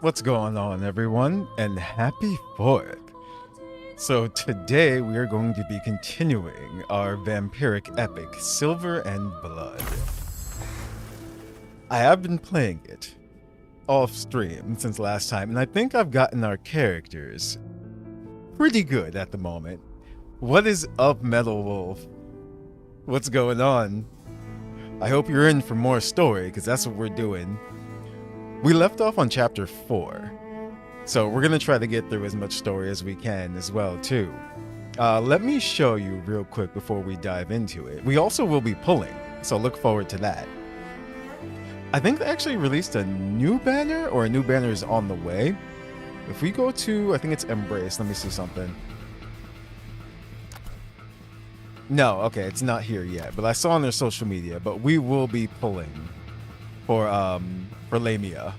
What's going on, everyone, and happy 4th. So today we are going to be continuing our vampiric epic, Silver and Blood. I have been playing it off stream since last time, and I think I've gotten our characters pretty good at the moment. What is up, Metal Wolf? What's going on? I hope you're in for more story, because that's what we're doing. We left off on chapter 4, so we're gonna try to get through as much story as we can as well too. Let me show you real quick before we dive into it. We also will be pulling, so look forward to that. I think they actually released a new banner, or a new banner is on the way. If we go to, I think it's Embrace, let me see something. No, okay, it's not here yet, but I saw on their social media, but we will be pulling for Lamia.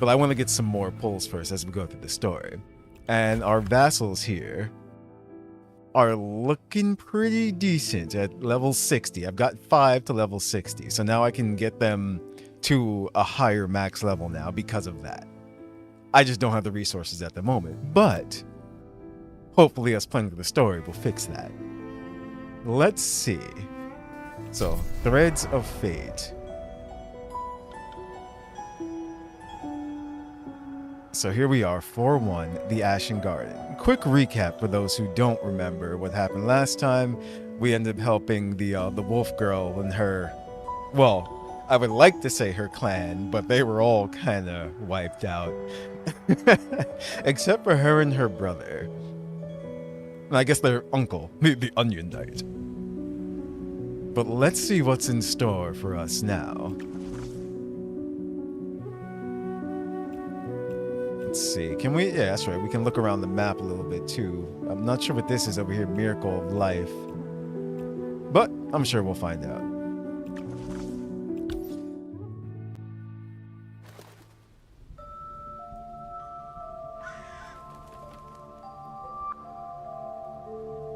But I want to get some more pulls first as we go through the story. And our vassals here are looking pretty decent at level 60. I've got 5 to level 60, so now I can get them to a higher max level now because of that. I just don't have the resources at the moment, but hopefully us playing through the story will fix that. Let's see. So, Threads of Fate. So here we are, 4-1, the Ashen Garden. Quick recap for those who don't remember what happened last time. We ended up helping the wolf girl and her, well, I would like to say her clan, but they were all kind of wiped out. Except for her and her brother. And I guess their uncle, the Onion Knight. But let's see what's in store for us now. Let's see, can we, yeah, that's right, we can look around the map a little bit too. I'm not sure what this is over here, Miracle of Life. But I'm sure we'll find out.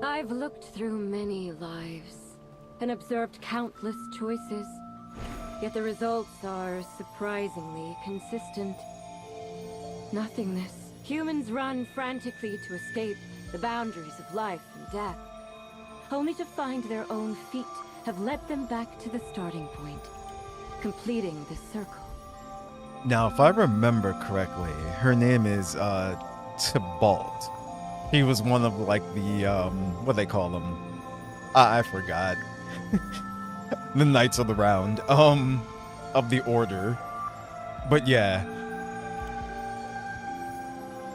I've looked through many lives and observed countless choices, yet the results are surprisingly consistent. Nothingness. Humans run frantically to escape the boundaries of life and death, only to find their own feet have led them back to the starting point, completing the circle. Now, if I remember correctly, her name is Tybalt. He was one of like the what they call them? I forgot. The Knights of the Round, of the Order. But yeah.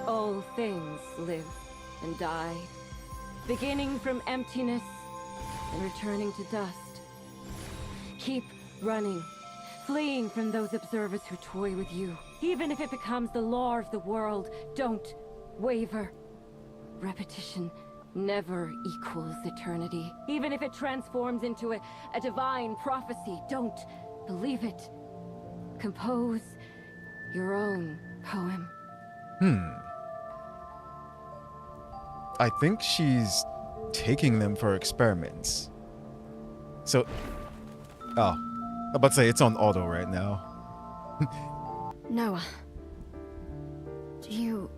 All things live and die, beginning from emptiness and returning to dust. Keep running, fleeing from those observers who toy with you. Even if it becomes the law of the world, don't waver. Repetition never equals eternity. Even if it transforms into a divine prophecy, don't believe it. Compose your own poem. I think she's taking them for experiments. So, oh, I'm about to say it's on auto right now. Noah, do you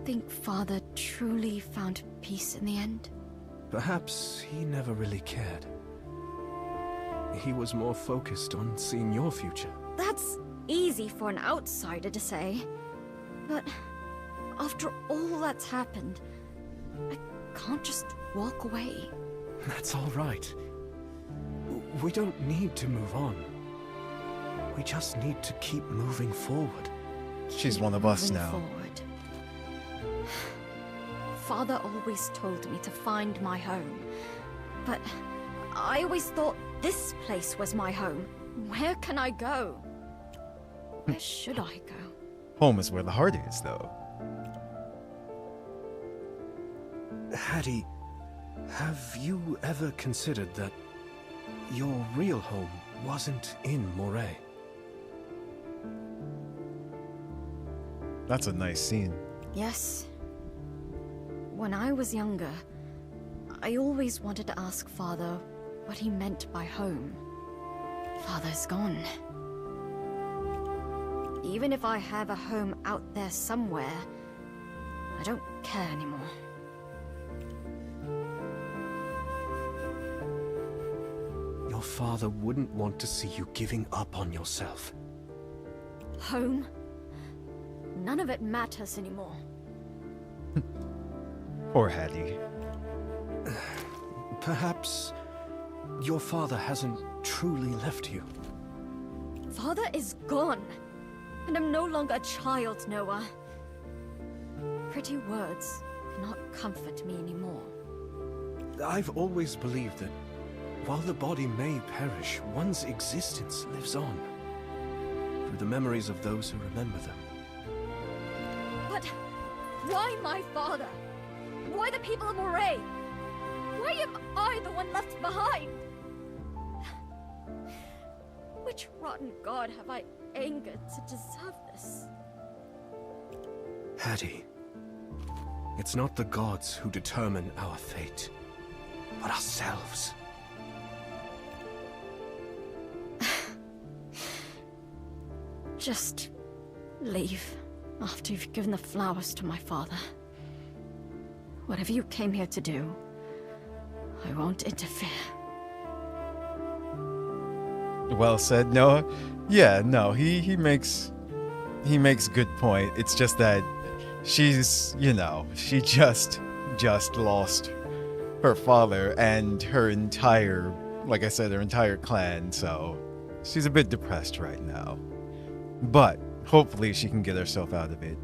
think Father truly found peace in the end? Perhaps he never really cared. He was more focused on seeing your future. That's easy for an outsider to say. But after all that's happened, I can't just walk away. That's all right. We don't need to move on. We just need to keep moving forward. She's one of us Moving now. forward. Father always told me to find my home. But I always thought this place was my home. Where can I go? Where should I go? Home is where the heart is, though. Hattie, have you ever considered that your real home wasn't in Moray? That's a nice scene. Yes. When I was younger, I always wanted to ask Father what he meant by home. Father's gone. even if I have a home out there somewhere, I don't care anymore. Your father wouldn't want to see you giving up on yourself. Home? None of it matters anymore. Poor Hattie. Perhaps your father hasn't truly left you. Father is gone, and I'm no longer a child, Noah. Pretty words cannot comfort me anymore. I've always believed that while the body may perish, one's existence lives on. Through the memories of those who remember them. But why my father? Why the people of Moray? Why am I the one left behind? Which rotten god have I angered to deserve this? Hattie, it's not the gods who determine our fate, but ourselves. Just leave after you've given the flowers to my father. Whatever you came here to do, I won't interfere. Well said, Noah. Yeah, no, he makes good point. It's just that she's, she just lost her father and her entire, like I said, her entire clan, so she's a bit depressed right now. But hopefully she can get herself out of it.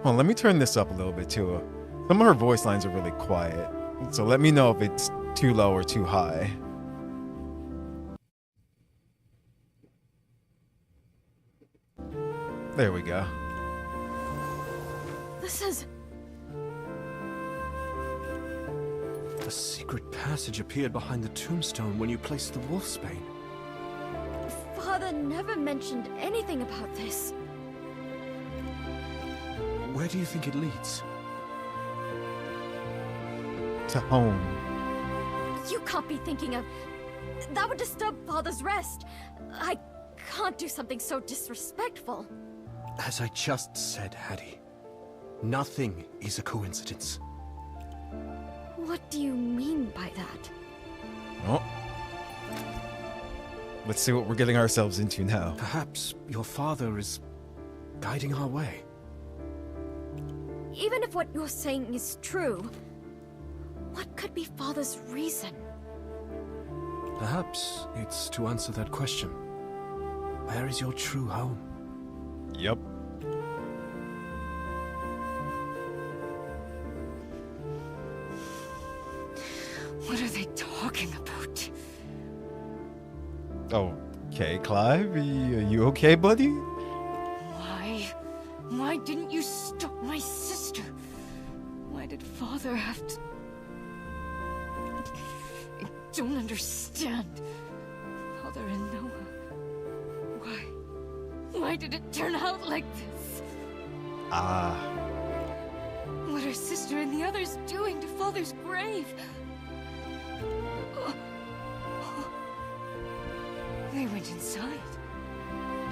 Well, let me turn this up a little bit too. Some of her voice lines are really quiet, so let me know if it's too low or too high. There we go. This is... A secret passage appeared behind the tombstone when you placed the wolfsbane. Father never mentioned anything about this. Where do you think it leads? To home. You can't be thinking of... That would disturb Father's rest. I can't do something so disrespectful. As I just said, Hattie, nothing is a coincidence. What do you mean by that? Oh. Let's see what we're getting ourselves into now. Perhaps your father is guiding our way. Even if what you're saying is true, what could be Father's reason? Perhaps it's to answer that question. Where is your true home? Yep. What are they talking about? Okay, Clive, are you okay, buddy? Why? Why didn't you stop my sister? Why did Father have to... I don't understand. Father and Noah. Why did it turn out like this? Ah. What are Sister and the others doing to Father's grave? They went inside.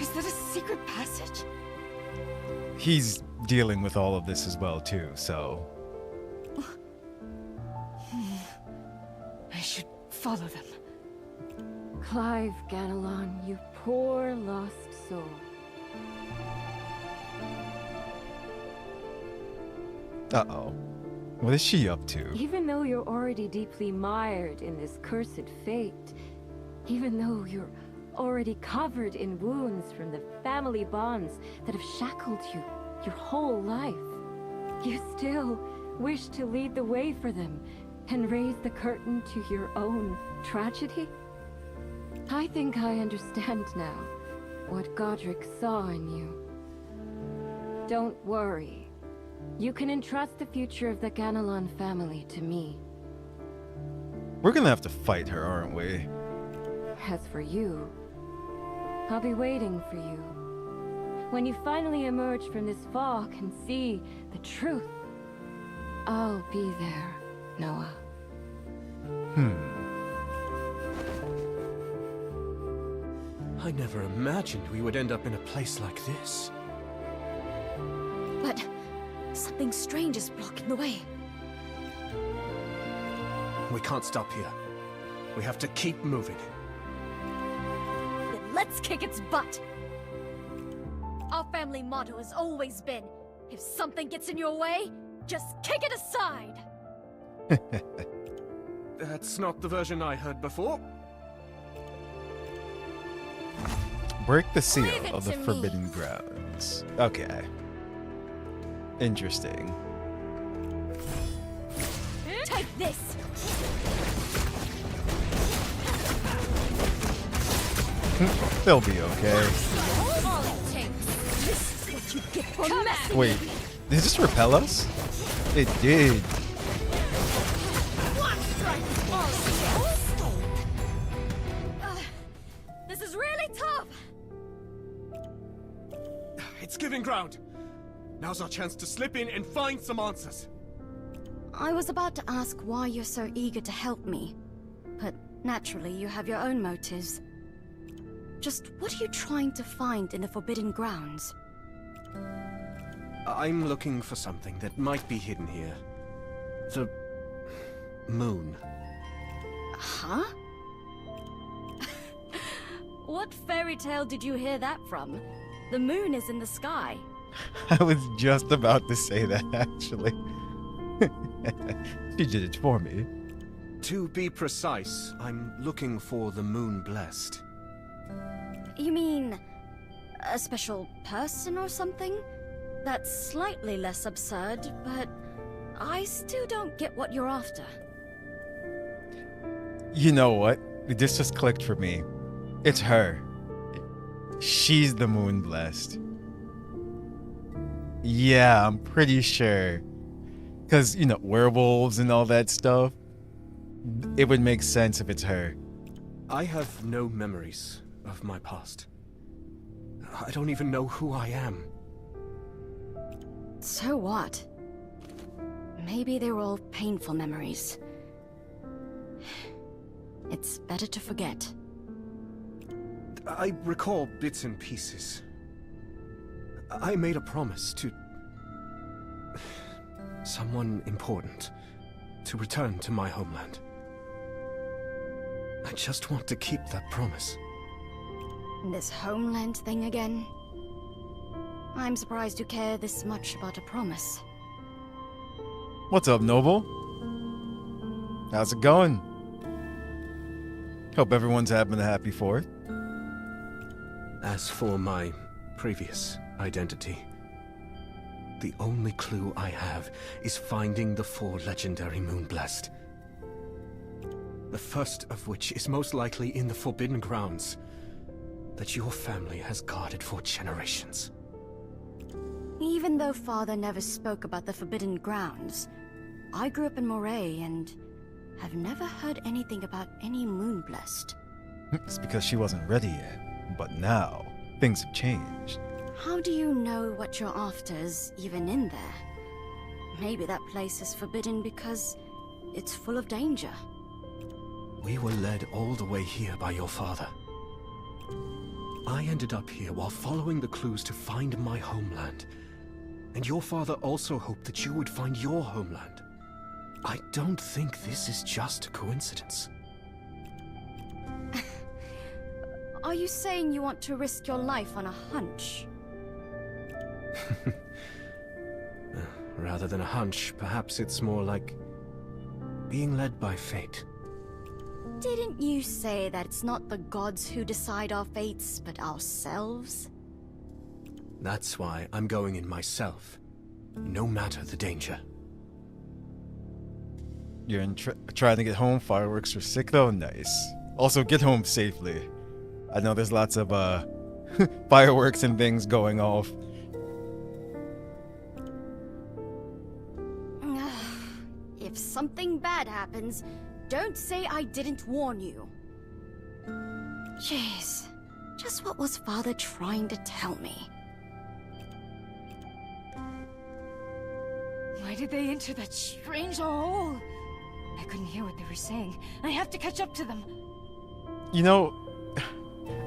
Is that a secret passage? He's dealing with all of this as well, too, so... I should follow them. Clive Ganelon, you poor lost soul. Uh-oh. What is she up to? Even though you're already deeply mired in this cursed fate, even though you're already covered in wounds from the family bonds that have shackled you your whole life, you still wish to lead the way for them and raise the curtain to your own tragedy? I think I understand now what Godric saw in you. Don't worry. You can entrust the future of the Ganelon family to me. We're gonna have to fight her, aren't we? As for you, I'll be waiting for you. When you finally emerge from this fog and see the truth, I'll be there, Noah. I never imagined we would end up in a place like this. But something strange is blocking the way. We can't stop here. We have to keep moving. Then let's kick its butt! Our family motto has always been, if something gets in your way, just kick it aside! That's not the version I heard before. Break the seal Leave it of the to me. Forbidden Grounds. Okay. Interesting. Take this! They'll be okay. All it takes. This is what you get for messing. Wait, did it just repel us? It did. One strike is all it takes. This is really tough. It's giving ground. Now's our chance to slip in and find some answers. I was about to ask why you're so eager to help me, but naturally you have your own motives. Just what are you trying to find in the Forbidden Grounds? I'm looking for something that might be hidden here. The moon. Huh? What fairy tale did you hear that from? The moon is in the sky. I was just about to say that, actually. She did it for me. To be precise, I'm looking for the Moon Blessed. You mean a special person or something? That's slightly less absurd, but I still don't get what you're after. You know what? This just clicked for me. It's her. She's the Moon Blessed. Yeah, I'm pretty sure. Because, you know, werewolves and all that stuff. It would make sense if it's her. I have no memories of my past. I don't even know who I am. So what? Maybe they were all painful memories. It's better to forget. I recall bits and pieces. I made a promise to someone important to return to my homeland. I just want to keep that promise. This homeland thing again? I'm surprised you care this much about a promise. What's up, Noble? How's it going? Hope everyone's having a happy 4th. As for my previous identity, the only clue I have is finding the 4 legendary Moon Blessed. The first of which is most likely in the Forbidden Grounds that your family has guarded for generations. Even though Father never spoke about the Forbidden Grounds, I grew up in Moray and have never heard anything about any Moonblessed. It's because she wasn't ready yet. But now, things have changed. How do you know what you're after is even in there? Maybe that place is forbidden because it's full of danger. We were led all the way here by your father. I ended up here while following the clues to find my homeland. And your father also hoped that you would find your homeland. I don't think this is just a coincidence. Are you saying you want to risk your life on a hunch? Rather than a hunch, perhaps it's more like being led by fate. Didn't you say that it's not the gods who decide our fates, but ourselves? That's why I'm going in myself, no matter the danger. You're trying to get home. Fireworks are sick though. Nice. Also, get home safely. I know there's lots of fireworks and things going off. If something bad happens, don't say I didn't warn you. Jeez, just what was Father trying to tell me? Why did they enter that strange hole? I couldn't hear what they were saying. I have to catch up to them. You know,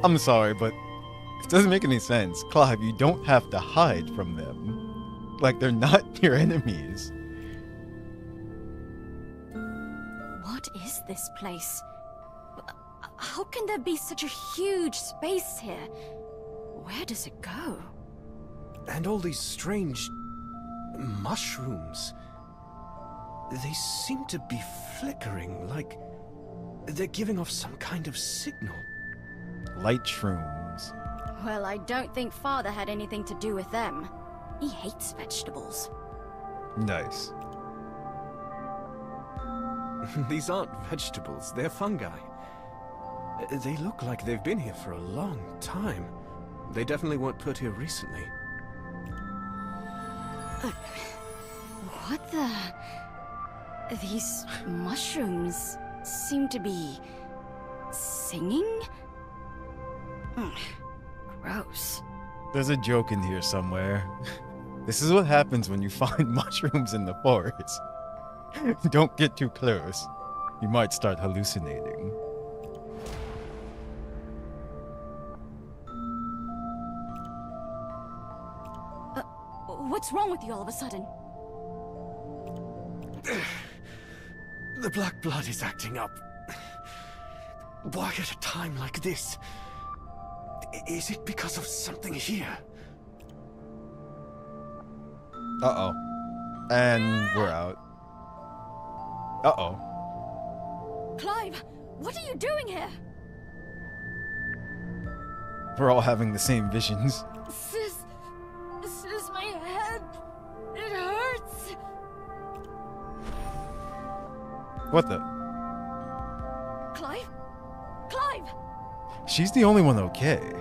I'm sorry, but it doesn't make any sense. Clive, you don't have to hide from them. Like, they're not your enemies. What is this place? How can there be such a huge space here? Where does it go? And all these strange mushrooms. They seem to be flickering, like they're giving off some kind of signal. Light shrooms. Well, I don't think Father had anything to do with them. He hates vegetables. Nice. These aren't vegetables, they're fungi. They look like they've been here for a long time. They definitely weren't put here recently. What the... These mushrooms seem to be... singing? Gross. There's a joke in here somewhere. This is what happens when you find mushrooms in the forest. Don't get too close. You might start hallucinating. What's wrong with you all of a sudden? The black blood is acting up. Why at a time like this? Is it because of something here? Uh-oh. And we're out. Uh-oh. Clive, what are you doing here? We're all having the same visions. This is my head. It hurts. What the? Clive? Clive! She's the only one okay.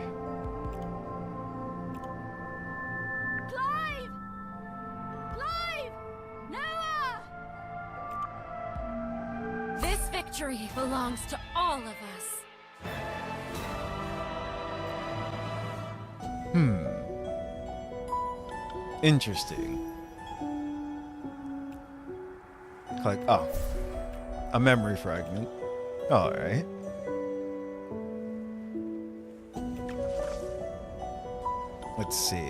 Clive! Clive! Noah! This victory belongs to all of us. Interesting. Like, oh. A memory fragment. Alright. Let's see.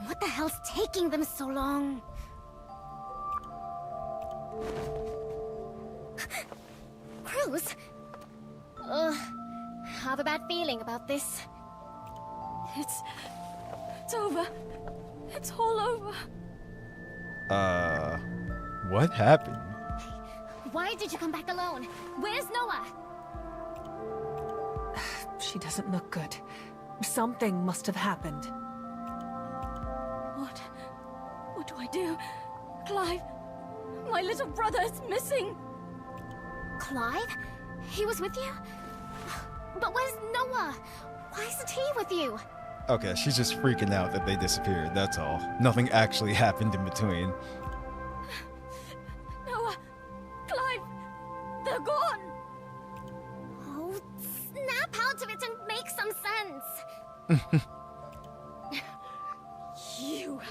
What the hell's taking them so long? Cruz? Have a bad feeling about this. It's over. It's all over. What happened? Why did you come back alone? Where's Noah? She doesn't look good. Something must have happened. What do I do? Clive, my little brother is missing. Clive? He was with you? But where's Noah? Why isn't he with you? Okay, she's just freaking out that they disappeared, that's all. Nothing actually happened in between. Noah, Clive, they're gone. Oh, snap out of it and make some sense. You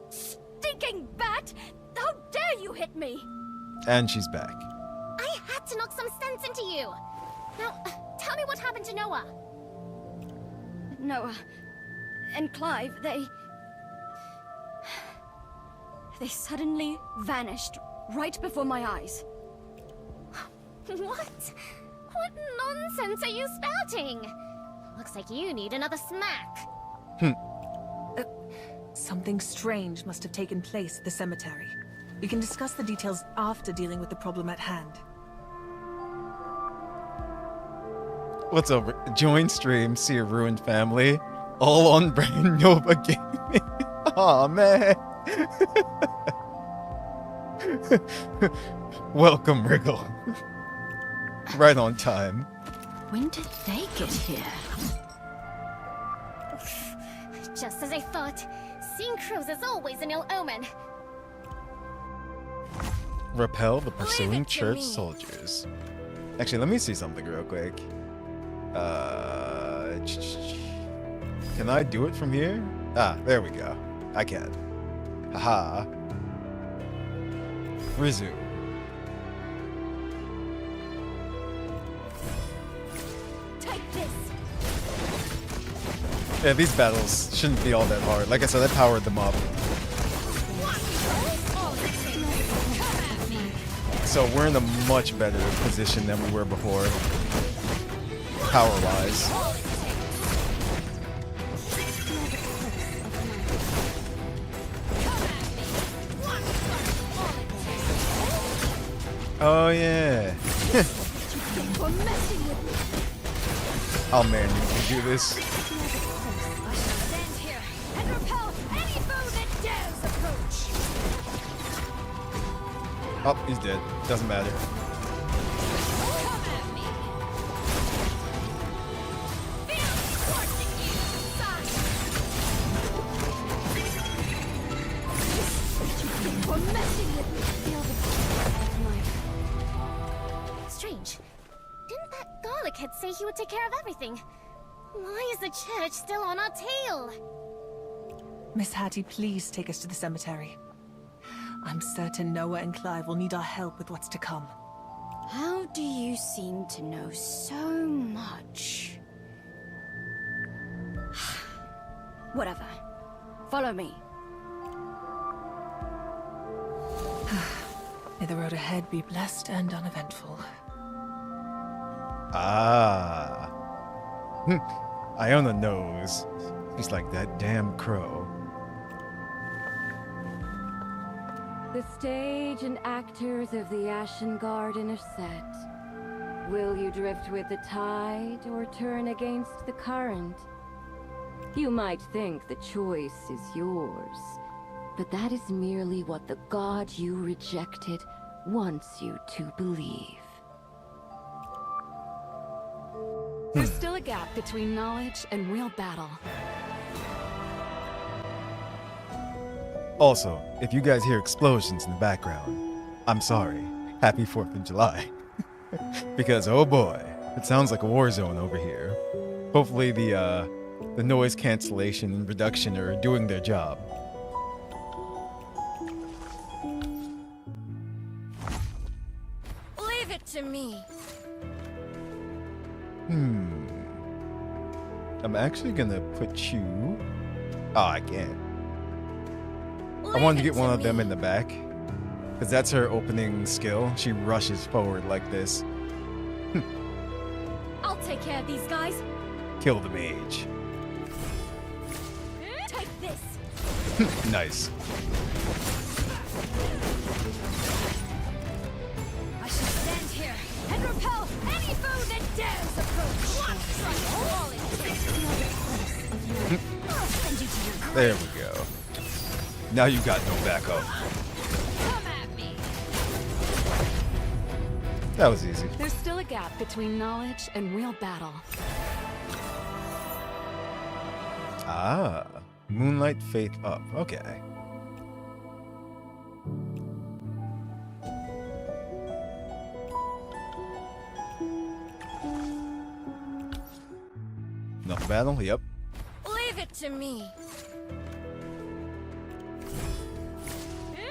stinking bat! How dare you hit me! And she's back. I had to knock some sense into you. Now, tell me what happened to Noah. Noah and Clive, they suddenly vanished right before my eyes. What? What nonsense are you spouting? Looks like you need another smack. Something strange must have taken place at the cemetery. We can discuss the details after dealing with the problem at hand. What's over? Join stream, see a ruined family. All on brand Nova Gaming. Aw, man. Welcome, Wriggle. Right on time. When did they get here? Just as I thought. Seeing Cruz is always an ill omen. Repel the pursuing Leave it to church me. soldiers. Actually, let me see something real quick. Can I do it from here? Ah, there we go. I can. Haha. Resume. Yeah, these battles shouldn't be all that hard. Like I said, I powered them up. So we're in a much better position than we were before. Power-wise. Oh yeah. Oh man, you can do this. Oh, he's dead. Doesn't matter. Strange. Didn't that garlic head say he would take care of everything? Why is the church still on our tail? Miss Hattie, please take us to the cemetery. I'm certain Noah and Clive will need our help with what's to come. How do you seem to know so much? Whatever. Follow me. May the road ahead be blessed and uneventful. Ah. Iona knows. He's like that damn crow. The stage and actors of the Ashen Garden are set. Will you drift with the tide or turn against the current? You might think the choice is yours, but that is merely what the god you rejected wants you to believe. There's still a gap between knowledge and real battle. Also, if you guys hear explosions in the background, I'm sorry. Happy 4th of July. Because, oh boy, it sounds like a war zone over here. Hopefully the noise cancellation and reduction are doing their job. Leave it to me. I'm actually gonna put you... Oh, I can't. I wanted to get one of them in the back. Because that's her opening skill. She rushes forward like this. I'll take care of these guys. Kill the mage. Take this. Nice. I shall stand here and repel any foe that dares approach. Send you to your grave. There we go. Now you got no backup. Come at me. That was easy. There's still a gap between knowledge and real battle. Ah. Moonlight Faith up. Okay. Enough battle? Yep. Leave it to me.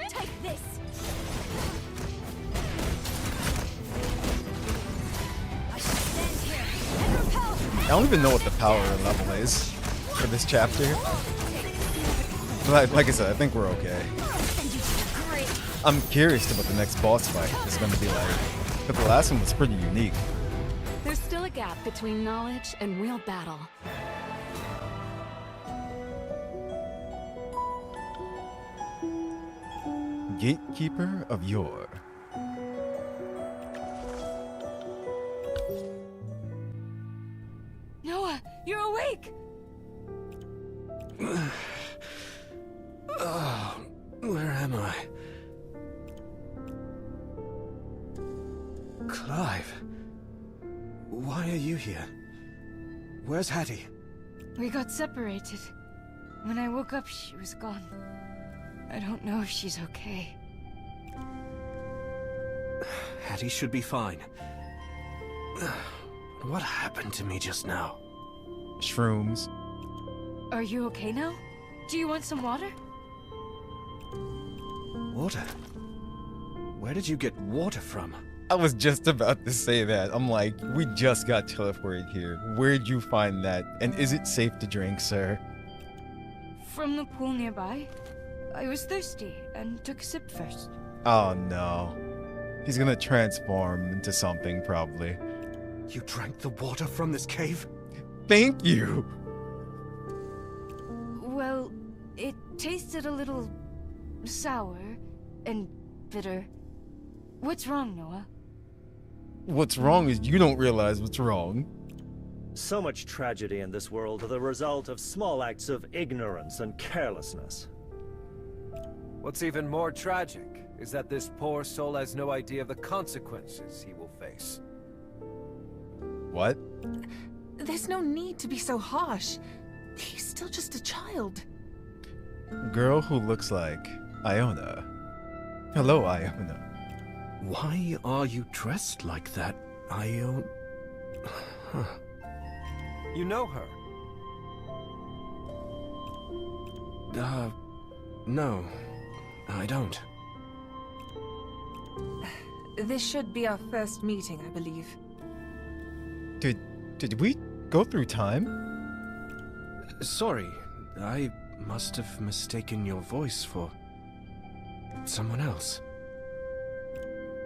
Take this. I shall stand here and repel. I don't even know what the power level is for this chapter. But like I said, I think we're okay. Send you to your grave. I'm curious to what the next boss fight is going to be like. But the last one was pretty unique. There's still a gap between knowledge and real battle. Gatekeeper of Yore. Noah, you're awake! Oh, where am I? Clive. Why are you here? Where's Hattie? We got separated. When I woke up, she was gone. I don't know if she's okay. Hattie should be fine. What happened to me just now? Shrooms. Are you okay now? Do you want some water? Water? Where did you get water from? I was just about to say that. I'm like, we just got teleported here. Where'd you find that? And is it safe to drink, sir? From the pool nearby. I was thirsty and took a sip first. Oh no. He's gonna transform into something, probably. You drank the water from this cave? Thank you! Well, it tasted a little sour and bitter. What's wrong, Noah? What's wrong is you don't realize what's wrong. So much tragedy in this world are the result of small acts of ignorance and carelessness. What's even more tragic is that this poor soul has no idea of the consequences he will face. What? There's no need to be so harsh. He's still just a child. Girl who looks like Iona. Hello, Iona. Why are you dressed like that, Iona? Huh. You know her? No. I don't. This should be our first meeting, I believe. Did we go through time? Sorry, I must have mistaken your voice for someone else.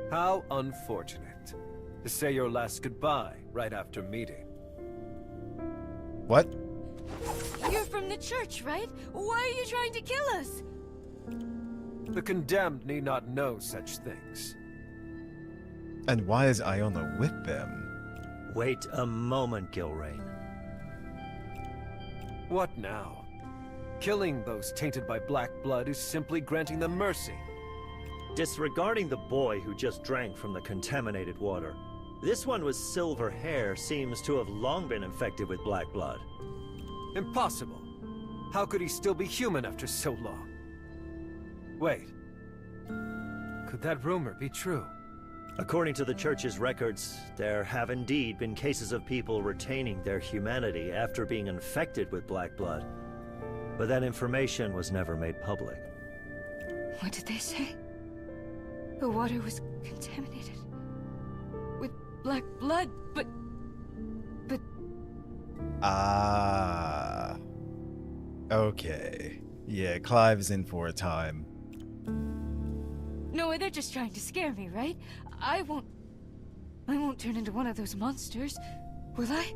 How unfortunate. To say your last goodbye right after meeting. What? You're from the church, right? Why are you trying to kill us? The condemned need not know such things. And why is Iona with them? Wait a moment, Gilrain. What now? Killing those tainted by black blood is simply granting them mercy. Disregarding the boy who just drank from the contaminated water, this one with silver hair seems to have long been infected with black blood. Impossible. How could he still be human after so long? Wait. Could that rumor be true? According to the church's records, there have indeed been cases of people retaining their humanity after being infected with black blood. But that information was never made public. What did they say? The water was contaminated with black blood, but... Ah. Okay. Yeah, Clive's in for a time. No, they're just trying to scare me, right? I won't turn into one of those monsters, will I?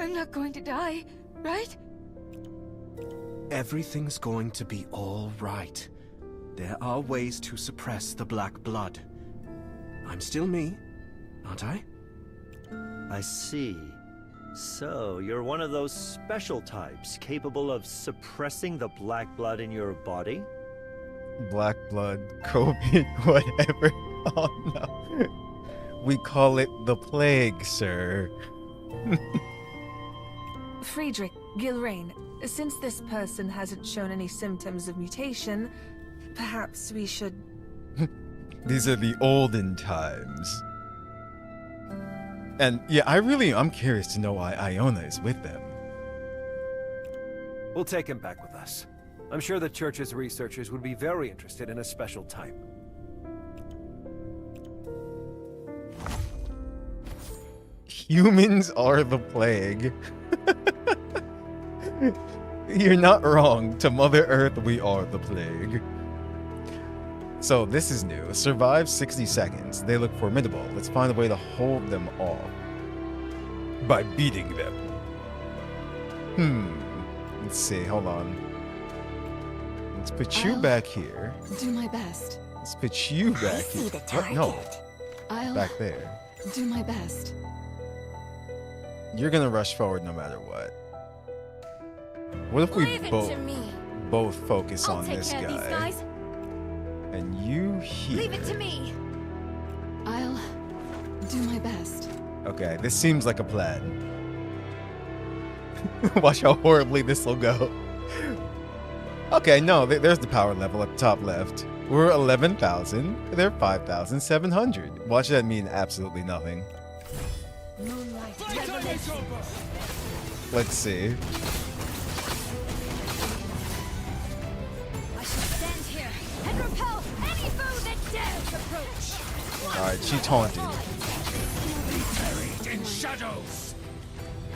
I'm not going to die, right? Everything's going to be all right. There are ways to suppress the black blood. I'm still me, aren't I? I see. So, you're one of those special types capable of suppressing the black blood in your body? Black blood, COVID, whatever. Oh no. We call it the plague, sir. Friedrich, Gilrain, since this person hasn't shown any symptoms of mutation, perhaps we should... These are the olden times. And yeah, I'm curious to know why Iona is with them. We'll take him back with us. I'm sure the church's researchers would be very interested in a special type. Humans are the plague. You're not wrong. To Mother Earth, we are the plague. So this is new. Survive 60 seconds. They look formidable. Let's find a way to hold them off. By beating them. Let's see. Hold on. Let's put you back here. Do my best. Let's put you back here. What? No. I'll Back there. do my best. You're gonna rush forward no matter what. What if we Leave it to me. both focus I'll on take this care of these guy? guys. And you here. Leave it to me. I'll do my best. Okay, this seems like a plan. Watch how horribly this will go. Okay, no, there's the power level at the top left. We're 11,000. They're 5,700. Watch that mean absolutely nothing. Moonlight revelation. Let's see. I shall stand here and repel any foe that dares approach. Alright, she taunted. Buried in shadows.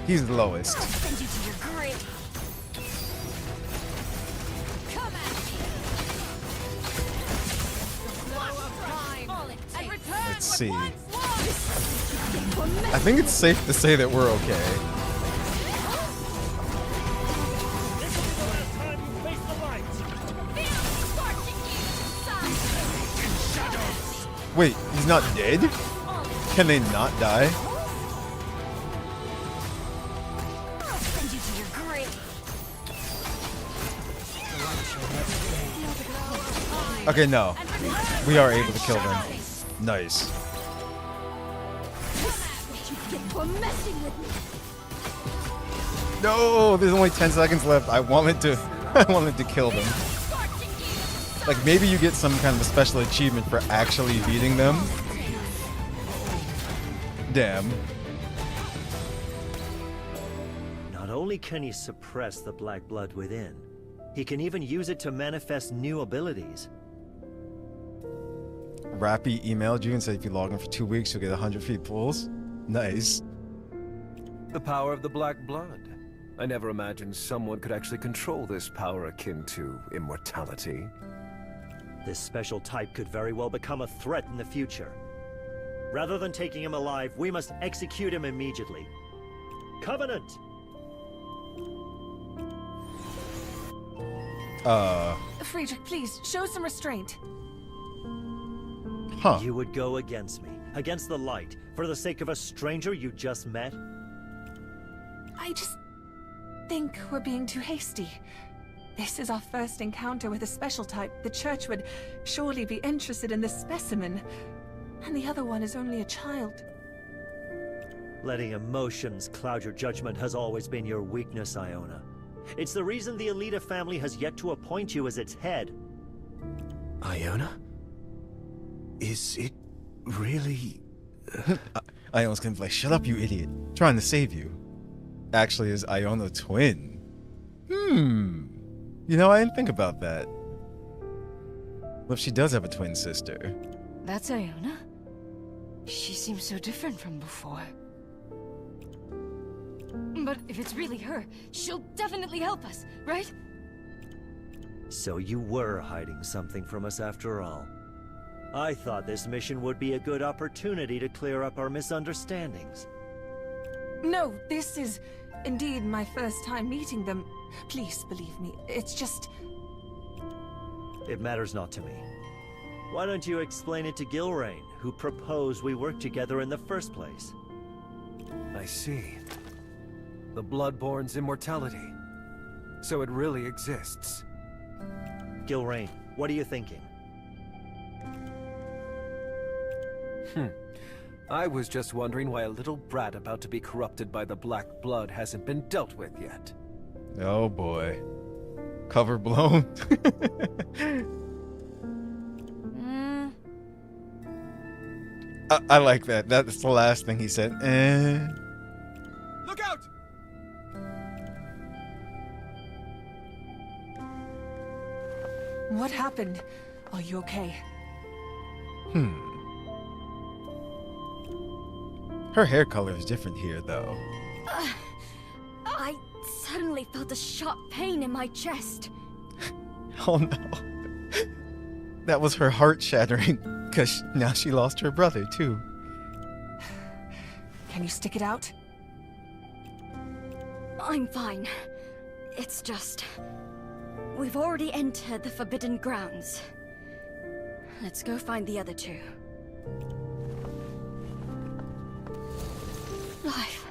He's the lowest. Send you to your grave. Come at me. Let's see. I think it's safe to say that we're okay. Wait, he's not dead? Can they not die? I'll send you to your grave. Okay, no. We are able to kill them. Nice. For messing with me. No, there's only 10 seconds left. I wanted to kill them. Like maybe you get some kind of a special achievement for actually beating them. Damn. Not only can he suppress the black blood within, he can even use it to manifest new abilities. Rappy emailed you and said if you log in for 2 weeks, you'll get 100 feet pulls. Nice. The power of the black blood. I never imagined someone could actually control this power akin to immortality. This special type could very well become a threat in the future. Rather than taking him alive, we must execute him immediately. Covenant! Friedrich, please, show some restraint. Huh. You would go against me, against the light, for the sake of a stranger you just met? I just think we're being too hasty. This is our first encounter with a special type. The Church would surely be interested in this specimen. And the other one is only a child. Letting emotions cloud your judgment has always been your weakness, Iona. It's the reason the Alita family has yet to appoint you as its head. Iona? Is it really... Iona's gonna be like, shut up, you idiot. I'm trying to save you. Actually, is Iona a twin? You know, I didn't think about that. What if she does have a twin sister? That's Iona? She seems so different from before. But if it's really her, she'll definitely help us, right? So you were hiding something from us after all. I thought this mission would be a good opportunity to clear up our misunderstandings. No, this is indeed my first time meeting them. Please believe me, it's just... It matters not to me. Why don't you explain it to Gilrain, who proposed we work together in the first place? I see. The Bloodborne's immortality. So it really exists. Gilrain, what are you thinking? I was just wondering why a little brat about to be corrupted by the black blood hasn't been dealt with yet. Oh boy. Cover blown. I like that. That's the last thing he said. Look out! What happened? Are you okay? Her hair color is different here, though. I suddenly felt a sharp pain in my chest. Oh no. That was her heart shattering, because now she lost her brother, too. Can you stick it out? I'm fine. It's just... we've already entered the Forbidden Grounds. Let's go find the other two. Life.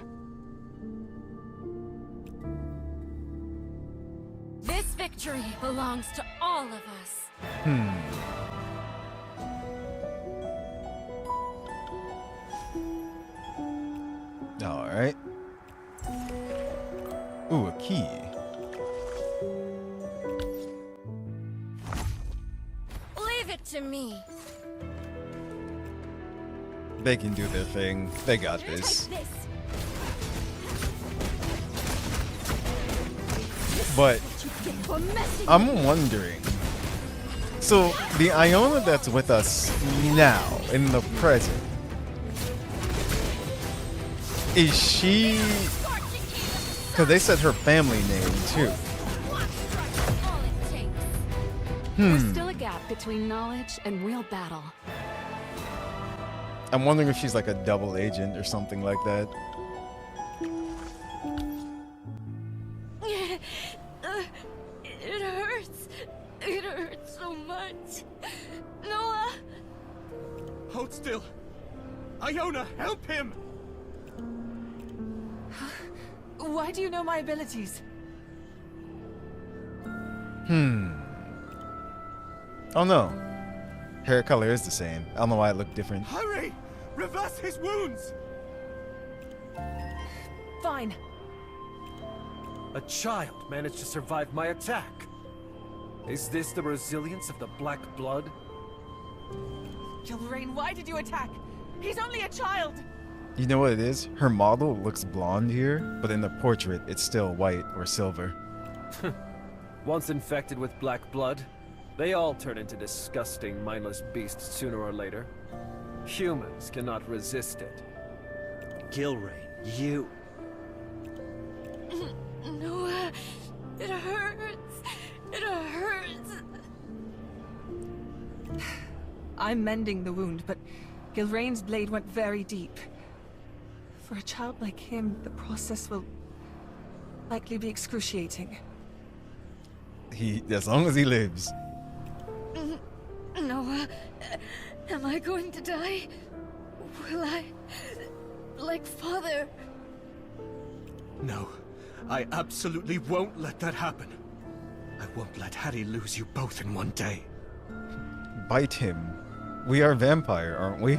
This victory belongs to all of us. Alright. Ooh, a key. Leave it to me. They can do their thing. They got this. Take this. But For messing I'm wondering, So, the Iona that's with us now, in the present, is she... Because they said her family name, too. There's still a gap between knowledge and real battle. I'm wondering if she's like a double agent or something like that. It hurts. It hurts so much. Noah! Hold still. Iona, help him! Why do you know my abilities? Oh no. Hair color is the same. I don't know why it looked different. Hurry! Reverse his wounds! Fine. A child managed to survive my attack. Is this the resilience of the Black Blood? Gilrain, why did you attack? He's only a child! You know what it is? Her model looks blonde here, but in the portrait, it's still white or silver. Once infected with Black Blood, they all turn into disgusting, mindless beasts sooner or later. Humans cannot resist it. Gilrain, you... Noah, it hurts. It hurts. I'm mending the wound, but Gilrain's blade went very deep. For a child like him, the process will likely be excruciating. As long as he lives. Noah, am I going to die? Will I... like Father? No, I absolutely won't let that happen. I won't let Hattie lose you both in one day. Bite him. We are vampire, aren't we?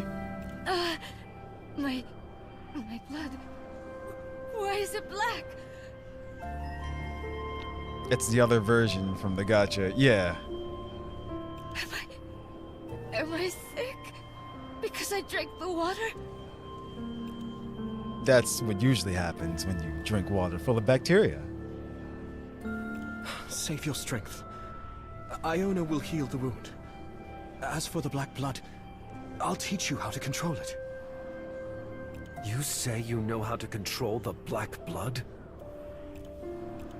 My blood... Why is it black? It's the other version from the gacha. Yeah. Am I sick? Because I drank the water? That's what usually happens when you drink water full of bacteria. Save your strength. Iona will heal the wound. As for the Black Blood, I'll teach you how to control it. You say you know how to control the Black Blood?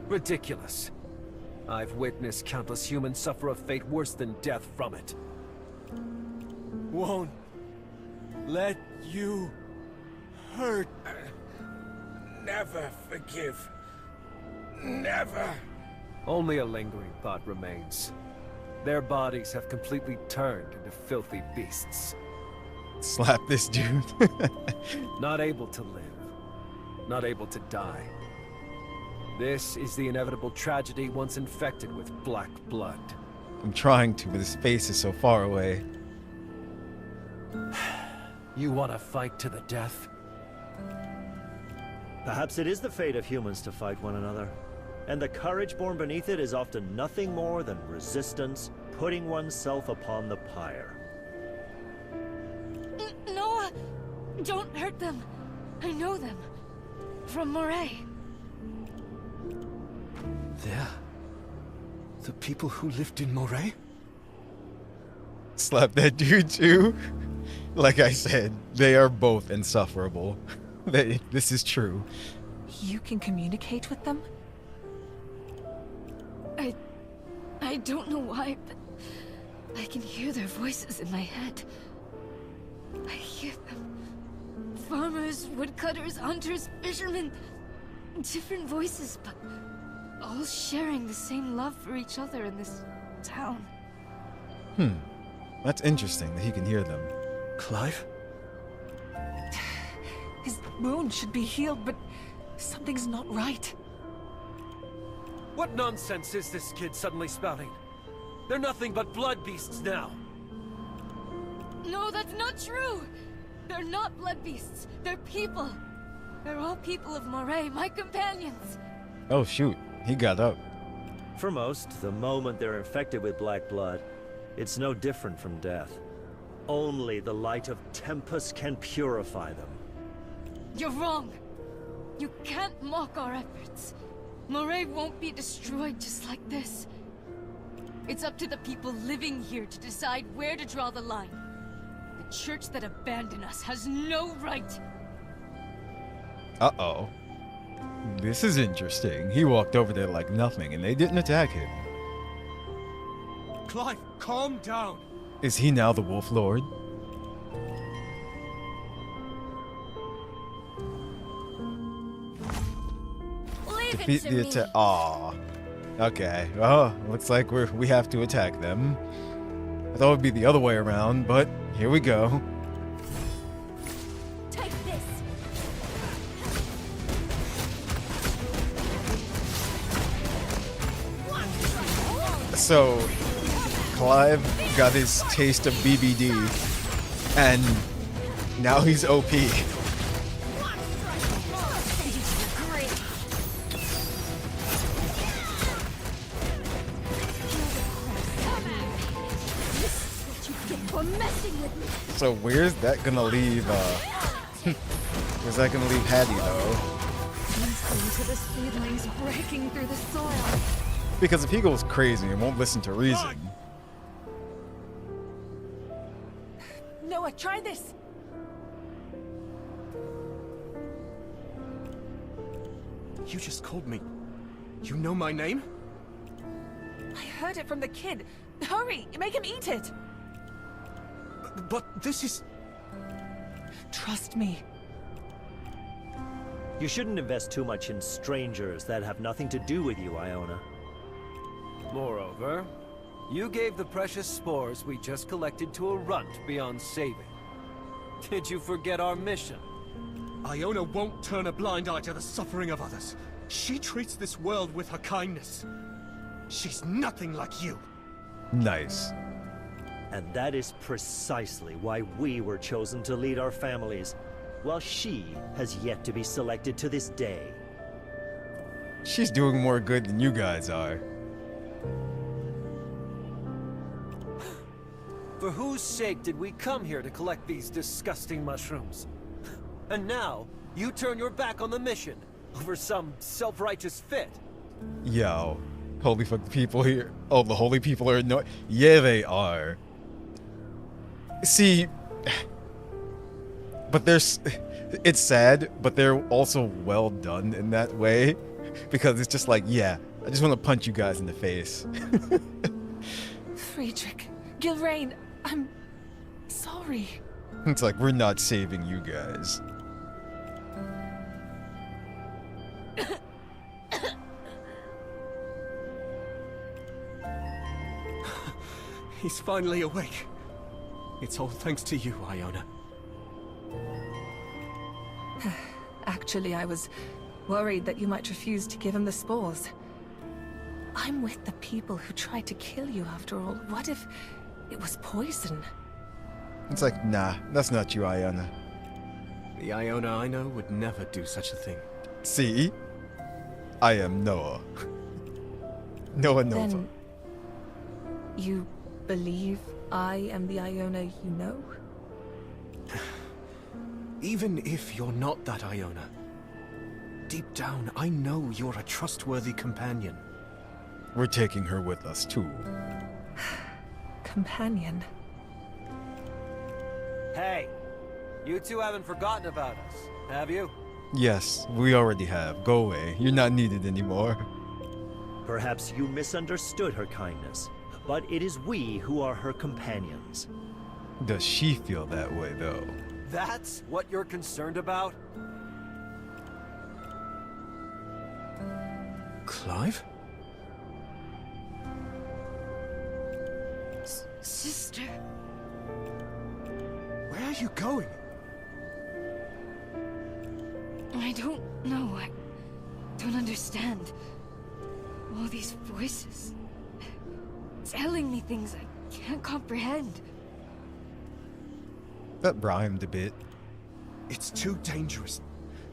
Ridiculous. I've witnessed countless humans suffer a fate worse than death from it. Won't let you hurt. Never forgive. Never. Only a lingering thought remains. Their bodies have completely turned into filthy beasts. Slap this dude. Not able to live. Not able to die. This is the inevitable tragedy once infected with Black Blood. I'm trying to, but his face is so far away. You want to fight to the death? Perhaps it is the fate of humans to fight one another. And the courage born beneath it is often nothing more than resistance, putting oneself upon the pyre. Noah! Don't hurt them. I know them. From Moray. There? The people who lived in Moray? Slap that dude too. Like I said, they are both insufferable. This is true. You can communicate with them? I don't know why, but I can hear their voices in my head. I hear them. Farmers, woodcutters, hunters, fishermen. Different voices, but all sharing the same love for each other in this town. That's interesting that he can hear them. Clive? His wound should be healed, but something's not right. What nonsense is this kid suddenly spouting? They're nothing but blood beasts now. No, that's not true! They're not blood beasts. They're people. They're all people of Moray, my companions. Oh shoot, he got up. For most, the moment they're infected with Black Blood, it's no different from death. Only the light of Tempus can purify them. You're wrong. You can't mock our efforts. Moray won't be destroyed just like this. It's up to the people living here to decide where to draw the line. The church that abandoned us has no right. Uh-oh. This is interesting. He walked over there like nothing, and they didn't attack him. Clive, calm down. Is he now the Wolf Lord? Leave Defeat it to the me. attack. Aw. Okay. Oh, looks like we have to attack them. I thought it would be the other way around, but here we go. Take this. So, Clive got his taste of BBD, and now he's OP. So where's that gonna leave, where's that gonna leave Hattie, though? Listen to the seedlings breaking through the soil. Because if he goes crazy and won't listen to reason... Noah, try this. You just called me. You know my name? I heard it from the kid. Hurry, make him eat it. But this is... Trust me. You shouldn't invest too much in strangers that have nothing to do with you, Iona. Moreover, you gave the precious spores we just collected to a runt beyond saving. Did you forget our mission? Iona won't turn a blind eye to the suffering of others. She treats this world with her kindness. She's nothing like you. Nice. And that is precisely why we were chosen to lead our families, while she has yet to be selected to this day. She's doing more good than you guys are. For whose sake did we come here to collect these disgusting mushrooms? And now, you turn your back on the mission over some self-righteous fit. Yo. Holy fuck, the people here. Oh, the holy people are annoying. Yeah, they are. See, but there's, it's sad, but they're also well done in that way, because it's just like, yeah, I just want to punch you guys in the face. Friedrich, Gilrain, I'm sorry. It's like, we're not saving you guys. He's finally awake. It's all thanks to you, Iona. Actually, I was worried that you might refuse to give him the spores. I'm with the people who tried to kill you after all. What if it was poison? It's like, nah, that's not you, Iona. The Iona I know would never do such a thing. See? I am Noah. Noah Nova. Then you believe I am the Iona you know? Even if you're not that Iona, deep down, I know you're a trustworthy companion. We're taking her with us, too. Companion? Hey, you two haven't forgotten about us, have you? Yes, we already have. Go away. You're not needed anymore. Perhaps you misunderstood her kindness, but it is we who are her companions. Does she feel that way, though? That's what you're concerned about? Clive? Sister. Where are you going? I don't know. I don't understand. All these voices. Telling me things I can't comprehend. That rhymed a bit. It's too dangerous.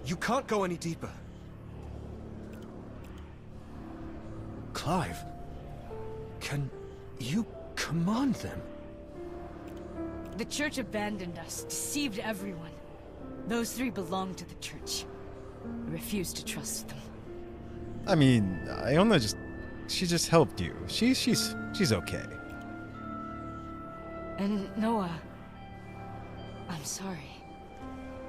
You can't go any deeper. Clive, can you command them? The church abandoned us, deceived everyone. Those three belong to the church. I refuse to trust them. I mean, Iona just She just helped you. She's okay. And Noah, I'm sorry.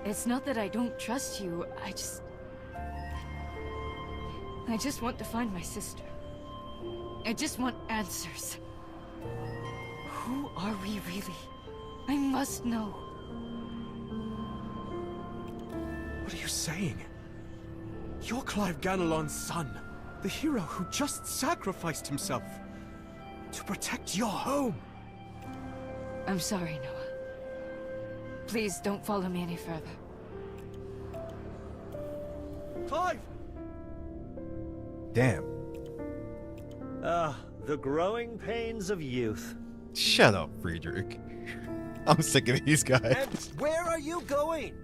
It's not that I don't trust you, I just want to find my sister. I just want answers. Who are we really? I must know. What are you saying? You're Clive Ganelon's son, the hero who just sacrificed himself to protect your home. I'm sorry, Noah. Please don't follow me any further. Clive! Damn. The growing pains of youth. Shut up, Friedrich. I'm sick of these guys. And where are you going?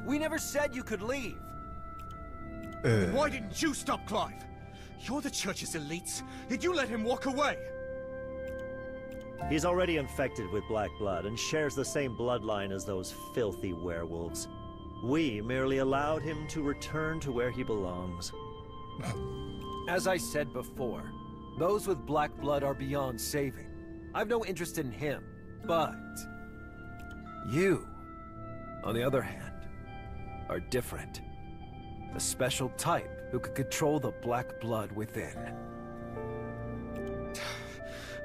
We never said you could leave. Why didn't you stop Clive? You're the church's elites. Did you let him walk away? He's already infected with black blood and shares the same bloodline as those filthy werewolves. We merely allowed him to return to where he belongs. As I said before, those with black blood are beyond saving. I've no interest in him, but you, on the other hand, are different. A special type who could control the black blood within.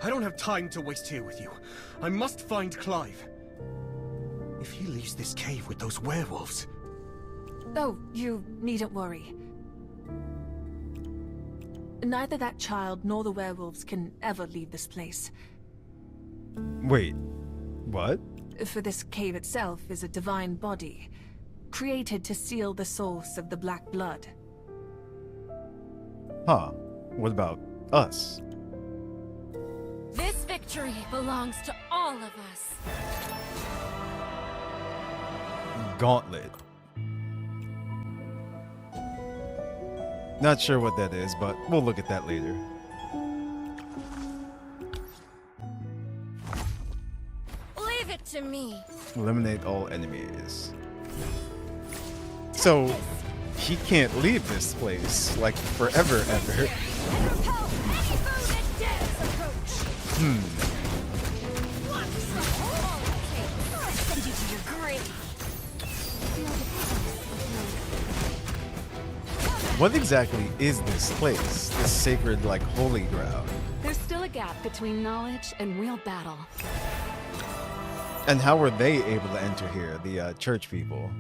I don't have time to waste here with you. I must find Clive. If he leaves this cave with those werewolves... Oh, you needn't worry. Neither that child nor the werewolves can ever leave this place. Wait, what? For this cave itself is a divine body, created to seal the source of the black blood. Huh. What about us? This victory belongs to all of us. Gauntlet. Not sure what that is, but we'll look at that later. Leave it to me. Eliminate all enemies. So, he can't leave this place, like, forever, ever. What exactly is this place? This sacred, like, holy ground? There's still a gap between knowledge and real battle. And how were they able to enter here, the church people?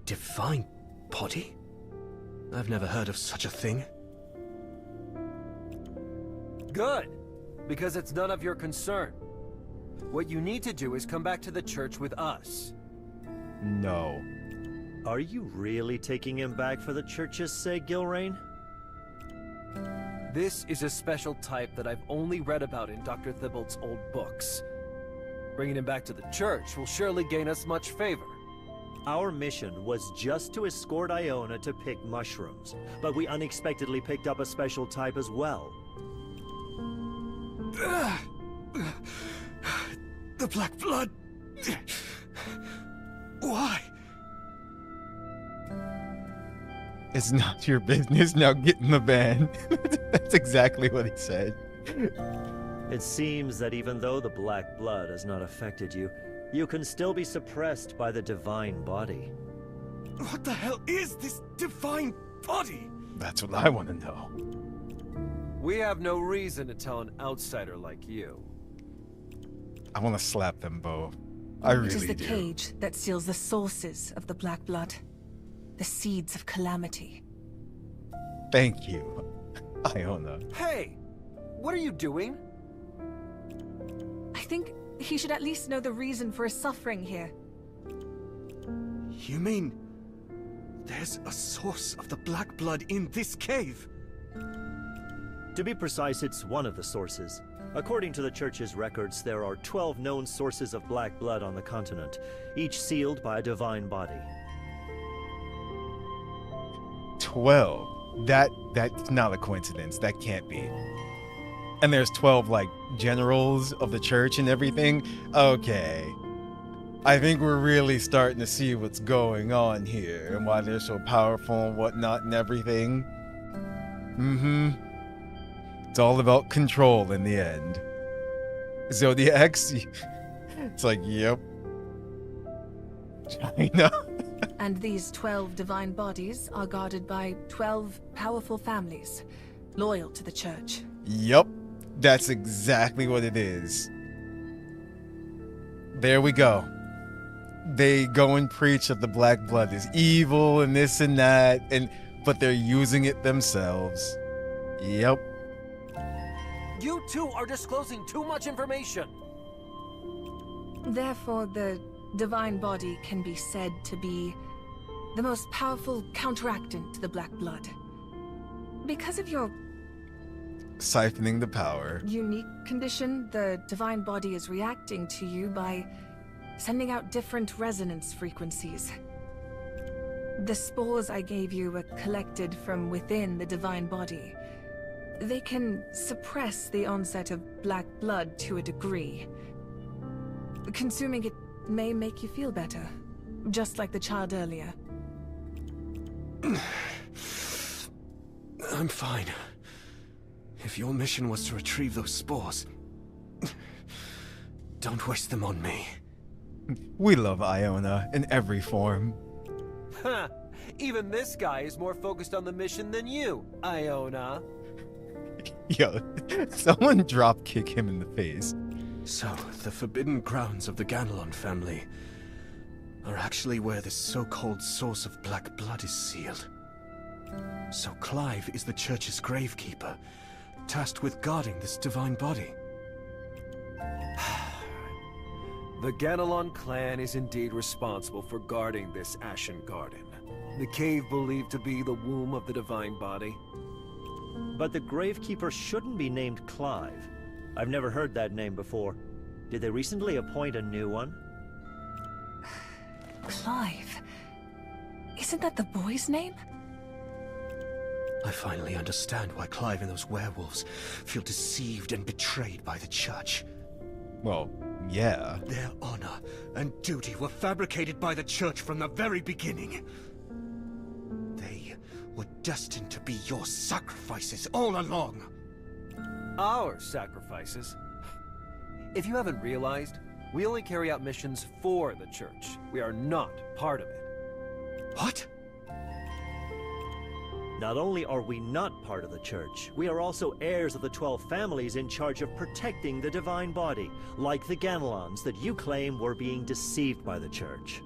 Divine body? I've never heard of such a thing. Good, because it's none of your concern. What you need to do is come back to the church with us. No. Are you really taking him back for the church's sake, Gilrain? This is a special type that I've only read about in Dr. Thibault's old books. Bringing him back to the church will surely gain us much favor. Our mission was just to escort Iona to pick mushrooms, but we unexpectedly picked up a special type as well. The black blood... Why? It's not your business, now get in the van. That's exactly what he said. It seems that even though the black blood has not affected you, you can still be suppressed by the divine body. What the hell is this divine body? That's what I want to know. We have no reason to tell an outsider like you. I want to slap them both. I really do. It is the cage that seals the sources of the black blood. The seeds of calamity. Thank you, Iona. Hey! What are you doing? I think he should at least know the reason for his suffering here. You mean... there's a source of the black blood in this cave? To be precise, it's one of the sources. According to the church's records, there are 12 known sources of black blood on the continent, each sealed by a divine body. 12. That's not a coincidence. That can't be. And there's 12, like, generals of the church and everything? Okay. I think we're really starting to see what's going on here and why they're so powerful and whatnot and everything. It's all about control in the end. Zodiacs, it's like, yep. China. And these 12 divine bodies are guarded by 12 powerful families, loyal to the church. Yep, that's exactly what it is. There we go. They go and preach that the Black Blood is evil and this and that, but they're using it themselves. Yep. You two are disclosing too much information. Therefore, the divine body can be said to be the most powerful counteractant to the Black Blood. Because of your Siphoning the power. unique condition, the divine body is reacting to you by sending out different resonance frequencies. The spores I gave you were collected from within the divine body. They can suppress the onset of Black Blood to a degree. Consuming it may make you feel better, just like the child earlier. I'm fine. If your mission was to retrieve those spores, don't waste them on me. We love Iona in every form. Ha! Even this guy is more focused on the mission than you, Iona. Yo, someone drop kick him in the face. So, the forbidden grounds of the Ganelon family are actually where this so-called source of Black Blood is sealed. So Clive is the church's gravekeeper, tasked with guarding this divine body. The Ganelon clan is indeed responsible for guarding this Ashen Garden. The cave believed to be the womb of the divine body. But the Gravekeeper shouldn't be named Clive. I've never heard that name before. Did they recently appoint a new one? Clive? Isn't that the boy's name? I finally understand why Clive and those werewolves feel deceived and betrayed by the church. Well, yeah. Their honor and duty were fabricated by the church from the very beginning. They were destined to be your sacrifices all along. Our sacrifices? If you haven't realized, we only carry out missions for the church. We are not part of it. What? Not only are we not part of the church, we are also heirs of the 12 families in charge of protecting the divine body, like the Ganelons that you claim were being deceived by the church.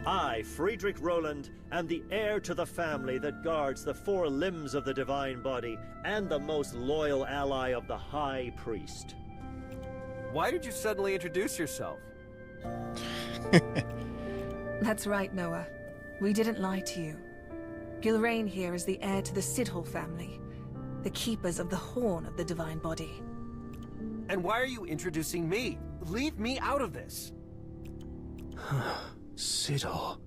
I, Friedrich Roland, am the heir to the family that guards the 4 limbs of the divine body and the most loyal ally of the High Priest. Why did you suddenly introduce yourself? That's right, Noah. We didn't lie to you. Gilrain here is the heir to the Sidhall family, the keepers of the horn of the divine body. And why are you introducing me? Leave me out of this! Sidhall.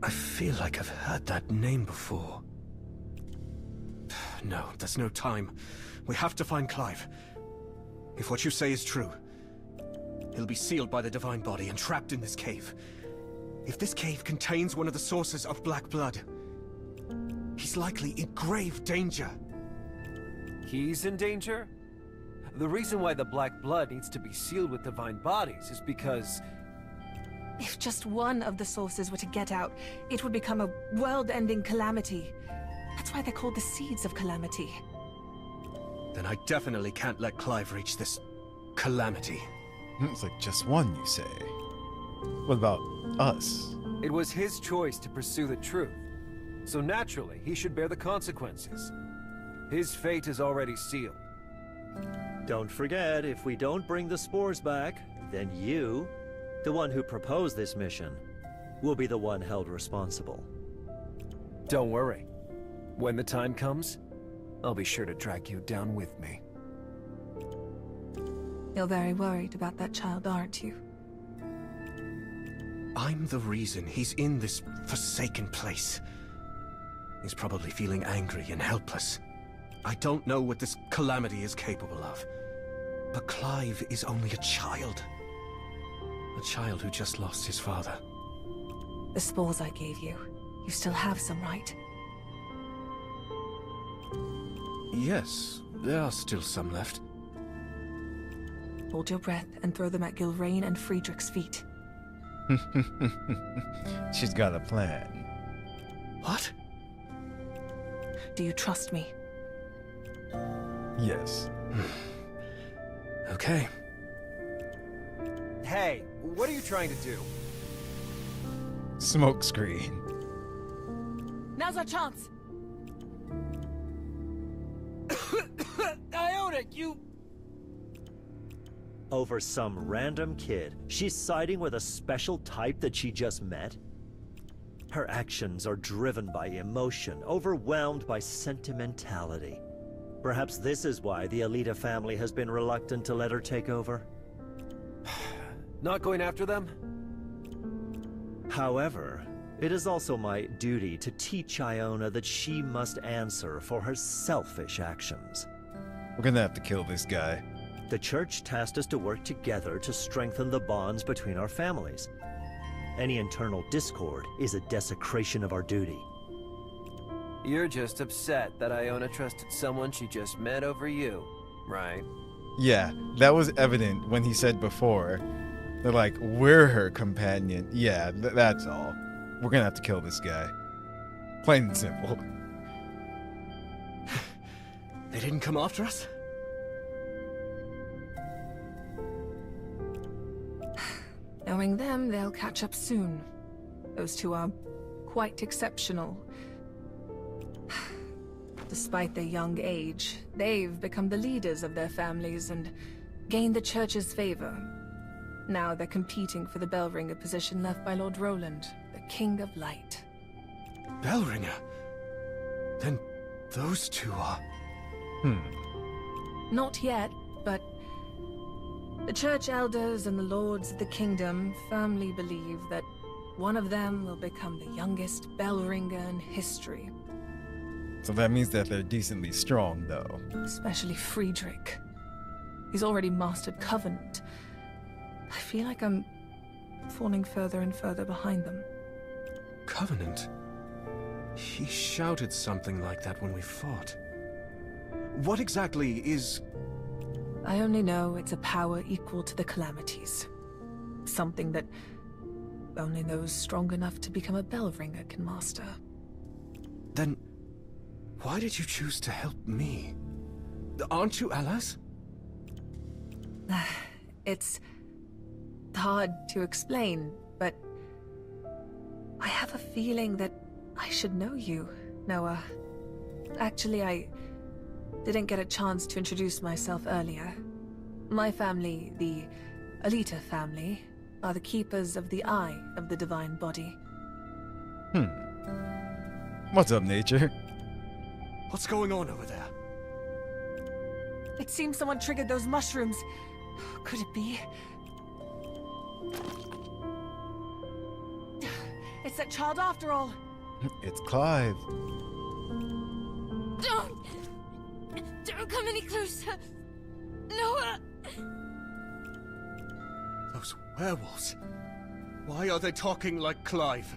I feel like I've heard that name before. No, there's no time. We have to find Clive. If what you say is true, he'll be sealed by the divine body and trapped in this cave. If this cave contains one of the sources of Black Blood, he's likely in grave danger. He's in danger? The reason why the Black Blood needs to be sealed with divine bodies is because... If just one of the sources were to get out, it would become a world-ending calamity. That's why they're called the Seeds of Calamity. Then I definitely can't let Clive reach this calamity. It's like just one, you say. What about us? It was his choice to pursue the truth. So naturally, he should bear the consequences. His fate is already sealed. Don't forget, if we don't bring the spores back, then you, the one who proposed this mission, will be the one held responsible. Don't worry. When the time comes, I'll be sure to drag you down with me. You're very worried about that child, aren't you? I'm the reason he's in this forsaken place. He's probably feeling angry and helpless. I don't know what this calamity is capable of. But Clive is only a child. A child who just lost his father. The spores I gave you. You still have some, right? Yes, there are still some left. Hold your breath and throw them at Gilrain and Friedrich's feet. She's got a plan. What? Do you trust me? Yes. Okay. Hey, what are you trying to do? Smoke screen. Now's our chance! Iona, you... Over some random kid, she's siding with a special type that she just met? Her actions are driven by emotion, overwhelmed by sentimentality. Perhaps this is why the Alita family has been reluctant to let her take over. Not going after them? However, it is also my duty to teach Iona that she must answer for her selfish actions. We're gonna have to kill this guy. The church tasked us to work together to strengthen the bonds between our families. Any internal discord is a desecration of our duty. You're just upset that Iona trusted someone she just met over you, right? Yeah, that was evident when he said before. They're like, we're her companion. Yeah, that's all. We're gonna have to kill this guy. Plain and simple. They didn't come after us? Knowing them, they'll catch up soon. Those two are quite exceptional. Despite their young age, they've become the leaders of their families and gained the church's favor. Now they're competing for the Bellringer position left by Lord Roland, the King of Light. Bellringer? Then those two are... Not yet, but the church elders and the lords of the kingdom firmly believe that one of them will become the youngest Bellringer in history. So that means that they're decently strong, though. Especially Friedrich. He's already mastered Covenant. I feel like I'm falling further and further behind them. Covenant? He shouted something like that when we fought. What exactly is... I only know it's a power equal to the Calamities. Something that only those strong enough to become a Bellringer can master. Then, why did you choose to help me? Aren't you allies? It's hard to explain, but I have a feeling that I should know you, Noah. Actually, I didn't get a chance to introduce myself earlier. My family, the Alita family, are the keepers of the Eye of the Divine Body. What's up, Nature? What's going on over there? It seems someone triggered those mushrooms. Could it be? It's that child after all. It's Clive. Don't come any closer. Noah! Those werewolves. Why are they talking like Clive?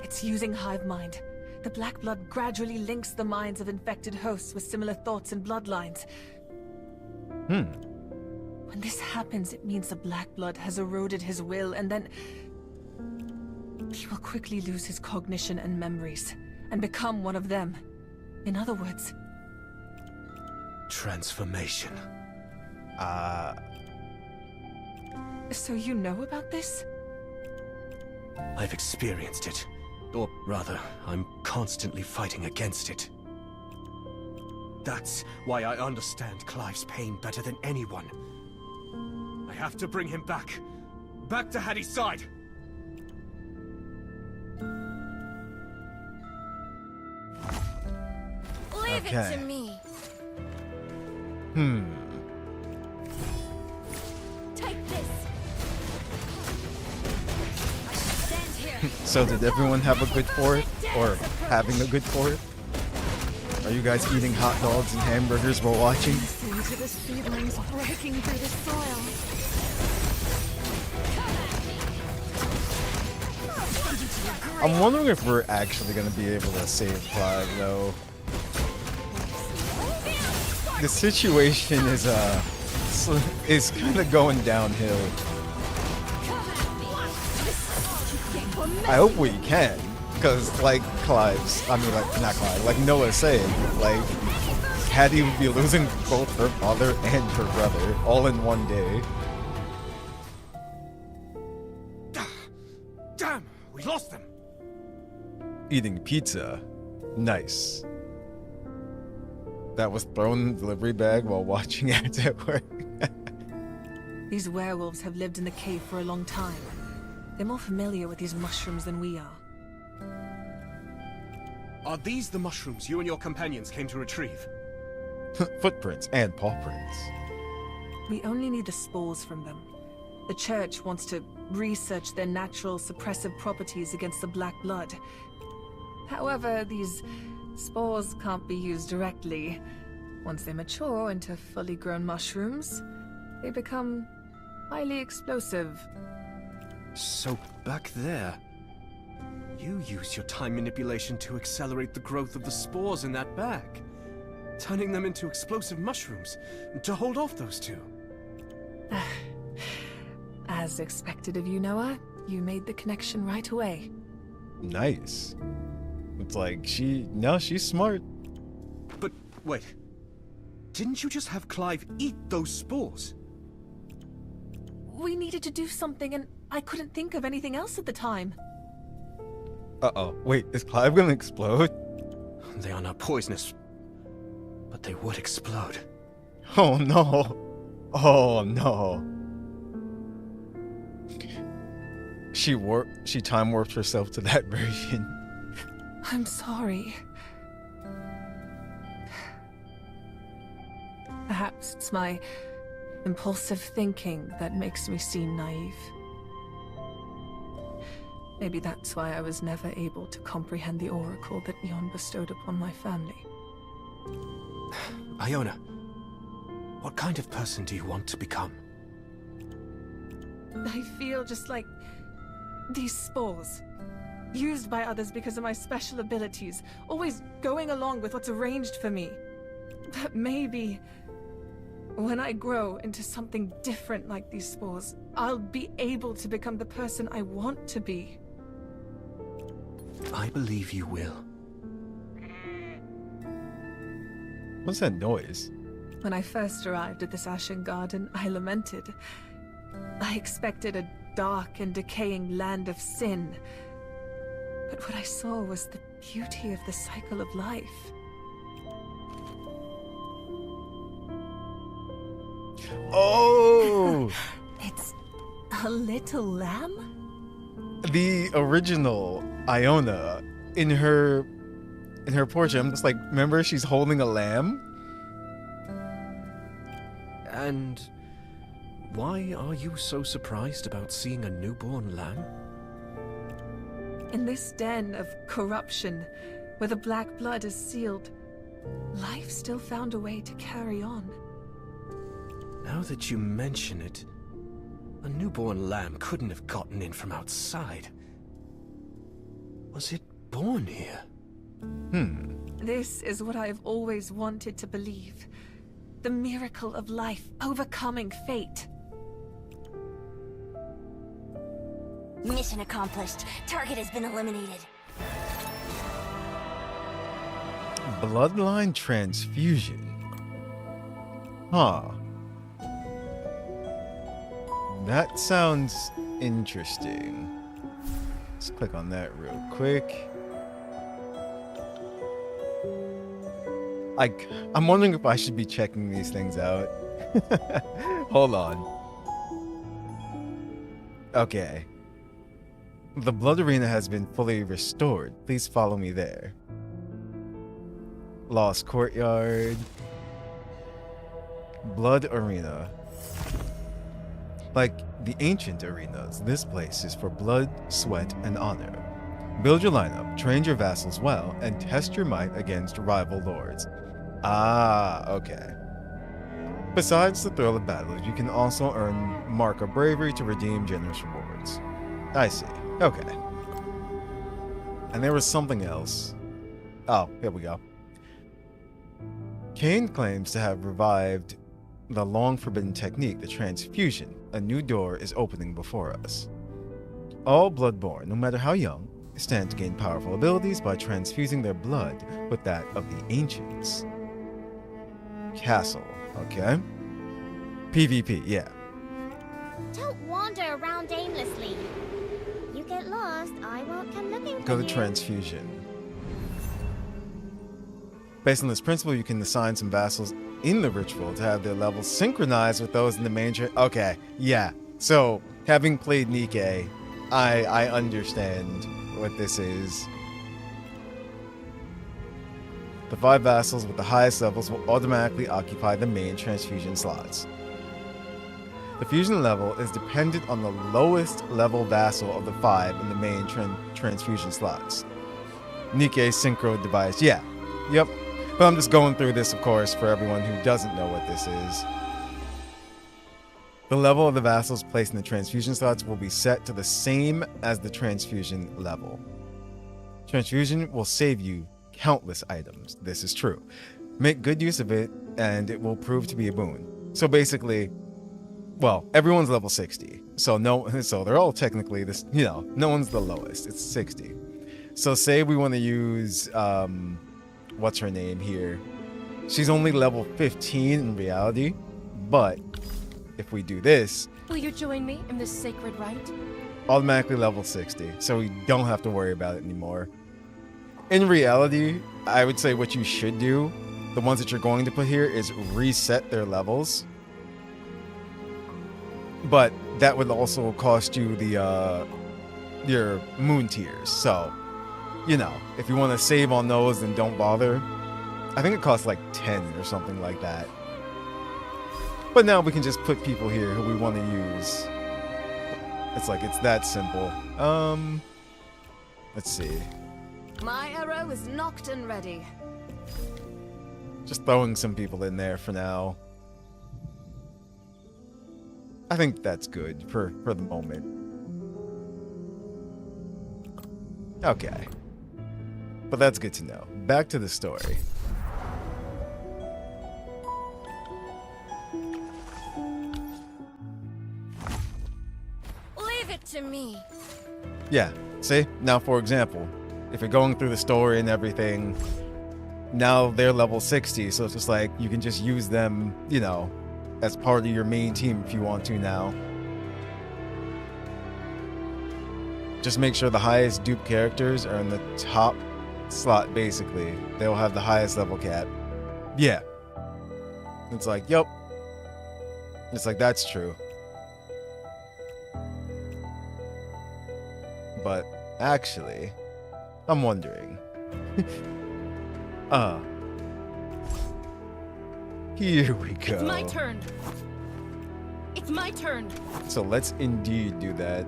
It's using hive mind. The black blood gradually links the minds of infected hosts with similar thoughts and bloodlines. When this happens, it means the black blood has eroded his will, and then he will quickly lose his cognition and memories, and become one of them. In other words... Transformation. So you know about this? I've experienced it. Or rather, I'm constantly fighting against it. That's why I understand Clive's pain better than anyone. I have to bring him back. Back to Hattie's side. Leave it to me. Take this. I should stand here. So did everyone have a good fourth? Or having a good fourth? Are you guys eating hot dogs and hamburgers while watching? Listen to the seedlings breaking through the soil. I'm wondering if we're actually gonna be able to save Clive, though. The situation is kind of going downhill. I hope we can, because like not Clive, like Noah said, like Hattie would be losing both her father and her brother all in one day. Damn, we lost them. Eating pizza, nice. That was thrown in the delivery bag while watching ads at work. These werewolves have lived in the cave for a long time. They're more familiar with these mushrooms than we are. Are these the mushrooms you and your companions came to retrieve? Footprints and paw prints. We only need the spores from them. The church wants to research their natural suppressive properties against the black blood. However, these spores can't be used directly. Once they mature into fully grown mushrooms, they become highly explosive. So back there, you use your time manipulation to accelerate the growth of the spores in that bag, turning them into explosive mushrooms to hold off those two. As expected of you, Noah, you made the connection right away. Nice. It's like she's smart. But wait, didn't you just have Clive eat those spores? We needed to do something and I couldn't think of anything else at the time. Uh-oh. Wait, is Clive gonna explode? They are not poisonous, but they would explode. Oh no. Oh no. She time warped herself to that version. I'm sorry. Perhaps it's my impulsive thinking that makes me seem naive. Maybe that's why I was never able to comprehend the oracle that Eon bestowed upon my family. Iona, what kind of person do you want to become? I feel just like these spores. Used by others because of my special abilities, always going along with what's arranged for me. But maybe when I grow into something different like these spores, I'll be able to become the person I want to be. I believe you will. What's that noise? When I first arrived at this Ashen Garden, I lamented. I expected a dark and decaying land of sin. But what I saw was the beauty of the cycle of life. Oh! It's a little lamb? The original Iona in her portrait, I'm just like, remember she's holding a lamb? And why are you so surprised about seeing a newborn lamb? In this den of corruption, where the black blood is sealed, life still found a way to carry on. Now that you mention it, a newborn lamb couldn't have gotten in from outside. Was it born here? This is what I've always wanted to believe. The miracle of life overcoming fate. Mission accomplished. Target has been eliminated. Bloodline transfusion. Huh. That sounds interesting. Let's click on that real quick. I'm wondering if I should be checking these things out. Hold on. Okay. The Blood Arena has been fully restored. Please follow me there. Lost Courtyard. Blood Arena. Like the ancient arenas, this place is for blood, sweat, and honor. Build your lineup, train your vassals well, and test your might against rival lords. Ah, okay. Besides the thrill of battle, you can also earn Mark of Bravery to redeem generous rewards. I see. Okay. And there was something else. Oh, here we go. Kane claims to have revived the long-forbidden technique, the transfusion. A new door is opening before us. All Bloodborne, no matter how young, stand to gain powerful abilities by transfusing their blood with that of the ancients. Castle, okay. PvP, yeah. Don't wander around aimlessly. You get lost, I won't come looking for Go to you. transfusion. Based on this principle, you can assign some vassals in the ritual to have their levels synchronized with those in the main okay, yeah. So, having played Nikke, I understand what this is. The 5 vassals with the highest levels will automatically occupy the main transfusion slots. The fusion level is dependent on the lowest level vassal of the 5 in the main transfusion slots. Nikke synchro device, yeah. Yep. But I'm just going through this, of course, for everyone who doesn't know what this is. The level of the vassals placed in the transfusion slots will be set to the same as the transfusion level. Transfusion will save you countless items. This is true. Make good use of it, and it will prove to be a boon. So basically, well, everyone's level 60. So they're all technically this, no one's the lowest. It's 60. So say we want to use what's her name here? She's only level 15 in reality, but if we do this, Will you join me in this sacred rite? automatically level 60, so we don't have to worry about it anymore. In reality, I would say what you should do, the ones that you're going to put here, is reset their levels. But that would also cost you the your moon tiers. So, if you want to save on those, then don't bother. I think it costs like 10 or something like that. But now we can just put people here who we want to use. It's that simple. Let's see. My arrow is knocked and ready. Just throwing some people in there for now. I think that's good for the moment. Okay. But that's good to know. Back to the story. Leave it to me. Yeah, see? Now, for example, if you're going through the story and everything, now they're level 60, so it's just like you can just use them, as part of your main team if you want to now. Just make sure the highest dupe characters are in the top slot, basically. They'll have the highest level cap. Yeah. It's like, yup. It's like, that's true. But actually, I'm wondering. Here we go. It's my turn. It's my turn. So let's indeed do that.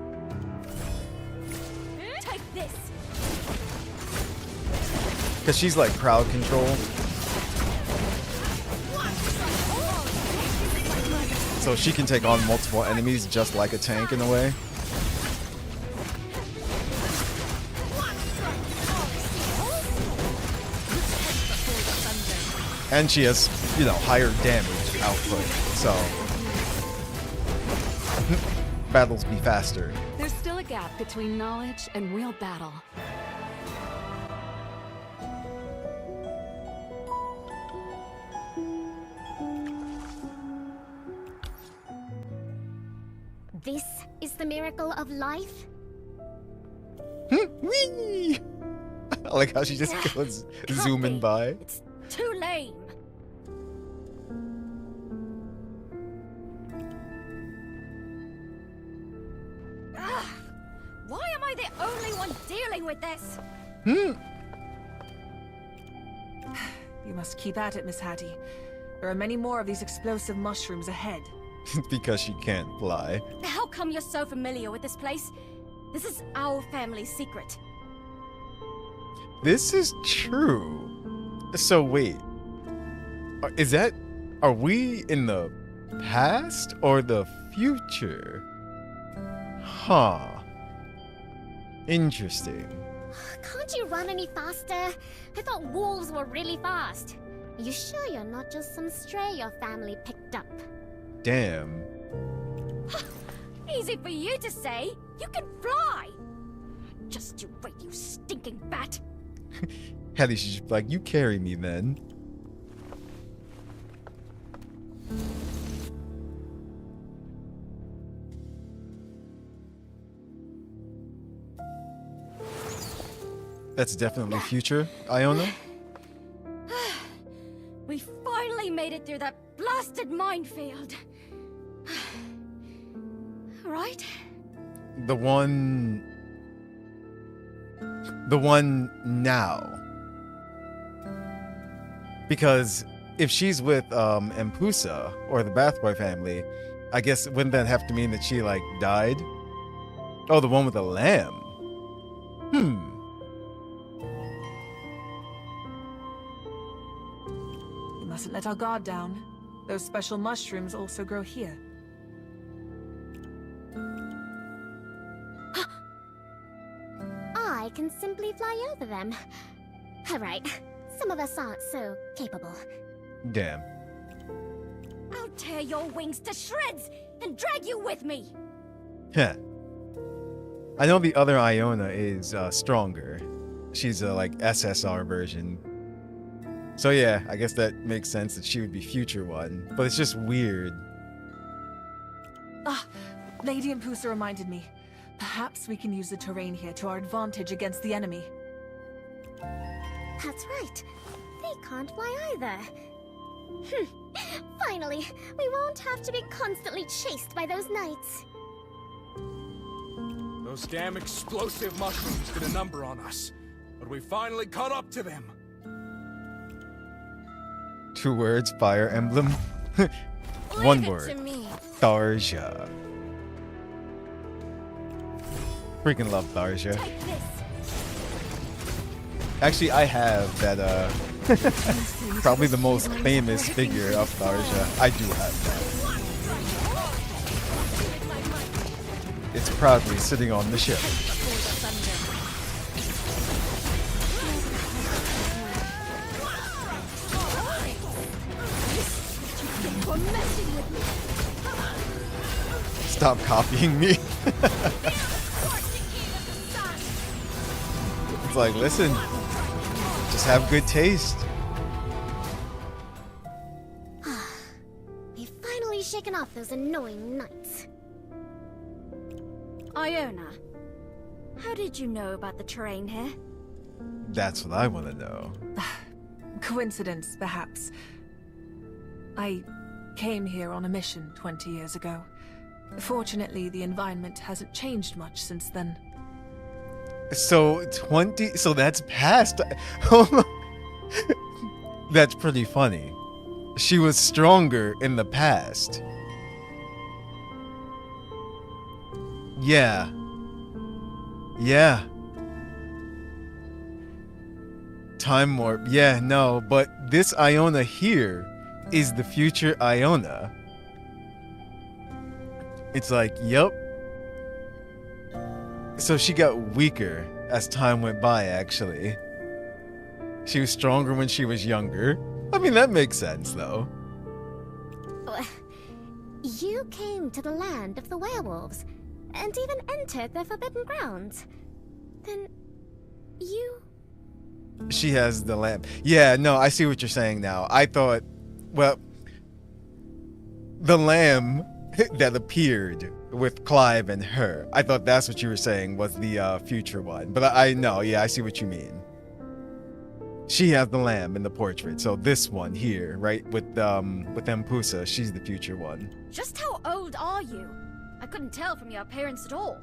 Take this. Because she's like crowd control. So she can take on multiple enemies just like a tank in a way. And she has, higher damage output, so battles be faster. There's still a gap between knowledge and real battle. This is the miracle of life? Whee! I like how she just goes zooming by. It's too lame. Why am I the only one dealing with this? You must keep at it, Miss Hattie. There are many more of these explosive mushrooms ahead. Because she can't fly. How come you're so familiar with this place? This is our family's secret. This is true. So wait. Are we in the past or the future? Huh. Interesting. Can't you run any faster? I thought wolves were really fast. Are you sure you're not just some stray your family picked up? Damn. Easy for you to say. You can fly. Just you wait, you stinking bat. Hattie, she's like, you carry me then. That's definitely future, Iona. We finally made it through that blasted minefield. Right? The one now. Because if she's with Empusa or the Bathboy family, I guess wouldn't that have to mean that she like died? Oh, the one with the lamb. We mustn't let our guard down. Those special mushrooms also grow here. I can simply fly over them. Alright, some of us aren't so capable. Damn. I'll tear your wings to shreds and drag you with me. Heh. I know the other Iona is stronger. She's a like SSR version. So yeah, I guess that makes sense that she would be future one. But it's just weird. Ah, Lady Empusa reminded me. Perhaps we can use the terrain here to our advantage against the enemy. That's right. They can't fly either. Finally, we won't have to be constantly chased by those knights. Those damn explosive mushrooms did a number on us. But we finally caught up to them. 2 words, Fire Emblem. 1 Leave it word. to me. Tharja. Freaking love Tharja. Take this. Actually, I have that, probably the most famous figure of Tharja. I do have that. It's proudly sitting on the ship. Stop copying me. It's like, listen, just have good taste. We've finally shaken off those annoying knights. Iona, how did you know about the terrain here? That's what I want to know. Coincidence, perhaps. I came here on a mission 20 years ago. Fortunately, the environment hasn't changed much since then. So that's past. That's pretty funny. She was stronger in the past. Yeah. Yeah. Time warp. Yeah, no, but this Iona here is the future Iona. It's like, yep. So she got weaker as time went by, actually. She was stronger when she was younger. I mean, that makes sense, though. You came to the land of the werewolves, and even entered their forbidden grounds. Then, you... She has the lamp. Yeah, no, I see what you're saying now. I thought, well, the lamb that appeared with Clive and her, I thought that's what you were saying was the future one. But I know, yeah, I see what you mean. She has the lamb in the portrait, so this one here, right, with Empusa, she's the future one. Just how old are you? I couldn't tell from your appearance at all.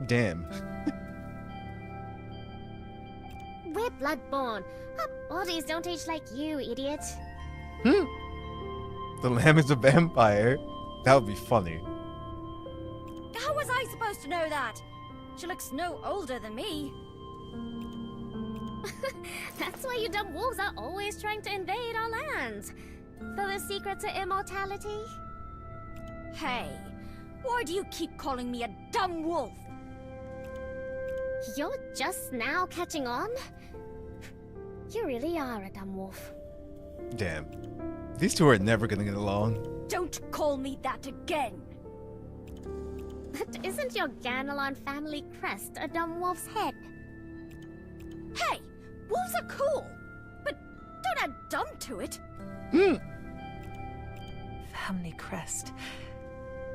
Damn. We're bloodborn. Our bodies don't age like you, idiot. The lamb is a vampire. That would be funny. How was I supposed to know that? She looks no older than me. That's why you dumb wolves are always trying to invade our lands. For the secret to immortality. Hey, why do you keep calling me a dumb wolf? You're just now catching on? You really are a dumb wolf. Damn. These two are never gonna get along. Don't call me that again! But isn't your Ganelon family crest a dumb wolf's head? Hey! Wolves are cool! But don't add dumb to it! Family crest.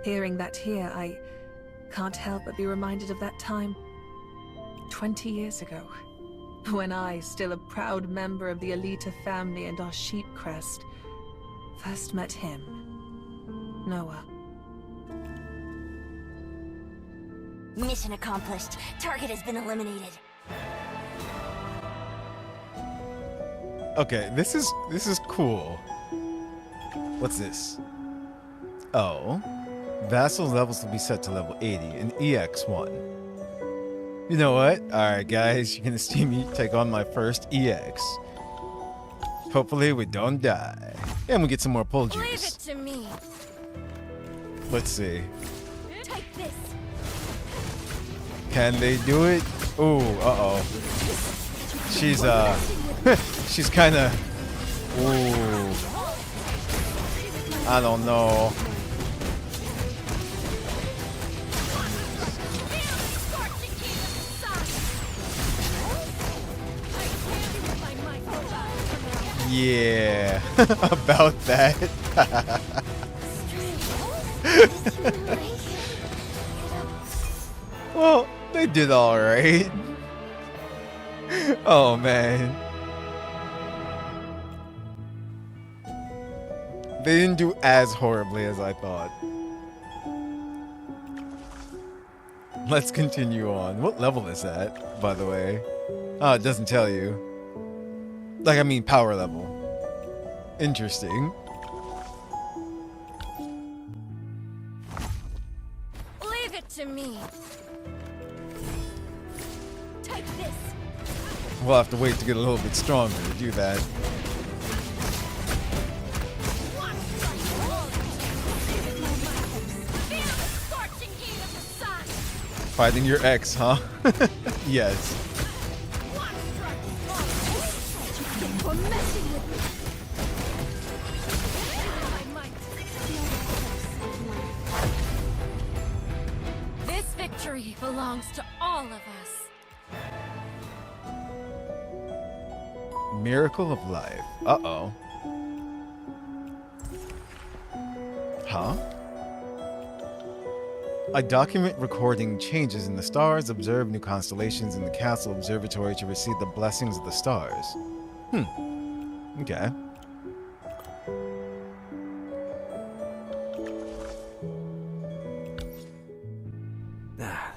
Hearing that here, I can't help but be reminded of that time 20 years ago, when I, still a proud member of the Alita family and our sheep crest, first met him, Noah. Mission accomplished. Target has been eliminated. Okay, this is cool. What's this? Oh. Vassal levels will be set to level 80 and EX1. You know what? Alright guys, you're gonna see me take on my first EX. Hopefully we don't die. And we get some more pull Leave it juice. to me. Let's see. Take this. Can they do it? Ooh, uh-oh. She's she's kinda ooh. I don't know. Yeah, about that. Well, they did all right. Oh man, they didn't do as horribly as I thought. Let's continue on. What level is that, by the way? Oh, it doesn't tell you. Like, I mean, power level. Interesting. Leave it to me. Take this. We'll have to wait to get a little bit stronger to do that. Fighting your ex, huh? Yes. This victory belongs to all of us. Miracle of life. Uh-oh. Huh? A document recording changes in the stars, observe new constellations in the castle observatory to receive the blessings of the stars. Okay.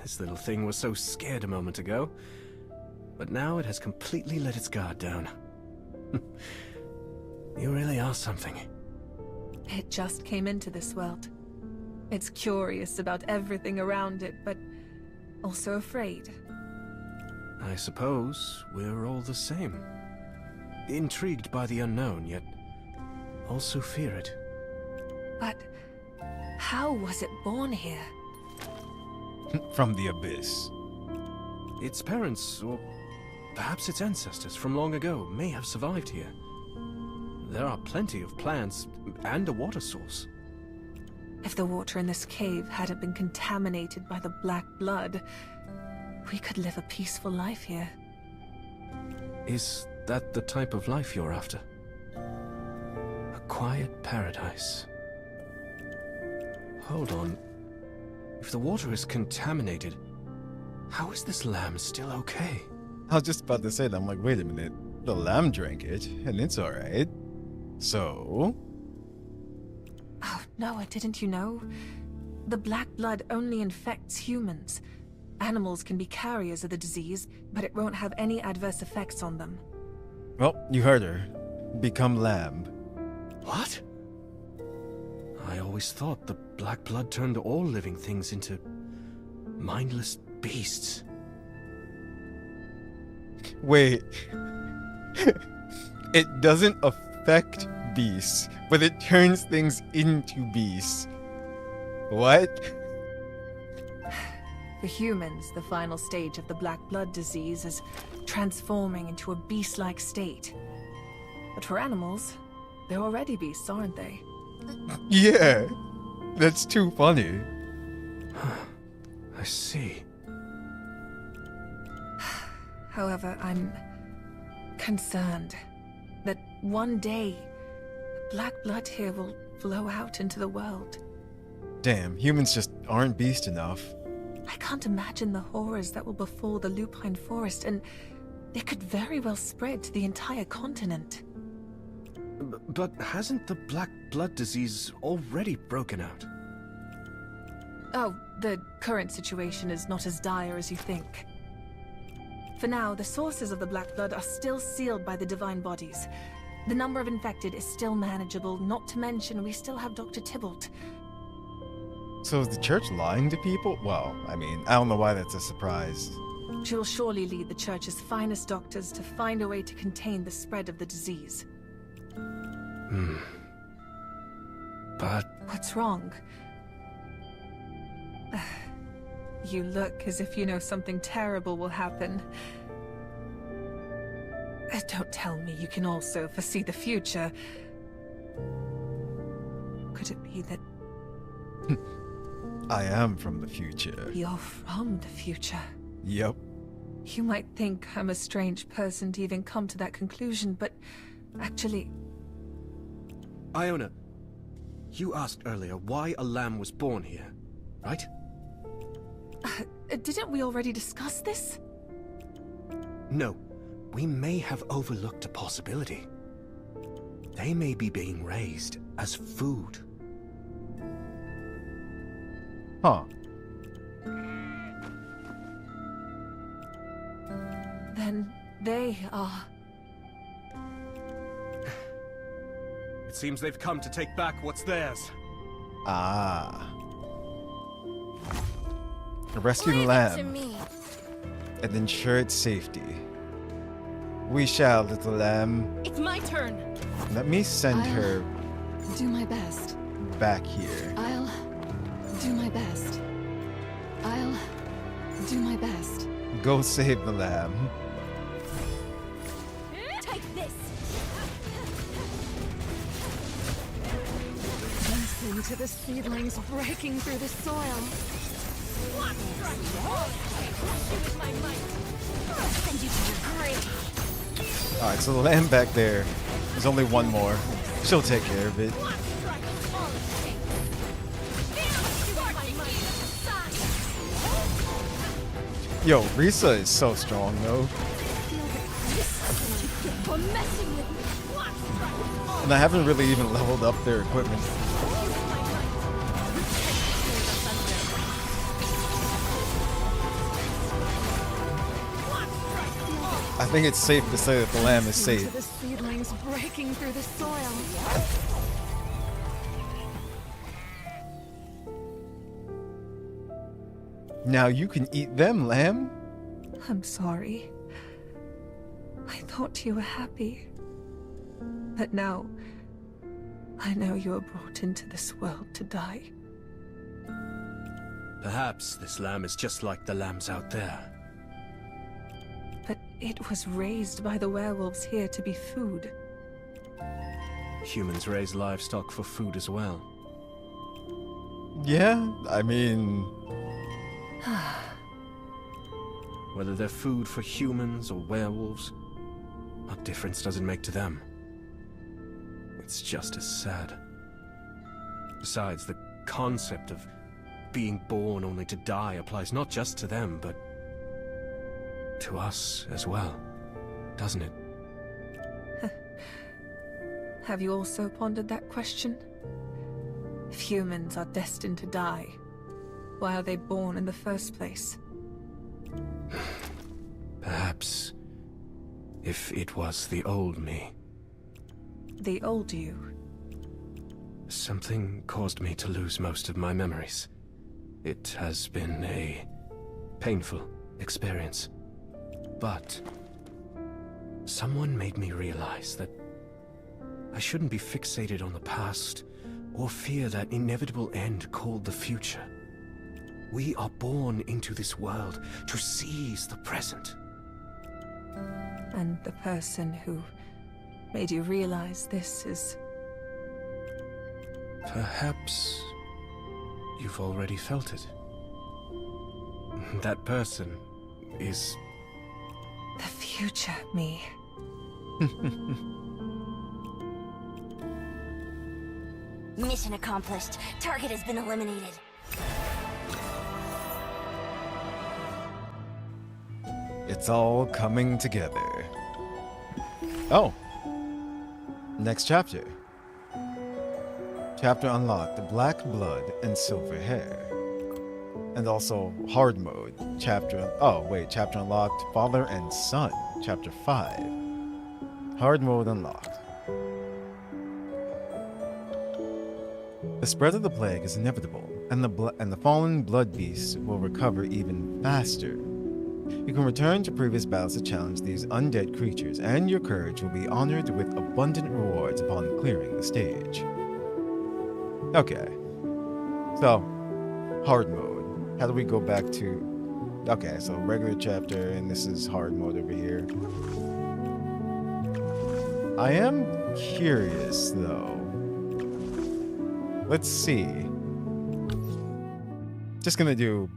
This little thing was so scared a moment ago, but now it has completely let its guard down. You really are something. It just came into this world. It's curious about everything around it, but also afraid. I suppose we're all the same. Intrigued by the unknown, yet also fear it. But how was it born here? From the abyss. Its parents, or perhaps its ancestors from long ago, may have survived here. There are plenty of plants and a water source. If the water in this cave hadn't been contaminated by the black blood, we could live a peaceful life here. Is that the type of life you're after? A quiet paradise. Hold on. If the water is contaminated, how is this lamb still okay? I was just about to say that. I'm like, wait a minute. The lamb drank it, and it's alright. So? Oh, Noah, didn't you know? The black blood only infects humans. Animals can be carriers of the disease, but it won't have any adverse effects on them. Well, you heard her. Become lamb. What? I always thought the black blood turned all living things into mindless beasts. Wait. It doesn't affect beasts, but it turns things into beasts. What? For humans, the final stage of the black blood disease is transforming into a beast-like state. But for animals, they're already beasts, aren't they? Yeah, that's too funny. I see. However, I'm concerned that one day, the black blood here will flow out into the world. Damn, humans just aren't beast enough. I can't imagine the horrors that will befall the lupine forest, and it could very well spread to the entire continent. But hasn't the black blood disease already broken out? Oh, the current situation is not as dire as you think. For now, the sources of the black blood are still sealed by the divine bodies. The number of infected is still manageable, not to mention we still have Dr. Tybalt. So is the church lying to people? Well, I mean, I don't know why that's a surprise. She will surely lead the church's finest doctors to find a way to contain the spread of the disease. But... What's wrong? You look as if you know something terrible will happen. Don't tell me you can also foresee the future. Could it be that... I am from the future. You're from the future? Yep. You might think I'm a strange person to even come to that conclusion, but actually... Iona, you asked earlier why a lamb was born here, right? Didn't we already discuss this? No, we may have overlooked a possibility. They may be being raised as food. Huh. Then they are... It seems they've come to take back what's theirs. Ah. Rescue the lamb and ensure its safety. We shall, little lamb. It's my turn. Let me send her Do my best. back here. I'll do my best. I'll do my best. Go save the lamb. Take this! Listen to the seedlings breaking through the soil. Alright, so the lamb back there. There's only one more. She'll take care of it. Yo, Risa is so strong though. And I haven't really even leveled up their equipment. I think it's safe to say that the lamb is Listen safe. to the seedlings breaking through the soil. Now you can eat them, lamb. I'm sorry. I thought you were happy. But now, I know you were brought into this world to die. Perhaps this lamb is just like the lambs out there. But it was raised by the werewolves here to be food. Humans raise livestock for food as well. Yeah, I mean... Whether they're food for humans or werewolves, what difference does it make to them? It's just as sad. Besides, the concept of being born only to die applies not just to them, but to us as well, doesn't it? Have you also pondered that question? If humans are destined to die, why are they born in the first place? Perhaps if it was the old me. The old you? Something caused me to lose most of my memories. It has been a painful experience. But someone made me realize that I shouldn't be fixated on the past or fear that inevitable end called the future. We are born into this world to seize the present. And the person who made you realize this is... Perhaps you've already felt it. That person is... the future me. Mission accomplished. Target has been eliminated. It's all coming together. Oh. Next chapter. Chapter unlocked, Black Blood and Silver Hair. And also hard mode. Chapter unlocked, Father and Son. Chapter 5. Hard mode unlocked. The spread of the plague is inevitable, and the fallen blood beasts will recover even faster. You can return to previous battles to challenge these undead creatures, and your courage will be honored with abundant rewards upon clearing the stage. Okay. So, hard mode. How do we go back to... Okay, so regular chapter, and this is hard mode over here. I am curious, though. Let's see. Just gonna do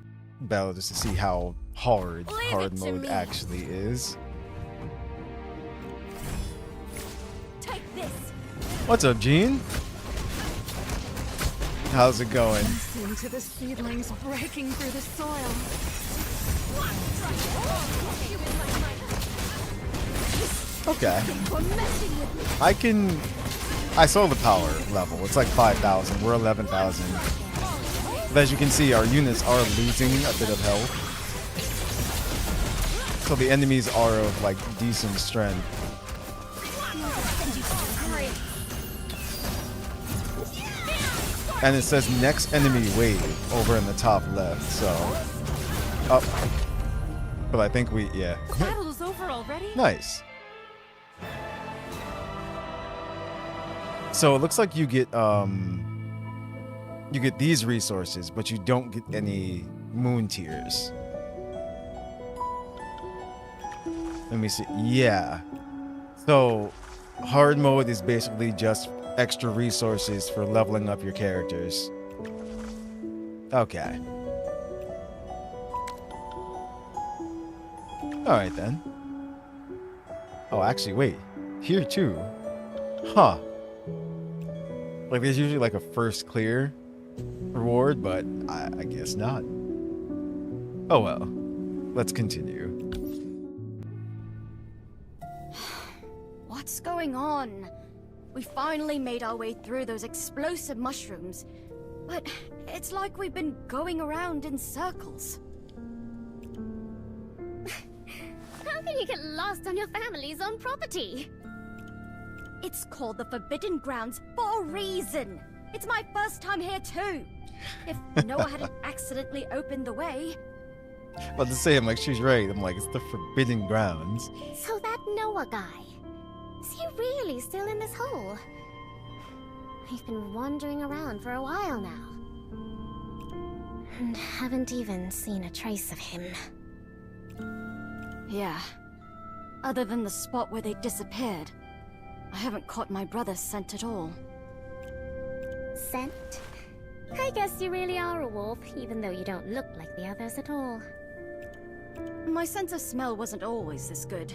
battle just to see how hard mode actually is. Take this. What's up, Gene? How's it going? Listen to the seedlings breaking through the soil. Okay. I saw the power level. It's like 5,000. We're 11,000. But as you can see, our units are losing a bit of health. So the enemies are of like decent strength. And it says next enemy wave over in the top left, so... Oh. But I think yeah. The battle's over already? Nice. So it looks like you get these resources, but you don't get any moon tiers. Let me see. Yeah. So hard mode is basically just extra resources for leveling up your characters. Okay. Alright then. Oh, actually, wait. Here too. Huh. Like, there's usually like a first clear reward, but I guess not. Oh well. Let's continue. What's going on? We finally made our way through those explosive mushrooms, but it's like we've been going around in circles. How can you get lost on your family's own property? It's called the Forbidden Grounds for a reason. It's my first time here too. If Noah hadn't accidentally opened the way. About to say, I'm like, she's right. I'm like, it's the Forbidden Grounds. So that Noah guy, is he really still in this hole? We've been wandering around for a while now. And haven't even seen a trace of him. Yeah. Other than the spot where they disappeared, I haven't caught my brother's scent at all. Scent? I guess you really are a wolf, even though you don't look like the others at all. My sense of smell wasn't always this good,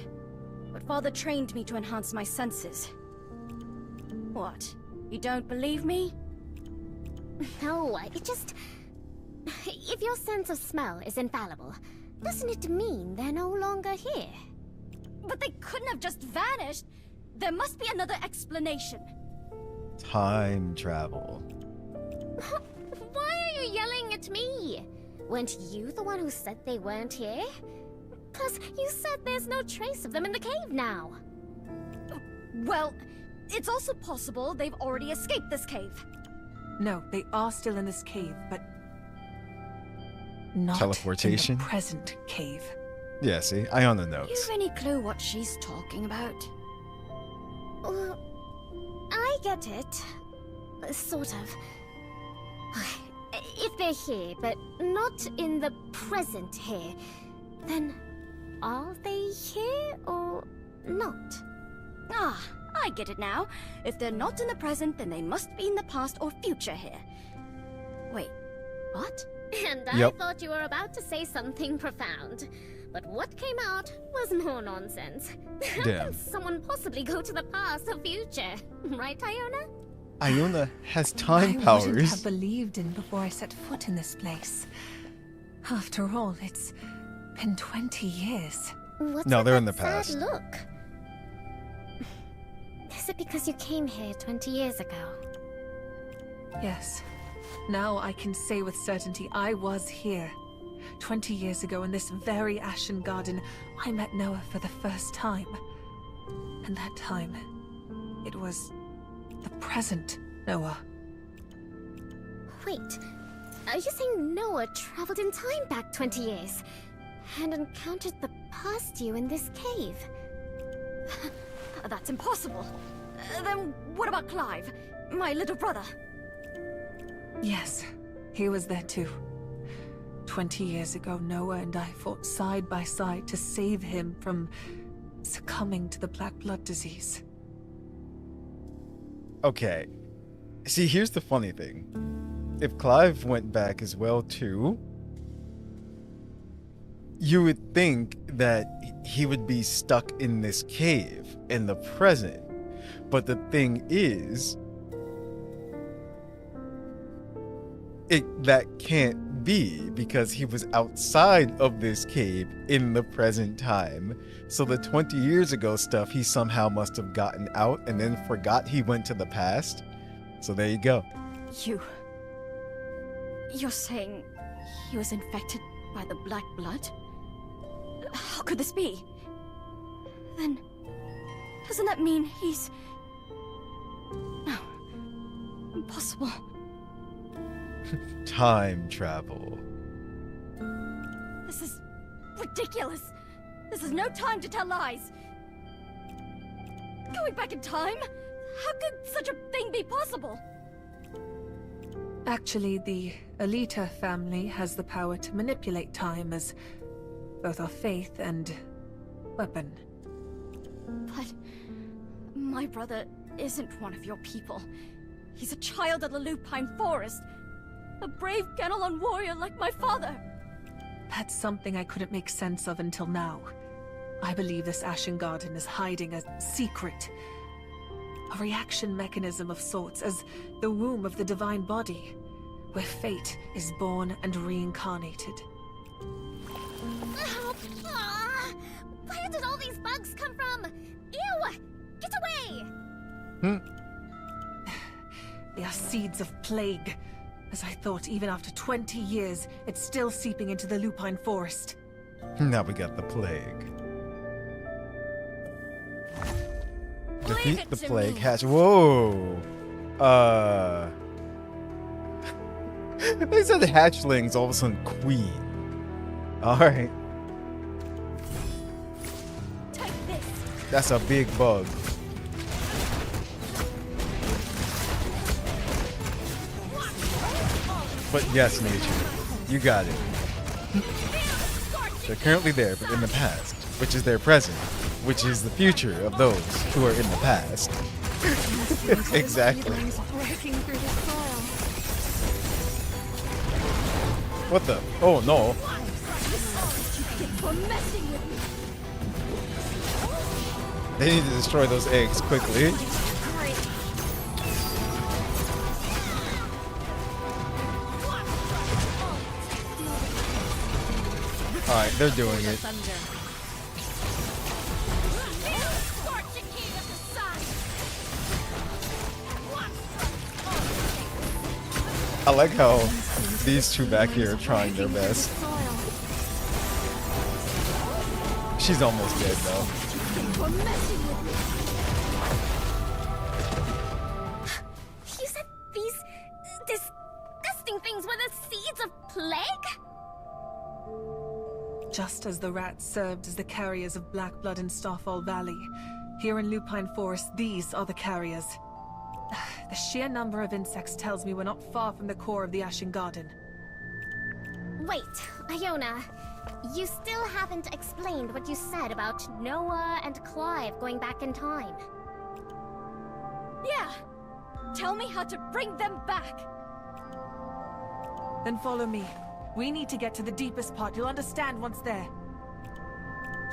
but Father trained me to enhance my senses. What? You don't believe me? No, it just... If your sense of smell is infallible, doesn't it mean they're no longer here? But they couldn't have just vanished! There must be another explanation. Time travel. Why are you yelling at me? Weren't you the one who said they weren't here? Plus, you said there's no trace of them in the cave now. Well, it's also possible they've already escaped this cave. No, they are still in this cave, but... not teleportation? in the present cave. Yeah, see? I on the notes. You have any clue what she's talking about? Well, I get it. Sort of. If they're here, but not in the present here, then are they here or not? Ah, I get it now. If they're not in the present, then they must be in the past or future here. Wait, what? And I Yep. thought you were about to say something profound. But what came out was more nonsense. How Damn. can someone possibly go to the past or future? Right, Iona? Iona has I time wouldn't powers. have believed in before I set foot in this place. After all, it's been 20 years. What's No, with they're in that the past. sad look? Is it because you came here 20 years ago? Yes. Now I can say with certainty I was here. 20 years ago in this very Ashen Garden, I met Noah for the first time. And that time, it was the present Noah. Wait, are you saying Noah traveled in time back 20 years and encountered the past you in this cave? That's impossible. Then what about Clive, my little brother? Yes, he was there too. 20 years ago, Noah and I fought side by side to save him from succumbing to the black blood disease. Okay. See, here's the funny thing. If Clive went back as well too, you would think that he would be stuck in this cave in the present. But the thing is, that can't be, because he was outside of this cave in the present time. So the 20 years ago stuff he somehow must have gotten out and then forgot he went to the past. So there you go. You're saying he was infected by the black blood? How could this be? Then, doesn't that mean he's... No. Impossible. Time travel. This is ridiculous. This is no time to tell lies. Going back in time? How could such a thing be possible? Actually, the Alita family has the power to manipulate time as both our faith and weapon. But my brother isn't one of your people. He's a child of the Lupine Forest. A brave Ganelon warrior like my father. That's something I couldn't make sense of until now. I believe this Ashen Garden is hiding a secret. A reaction mechanism of sorts, as the womb of the divine body, where fate is born and reincarnated. Where did all these bugs come from? Ew! Get away! They are seeds of plague. As I thought, even after 20 years, it's still seeping into the Lupine Forest. Now we got the plague. Defeat the plague hatch. Whoa! They said hatchlings, all of a sudden queen. Alright. That's a big bug. But yes, nature, you got it. They're currently there, but in the past, which is their present, which is the future of those who are in the past. Exactly. What the? Oh no. They need to destroy those eggs quickly. Alright, they're doing it. I like how these two back here are trying their best. She's almost dead though. You said these disgusting things were the seeds of plague? Just as the rats served as the carriers of black blood in Starfall Valley, here in Lupine Forest, these are the carriers. The sheer number of insects tells me we're not far from the core of the Ashen Garden. Wait, Iona. You still haven't explained what you said about Noah and Clive going back in time. Yeah! Tell me how to bring them back! Then follow me. We need to get to the deepest part. You'll understand once there.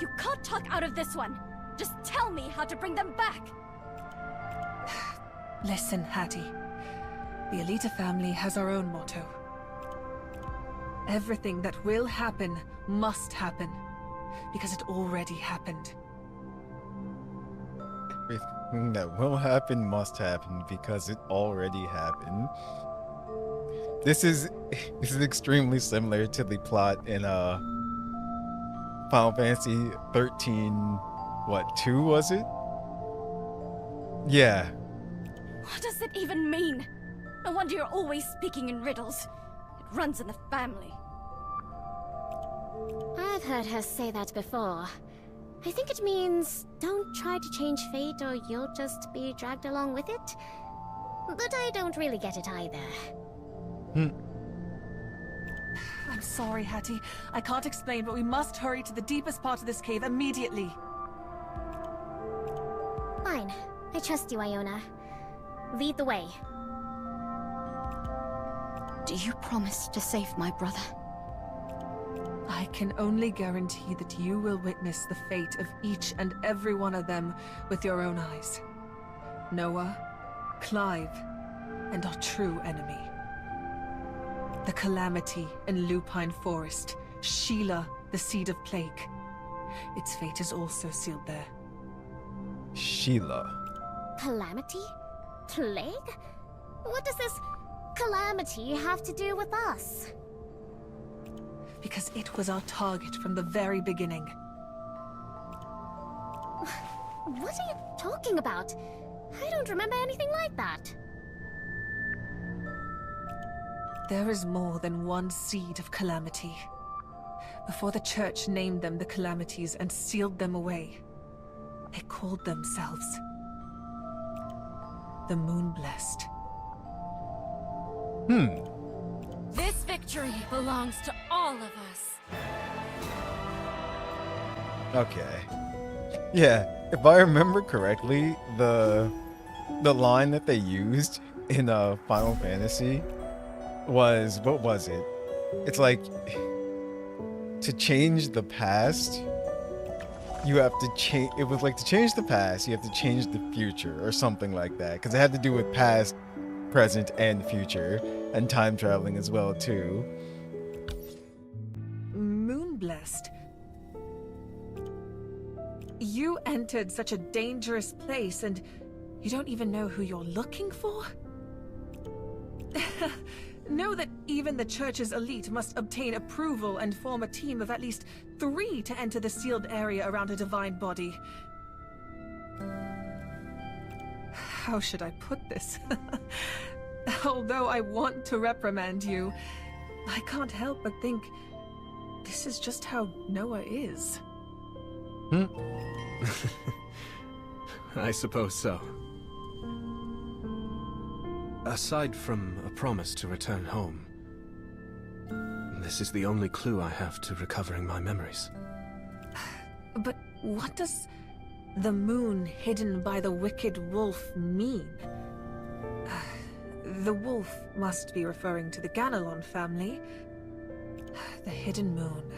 You can't talk out of this one! Just tell me how to bring them back! Listen, Hattie. The Alita family has our own motto. Everything that will happen must happen, because it already happened. Everything that will happen must happen because it already happened. This is extremely similar to the plot in Final Fantasy 13. What, 2 was it? Yeah. What does it even mean? No wonder you're always speaking in riddles. It runs in the family. I've heard her say that before. I think it means don't try to change fate or you'll just be dragged along with it. But I don't really get it either. I'm sorry, Hattie. I can't explain, but we must hurry to the deepest part of this cave immediately. Fine. I trust you, Iona. Lead the way. Do you promise to save my brother? I can only guarantee that you will witness the fate of each and every one of them with your own eyes. Noah, Clive, and our true enemy. The Calamity in Lupine Forest, Sheila, the Seed of Plague. Its fate is also sealed there. Sheila. Calamity? Plague? What does this calamity have to do with us? Because it was our target from the very beginning. What are you talking about? I don't remember anything like that. There is more than one seed of Calamity. Before the Church named them the Calamities and sealed them away, they called themselves the Moonblessed. This victory belongs to all of us. Okay. Yeah, if I remember correctly, the line that they used in Final Fantasy was, what was it? It's like, to change the past, you have to change, it was like to change the past, you have to change the future or something like that, because it had to do with past, present, and future, and time traveling as well too. Moonblessed? You entered such a dangerous place and you don't even know who you're looking for? Know that even the Church's elite must obtain approval and form a team of at least 3 to enter the sealed area around a divine body. How should I put this? Although I want to reprimand you, I can't help but think this is just how Noah is. I suppose so. Aside from a promise to return home, this is the only clue I have to recovering my memories. But what does the moon hidden by the wicked wolf mean? The wolf must be referring to the Ganelon family. The hidden moon.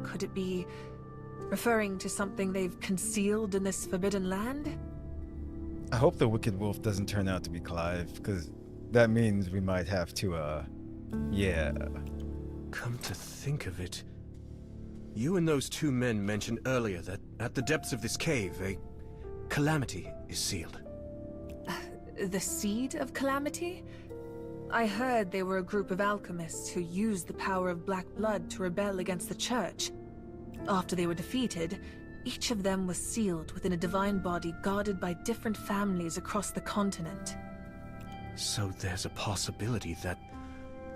Could it be referring to something they've concealed in this forbidden land? I hope the Wicked Wolf doesn't turn out to be Clive, because that means we might have to, yeah. Come to think of it, you and those 2 men mentioned earlier that at the depths of this cave, a calamity is sealed. The Seed of Calamity? I heard they were a group of alchemists who used the power of black blood to rebel against the Church. After they were defeated, each of them was sealed within a divine body guarded by different families across the continent. So there's a possibility that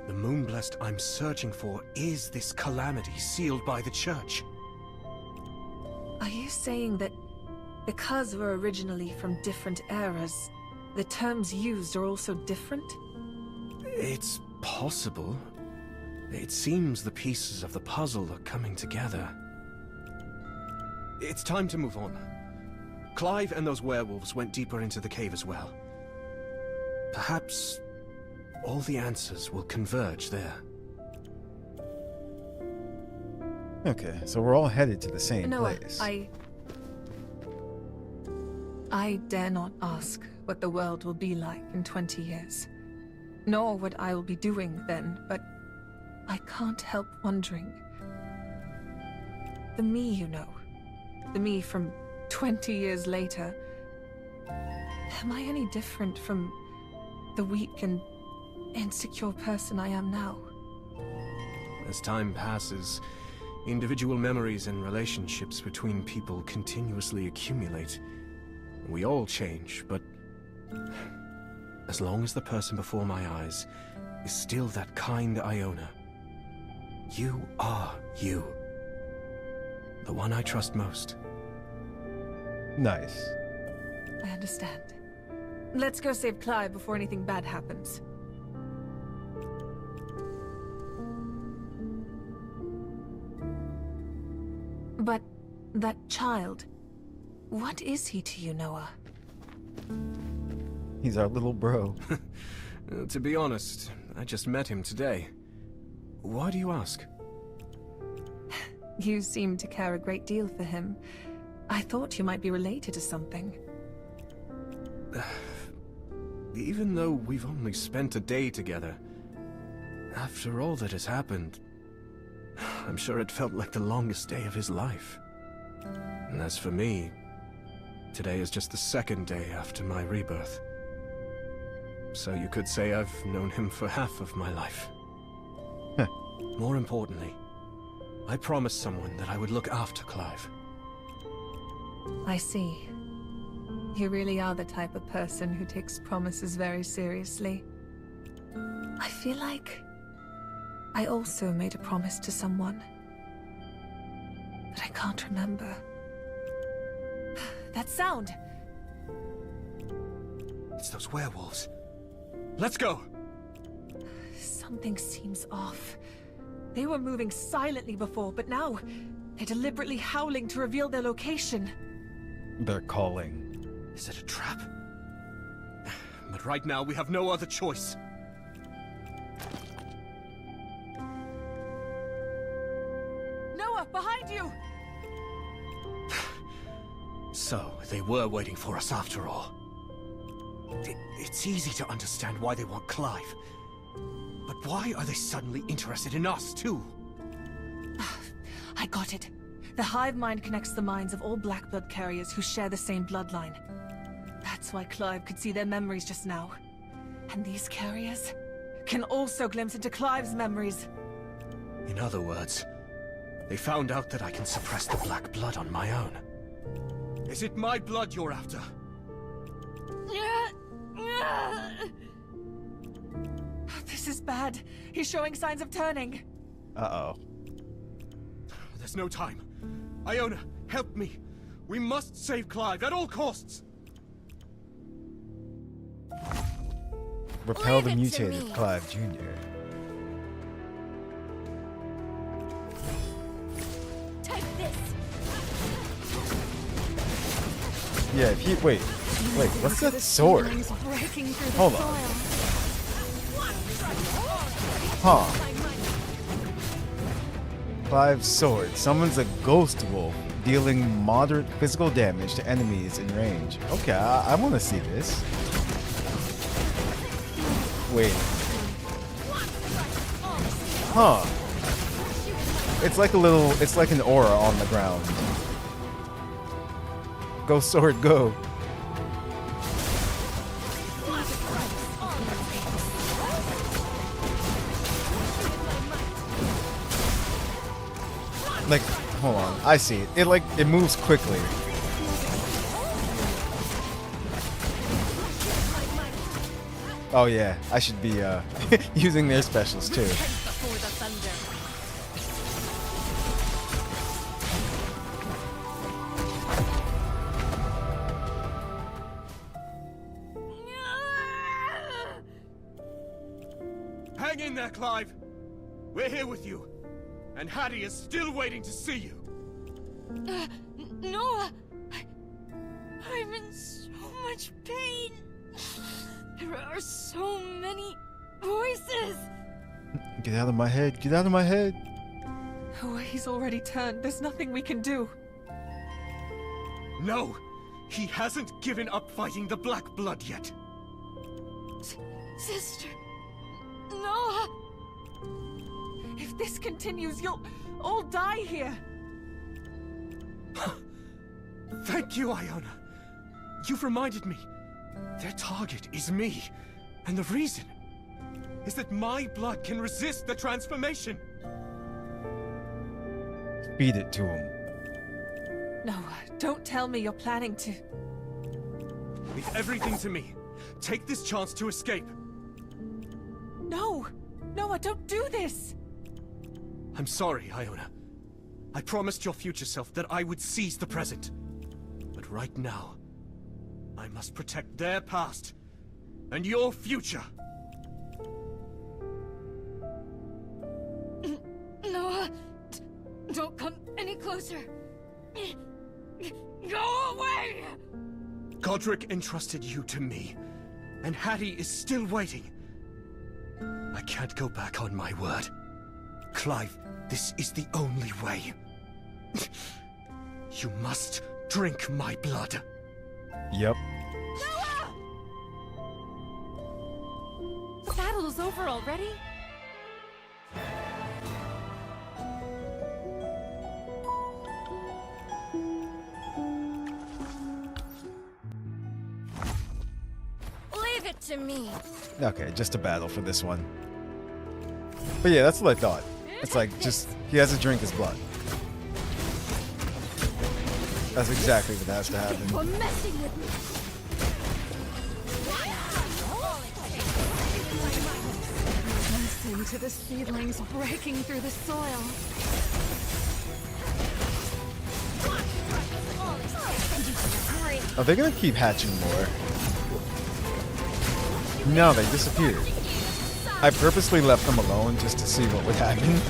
the Moonblessed I'm searching for is this calamity sealed by the Church. Are you saying that because we're originally from different eras, the terms used are also different? It's possible. It seems the pieces of the puzzle are coming together. It's time to move on. Clive and those werewolves went deeper into the cave as well. Perhaps all the answers will converge there. Okay, so we're all headed to the same Noah, place. I dare not ask what the world will be like in 20 years. Nor what I will be doing then, but I can't help wondering. The me you know, the me from 20 years later, am I any different from the weak and insecure person I am now? As time passes, individual memories and relationships between people continuously accumulate. We all change, but as long as the person before my eyes is still that kind Iona, you are you. The one I trust most. Nice. I understand. Let's go save Clive before anything bad happens. But that child, what is he to you, Noah? He's our little bro. To be honest, I just met him today. Why do you ask? You seem to care a great deal for him. I thought you might be related to something. Even though we've only spent a day together, after all that has happened, I'm sure it felt like the longest day of his life. And as for me, today is just the second day after my rebirth. So you could say I've known him for half of my life. More importantly, I promised someone that I would look after Clive. I see. You really are the type of person who takes promises very seriously. I feel like I also made a promise to someone, but I can't remember. That sound! It's those werewolves. Let's go! Something seems off. They were moving silently before, but now they're deliberately howling to reveal their location. They're calling. Is it a trap? But right now we have no other choice. Noah, behind you! So, they were waiting for us after all. It's easy to understand why they want Clive. But why are they suddenly interested in us, too? I got it. The hive mind connects the minds of all black blood carriers who share the same bloodline. That's why Clive could see their memories just now. And these carriers can also glimpse into Clive's memories. In other words, they found out that I can suppress the black blood on my own. Is it my blood you're after? This is bad. He's showing signs of turning. Uh-oh. There's no time. Iona, help me. We must save Clive at all costs. Repel the mutated Clive Jr. Take this. Yeah, if he... Wait, what's that sword? Hold on. Huh. Clive's sword summons a ghost wolf, dealing moderate physical damage to enemies in range. Okay, I want to see this. Wait. Huh. It's like an aura on the ground. Go sword, go. Like, hold on, I see it. It moves quickly. Oh yeah, I should be using their specials too. Hang in there, Clive. We're here with you. And Hattie is still waiting to see you. Noah! I'm in so much pain. There are so many voices. Get out of my head. Get out of my head. Oh, he's already turned. There's nothing we can do. No! He hasn't given up fighting the Black Blood yet. Sister... Noah! If this continues, you'll all die here. Thank you, Iona. You've reminded me. Their target is me. And the reason is that my blood can resist the transformation. Feed it to him. No, don't tell me you're planning to... Leave everything to me. Take this chance to escape. No! Noah, don't do this! I'm sorry, Iona. I promised your future self that I would seize the present. But right now, I must protect their past and your future. Noah, don't come any closer. Go away! Godric entrusted you to me, and Hattie is still waiting. I can't go back on my word. Clive, this is the only way. You must drink my blood. Yep. Noah! The battle's over already? Leave it to me. Okay, just a battle for this one. But yeah, that's what I thought. It's like, just, he has to drink his blood. That's exactly what has to happen. You're messing with me. Listen to the seedlings breaking through the soil. Are they gonna keep hatching more? No, they disappeared. I purposely left them alone just to see what would happen.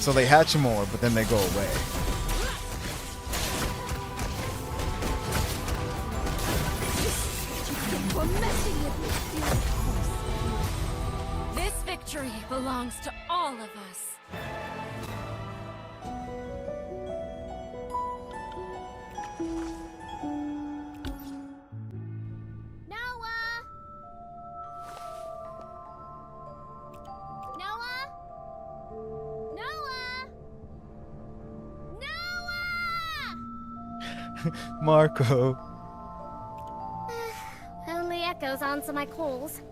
So they hatch more, but then they go away. You're messing with me. This victory belongs to all of us. Noah! Noah? Noah! Noah! Marco. Only echoes answer my calls.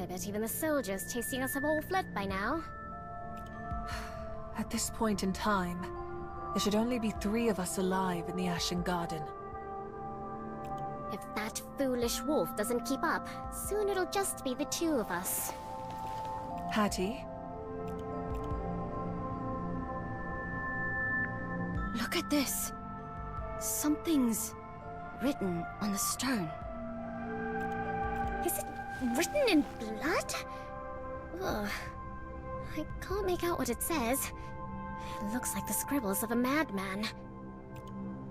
I bet even the soldiers chasing us have all fled by now. At this point in time, there should only be 3 of us alive in the Ashen Garden. If that foolish wolf doesn't keep up, soon it'll just be the 2 of us. Hattie? Look at this. Something's written on the stone. Is it written in blood? Ugh. I can't make out what it says. It looks like the scribbles of a madman.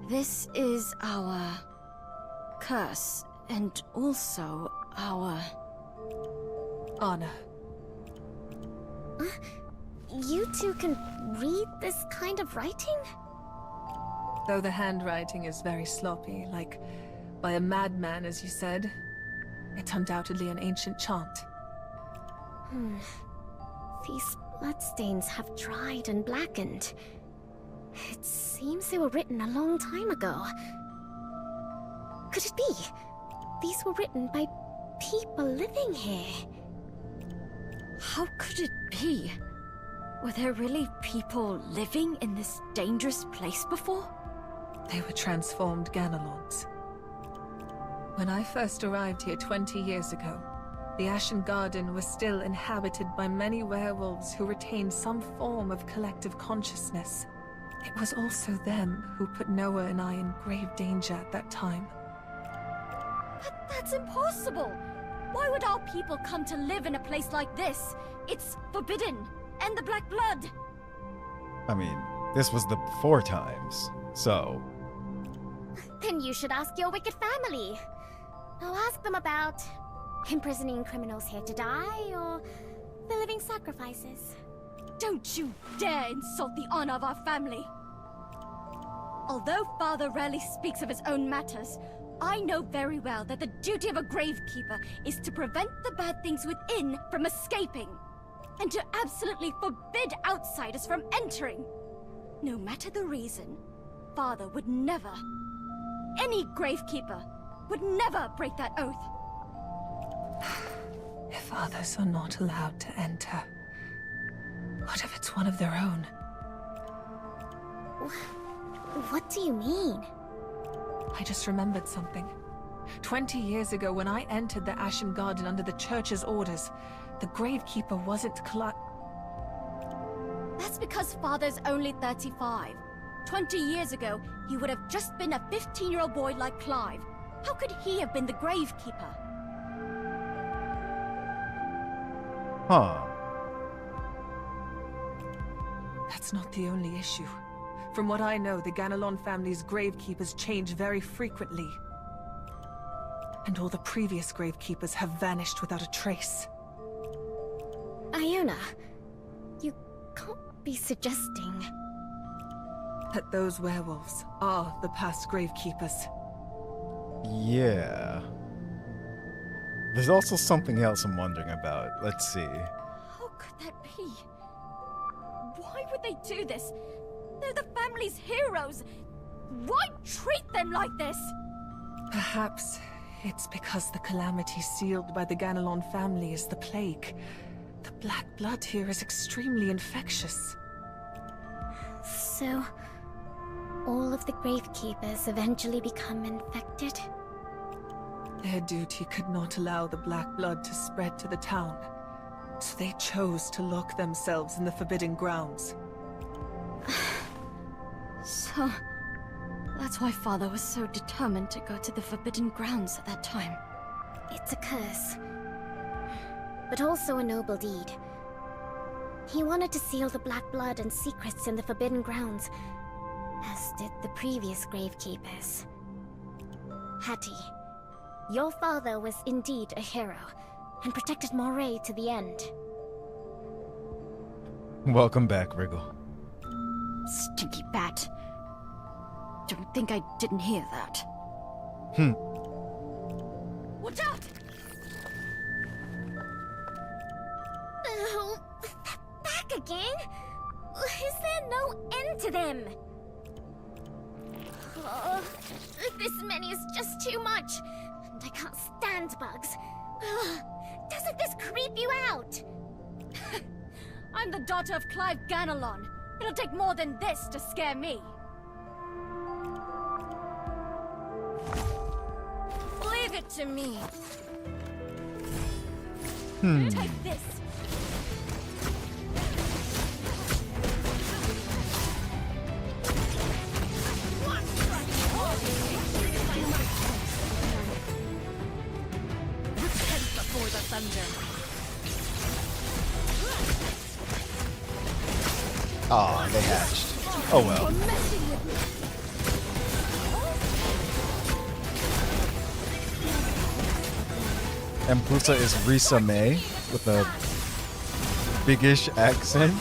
This is our curse, and also our honor. You 2 can read this kind of writing? Though the handwriting is very sloppy, like by a madman, as you said, it's undoubtedly an ancient chant. These bloodstains have dried and blackened. It seems they were written a long time ago. Could it be? These were written by people living here. How could it be? Were there really people living in this dangerous place before? They were transformed Ganalons. When I first arrived here 20 years ago, the Ashen Garden was still inhabited by many werewolves who retained some form of collective consciousness. It was also them who put Noah and I in grave danger at that time. But that's impossible! Why would our people come to live in a place like this? It's forbidden. And the Black Blood. I mean, this was the before times, so... Then you should ask your wicked family. I'll ask them about imprisoning criminals here to die, or the living sacrifices. Don't you dare insult the honor of our family! Although Father rarely speaks of his own matters, I know very well that the duty of a gravekeeper is to prevent the bad things within from escaping, and to absolutely forbid outsiders from entering. No matter the reason, Father would never, any gravekeeper, would never break that oath. If others are not allowed to enter, what if it's one of their own? What do you mean? I just remembered something. 20 years ago, when I entered the Ashen Garden under the Church's orders, the Gravekeeper wasn't That's because Father's only 35. 20 years ago, he would have just been a 15-year-old boy like Clive. How could he have been the Gravekeeper? Huh. That's not the only issue. From what I know, the Ganelon family's gravekeepers change very frequently. And all the previous gravekeepers have vanished without a trace. Iona, you can't be suggesting... that those werewolves are the past gravekeepers. Yeah. There's also something else I'm wondering about. Let's see. How could that be? Why would they do this? They're the family's heroes. Why treat them like this? Perhaps it's because the calamity sealed by the Ganelon family is the plague. The black blood here is extremely infectious. So, all of the gravekeepers eventually become infected? Their duty could not allow the black blood to spread to the town, so they chose to lock themselves in the Forbidden Grounds. So, that's why Father was so determined to go to the Forbidden Grounds at that time. It's a curse, but also a noble deed. He wanted to seal the black blood and secrets in the Forbidden Grounds, as did the previous gravekeepers. Hattie, your father was indeed a hero, and protected Moray to the end. Welcome back, Wriggle. Stinky bat. Don't think I didn't hear that. Watch out! Oh, back again? Is there no end to them? Oh, this many is just too much, and I can't stand bugs. Doesn't this creep you out? I'm the daughter of Clive Ganelon. It'll take more than this to scare me. Leave it to me. Take this. Repent before the thunder. Aw, they hatched. Oh well. And Pusa is Risa May with a biggish accent.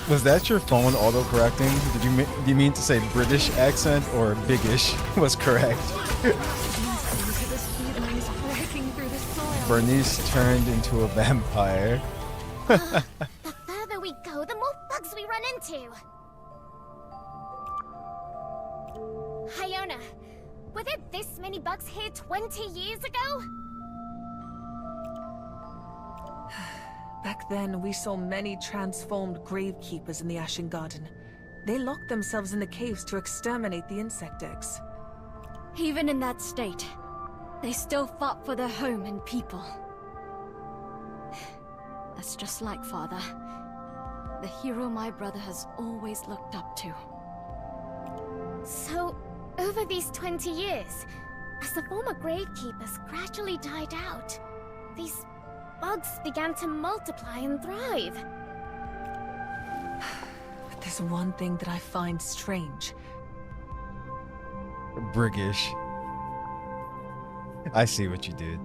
Was that your phone auto-correcting? Do you mean to say British accent or biggish was correct? Bernice turned into a vampire. The further we go, the more bugs we run into. Iona, were there this many bugs here 20 years ago? Back then, we saw many transformed gravekeepers in the Ashen Garden. They locked themselves in the caves to exterminate the insect eggs. Even in that state, they still fought for their home and people. That's just like Father. The hero my brother has always looked up to. So, over these 20 years, As the former gravekeepers gradually died out, these bugs began to multiply and thrive. But there's one thing that I find strange. Briggish. I see what you did.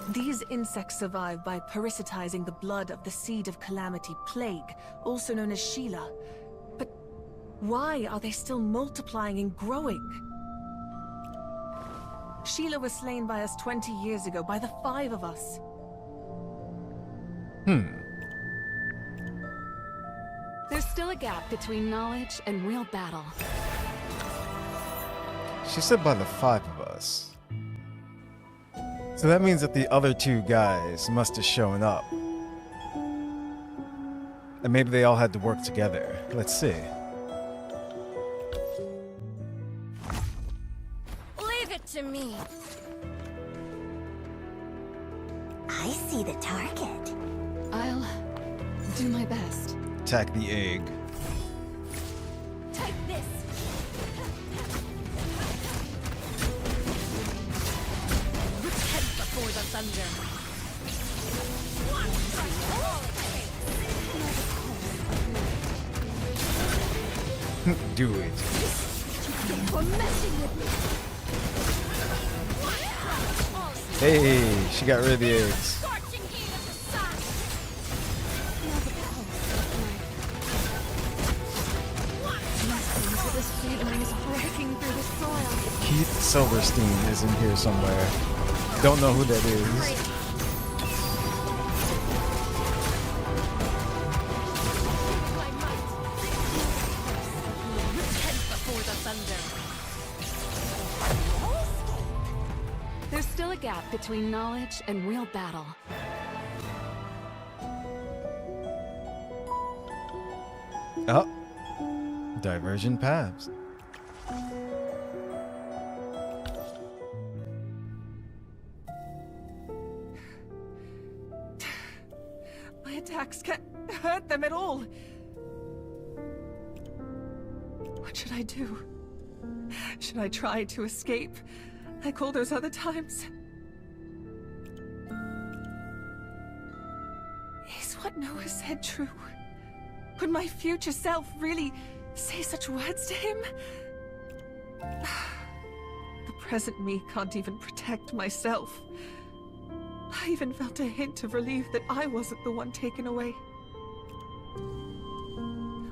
These insects survive by parasitizing the blood of the seed of calamity, plague, also known as Sheila. But why are they still multiplying and growing? Sheila was slain by us 20 years ago, by the 5 of us. There's still a gap between knowledge and real battle. She said by the 5 of us. So that means that the other 2 guys must have shown up. And maybe they all had to work together. Let's see. Leave it to me. I see the target. I'll do my best. Attack the egg. Take this. Repent before the thunder. Do it. You're messing with me. Hey, she got rid of the eggs. Keith Silverstein is in here somewhere. Don't know who that is. There's still a gap between knowledge and real battle. Oh. Divergent paths. My attacks can't hurt them at all. What should I do? Should I try to escape, like all those other times? Is what Noah said true? Would my future self really say such words to him? The present me can't even protect myself. I even felt a hint of relief that I wasn't the one taken away.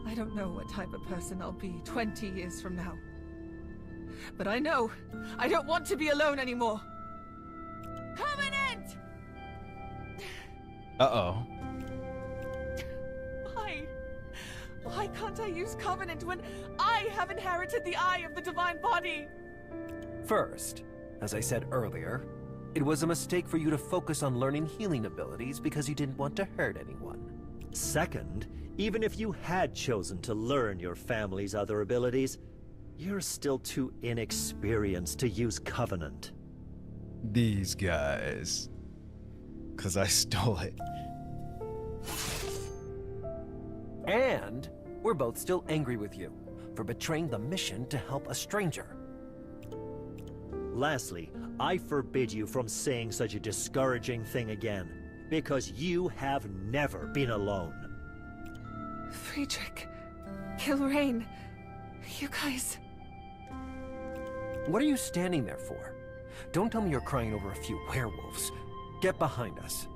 I don't know what type of person I'll be 20 years from now. But I know I don't want to be alone anymore. Covenant! Uh-oh. Why can't I use Covenant when I have inherited the eye of the divine body? First, as I said earlier, it was a mistake for you to focus on learning healing abilities because you didn't want to hurt anyone. Second, even if you had chosen to learn your family's other abilities, you're still too inexperienced to use Covenant. These guys. 'Cause I stole it. And we're both still angry with you for betraying the mission to help a stranger. Lastly, I forbid you from saying such a discouraging thing again, because you have never been alone. Friedrich, Kilrain, you guys... What are you standing there for? Don't tell me you're crying over a few werewolves. Get behind us.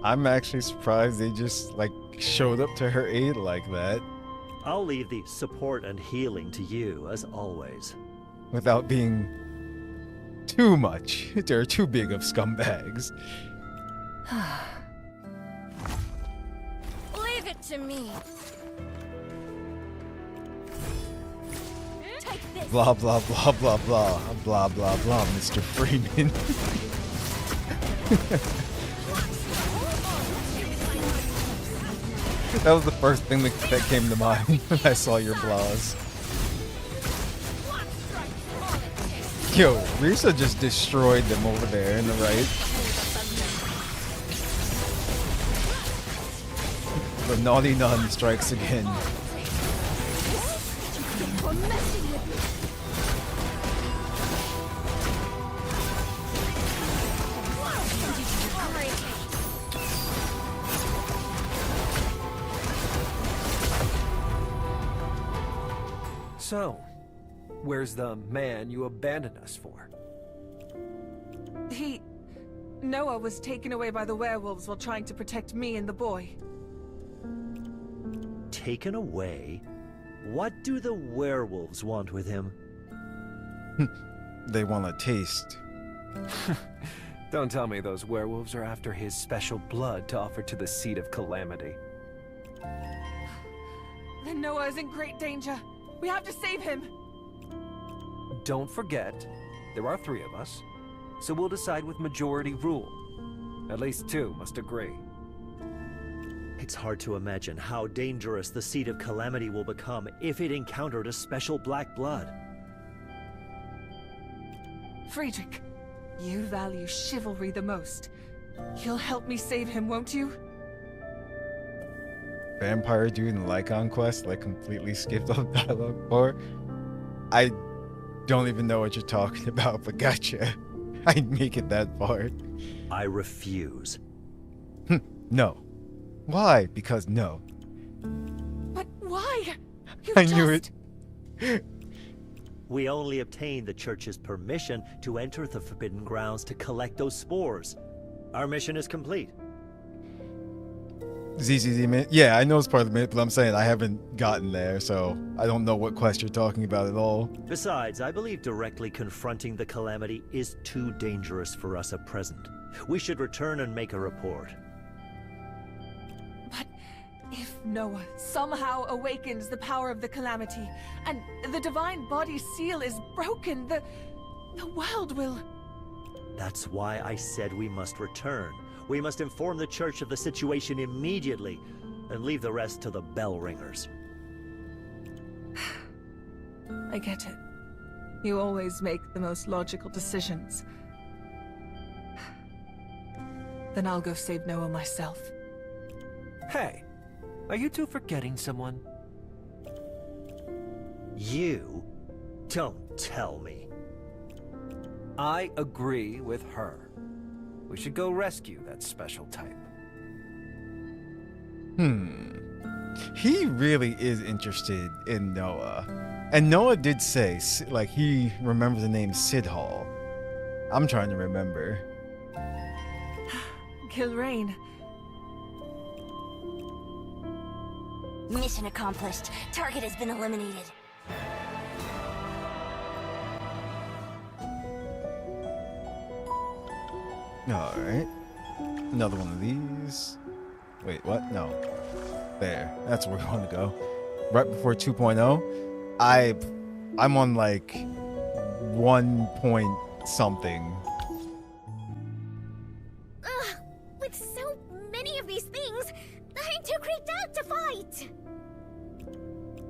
I'm actually surprised they just, like, showed up to her aid like that. I'll leave the support and healing to you, as always. Without being too much. They're too big of scumbags. Leave it to me. Take this. Blah, blah, blah, blah, blah. Blah, blah, blah, Mr. Freeman. That was the first thing that came to mind when I saw your blahs. Yo, Risa just destroyed them over there in the right. The naughty nun strikes again. So, where's the man you abandoned us for? Noah was taken away by the werewolves while trying to protect me and the boy. Taken away? What do the werewolves want with him? They want a taste. Don't tell me those werewolves are after his special blood to offer to the Seed of Calamity. Then Noah is in great danger. We have to save him. Don't forget, there are 3 of us, so we'll decide with majority rule. At least 2 must agree. It's hard to imagine how dangerous the Seed of Calamity will become if it encountered a special black blood. Friedrich, you value chivalry the most. You'll help me save him, won't you? Vampire dude in Lycon quest, like, completely skipped all dialogue for. I don't even know what you're talking about, but gotcha. I'd make it that far. I refuse. No. Why? Because no. But why? I knew it. We only obtained the church's permission to enter the Forbidden Grounds to collect those spores. Our mission is complete. ZZZ minute? Yeah, I know it's part of the minute, but I'm saying I haven't gotten there, so I don't know what quest you're talking about at all. Besides, I believe directly confronting the Calamity is too dangerous for us at present. We should return and make a report. But if Noah somehow awakens the power of the Calamity, and the Divine Body Seal is broken, the world will... That's why I said we must return. We must inform the church of the situation immediately, and leave the rest to the bell ringers. I get it. You always make the most logical decisions. Then I'll go save Noah myself. Hey, are you 2 forgetting someone? You? Don't tell me. I agree with her. We should go rescue that special type. He really is interested in Noah. And Noah did say, like, he remembers the name Sidhall. I'm trying to remember. Gilrain. Mission accomplished. Target has been eliminated. Alright. Another one of these. Wait, what? No. There. That's where we want to go. Right before 2.0. I'm on like 1 point something. With so many of these things, I'm too creeped out to fight!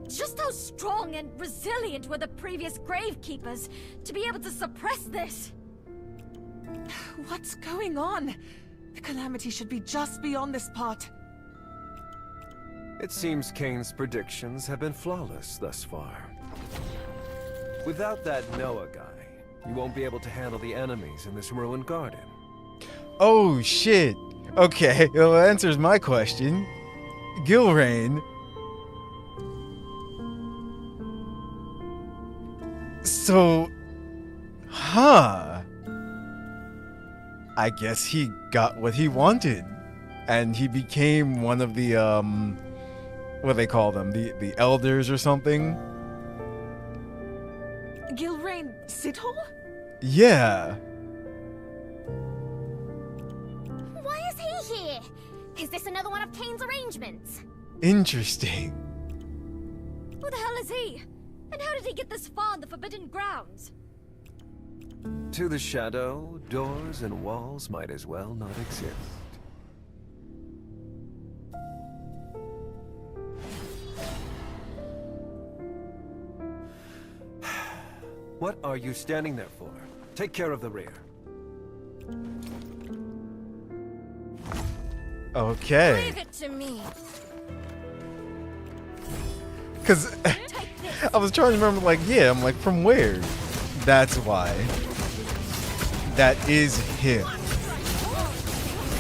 Just how strong and resilient were the previous Gravekeepers to be able to suppress this? What's going on? The Calamity should be just beyond this part. It seems Kane's predictions have been flawless thus far. Without that Noah guy, you won't be able to handle the enemies in this ruined garden. Oh, shit. Okay, well, that answers my question. Gilrain. So, I guess he got what he wanted. And he became one of the, what do they call them? The elders or something? Gilrain Sidhall? Yeah. Why is he here? Is this another one of Kane's arrangements? Interesting. Who the hell is he? And how did he get this far in the Forbidden Grounds? To the shadow, doors and walls might as well not exist. What are you standing there for? Take care of the rear. Okay. Leave it to me. Because I was trying to remember, like, yeah, I'm like, from where? That's why. That is him.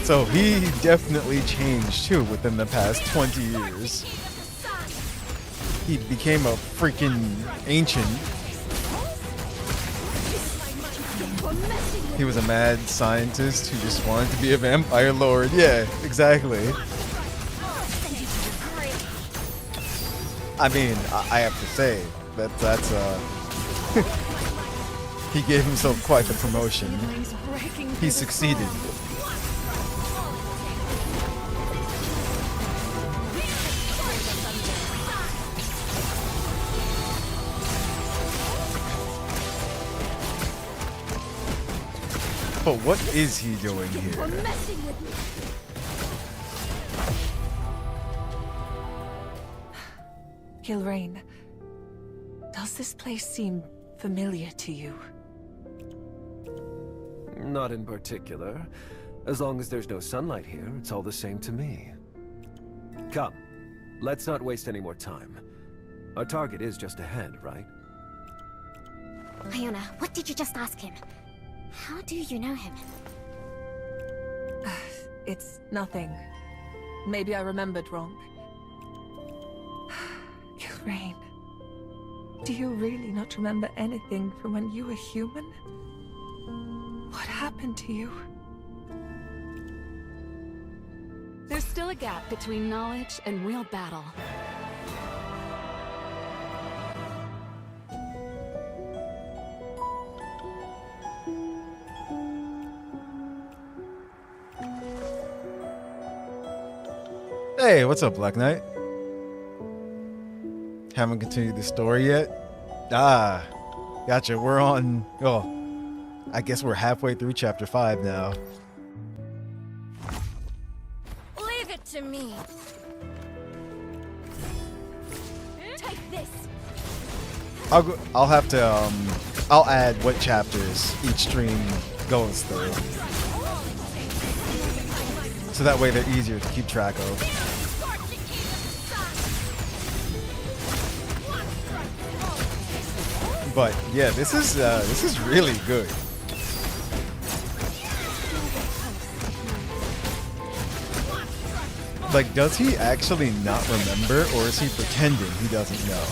So he definitely changed too within the past 20 years. he became a freaking ancient. He was a mad scientist who just wanted to be a vampire lord. Yeah, exactly. I mean, I have to say that's he gave himself quite the promotion. He succeeded. But what is he doing here? Gilrain, does this place seem familiar to you? Not in particular. As long as there's no sunlight here, it's all the same to me. Come, let's not waste any more time. Our target is just ahead, right? Iona, what did you just ask him? How do you know him? It's nothing. Maybe I remembered wrong. Gilrain, do you really not remember anything from when you were human? What happened to you? There's still a gap between knowledge and real battle. Hey, what's up, Black Knight? Haven't continued the story yet? Ah, gotcha. We're on... Oh, I guess we're halfway through chapter 5 now. Leave it to me. Take this. I'll have to, I'll add what chapters each stream goes through. So that way they're easier to keep track of. But yeah, this is really good. Like, does he actually not remember, or is he pretending he doesn't know?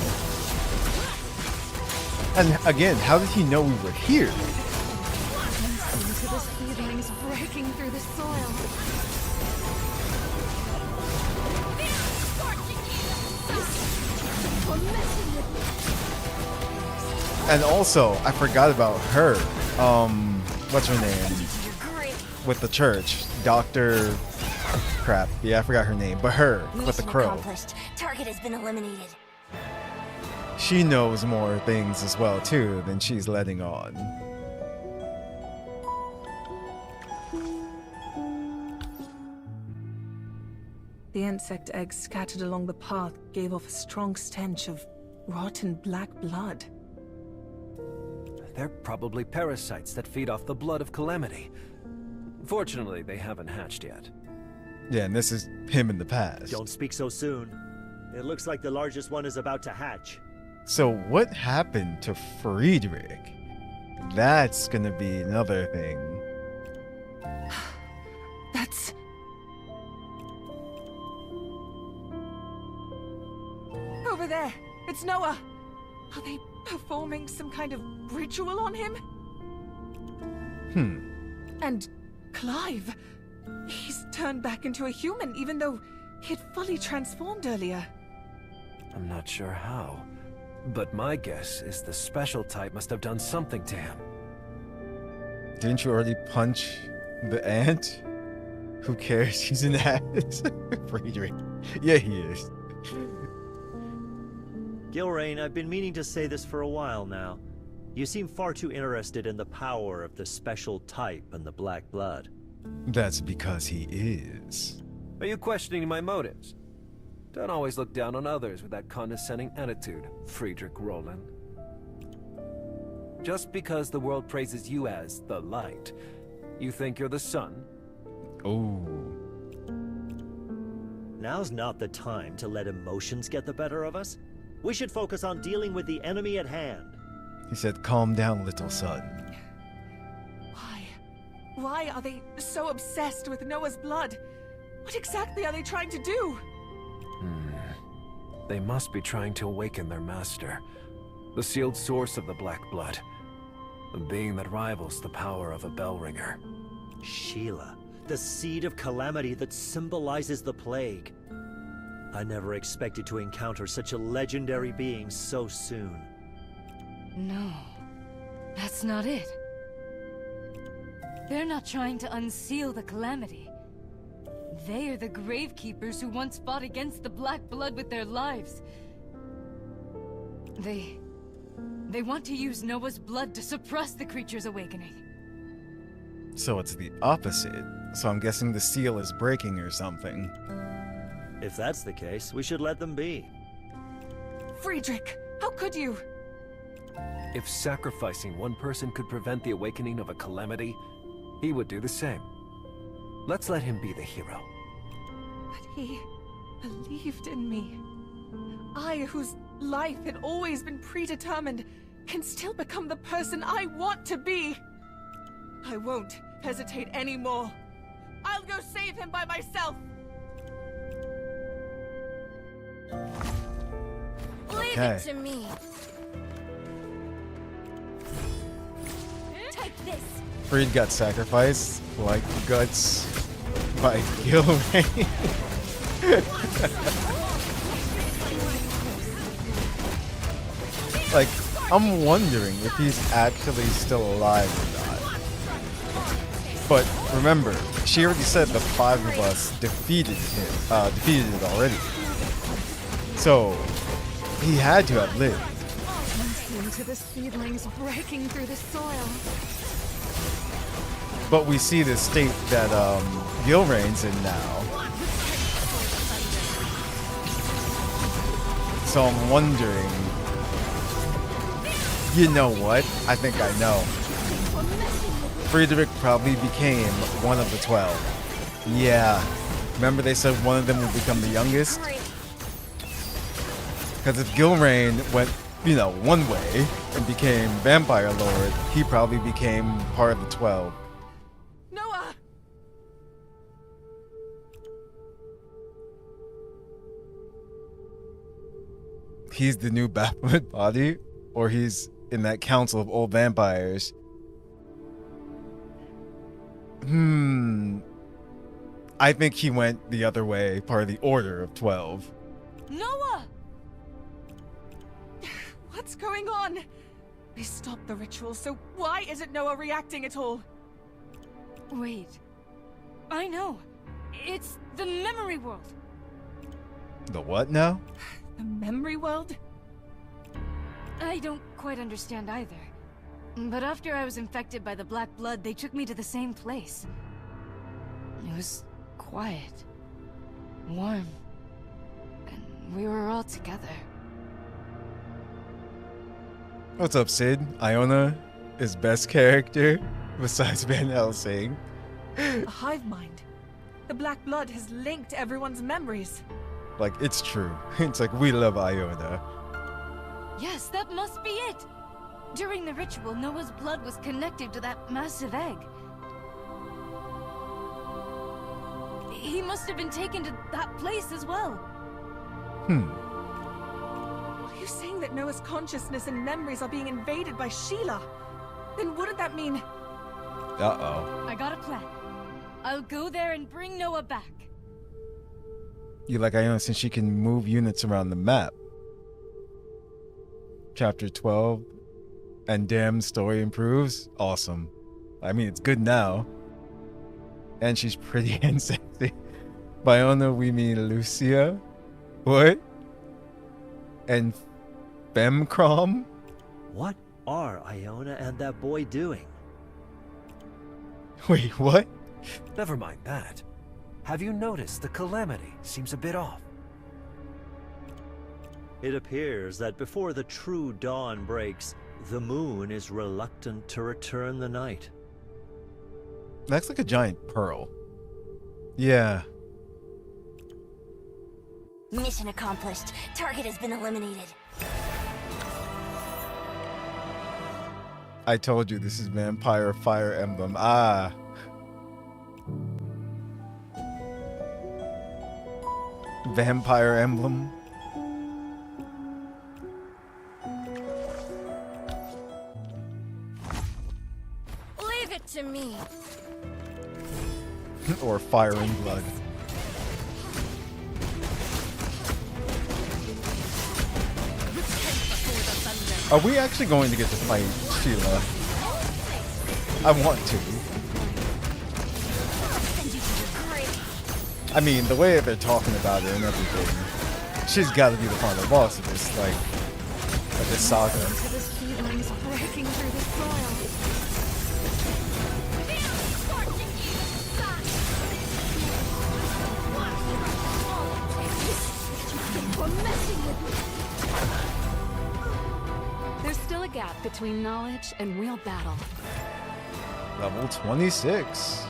And again, how did he know we were here? Listen to the seedlings breaking through the soil. And also, I forgot about her. What's her name? With the church. Dr. Crap. Yeah, I forgot her name. But her, with the crow. Target has been eliminated. She knows more things as well, too, than she's letting on. The insect eggs scattered along the path gave off a strong stench of rotten black blood. They're probably parasites that feed off the blood of Calamity. Fortunately, they haven't hatched yet. Yeah, and this is him in the past. Don't speak so soon. It looks like the largest one is about to hatch. So what happened to Friedrich? That's gonna be another thing. That's... Over there! It's Noah! Are they performing some kind of ritual on him? And Clive, he's turned back into a human even though he had fully transformed earlier. I'm not sure how, but my guess is the special type must have done something to him. Didn't you already punch the ant? Who cares? He's an ant. Friedrich. Yeah, he is. Gilrain, I've been meaning to say this for a while now. You seem far too interested in the power of the special type and the black blood. That's because he is. Are you questioning my motives? Don't always look down on others with that condescending attitude, Friedrich Roland. Just because the world praises you as the light, you think you're the sun? Oh. Now's not the time to let emotions get the better of us. We should focus on dealing with the enemy at hand. He said, calm down, little son. Why are they so obsessed with Noah's blood? What exactly are they trying to do? They must be trying to awaken their master, the sealed source of the Black Blood, a being that rivals the power of a bell ringer. Sheila, the seed of calamity that symbolizes the plague. I never expected to encounter such a legendary being so soon. No, that's not it. They're not trying to unseal the calamity. They are the Gravekeepers who once fought against the Black Blood with their lives. They want to use Noah's blood to suppress the creature's awakening. So it's the opposite. So I'm guessing the seal is breaking or something. If that's the case, we should let them be. Friedrich, how could you? If sacrificing one person could prevent the awakening of a calamity, he would do the same. Let's let him be the hero. But he believed in me. I, whose life had always been predetermined, can still become the person I want to be. I won't hesitate anymore. I'll go save him by myself. Leave it to me. Take this. Fried got sacrificed like guts by Gilray. Like, I'm wondering if he's actually still alive or not. But remember, she already said the 5 of us defeated it already. So he had to have lived. Listen to the seedlings breaking through the soil. But we see the state that Gilrain's in now. So I'm wondering. You know what? I think I know. Friedrich probably became one of the 12. Yeah. Remember they said one of them would become the youngest? Because if Gilrain went, one way and became Vampire Lord, he probably became part of the 12. Noah! He's the new Baphomet body? Or he's in that council of old vampires? I think he went the other way, part of the Order of 12. Noah! What's going on? They stopped the ritual, so why isn't Noah reacting at all? Wait. I know. It's the memory world. The what now? The memory world? I don't quite understand either. But after I was infected by the Black Blood, they took me to the same place. It was quiet, warm, and we were all together. What's up, Sid? Iona is best character besides Van Helsing. A hive mind. The Black Blood has linked everyone's memories. Like, it's true. It's like, we love Iona. Yes, that must be it! During the ritual, Noah's blood was connected to that massive egg. He must have been taken to that place as well. Are you saying that Noah's consciousness and memories are being invaded by Sheila? Then wouldn't that mean... Uh-oh. I got a plan. I'll go there and bring Noah back. You like Iona since she can move units around the map. Chapter 12. And damn, story improves. Awesome. I mean, it's good now. And she's pretty and sexy. By Iona, we mean Lucia. What? And Femcrom? What are Iona and that boy doing? Wait, what? Never mind that. Have you noticed the calamity seems a bit off? It appears that before the true dawn breaks, the moon is reluctant to return the night. That's like a giant pearl. Yeah. Mission accomplished. Target has been eliminated. I told you this is Vampire Fire Emblem. Ah. Vampire Emblem. to me. Or fire and blood. Are we actually going to get to fight Sheila? I want to. I mean, the way that they're talking about it and everything, she's got to be the final boss of this, like, of this saga. There's still a gap between knowledge and real battle. Level 26.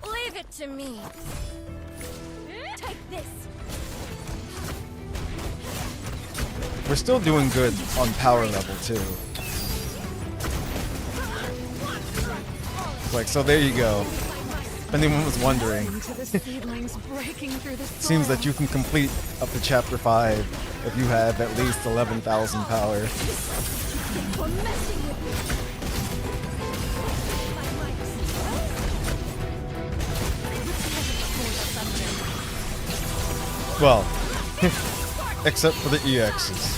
Leave it to me. Take this. We're still doing good on power level too. Like, so there you go. If anyone was wondering, seems that you can complete up to chapter 5 if you have at least 11,000 power. Well, except for the EXs.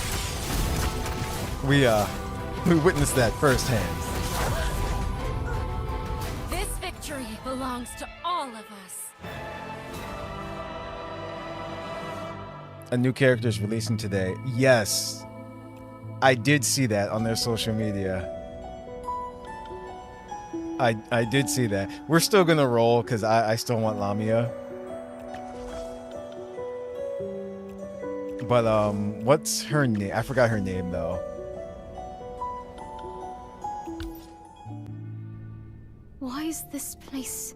We witnessed that firsthand. This victory belongs to all of us. A new character is releasing today. Yes, I did see that on their social media. I did see that. We're still gonna roll because I still want Lamia. But what's her name? I forgot her name though. Why is this place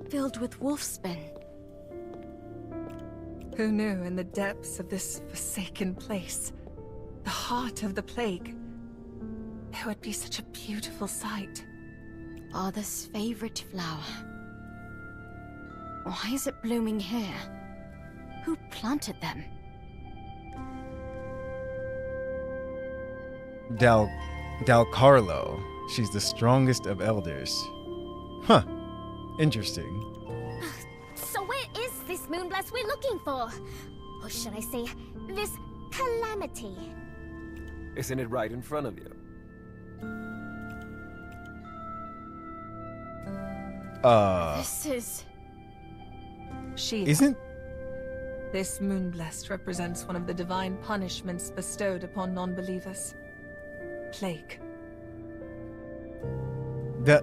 filled with wolfsbane? Who knew in the depths of this forsaken place, the heart of the plague, there would be such a beautiful sight? Father's favorite flower. Why is it blooming here? Who planted them? Del Carlo. She's the strongest of elders. Huh. Interesting. So where is this Moonblast we're looking for? Or should I say, this calamity? Isn't it right in front of you? This is... Isn't... This Moonblast represents one of the divine punishments bestowed upon non-believers. Plague. That...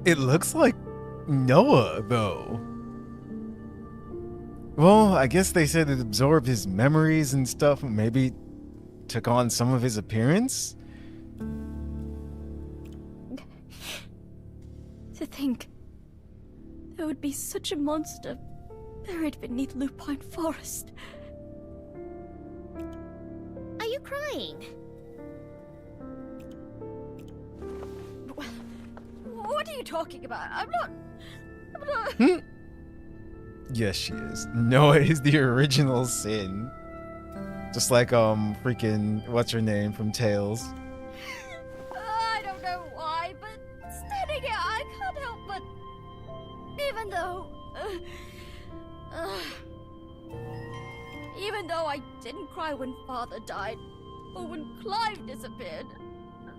It looks like Noah, though. Well, I guess they said it absorbed his memories and stuff, and maybe took on some of his appearance? To think there would be such a monster buried beneath Lupine Forest. Are you crying? What are you talking about? I'm not... Yes, she is. Noah is the original sin. Just like, freaking... What's her name from Tales? I don't know why, but standing here, I can't help but... Even though I didn't cry when Father died, or when Clive disappeared,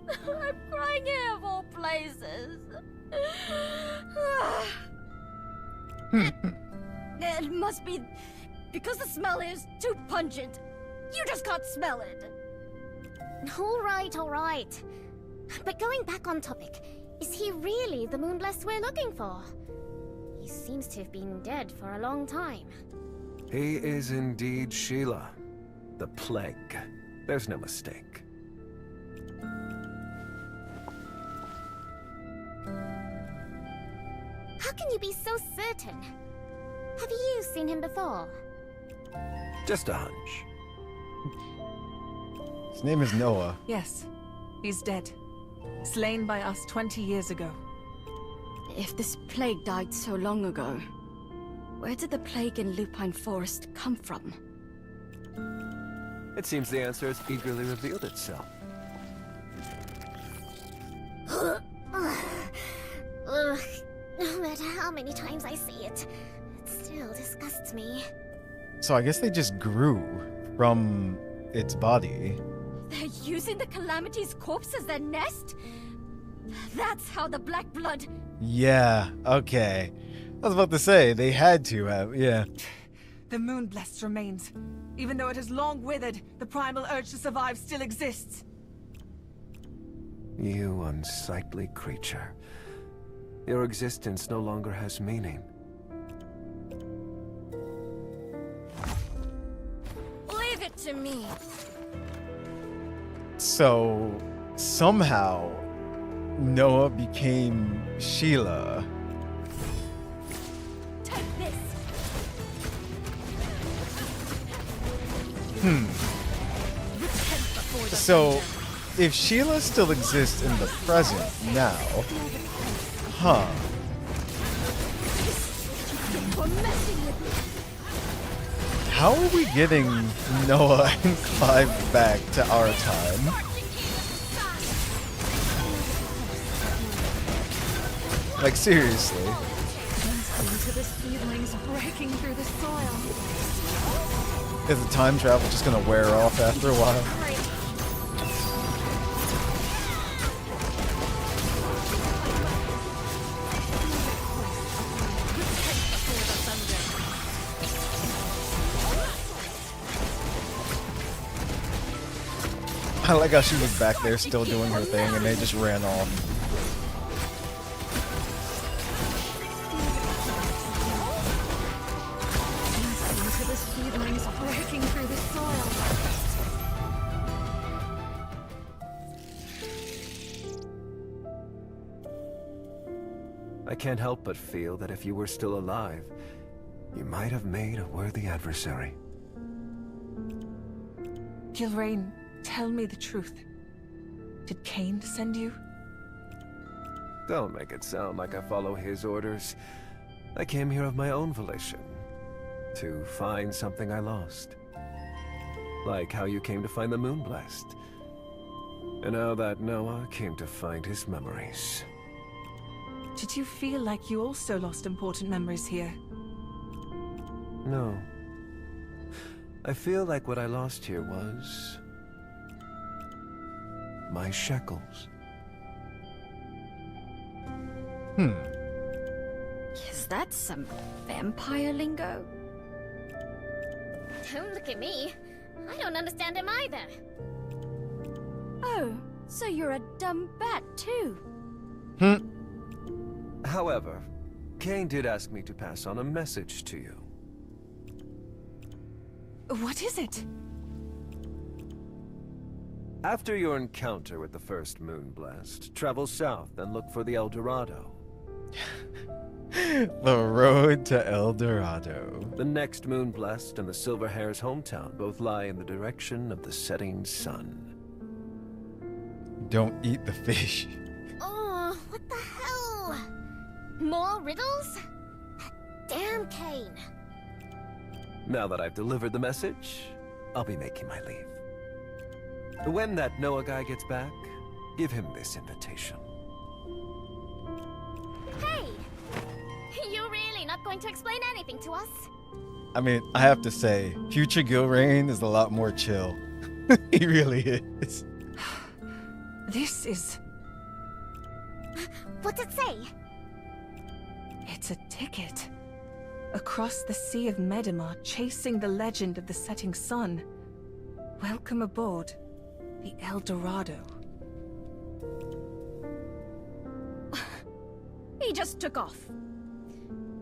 I'm crying here of all places. It must be because the smell here is too pungent. You just can't smell it. All right. But going back on topic, is he really the Moonblast we're looking for? He seems to have been dead for a long time. He is indeed Sheila. The plague. There's no mistake. How can you be so certain? Have you seen him before? Just a hunch. His name is Noah. Yes, he's dead. Slain by us 20 years ago. If this plague died so long ago, where did the plague in Lupine Forest come from? It seems the answer has eagerly revealed itself. Ugh. No matter how many times I see it, it still disgusts me. So I guess they just grew from its body. They're using the Calamity's corpse as their nest? That's how the Black Blood... Yeah, okay. I was about to say, they had to have, yeah. The Moonblessed remains. Even though it has long withered, the primal urge to survive still exists. You unsightly creature. Your existence no longer has meaning. Leave it to me. So, somehow, Noah became Sheila. Take this. So, if Sheila still exists in the present now, huh? How are we getting Noah and Clive back to our time? Like, seriously. Into the seedlings breaking through the soil. Is the time travel just gonna wear off after a while? I like how she was back there still doing her thing and they just ran off. Into the seedlings breaking through the soil. I can't help but feel that if you were still alive, you might have made a worthy adversary. Gilrain, tell me the truth. Did Cain send you? Don't make it sound like I follow his orders. I came here of my own volition. To find something I lost. Like how you came to find the Moonblessed. And how that Noah came to find his memories. Did you feel like you also lost important memories here? No. I feel like what I lost here was... my shackles. Is that some vampire lingo? Don't look at me. I don't understand him either. Oh, so you're a dumb bat too? However, Cain did ask me to pass on a message to you. What is it? After your encounter with the first Moonblessed, travel south and look for the El Dorado. The road to El Dorado. The next Moonblessed and the Silverhair's hometown both lie in the direction of the setting sun. Don't eat the fish. Oh, what the hell? More riddles? Damn Cain. Now that I've delivered the message, I'll be making my leave. When that Noah guy gets back, give him this invitation. Hey! You really not going to explain anything to us? I mean, I have to say, future Gilrain is a lot more chill. He really is. This is... What's it say? It's a ticket. Across the Sea of Medimar, chasing the legend of the setting sun. Welcome aboard, the El Dorado. He just took off.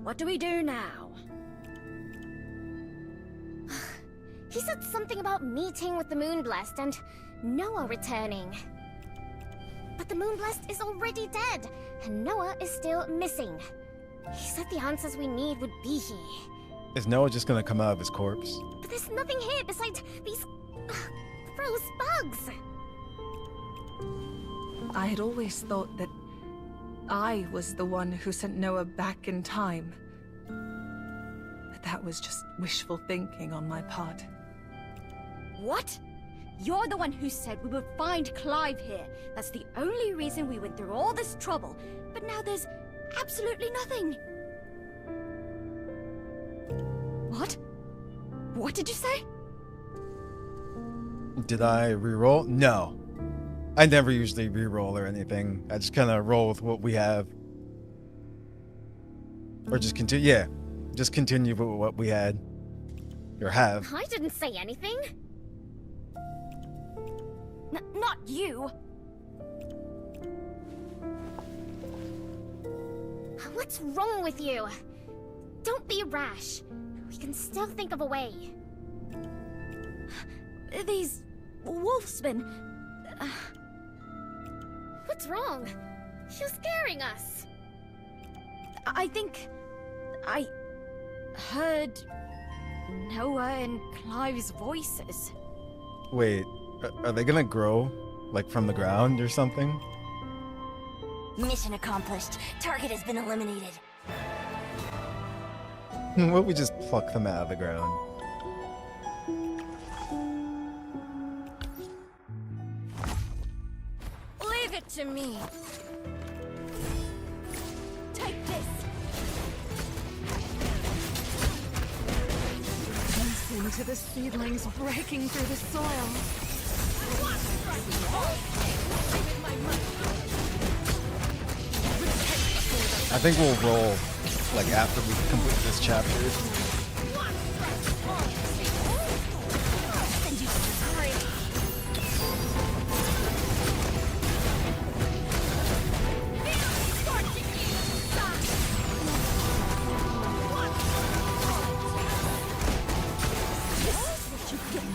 What do we do now? He said something about meeting with the Moonblessed and Noah returning. But the Moonblessed is already dead, and Noah is still missing. He said the answers we need would be here. Is Noah just gonna come out of his corpse? But there's nothing here besides these... gross bugs! I had always thought that I was the one who sent Noah back in time. But that was just wishful thinking on my part. What? You're the one who said we would find Clive here. That's the only reason we went through all this trouble. But now there's absolutely nothing. What? What did you say? Did I reroll? No. I never usually reroll or anything. I just kind of roll with what we have. Or just continue. Yeah. Just continue with what we had. Or have. I didn't say anything. Not you. What's wrong with you? Don't be rash. We can still think of a way. These wolfsmen. What's wrong? You're scaring us. I think I heard Noah and Clive's voices. Wait, are they gonna grow? Like from the ground or something? Mission accomplished. Target has been eliminated. What if we just pluck them out of the ground? Leave it to me. Take this. Listen to the seedlings breaking through the soil. I think we'll roll like after we complete this chapter.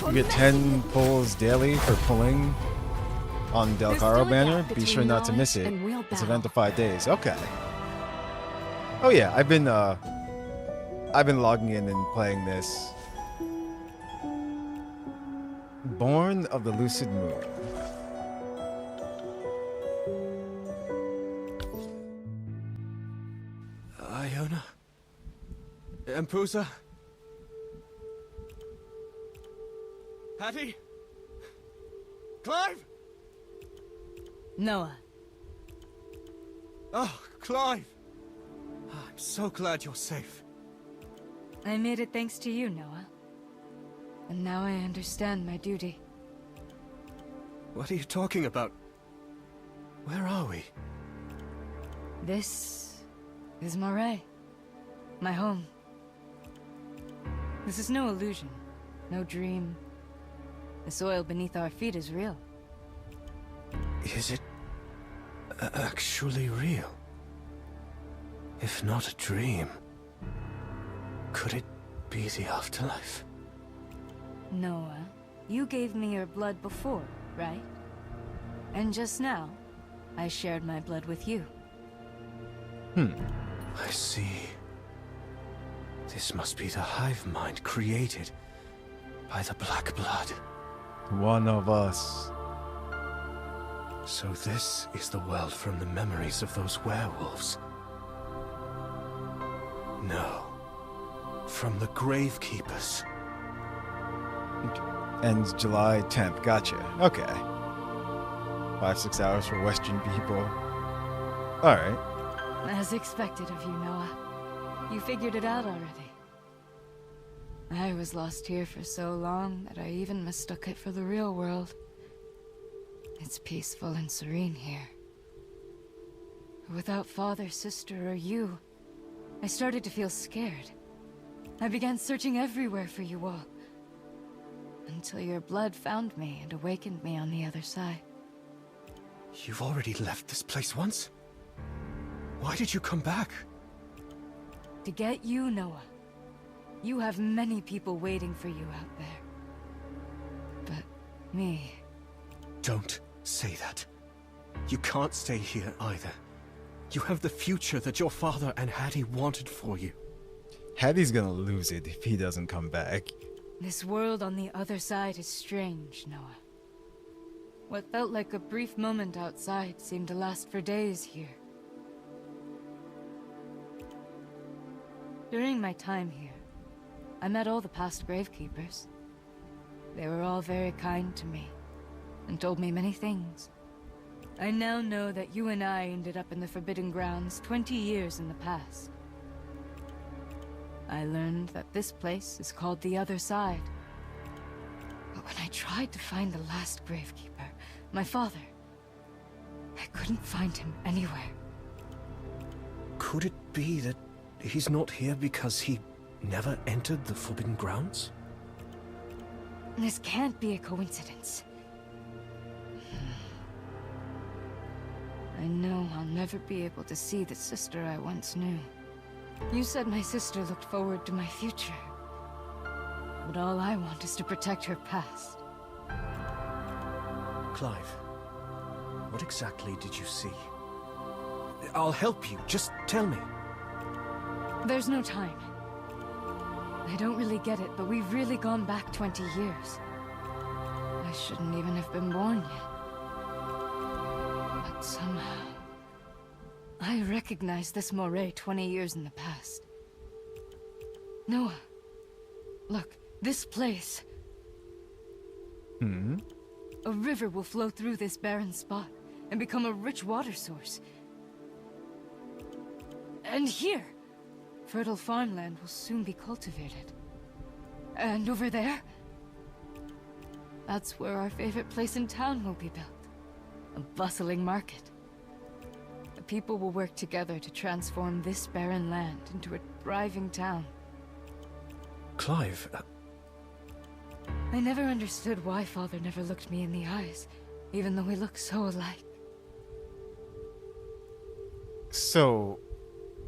You get 10 pulls daily for pulling on Del Caro banner. Be sure not to miss it. It's event of 5 days. Okay. Oh yeah, I've been logging in and playing this. Born of the Lucid Moon. Iona? Empusa? Hattie? Clive? Noah. Oh, Clive! I'm so glad you're safe. I made it thanks to you, Noah. And now I understand my duty. What are you talking about? Where are we? This is Moray. My home. This is no illusion, no dream. The soil beneath our feet is real. Is it actually real? If not a dream, could it be the afterlife? Noah, you gave me your blood before, right? And just now, I shared my blood with you. I see. This must be the hive mind created by the Black Blood. One of us. So this is the world from the memories of those werewolves. No. From the Gravekeepers. Ends July 10th. Gotcha. Okay. 5-6 hours for Western people. Alright. As expected of you, Noah. You figured it out already. I was lost here for so long that I even mistook it for the real world. It's peaceful and serene here. Without father, sister, or you, I started to feel scared. I began searching everywhere for you all. Until your blood found me and awakened me on the other side. You've already left this place once? Why did you come back? To get you, Noah. You have many people waiting for you out there. But me... Don't say that. You can't stay here either. You have the future that your father and Hattie wanted for you. Hattie's gonna lose it if he doesn't come back. This world on the other side is strange, Noah. What felt like a brief moment outside seemed to last for days here. During my time here, I met all the past Gravekeepers. They were all very kind to me, and told me many things. I now know that you and I ended up in the Forbidden Grounds 20 years in the past. I learned that this place is called the Other Side. But when I tried to find the last Gravekeeper, my father, I couldn't find him anywhere. Could it be that he's not here because he never entered the Forbidden Grounds? This can't be a coincidence. I know I'll never be able to see the sister I once knew. You said my sister looked forward to my future. But all I want is to protect her past. Clive, what exactly did you see? I'll help you, just tell me. There's no time. I don't really get it, but we've really gone back 20 years. I shouldn't even have been born yet. But somehow, I recognize this moray 20 years in the past. Noah, look, this place. A river will flow through this barren spot and become a rich water source. And here, fertile farmland will soon be cultivated. And over there, that's where our favorite place in town will be built. A bustling market. The people will work together to transform this barren land into a thriving town. Clive, I never understood why Father never looked me in the eyes, even though we look so alike. So,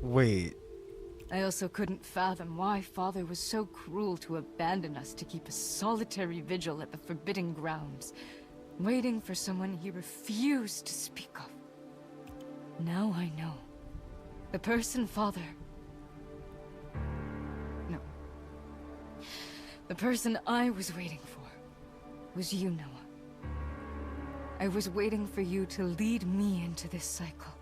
wait. I also couldn't fathom why Father was so cruel to abandon us to keep a solitary vigil at the Forbidden Grounds, waiting for someone he refused to speak of. Now I know. The person Father... No. The person I was waiting for was you, Noah. I was waiting for you to lead me into this cycle.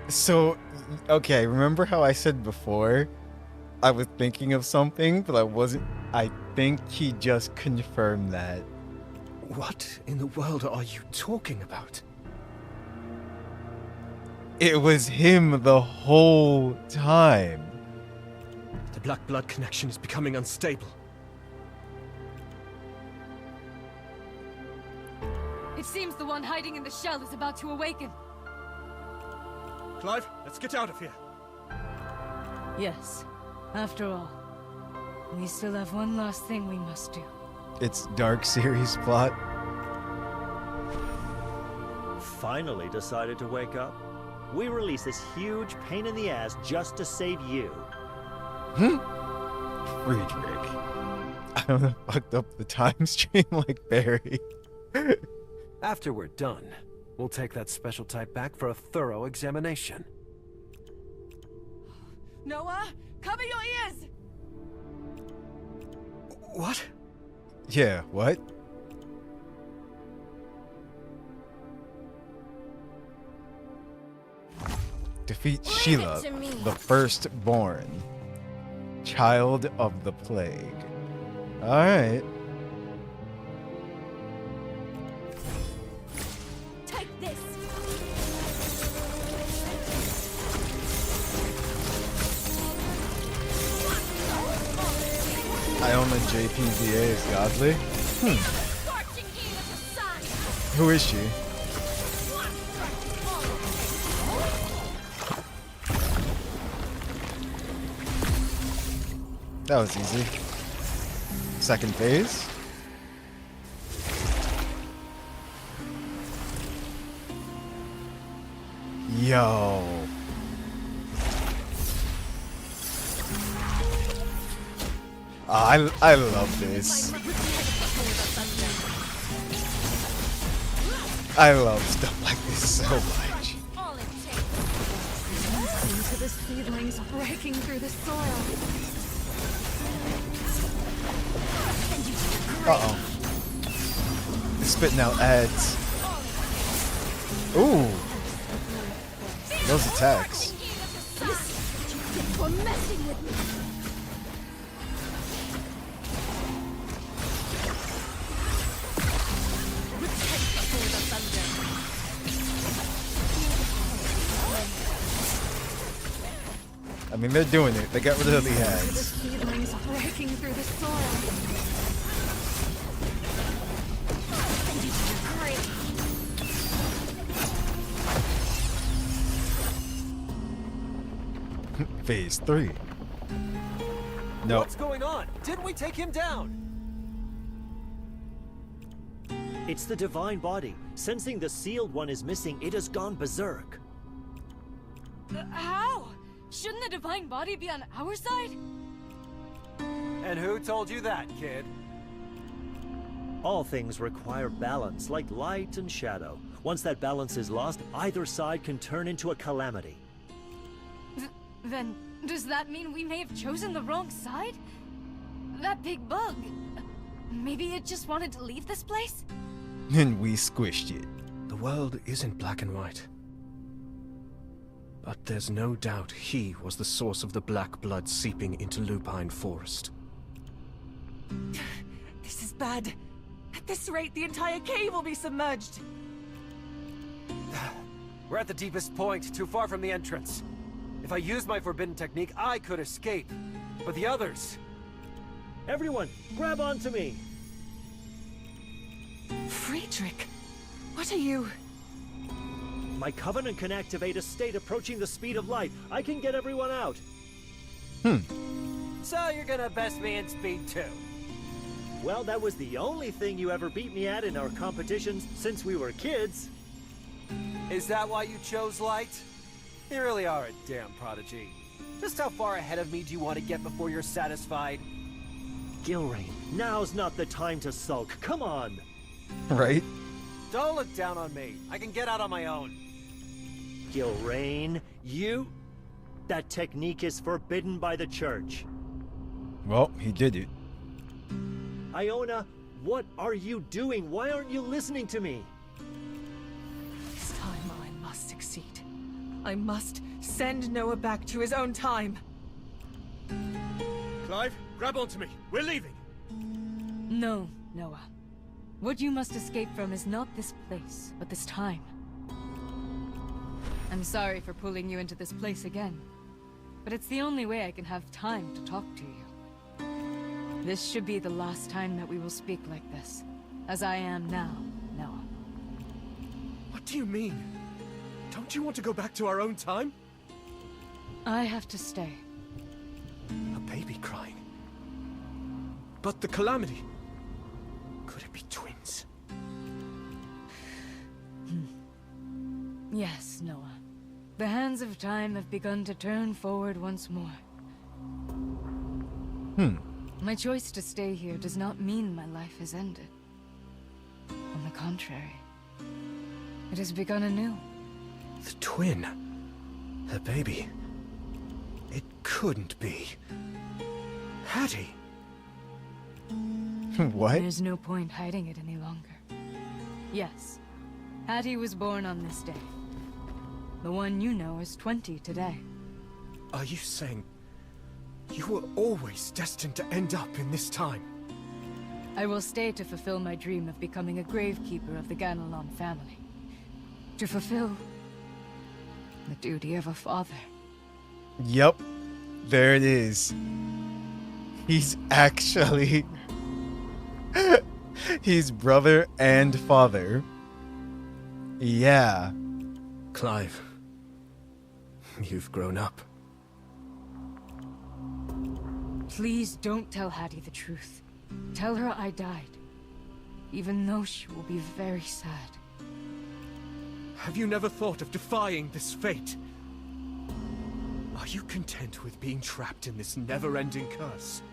So, okay, remember how I said before I was thinking of something, but I wasn't? I think he just confirmed that. what in the world are you talking about? It was him the whole time. The Black Blood connection is becoming unstable. It seems the one hiding in the shell is about to awaken. Clive, let's get out of here. Yes. After all, we still have one last thing we must do. It's Dark Series plot. Finally decided to wake up. We released this huge pain in the ass just to save you. Friedrich. I don't know, fucked up the time stream like Barry. After we're done, we'll take that special type back for a thorough examination. Noah, cover your ears! What? Yeah, what? Defeat Sheila, to me. the firstborn. Child of the Plague. Alright. Take this! Iona JPVA is godly? Scorching heat of the sun! Who is she? That was easy. Second phase. Yo. I love this. I love stuff like this so much. All it takes. Listen to the seedlings breaking through the soil. Uh-oh. It's spitting out ads. Ooh. Those attacks. For messing with me. I mean, they're doing it. They got rid of the The ads. seedlings breaking through the soil. Phase 3. No. What's going on? Didn't we take him down? It's the divine body. Sensing the sealed one is missing, it has gone berserk. How? Shouldn't the divine body be on our side? And who told you that, kid? All things require balance, like light and shadow. Once that balance is lost, either side can turn into a calamity. Then, does that mean we may have chosen the wrong side? That big bug... Maybe it just wanted to leave this place? And we squished it. The world isn't black and white. But there's no doubt he was the source of the black blood seeping into Lupine Forest. This is bad. At this rate, the entire cave will be submerged. We're at the deepest point, too far from the entrance. If I used my forbidden technique, I could escape. But the others... Everyone, grab onto me! Friedrich, what are you... My covenant can activate a state approaching the speed of light. I can get everyone out. So you're gonna best me in speed too? Well, that was the only thing you ever beat me at in our competitions since we were kids. Is that why you chose light? You really are a damn prodigy. Just how far ahead of me do you want to get before you're satisfied? Gilrain, now's not the time to sulk. Come on! Right? Don't look down on me. I can get out on my own. Gilrain, you? That technique is forbidden by the church. Well, he did it. Iona, what are you doing? Why aren't you listening to me? This time I must succeed. I must send Noah back to his own time. Clive, grab onto me. We're leaving. No, Noah. What you must escape from is not this place, but this time. I'm sorry for pulling you into this place again, but it's the only way I can have time to talk to you. This should be the last time that we will speak like this, as I am now, Noah. What do you mean? Don't you want to go back to our own time? I have to stay. A baby crying. But the calamity... Could it be twins? Yes, Noah. The hands of time have begun to turn forward once more. My choice to stay here does not mean my life has ended. On the contrary, it has begun anew. The twin. The baby. It couldn't be. Hattie. What? There's no point hiding it any longer. Yes, Hattie was born on this day. The one you know is 20 today. Are you saying you were always destined to end up in this time? I will stay to fulfill my dream of becoming a gravekeeper of the Ganelon family. To fulfill the duty of a father. Yep. There it is. He's actually... He's brother and father. Yeah. Clive, you've grown up. Please don't tell Hattie the truth. Tell her I died. Even though she will be very sad. Have you never thought of defying this fate? Are you content with being trapped in this never-ending curse?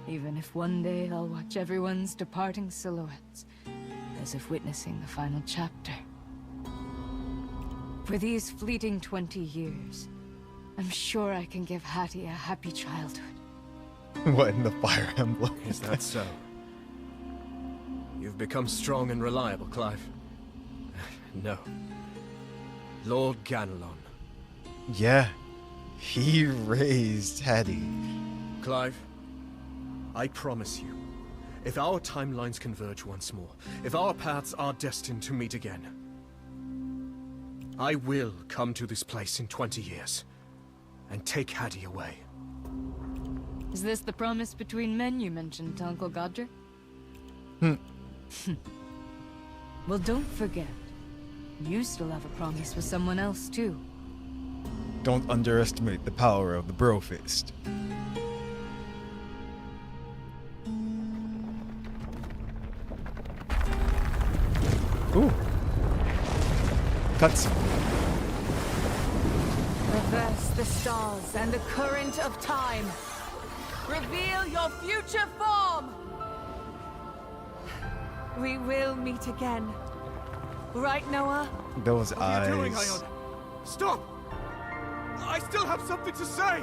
Even if one day I'll watch everyone's departing silhouettes, as if witnessing the final chapter. For these fleeting 20 years, I'm sure I can give Hattie a happy childhood. What in the Fire Emblem? Is that so? You've become strong and reliable, Clive. No. Lord Ganelon. Yeah. He raised Hattie. Clive, I promise you, if our timelines converge once more, if our paths are destined to meet again, I will come to this place in 20 years. and take Hattie away. Is this the promise between men you mentioned, Uncle Godric? Well, don't forget. You still have a promise with someone else, too. Don't underestimate the power of the bro fist. Ooh. Cutscene. Reverse the stars and the current of time. Reveal your future form! We will meet again. Right, Noah? Those What are you doing, eyes. Iona? Stop! I still have something to say!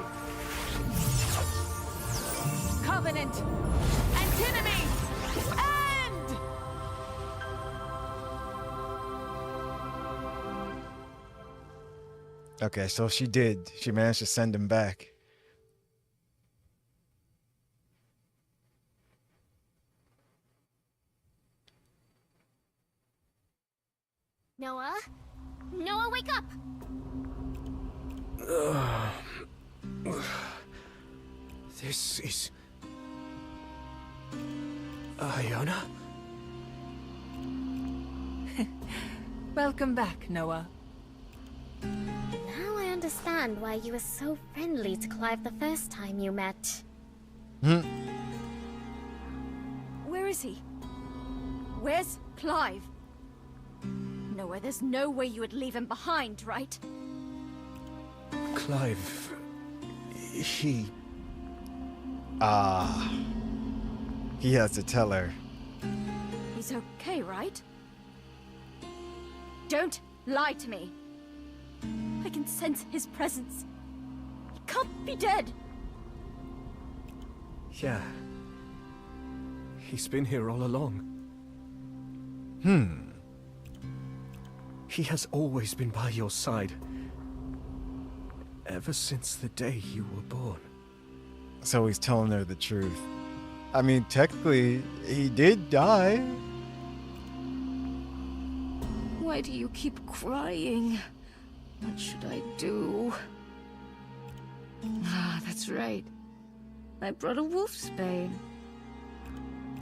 Covenant! Antinomy! End! Okay, so she did. She managed to send him back. Noah? Noah, wake up! This is... Iona? Welcome back, Noah. Now I understand why you were so friendly to Clive the first time you met. Where is he? Where's Clive? Noah, there's no way you would leave him behind, right? Clive... he... He has to tell her. He's okay, right? Don't lie to me. I can sense his presence. He can't be dead. Yeah. He's been here all along. He has always been by your side. Ever since the day you were born. So he's telling her the truth. I mean, technically, he did die. Why do you keep crying? What should I do? Ah, that's right. I brought a wolfsbane.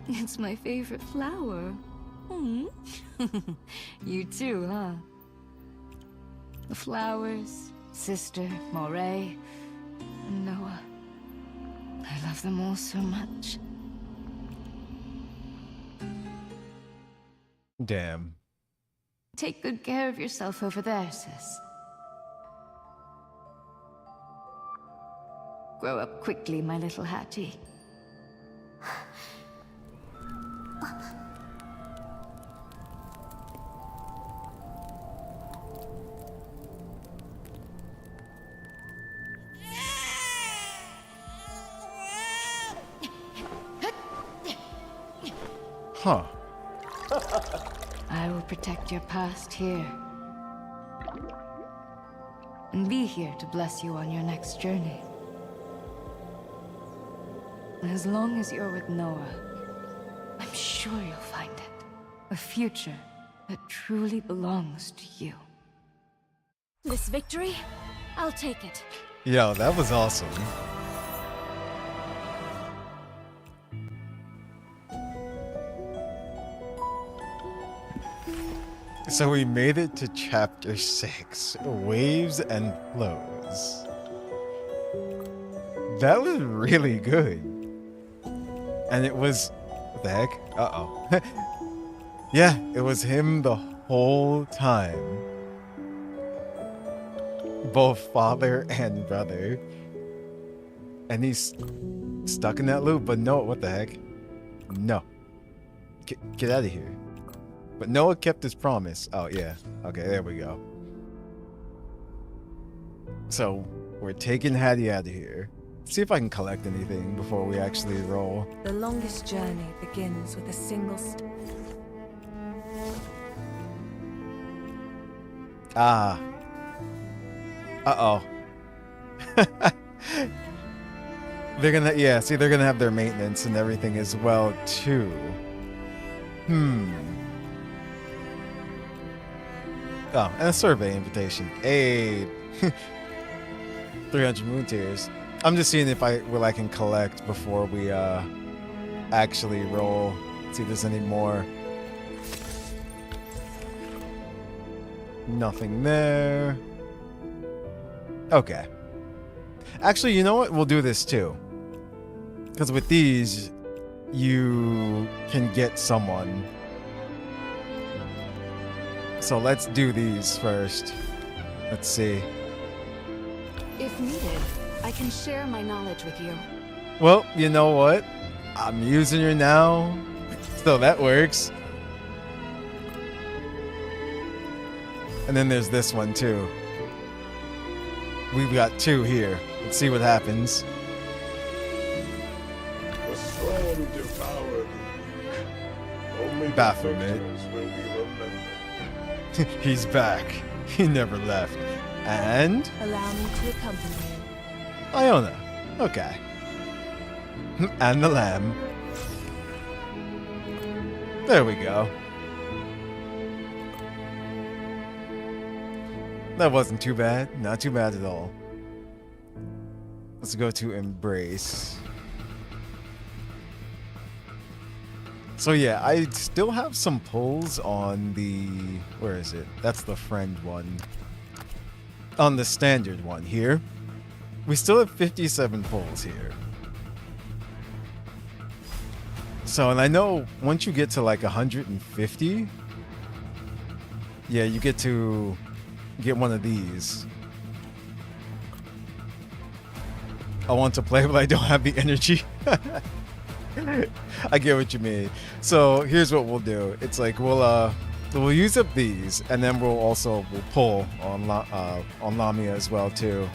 It's my favorite flower. You too, huh? The flowers, Sister, Moray, and Noah. I love them all so much. Damn. Take good care of yourself over there, sis. Grow up quickly, my little Hattie. Huh. I will protect your past here. And be here to bless you on your next journey. As long as you're with Noah, I'm sure you'll find it. A future that truly belongs to you. This victory, I'll take it. Yo, that was awesome. So we made it to chapter 6, Waves and Flows. That was really good. And it was... What the heck? Uh-oh. Yeah, it was him the whole time. Both father and brother. And he's stuck in that loop, but no, what the heck? No. Get out of here. But Noah kept his promise. Oh, yeah. Okay, there we go. So, we're taking Hattie out of here. See if I can collect anything before we actually roll. The longest journey begins with a single step. Ah. Uh-oh. They're gonna, yeah, see, they're gonna have their maintenance and everything as well, too. Oh, and a survey invitation. Hey. 300 moon tears. I'm just seeing if I can collect before we actually roll. See if there's any more. Nothing there. Okay. Actually, you know what? We'll do this too. Because with these, you can get someone. So let's do these first. Let's see. If needed, I can share my knowledge with you. Well, you know what? I'm using her now. So that works. And then there's this one too. We've got 2 here. Let's see what happens. The storm devoured. Only Baphomet. the victors will be remembered. He's back. He never left. And Allow me to accompany you. Iona. Okay. And the lamb. There we go. That wasn't too bad. Not too bad at all. Let's go to Embrace. So yeah, I still have some pulls on the... Where is it? That's the friend one. On the standard one here. We still have 57 pulls here. So, and I know once you get to like 150, yeah, you get to get one of these. I want to play, but I don't have the energy. I get what you mean. So here's what we'll do. It's like we'll use up these, and then we'll pull on Lamia as well too.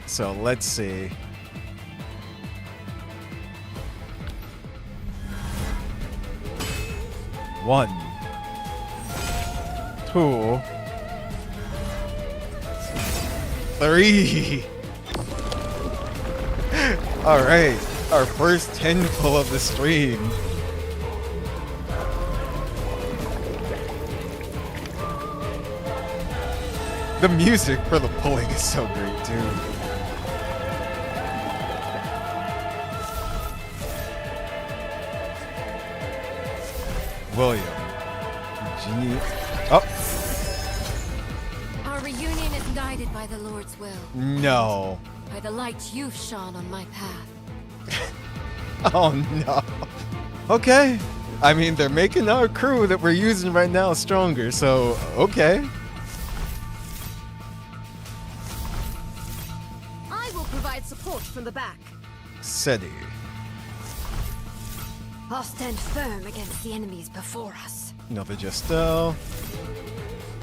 So let's see. One, 2, 3. All right, our first 10 pull of the stream. The music for the pulling is so great too. William. Genie. Oh. Our reunion is guided by the Lord's will. No. By the light you've shone on my path. Oh no. Okay. I mean, they're making our crew that we're using right now stronger, so okay. I will provide support from the back. SETI. I'll stand firm against the enemies before us. Another Gestel.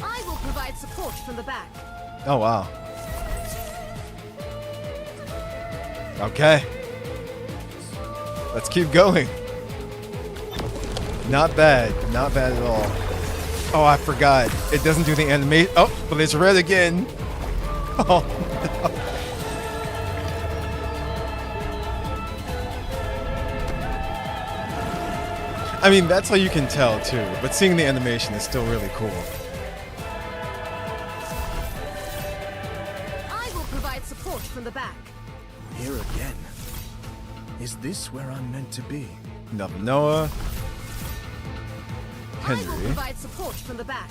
I will provide support from the back. Oh wow. Okay. Let's keep going. Not bad. Not bad at all. Oh, I forgot. It doesn't do the animation. Oh, but it's red again. Oh, no. I mean, that's how you can tell, too. But seeing the animation is still really cool. I will provide support from the back. Here again. Is this where I'm meant to be? Noah. I will Henry. provide support from the back.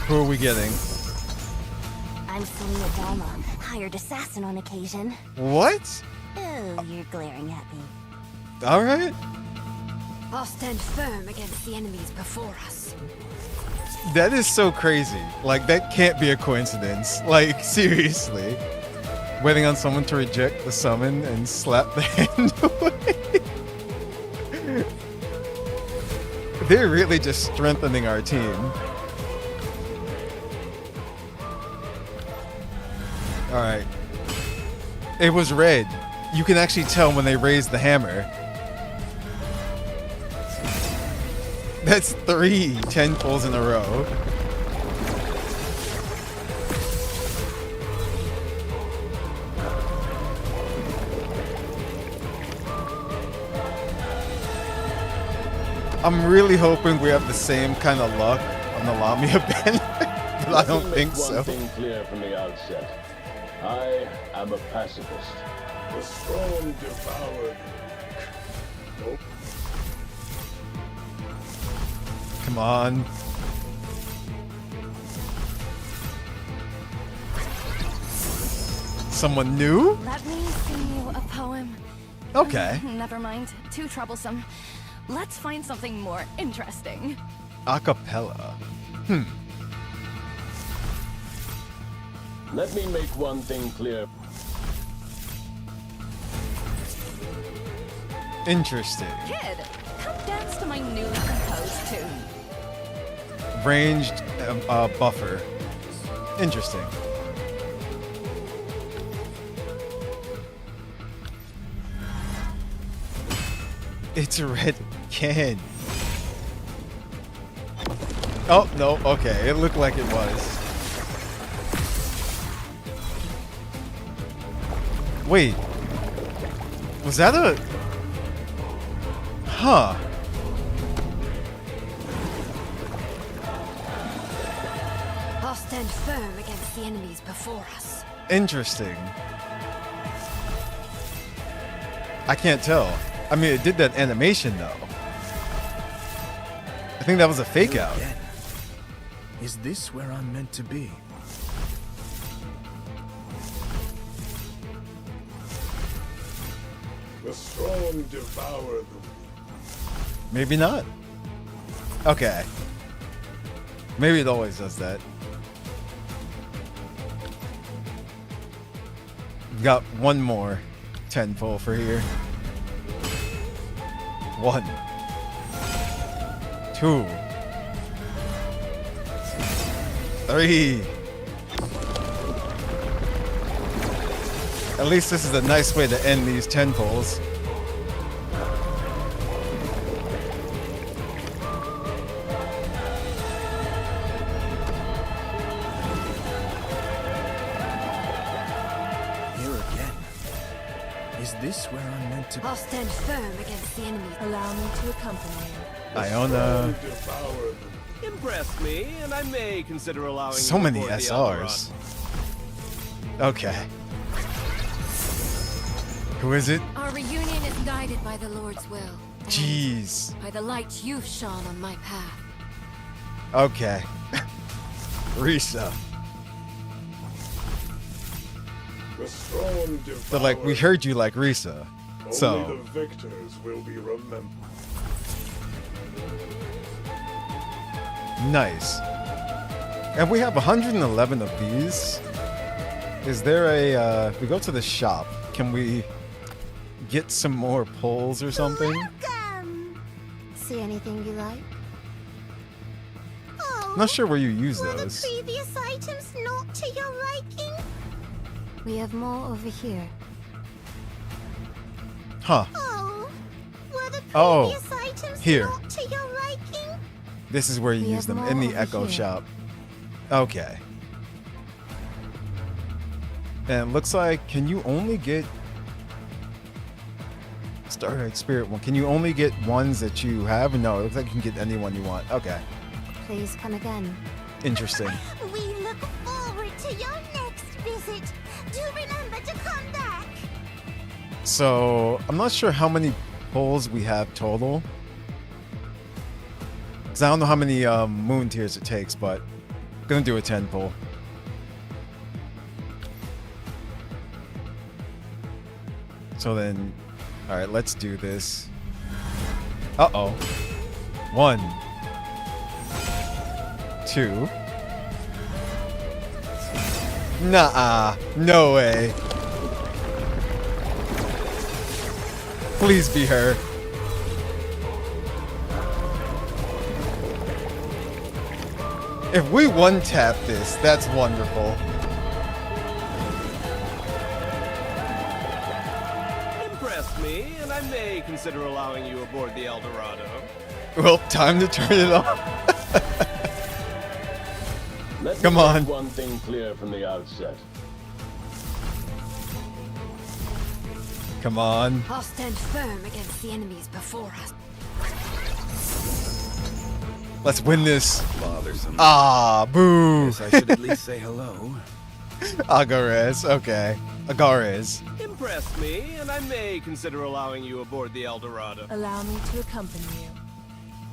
Who are we getting? I'm Selena Dalma, hired assassin on occasion. What? Oh, you're glaring at me. All right. I'll stand firm against the enemies before us. That is so crazy. Like, that can't be a coincidence. Like, seriously. Waiting on someone to reject the summon and slap the hand away. They're really just strengthening our team. Alright. It was red. You can actually tell when they raised the hammer. That's 3 10 pulls in a row. I'm really hoping we have the same kind of luck on the Lamia Ben, but I don't think so. One thing clear from the outset. I am a pacifist. The storm devoured. Nope. Come on. Someone new? Let me sing you a poem. Okay. Never mind. Too troublesome. Let's find something more interesting. Acapella. Let me make one thing clear. Interesting. Kid, come dance to my newly composed tune. Ranged buffer. Interesting. It's a red can. Oh, no, okay. It looked like it was. Wait. Was that a... Huh. I'll stand firm against the enemies before us. Interesting. I can't tell. I mean, it did that animation, though. I think that was a fake out. Again. Is this where I'm meant to be? The storm devoured the Maybe not. Okay. Maybe it always does that. Got one more 10 pull for here. 1, 2, 3. At least this is a nice way to end these 10 pulls. Is this where I'm meant to be? I'll stand firm against the enemy. Allow me to accompany you. Iona. Impress me, and I may consider allowing So you many aboard the SRs. Okay. Who is it? Our reunion is guided by the Lord's will. and Jeez. By the light you've shone on my path. Okay. Risa. The storm So like we heard you like Risa. Only So the victors will be remembered. nice. And we have 111 of these. Is there a if we go to the shop, can we get some more pulls or something? Welcome! See anything you like? Oh, Not sure where you use were those. the previous items not to your liking? We have more over here. Huh. Oh, were the Oh, previous items here. not to your liking? This is where you We use have them, in the more over Echo here. shop. Okay. And it looks like, can you only get Starlight Spirit one? Can you only get ones that you have? No, it looks like you can get any one you want. Okay. Please come again. Interesting. We look forward to your next visit. Do remember to come back. So, I'm not sure how many pulls we have total. Because I don't know how many moon tiers it takes, but I'm going to do a 10 pull. So then, alright, let's do this. Uh-oh. 1, 2. Nuh-uh. No way. Please be her. If we one-tap this, that's wonderful. Impress me, and I may consider allowing you aboard the El Dorado. Well, time to turn it off. Let me Come make on. one thing clear from the outset. Come on. I'll stand firm against the enemies before us. Let's win this. Bothersome. Ah, boo. Guess I should at least say hello. Agares, okay. Agares. Impress me, and I may consider allowing you aboard the El Dorado. Allow me to accompany you.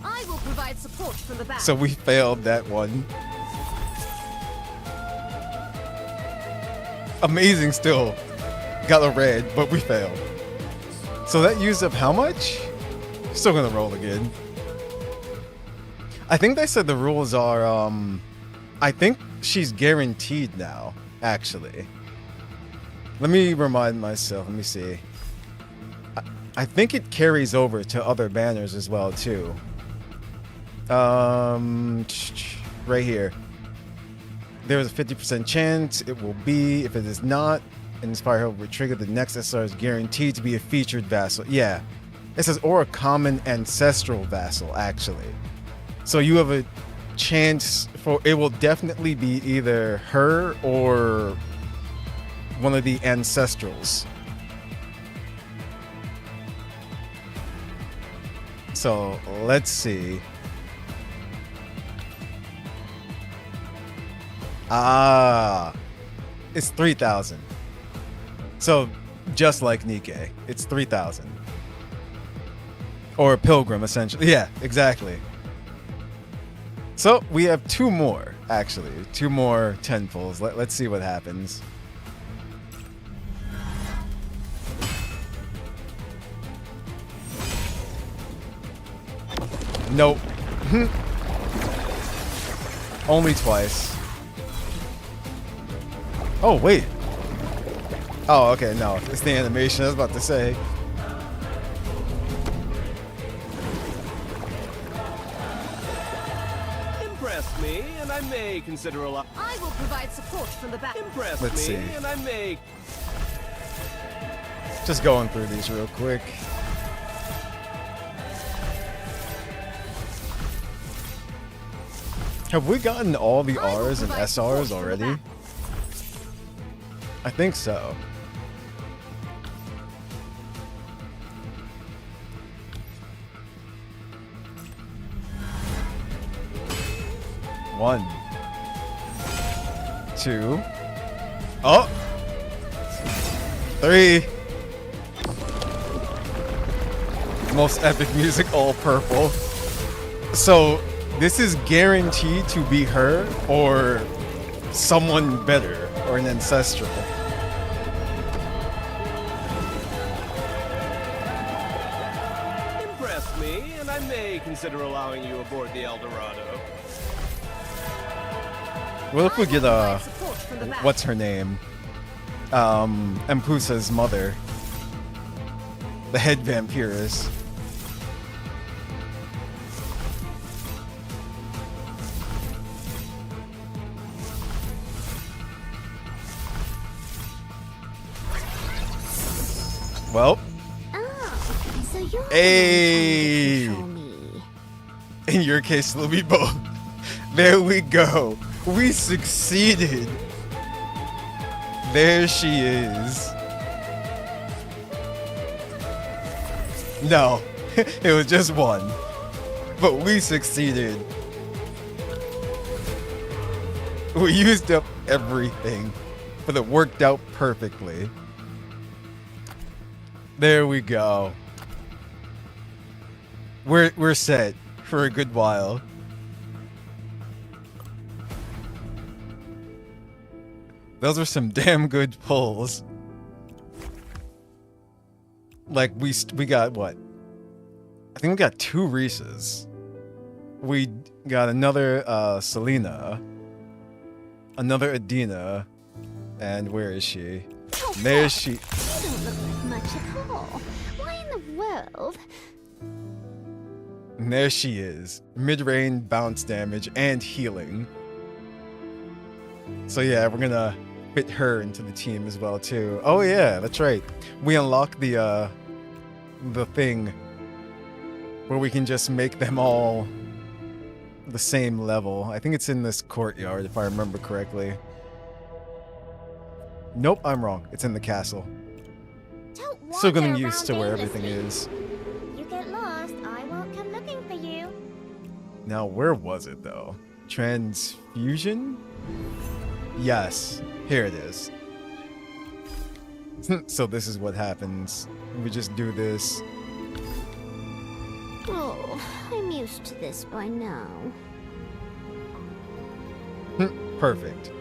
I will provide support from the back. So we failed that one. Amazing still. Got a red, but we failed. So that used up how much? Still gonna roll again. I think they said the rules are, I think she's guaranteed now, actually. Let me remind myself, let me see. I think it carries over to other banners as well, too. Right here. There is a 50% chance it will be. If it is not, an Inspire Hope will trigger. The next SR is guaranteed to be a featured vassal. Yeah. It says, or a common ancestral vassal, actually. So you have a chance for, it will definitely be either her or one of the ancestrals. So let's see. Ah, it's 3,000. So just like Nikke, it's 3,000. Or a pilgrim, essentially. Yeah, exactly. So we have two more, actually. Two more 10-pulls. Let's see what happens. Nope. Only twice. Oh, wait. Oh, okay, no. It's the animation I was about to say. Impress me, and I may consider a lot. I will provide support from the back. Impress Let's me, see. and I may. Just going through these real quick. Have we gotten all the R's and SR's already? I think so. One. Two. Oh! Three. Most epic music, all purple. So, this is guaranteed to be her or someone better or an ancestral. Impress me, and I may consider allowing you aboard the El Dorado. What if we get what's her name? Mpusa's mother. The head vampiress. Well. Oh, so you're Hey. the one trying to control me. In your case, it'll be both. There we go. We succeeded. There she is. No, it was just one. But we succeeded. We used up everything, but it worked out perfectly. There we go. We're set for a good while. Those are some damn good pulls. Like we got what? I think we got 2 Reeses. We got another Selena, another Adina, and where is she? Oh, There she. You don't look like much at all. Why in the world? And there she is. Mid-range bounce damage and healing. So yeah, we're gonna fit her into the team as well too. Oh yeah, that's right. We unlock the thing where we can just make them all the same level. I think it's in this courtyard if I remember correctly. Nope, I'm wrong. It's in the castle. Still getting used to where everything is. You get lost, I won't come looking for you. Now, where was it, though? Transfusion? Yes, here it is. So this is what happens. We just do this. Oh, I'm used to this by now. Perfect.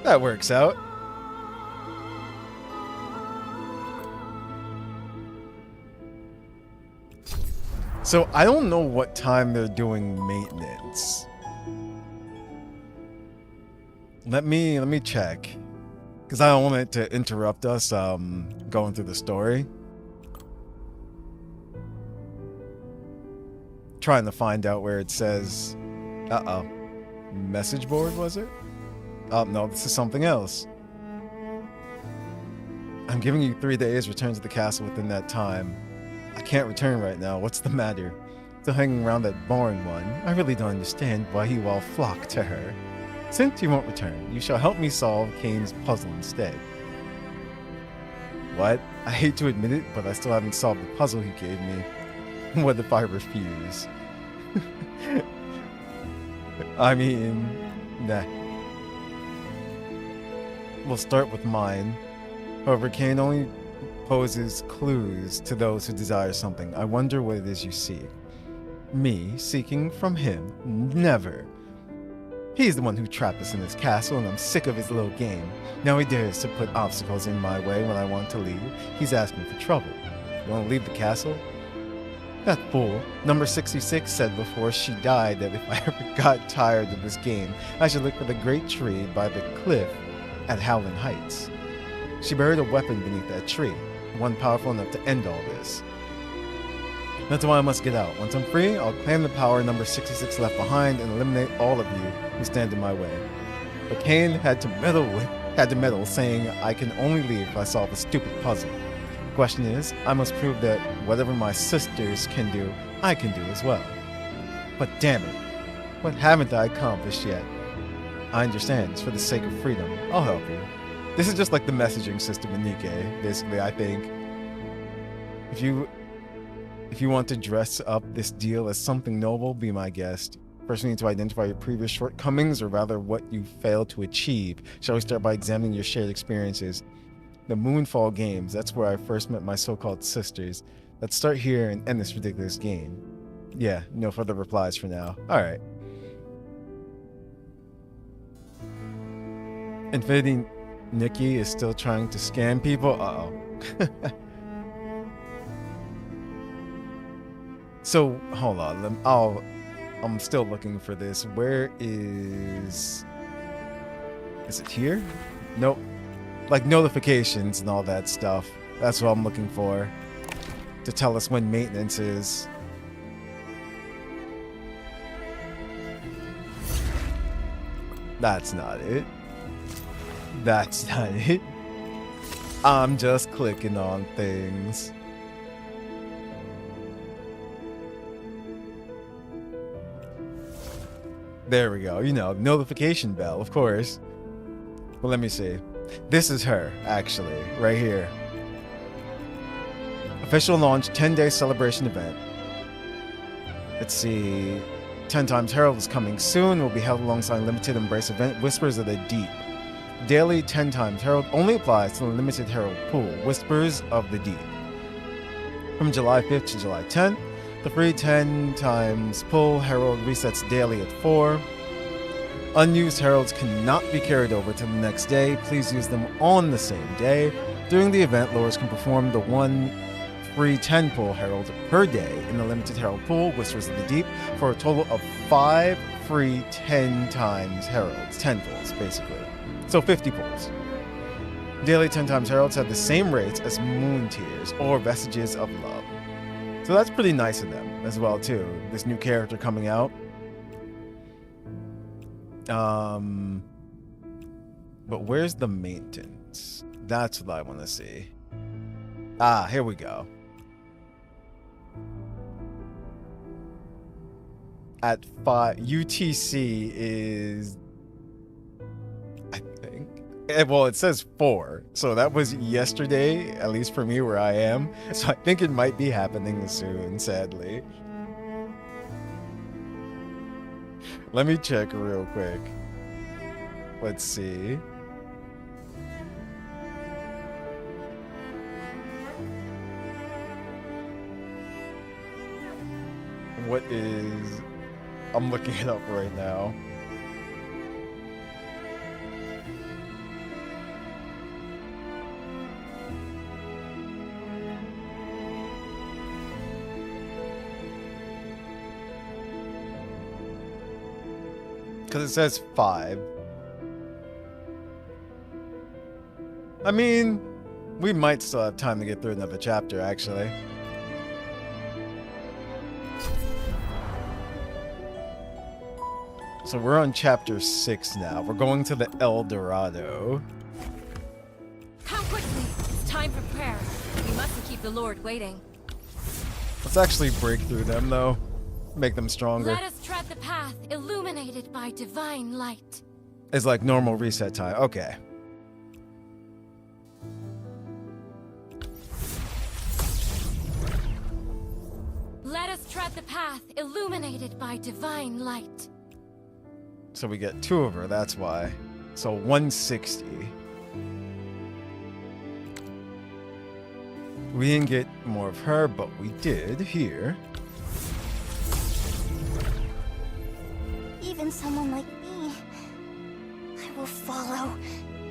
That works out. So I don't know what time they're doing maintenance. Let me check. Because I don't want it to interrupt us going through the story. Trying to find out where it says... Uh-oh. Message board, was it? Oh, no, this is something else. I'm giving you 3 days. Return to the castle within that time. I can't return right now. What's the matter? Still hanging around that barn one. I really don't understand why you all flock to her. Since you won't return, you shall help me solve Kane's puzzle instead. What? I hate to admit it, but I still haven't solved the puzzle he gave me. What if I refuse? I mean, nah. We'll start with mine. However, Kane only poses clues to those who desire something. I wonder what it is you seek. Me seeking from him? Never. He's the one who trapped us in his castle, and I'm sick of his little game. Now he dares to put obstacles in my way when I want to leave. He's asking for trouble. You want to leave the castle? That fool, number 66, said before she died that if I ever got tired of this game, I should look for the great tree by the cliff at Howland Heights. She buried a weapon beneath that tree, one powerful enough to end all this. That's why I must get out. Once I'm free, I'll claim the power number 66 left behind and eliminate all of you who stand in my way. But Kane had to meddle, saying I can only leave if I solve a stupid puzzle. The question is, I must prove that whatever my sisters can do, I can do as well. But damn it, what haven't I accomplished yet? I understand, it's for the sake of freedom. I'll help you. This is just like the messaging system in Nikke, basically, I think. If you want to dress up this deal as something noble, be my guest. First, we need to identify your previous shortcomings, or rather what you failed to achieve. Shall we start by examining your shared experiences? The Moonfall Games, that's where I first met my so-called sisters. Let's start here and end this ridiculous game. Yeah, no further replies for now. Alright. Infinity Nikke is still trying to scam people? Uh-oh. So, hold on. I'm still looking for this. Where is... Is it here? Nope. Like notifications and all that stuff. That's what I'm looking for. To tell us when maintenance is. That's not it. That's not it. I'm just clicking on things. There we go. You know, notification bell, of course. Well, let me see. This is her, actually, right here. Official launch 10-day celebration event. Let's see. 10 Times Herald is coming soon. It will be held alongside limited embrace event Whispers of the Deep. Daily 10 Times Herald only applies to the limited Herald pool, Whispers of the Deep. From July 5th to July 10th, the free 10 times pull Herald resets daily at 4. Unused Heralds cannot be carried over to the next day. Please use them on the same day. During the event, lords can perform the 1 free 10 pull Herald per day in the limited Herald pool, Whispers of the Deep, for a total of 5 free 10 times Heralds. 10 pulls, basically. So 50 pulls. Daily 10 times Heralds have the same rates as Moon Tears or Vestiges of Love. So that's pretty nice of them as well, too. This new character coming out. But where's the maintenance? That's what I want to see. Ah, here we go. At 5, UTC is, I think, well, it says 4, so that was yesterday, at least for me where I am, so I think it might be happening soon, sadly. Let me check real quick. Let's see. What is... I'm looking it up right now. Because it says 5. I mean, we might still have time to get through another chapter, actually. So we're on chapter 6 now. We're going to the El Dorado. Come quickly. It's time for prayer. We mustn't keep the Lord waiting. Let's actually break through them, though. Make them stronger. Let us tread the path illuminated by divine light. It's like normal reset time. Okay. Let us tread the path illuminated by divine light. So we get 2 of her, that's why. So 160. We didn't get more of her, but we did here. Even someone like me, I will follow.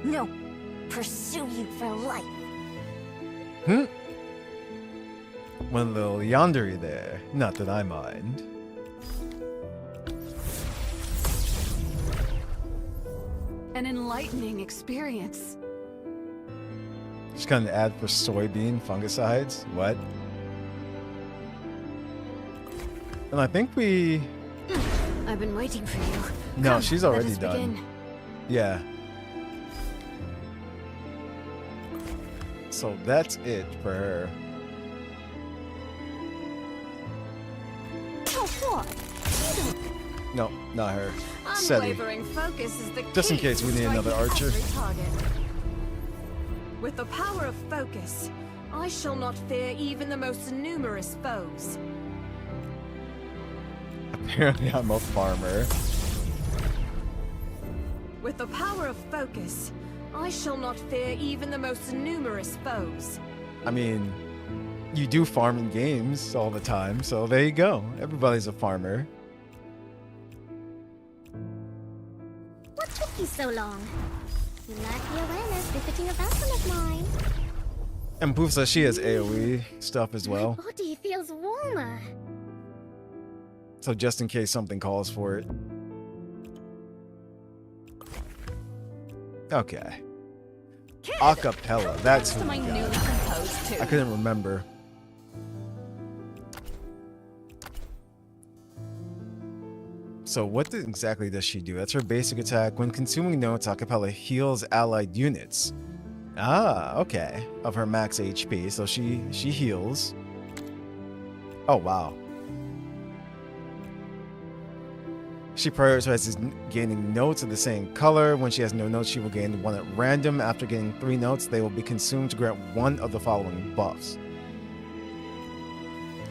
No, pursue you for life. One little yondery there. Not that I mind. An enlightening experience. Just got an ad for soybean fungicides. What? And I think we... I've been waiting for you. No, Come, she's let already us done. begin. Yeah. So that's it for her. Oh, what? No, not her. Unwavering focus is the Just in key case we to need another striking archer. every target. With the power of focus, I shall not fear even the most numerous foes. Apparently I'm a farmer. With the power of focus, I shall not fear even the most numerous foes. I mean, you do farm in games all the time, so there you go. Everybody's a farmer. What took you so long? You lack the awareness befitting a vassal of mine. And Poof says she has AoE stuff as well. My body feels warmer. So just in case something calls for it. Okay. Kid, Acapella, that's to who my we newly got. composed tune. I couldn't remember. So what exactly does she do? That's her basic attack. When consuming notes, Acapella heals allied units. Ah, okay. Of her max HP, so she heals. Oh, wow. She prioritizes gaining notes of the same color. When she has no notes, she will gain one at random. After getting 3 notes, they will be consumed to grant one of the following buffs.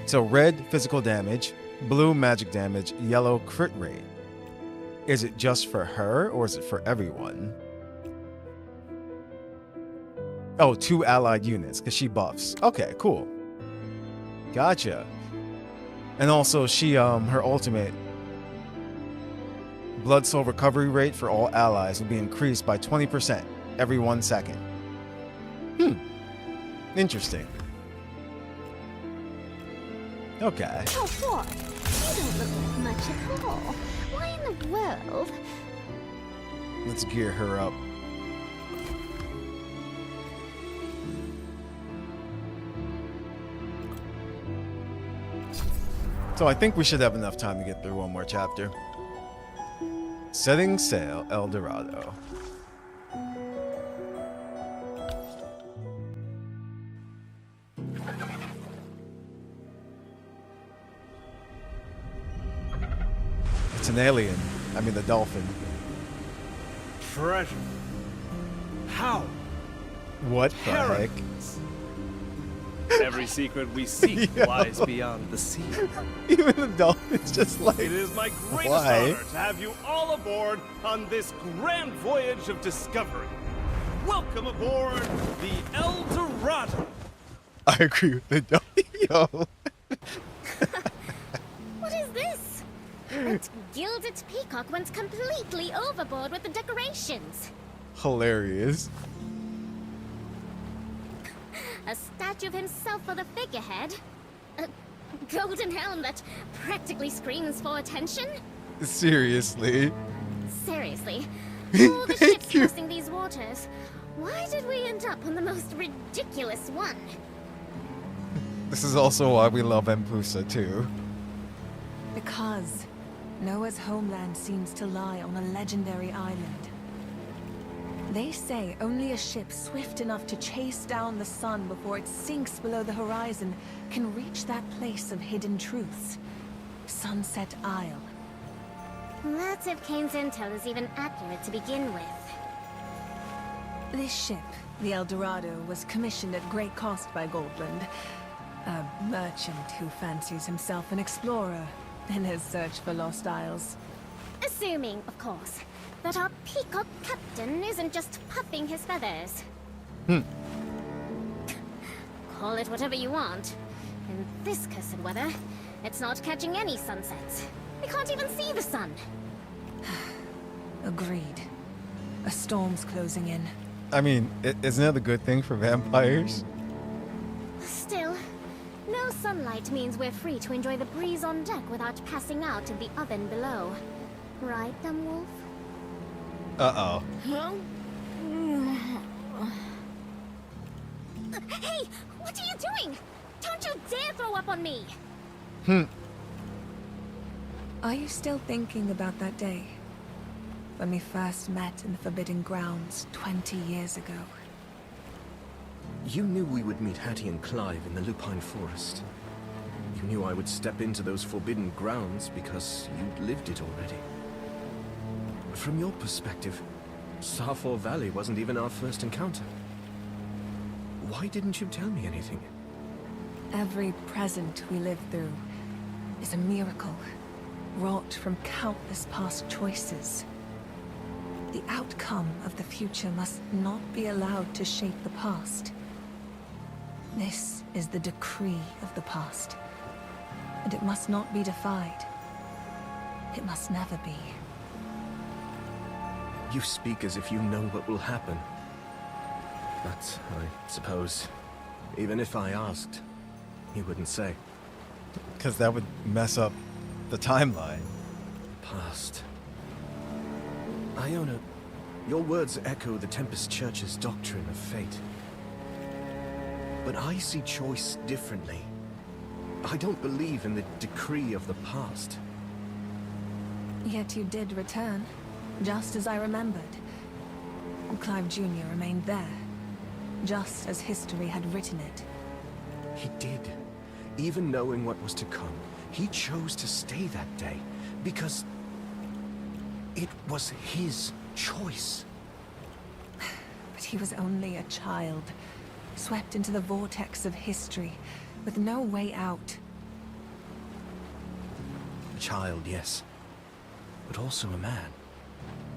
So red, physical damage. Blue, magic damage. Yellow, crit rate. Is it just for her, or is it for everyone? Oh, 2 allied units, because she buffs. Okay, cool. Gotcha. And also, she, her ultimate... Blood soul recovery rate for all allies will be increased by 20% every 1 second. Interesting. Okay. Oh, what? You don't look like much at all. Why in the world? Let's gear her up. So I think we should have enough time to get through one more chapter. Setting sail, El Dorado. It's an alien. I mean, the dolphin. Treasure. How? What the heck? Every secret we seek lies beyond the sea. Even the dolphin's just like, It is my greatest why? honor to have you all aboard on this grand voyage of discovery. Welcome aboard the El Dorado. I agree with the dolphin. Yo. What is this? That gilded peacock went completely overboard with the decorations. Hilarious. A statue of himself for the figurehead? A golden helm that practically screams for attention? Seriously. Seriously, all the ships crossing these waters. Why did we end up on the most ridiculous one? This is also why we love Empusa too. Because Noah's homeland seems to lie on a legendary island. They say only a ship swift enough to chase down the sun before it sinks below the horizon can reach that place of hidden truths. Sunset Isle. That's if Kane's intel is even accurate to begin with. This ship, the El Dorado, was commissioned at great cost by Goldland, a merchant who fancies himself an explorer in his search for lost isles. Assuming, of course, that our peacock captain isn't just puffing his feathers. Call it whatever you want. In this cursed weather, it's not catching any sunsets. We can't even see the sun. Agreed. A storm's closing in. I mean, isn't that a good thing for vampires? Still, no sunlight means we're free to enjoy the breeze on deck without passing out in the oven below. Right, dumb wolf? Uh-oh. Huh? Hey! What are you doing? Don't you dare throw up on me! Are you still thinking about that day? When we first met in the Forbidden Grounds 20 years ago? You knew we would meet Hattie and Clive in the Lupine Forest. You knew I would step into those forbidden grounds because you'd lived it already. From your perspective, Starfall Valley wasn't even our first encounter. Why didn't you tell me anything? Every present we live through is a miracle, wrought from countless past choices. The outcome of the future must not be allowed to shape the past. This is the decree of the past, and it must not be defied. It must never be. You speak as if you know what will happen. But I suppose, even if I asked, you wouldn't say. Because that would mess up the timeline. Past. Iona, your words echo the Tempest Church's doctrine of fate. But I see choice differently. I don't believe in the decree of the past. Yet you did return, just as I remembered. Clive Jr. remained there, just as history had written it. He did. Even knowing what was to come, he chose to stay that day, because it was his choice. But he was only a child, swept into the vortex of history, with no way out. A child, yes. But also a man.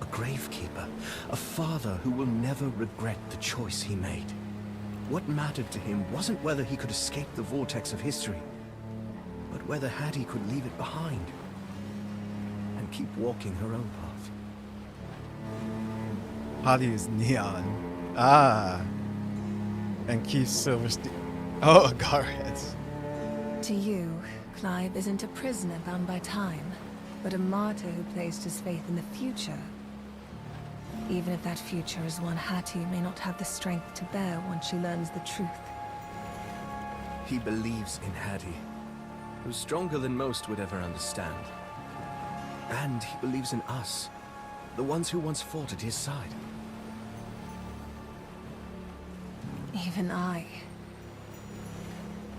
A gravekeeper. A father who will never regret the choice he made. What mattered to him wasn't whether he could escape the vortex of history, but whether Hattie could leave it behind and keep walking her own path. Hattie is neon. Ah. And Keith Silverstein. Oh, Garheads. To you, Clive isn't a prisoner bound by time, but a martyr who placed his faith in the future. Even if that future is one Hattie may not have the strength to bear once she learns the truth. He believes in Hattie, who's stronger than most would ever understand. And he believes in us, the ones who once fought at his side. Even I.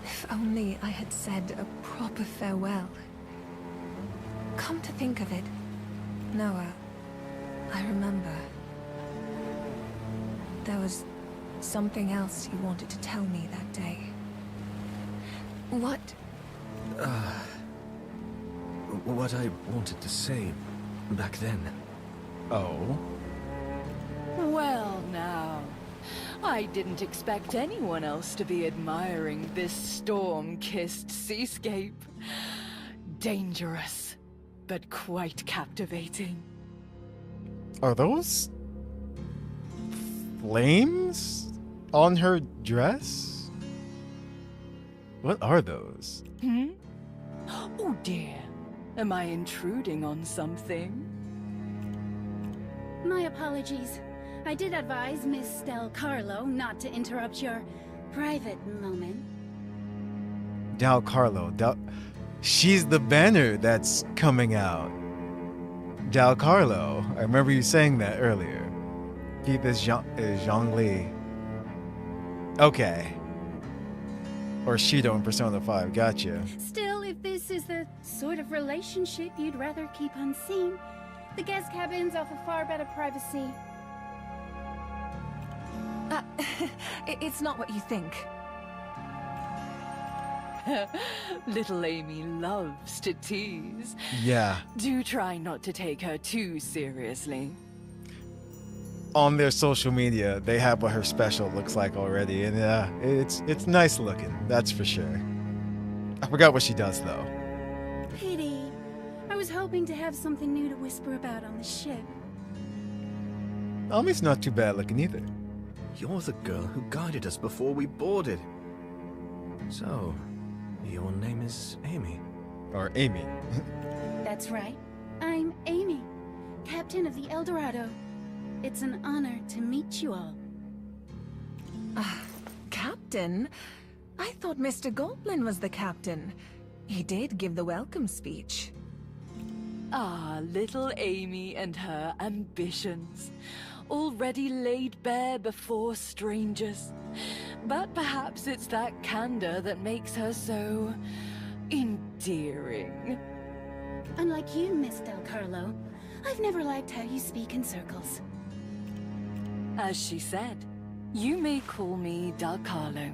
If only I had said a proper farewell. Come to think of it, Noah, I remember. There was something else you wanted to tell me that day. What? What I wanted to say back then. Oh? Well, now. I didn't expect anyone else to be admiring this storm-kissed seascape. Dangerous, but quite captivating. Are those flames on her dress? What are those? Hmm? Oh dear. Am I intruding on something? My apologies. I did advise Miss Del Carlo not to interrupt your private moment. Del Carlo. She's the banner that's coming out. Del Carlo. I remember you saying that earlier. Keep is Zhongli. Okay. Or Shido in Persona 5. Gotcha. Still, if this is the sort of relationship you'd rather keep unseen, the guest cabins offer far better privacy. It's not what you think. Little Amy loves to tease. Yeah. Do try not to take her too seriously. On their social media, they have what her special looks like already, and it's nice looking, that's for sure. I forgot what she does though. Pity. I was hoping to have something new to whisper about on the ship. Ami's not too bad looking either. You're the girl who guided us before we boarded. So, your name is Amy. Or Amy. That's right. I'm Amy, captain of the El Dorado. It's an honor to meet you all. Captain? I thought Mr. Goblin was the captain. He did give the welcome speech. Ah, little Amy and her ambitions. Already laid bare before strangers. But perhaps it's that candor that makes her so endearing. Unlike you, Miss Del Carlo, I've never liked how you speak in circles. As she said, you may call me Del Carlo.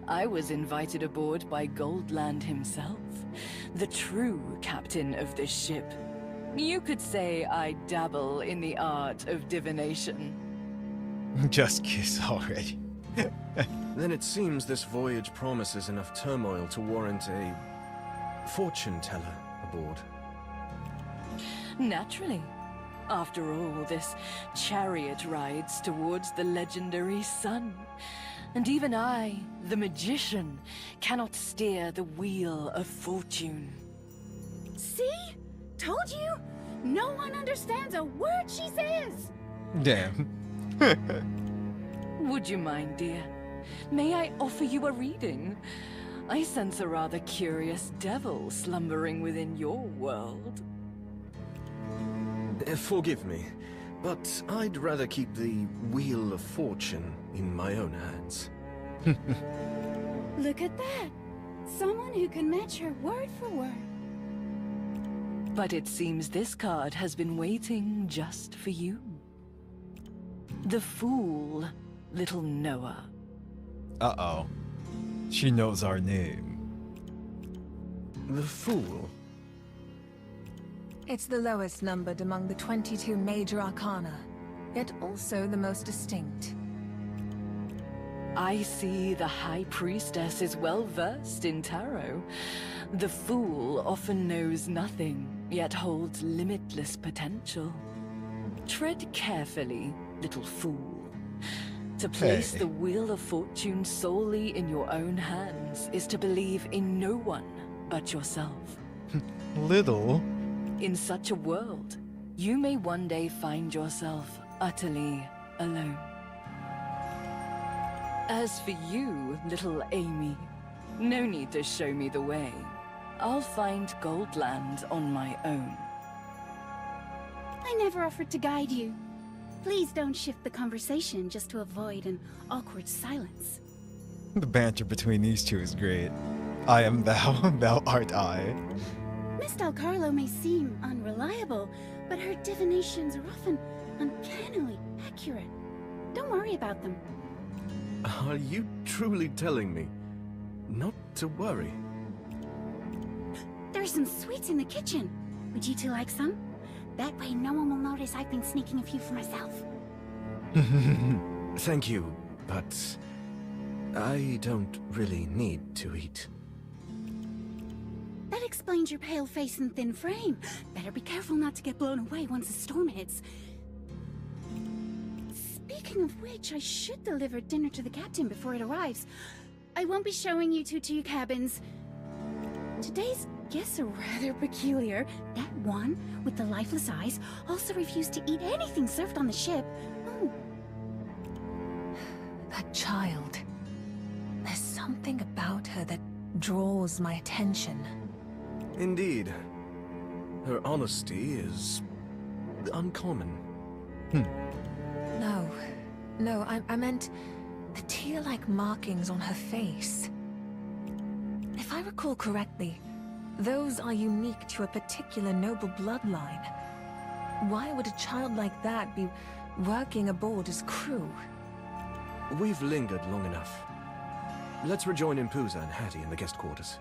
I was invited aboard by Goldland himself, the true captain of this ship. You could say I dabble in the art of divination. Just kiss already. Then it seems this voyage promises enough turmoil to warrant a fortune teller aboard. Naturally. After all, this chariot rides towards the legendary sun. And even I, the magician, cannot steer the wheel of fortune. See? Told you? No one understands a word she says! Damn. Would you mind, dear? May I offer you a reading? I sense a rather curious devil slumbering within your world. Forgive me, but I'd rather keep the Wheel of Fortune in my own hands. Look at that! Someone who can match her word for word. But it seems this card has been waiting just for you. The Fool, little Noah. Uh-oh. She knows our name. The Fool? It's the lowest numbered among the 22 major arcana, yet also the most distinct. I see the High Priestess is well versed in tarot. The Fool often knows nothing, yet holds limitless potential. Tread carefully, little fool. To place the Wheel of Fortune solely in your own hands is to believe in no one but yourself. Little? In such a world, you may one day find yourself utterly alone. As for you, little Amy, no need to show me the way. I'll find Goldland on my own. I never offered to guide you. Please don't shift the conversation just to avoid an awkward silence. The banter between these two is great. I am thou, thou art I. Miss Del Carlo may seem unreliable, but her divinations are often uncannily accurate. Don't worry about them. Are you truly telling me? Not to worry. There's some sweets in the kitchen. Would you two like some? That way no one will notice I've been sneaking a few for myself. Thank you, but I don't really need to eat. That explains your pale face and thin frame. Better be careful not to get blown away once the storm hits. Speaking of which, I should deliver dinner to the captain before it arrives. I won't be showing you two to your cabins. Today's guests are rather peculiar. That one, with the lifeless eyes, also refused to eat anything served on the ship. Oh. That child. There's something about her that draws my attention. Indeed. Her honesty is uncommon. No, I meant the tear-like markings on her face. If I recall correctly, those are unique to a particular noble bloodline. Why would a child like that be working aboard as crew? We've lingered long enough. Let's rejoin Impuza and Hattie in the guest quarters.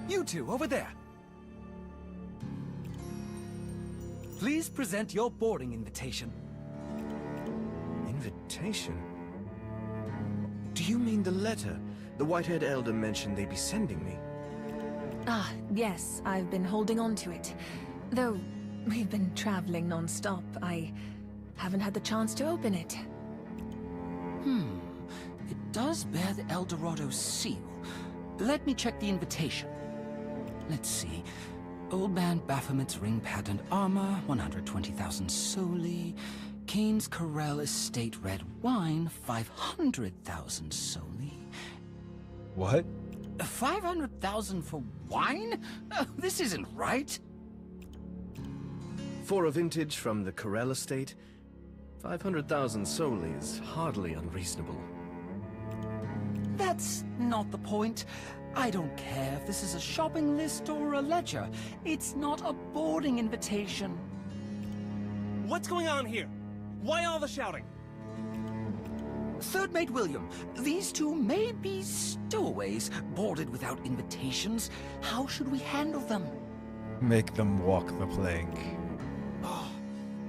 You two, over there. Please present your boarding invitation. Invitation? Do you mean the letter the Whitehead Elder mentioned they'd be sending me? Ah, yes, I've been holding on to it. Though we've been traveling non-stop, I haven't had the chance to open it. It does bear the Eldorado seal. Let me check the invitation. Let's see. Old Man Baphomet's ring-patterned armor, 120,000 soli. Kane's Corel Estate red wine, 500,000 soli. What? 500,000 for wine? Oh, this isn't right. For a vintage from the Corel Estate, 500,000 soli is hardly unreasonable. That's not the point. I don't care if this is a shopping list or a ledger. It's not a boarding invitation. What's going on here? Why all the shouting? Third Mate William, these two may be stowaways, boarded without invitations. How should we handle them? Make them walk the plank. Oh,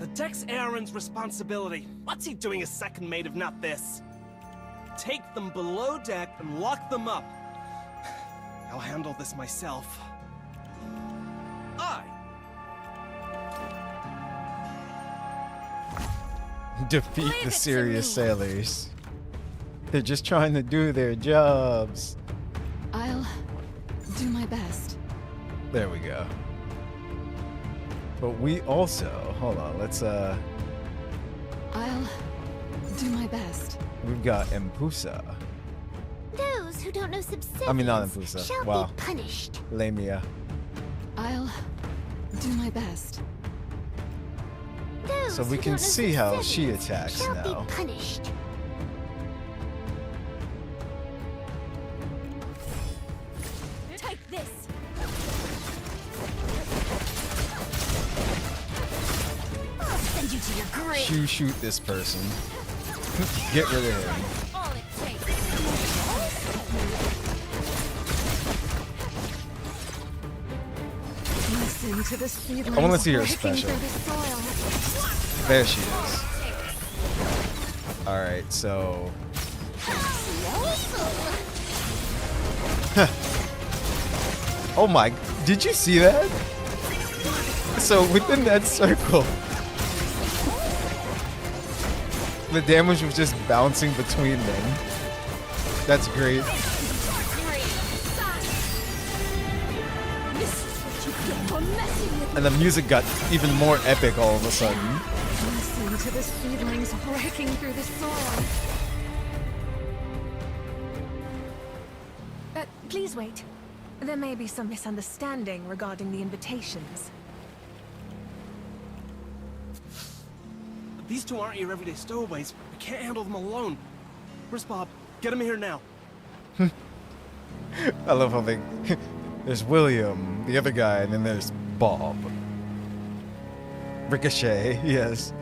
the deck's Aaron's responsibility. What's he doing as second mate if not this? Take them below deck and lock them up. I'll handle this myself. Defeat the serious sailors. They're just trying to do their jobs. I'll do my best. There we go. But we also, hold on, let's I'll do my best. we've got Impusa. Those who don't know subsistence I mean, not Impusa. shall Wow. be punished. Lamia. I'll do my best. Those So we who can don't know see how she subsistence attacks shall now. be punished. Take this. I'll send you to your grave. You shoot this person. Get rid of him. All it takes. Listen to the seedlings I want to see her breaking special. through the soil. There she is. Alright, so... Oh my... Did you see that? So within that circle... The damage was just bouncing between them. That's great. And the music got even more epic all of a sudden. Listen to the seedlings breaking through the soil. Please wait. There may be some misunderstanding regarding the invitations. These two aren't your everyday stowaways. We can't handle them alone. Where's Bob? Get him here now. I love how they... There's William, the other guy, and then there's Bob. Ricochet, yes.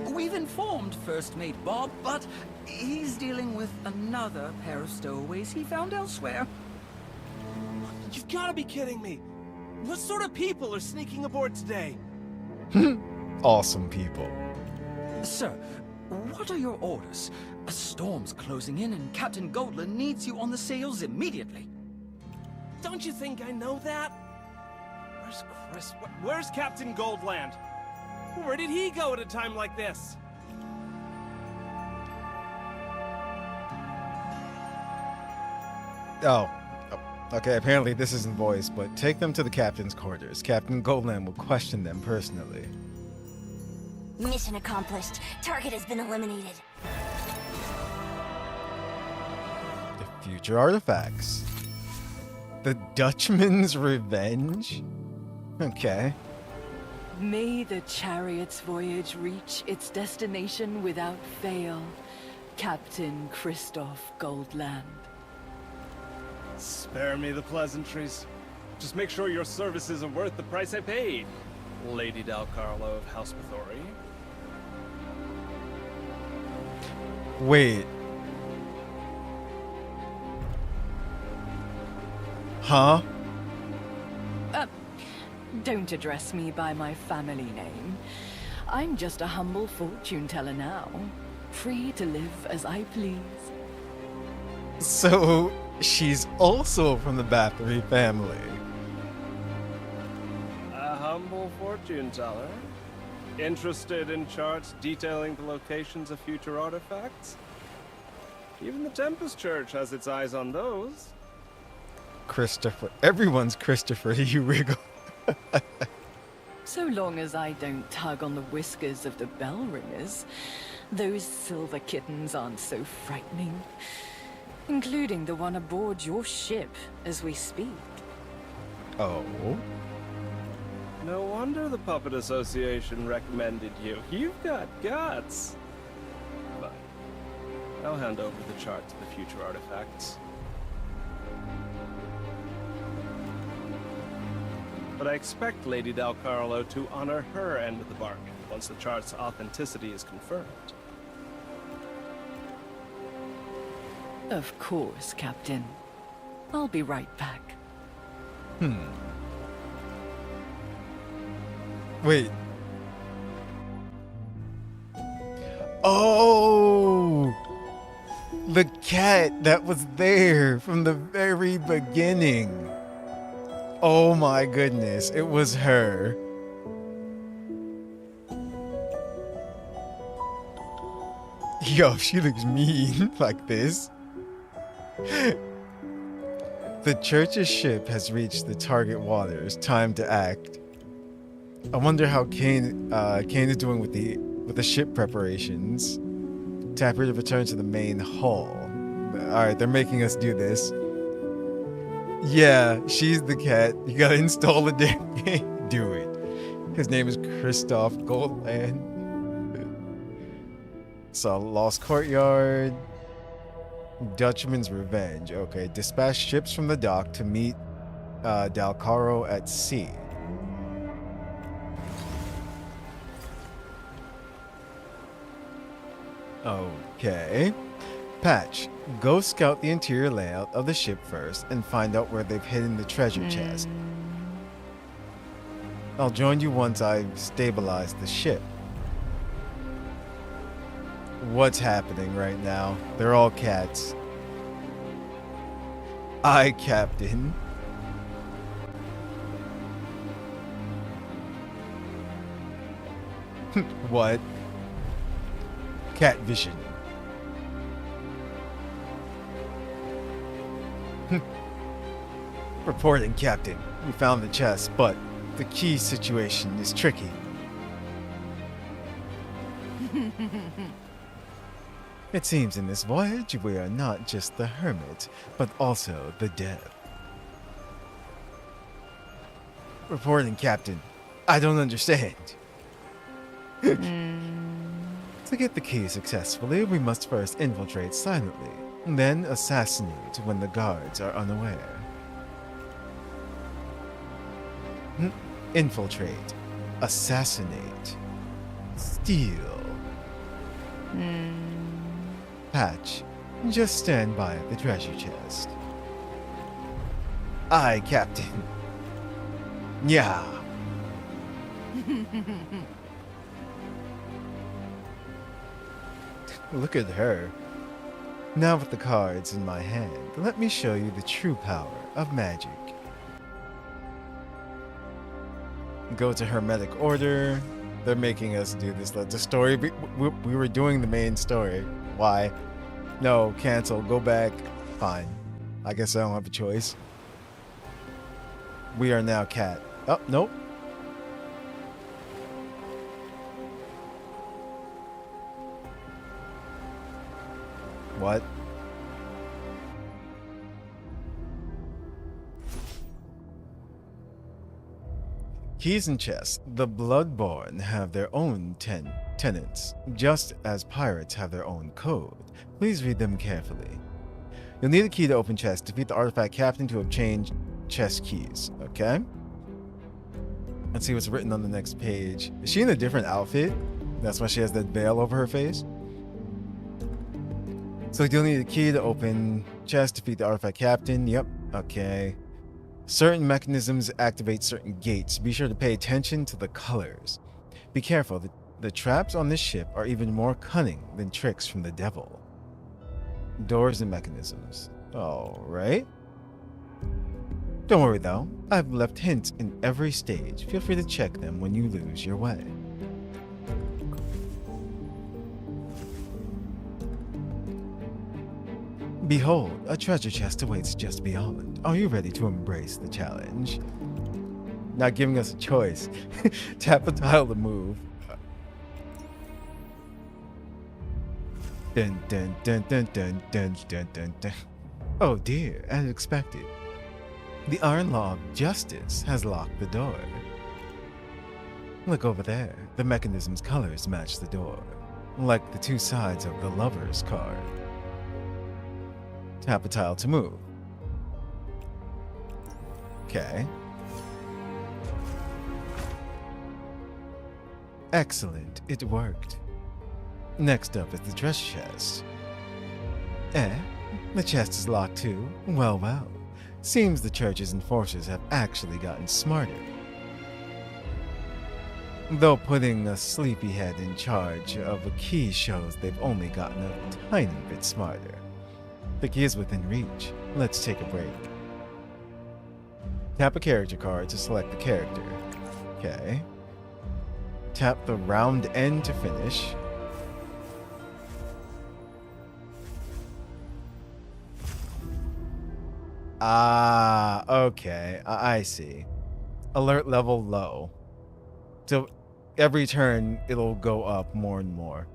We've informed First Mate Bob, but He's dealing with another pair of stowaways he found elsewhere. You've got to be kidding me! What sort of people are sneaking aboard today? Awesome people. Sir, what are your orders? A storm's closing in and Captain Goldland needs you on the sails immediately. Don't you think I know that? Where's Chris? Where's Captain Goldland? Where did he go at a time like this? Oh. Okay, apparently this isn't voice, but take them to the captain's quarters. Captain Goldland will question them personally. Mission accomplished. Target has been eliminated. The future artifacts. The Dutchman's Revenge? Okay. May the chariot's voyage reach its destination without fail, Captain Christoph Goldland. Spare me the pleasantries. Just make sure your services are worth the price I paid, Lady Del Carlo of House Bathory. Wait. Huh? Don't address me by my family name. I'm just a humble fortune teller now, free to live as I please. So, she's also from the Bathory family. A humble fortune teller? Interested in charts detailing the locations of future artifacts? Even the Tempest Church has its eyes on those. Christopher. Everyone's Christopher, you wriggle. So long as I don't tug on the whiskers of the bell ringers, those silver kittens aren't so frightening. Including the one aboard your ship as we speak. Oh? No wonder the Puppet Association recommended you. You've got guts. But I'll hand over the chart to the future artifacts. But I expect Lady Del Carlo to honor her end of the bargain once the chart's authenticity is confirmed. Of course, Captain. I'll be right back. Wait. Oh! The cat that was there from the very beginning. Oh my goodness, it was her. Yo, she looks mean like this. The church's ship has reached the target waters. Time to act. I wonder how Kane is doing with the ship preparations. Tap her to return to the main hull. Alright, they're making us do this. Yeah, she's the cat. You gotta install the damn game. Do it. His name is Christoph Goldland. So, Lost Courtyard. Dutchman's Revenge. Okay, dispatch ships from the dock to meet Dalcaro at sea. Okay. Patch, go scout the interior layout of the ship first and find out where they've hidden the treasure chest. I'll join you once I've stabilized the ship. What's happening right now? They're all cats. Aye, Captain. What? Cat vision. Reporting, Captain. We found the chest, but the key situation is tricky. It seems in this voyage we are not just the hermit, but also the dead. Reporting, Captain. I don't understand. To get the key successfully, we must first infiltrate silently, then assassinate when the guards are unaware. Infiltrate, assassinate, steal. Patch, just stand by at the treasure chest. Aye, Captain. Yeah. Look at her. Now with the cards in my hand, let me show you the true power of magic. Go to Hermetic Order. They're making us do this. The story. We were doing the main story. Why? No, cancel. Go back. Fine. I guess I don't have a choice. We are now Cat. Oh, nope. What? Keys and chests. The Bloodborne have their own tenets, just as pirates have their own code. Please read them carefully. You'll need a key to open chests. Defeat the artifact captain to obtain chest keys. Okay. Let's see what's written on the next page. Is she in a different outfit? That's why she has that veil over her face. So you'll need a key to open chest, defeat the artifact captain. Yep. Okay. Certain mechanisms activate certain gates. Be sure to pay attention to the colors. Be careful. The traps on this ship are even more cunning than tricks from the devil. Doors and mechanisms. Alright. Don't worry though. I've left hints in every stage. Feel free to check them when you lose your way. Behold, a treasure chest awaits just beyond. Are you ready to embrace the challenge? Not giving us a choice. Tap a tile to move. Dun dun dun dun dun dun dun dun dun. Oh dear, as expected. The Iron Law of Justice has locked the door. Look over there. The mechanism's colors match the door, like the two sides of the Lover's card. Tap a tile to move. Okay. Excellent, it worked. Next up is the treasure chest. The chest is locked too? Well, well. Seems the church's enforcers have actually gotten smarter. Though putting a sleepyhead in charge of a key shows they've only gotten a tiny bit smarter. The key is within reach. Let's take a break. Tap a character card to select the character. Okay. Tap the round end to finish. Ah, okay. I see. Alert level low. So every turn it'll go up more and more.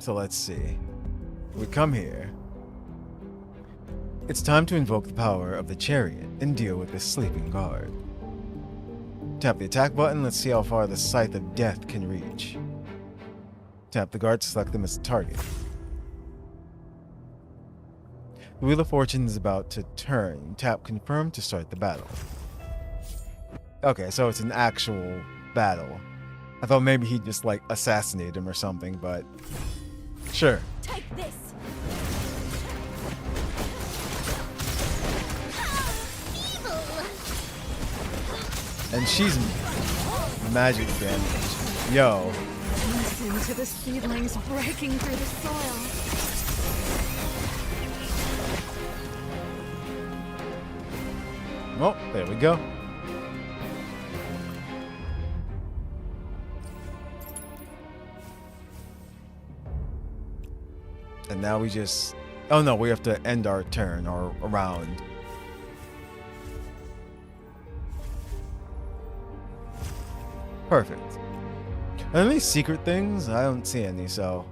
So let's see. We come here. It's time to invoke the power of the chariot and deal with this sleeping guard. Tap the attack button. Let's see how far the Scythe of Death can reach. Tap the guard to select them as a target. The Wheel of Fortune is about to turn. Tap confirm to start the battle. Okay, so it's an actual battle. I thought maybe he'd just like assassinate him or something, but sure. Take this. And she's magic damage. Yo. Listen to the seedlings breaking through the soil. Well, there we go. And now we just... Oh no, we have to end our turn or round. Perfect. Are there any secret things? I don't see any, so...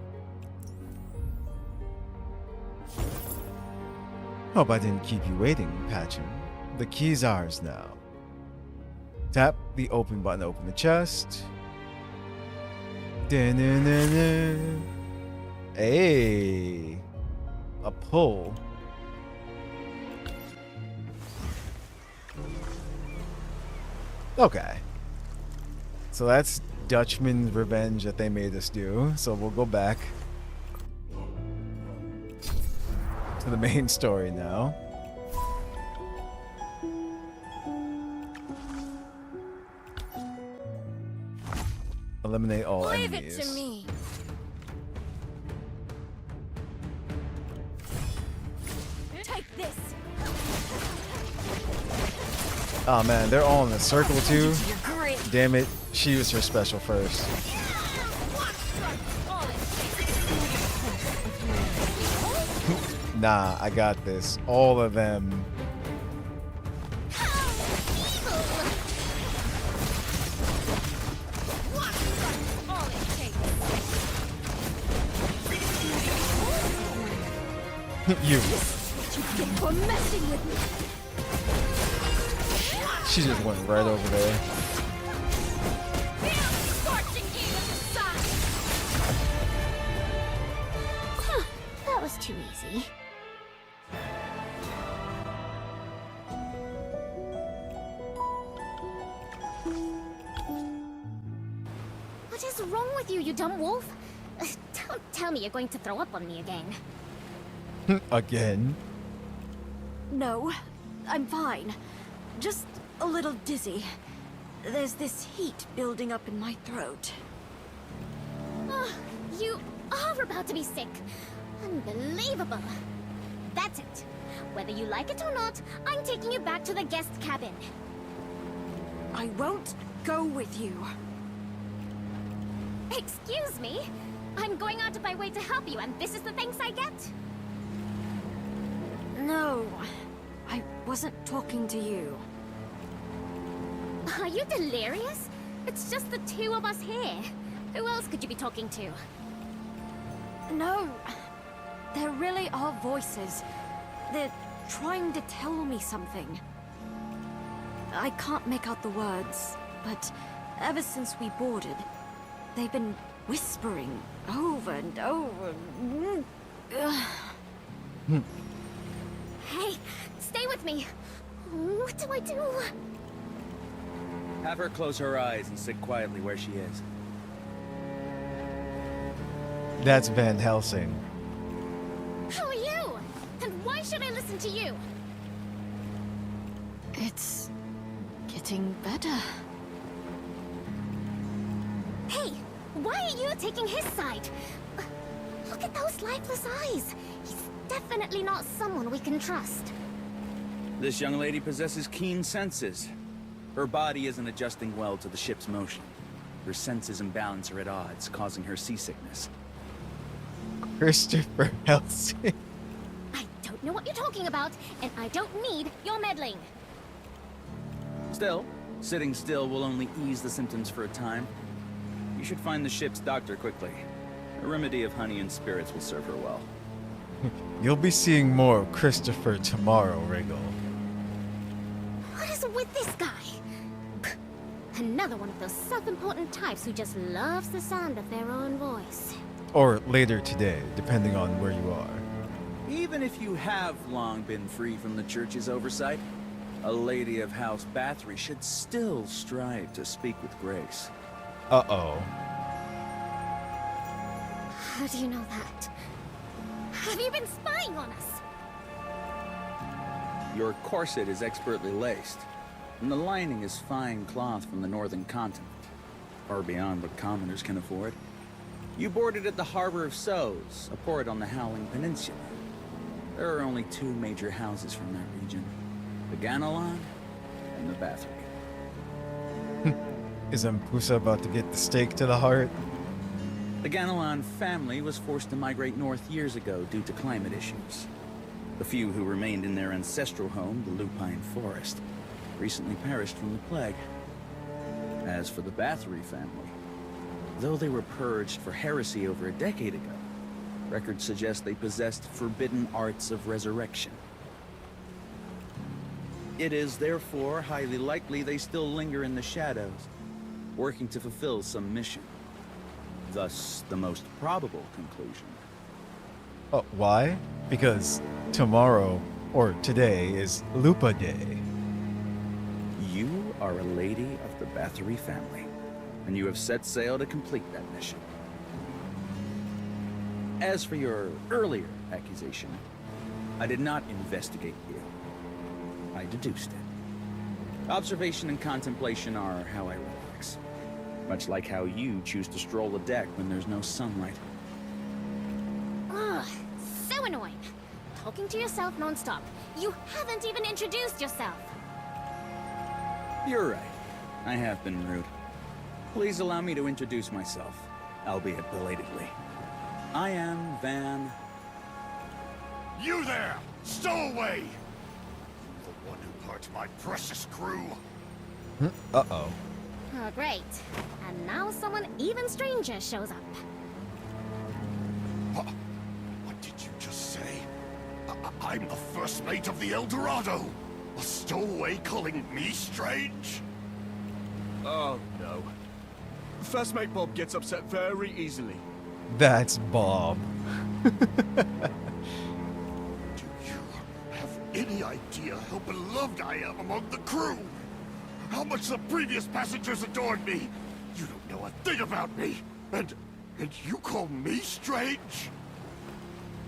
Hope I didn't keep you waiting, Patchen. The key's ours now. Tap the open button to open the chest. Da-na-na-na. Hey, a pull. Okay. So that's Dutchman's revenge that they made us do. So we'll go back to the main story now. Eliminate all Leave enemies. it to me. Take this. Oh man, they're all in a circle too. You're great. Damn it, she used her special first. Nah, I got this. All of them. You. For messing with me. She just went right over there. Huh, that was too easy. What is wrong with you, you dumb wolf? Don't tell me you're going to throw up on me again. Again. No, I'm fine. Just a little dizzy. There's this heat building up in my throat. Oh, you are about to be sick. Unbelievable. That's it. Whether you like it or not, I'm taking you back to the guest cabin. I won't go with you. Excuse me? I'm going out of my way to help you, and this is the thanks I get? No, I wasn't talking to you. Are you delirious? It's just the two of us here. Who else could you be talking to? No, there really are voices. They're trying to tell me something. I can't make out the words, but ever since we boarded, they've been whispering over and over. Hey, stay with me. What do I do? Have her close her eyes and sit quietly where she is. That's Van Helsing. Who are you? And why should I listen to you? It's getting better. Hey, why are you taking his side? Look at those lifeless eyes. He's definitely not someone we can trust. This young lady possesses keen senses. Her body isn't adjusting well to the ship's motion. Her senses and balance are at odds, causing her seasickness. Christopher Helsing. I don't know what you're talking about, and I don't need your meddling. Still, sitting still will only ease the symptoms for a time. You should find the ship's doctor quickly. A remedy of honey and spirits will serve her well. You'll be seeing more of Christopher tomorrow, Wriggle. What is with this guy? Another one of those self-important types who just loves the sound of their own voice. Or later today, depending on where you are. Even if you have long been free from the church's oversight, a lady of House Bathory should still strive to speak with grace. Uh-oh. How do you know that? Have you been spying on us? Your corset is expertly laced, and the lining is fine cloth from the northern continent, far beyond what commoners can afford. You boarded at the harbor of Sous, a port on the Howling Peninsula. There are only two major houses from that region, the Ganelon and the Bathory. Is Ampusa about to get the stake to the heart? The Ganelon family was forced to migrate north years ago due to climate issues. The few who remained in their ancestral home, the Lupine Forest, recently perished from the plague. As for the Bathory family, though they were purged for heresy over a decade ago, records suggest they possessed forbidden arts of resurrection. It is therefore highly likely they still linger in the shadows, working to fulfill some mission. Thus, the most probable conclusion. Oh, why? Because tomorrow, or today, is Lupa Day. You are a lady of the Bathory family. and you have set sail to complete that mission. As for your earlier accusation, I did not investigate you. I deduced it. Observation and contemplation are how I relax. Much like how you choose to stroll the deck when there's no sunlight. Ugh, so annoying. Talking to yourself non-stop. You haven't even introduced yourself. You're right. I have been rude. Please allow me to introduce myself, albeit belatedly. I am Van... You there! Stowaway! The one who hurt my precious crew! Uh-oh. Oh, great. And now someone even stranger shows up. What did you just say? I'm the first mate of the El Dorado! A stowaway calling me strange? Oh, no. First Mate Bob gets upset very easily. That's Bob. Have any idea how beloved I am among the crew? How much the previous passengers adored me? You don't know a thing about me! And you call me strange?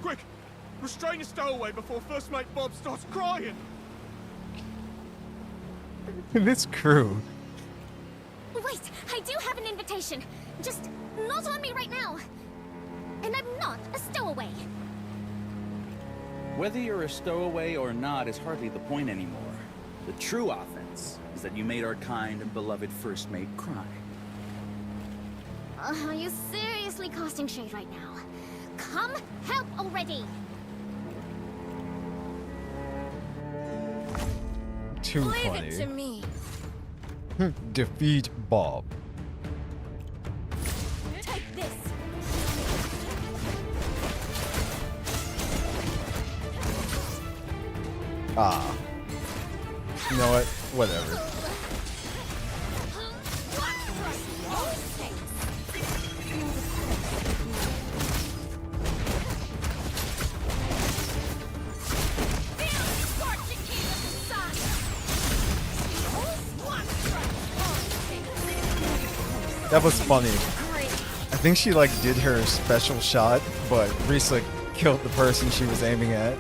Quick! Restrain your stowaway before First Mate Bob starts crying! This crew. Wait, I do have an invitation. Just not on me right now. And I'm not a stowaway. Whether you're a stowaway or not is hardly the point anymore. The true offense is that you made our kind and beloved first mate cry. Are you seriously casting shade right now? Come help already! Too Leave funny. it to me. Defeat Bob. Take this. Ah. You know what? Whatever. That was funny. I think she like did her special shot, but Risa killed the person she was aiming at.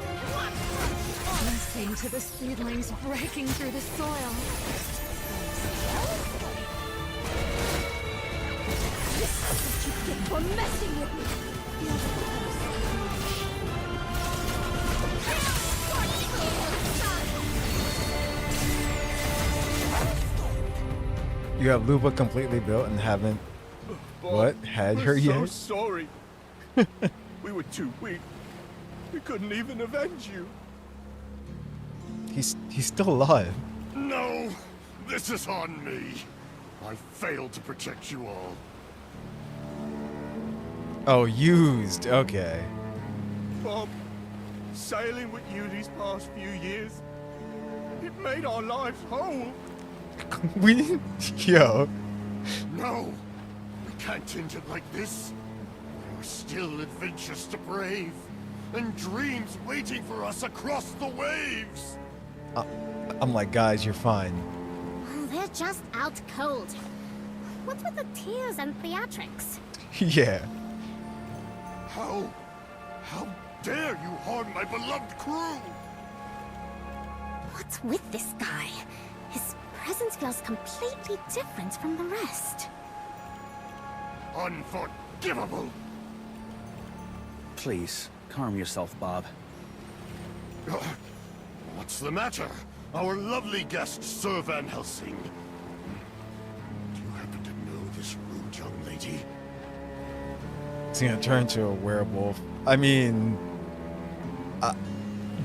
Listen to the seedlings breaking through the soil. This is what you get for messing with me. You have Luba completely built and haven't Bob, had we're her so yet? sorry. We were too weak. We couldn't even avenge you. He's still alive. No! This is on me! I failed to protect you all. Oh, used. Okay. Bob, sailing with you these past few years, it made our lives whole. We didn't. Yo. No! We can't end it like this. There are still adventures to brave, and dreams waiting for us across the waves! I'm like, guys, you're fine. They're just out cold. What's with the tears and theatrics? Yeah. How dare you harm my beloved crew? What's with this guy? His presence feels completely different from the rest. Unforgivable! Please, calm yourself, Bob. What's the matter? Our lovely guest, Sir Van Helsing. Do you happen to know this rude young lady? He's gonna turn to a werewolf. I mean,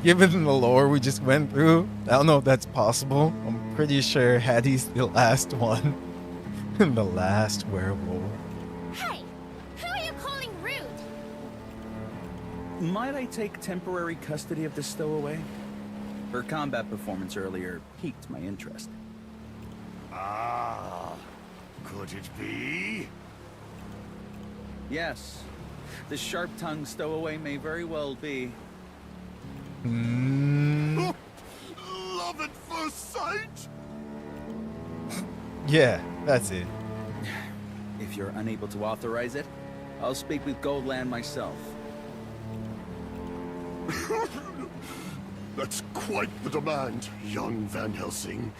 given the lore we just went through, I don't know if that's possible. I'm pretty sure Hattie's the last one. The last werewolf. Hey! Who are you calling rude? Might I take temporary custody of the stowaway? Her combat performance earlier piqued my interest. Ah, could it be? Yes, the sharp-tongued stowaway may very well be. Love at first sight? Yeah, that's it. if you're unable to authorize it, I'll speak with Goldland myself. That's quite the demand, young Van Helsing.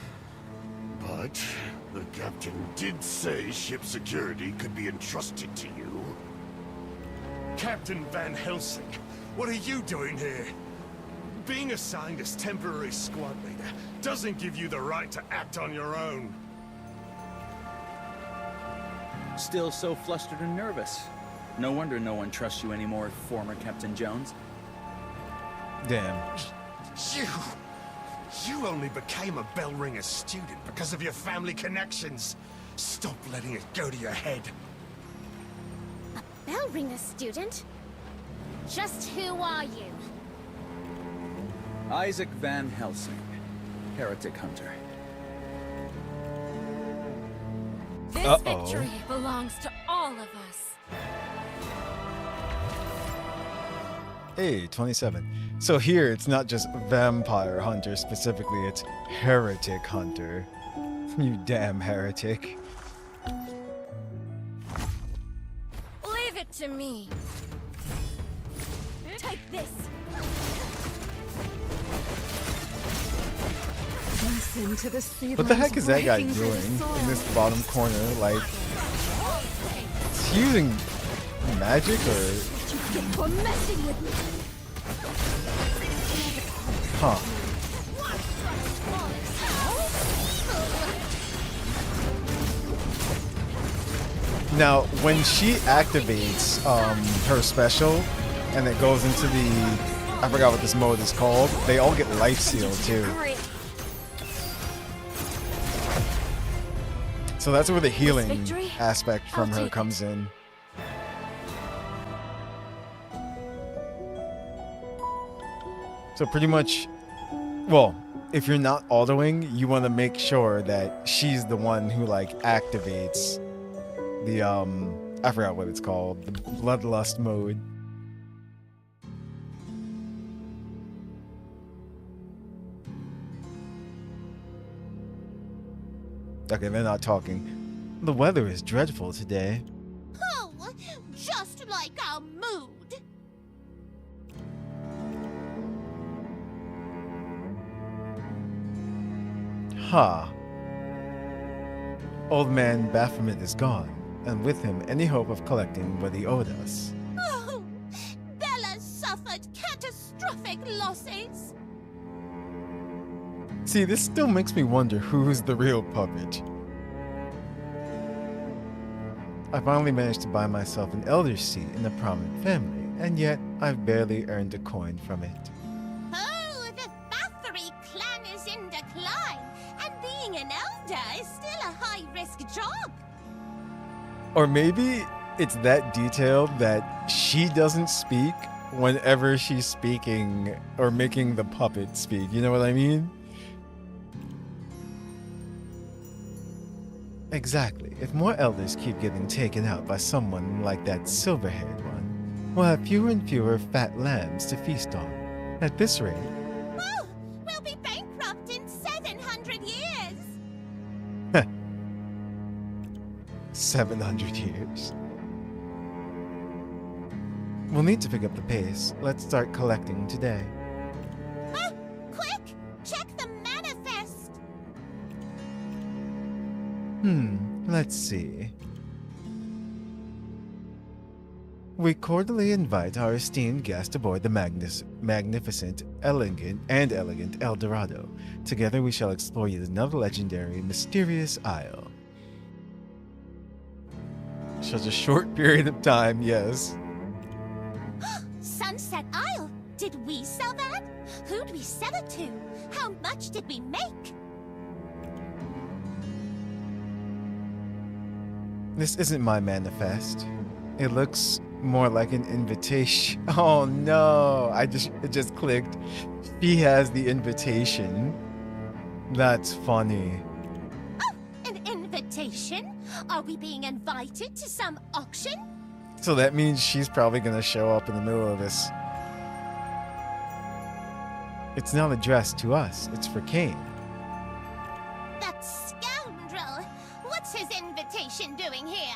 But the captain did say ship security could be entrusted to you. Captain Van Helsing, what are you doing here? Being assigned as temporary squad leader doesn't give you the right to act on your own. Still so flustered and nervous. No wonder no one trusts you anymore, former Captain Jones. Damn. You only became a bell ringer student because of your family connections. Stop letting it go to your head. Bell ringer student? Just who are you? Isaac Van Helsing, heretic hunter. This victory belongs to all of us. Hey, 27. So here, it's not just vampire hunter specifically, it's heretic hunter. You damn heretic. Leave it to me. Take this. Listen to the What the heck is that guy doing in this bottom corner? Like, is he using magic or? For messing with me. Huh. Now, when she activates her special, and it goes into the, I forgot what this mode is called, they all get life sealed too. So that's where the healing aspect from her comes in. So pretty much, well, if you're not autoing, you want to make sure that she's the one who like activates the I forgot what it's called, the bloodlust mode. Okay, they're not talking. The weather is dreadful today. Oh, just like our mood. Ha. Old man Baphomet is gone, and with him any hope of collecting what he owed us. Oh, Bella suffered catastrophic losses. See, this still makes me wonder who's the real puppet. I finally managed to buy myself an elder's seat in a prominent family, and yet I've barely earned a coin from it. Oh, the Bathory clan is in decline, and being an elder is still a high-risk job. Or maybe it's that detailed that she doesn't speak whenever she's speaking or making the puppet speak. You know what I mean? Exactly. If more elders keep getting taken out by someone like that silver-haired one, we'll have fewer and fewer fat lambs to feast on. At this rate... Oh, we'll be bankrupt in 700 years. 700 years. We'll need to pick up the pace. Let's start collecting today. Oh, quick! Check the manifest! Let's see. We cordially invite our esteemed guest aboard the magnificent, elegant El Dorado. Together we shall explore yet another legendary, mysterious isle. Such a short period of time, yes. Sunset Isle? Did we sell that? Who'd we sell it to? How much did we make? This isn't my manifest. It looks more like an invitation. Oh no, it just clicked. She has the invitation. That's funny. Oh, an invitation? Are we being invited to some auction? So that means she's probably gonna show up in the middle of this. It's not addressed to us, it's for Cain. That scoundrel! What's his invitation doing here?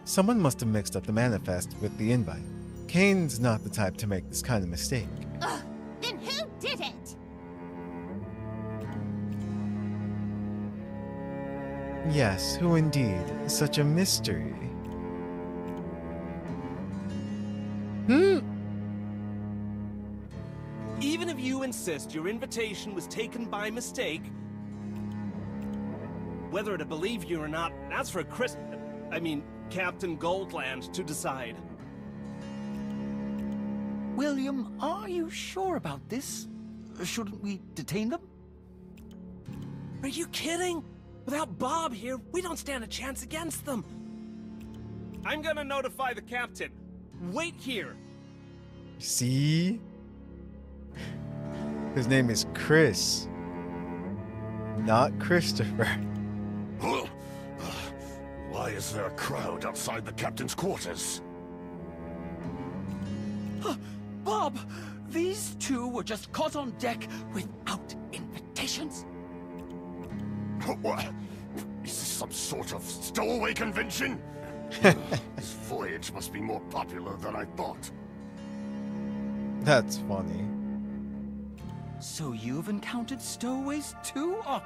Someone must have mixed up the manifest with the invite. Kane's not the type to make this kind of mistake. Ugh, then who did it? Yes, who indeed? Such a mystery. Even if you insist your invitation was taken by mistake, whether to believe you or not, that's for Captain Goldland to decide. William, are you sure about this? Shouldn't we detain them? Are you kidding? Without Bob here, we don't stand a chance against them. I'm gonna notify the captain. Wait here. See? His name is Chris, not Christopher. Why is there a crowd outside the captain's quarters? Bob, these two were just caught on deck without invitations. What? Is this some sort of stowaway convention? This voyage must be more popular than I thought. That's funny. So you've encountered stowaways too? Oh,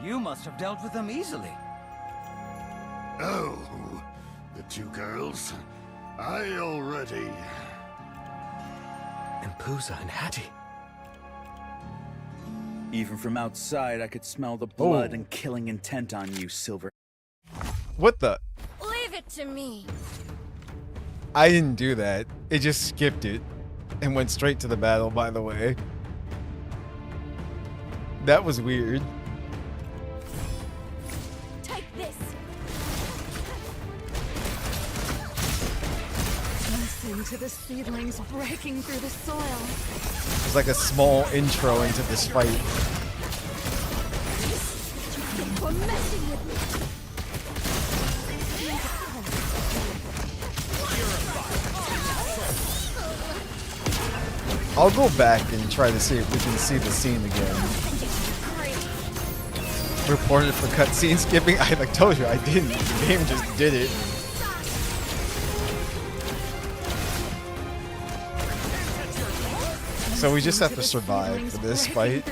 you must have dealt with them easily. Oh, the two girls? I already... And Pooza and Hattie. Even from outside, I could smell the blood and killing intent on you, Silver. What the? Leave it to me. I didn't do that. It just skipped it and went straight to the battle, by the way. That was weird. Take this. Listen to the seedlings breaking through the soil. It's like a small intro into this fight. You're messing with me. I'll go back and try to see if we can see the scene again. Reported for cutscene skipping. I told you I didn't. The game just did it. So we just have to survive for this fight,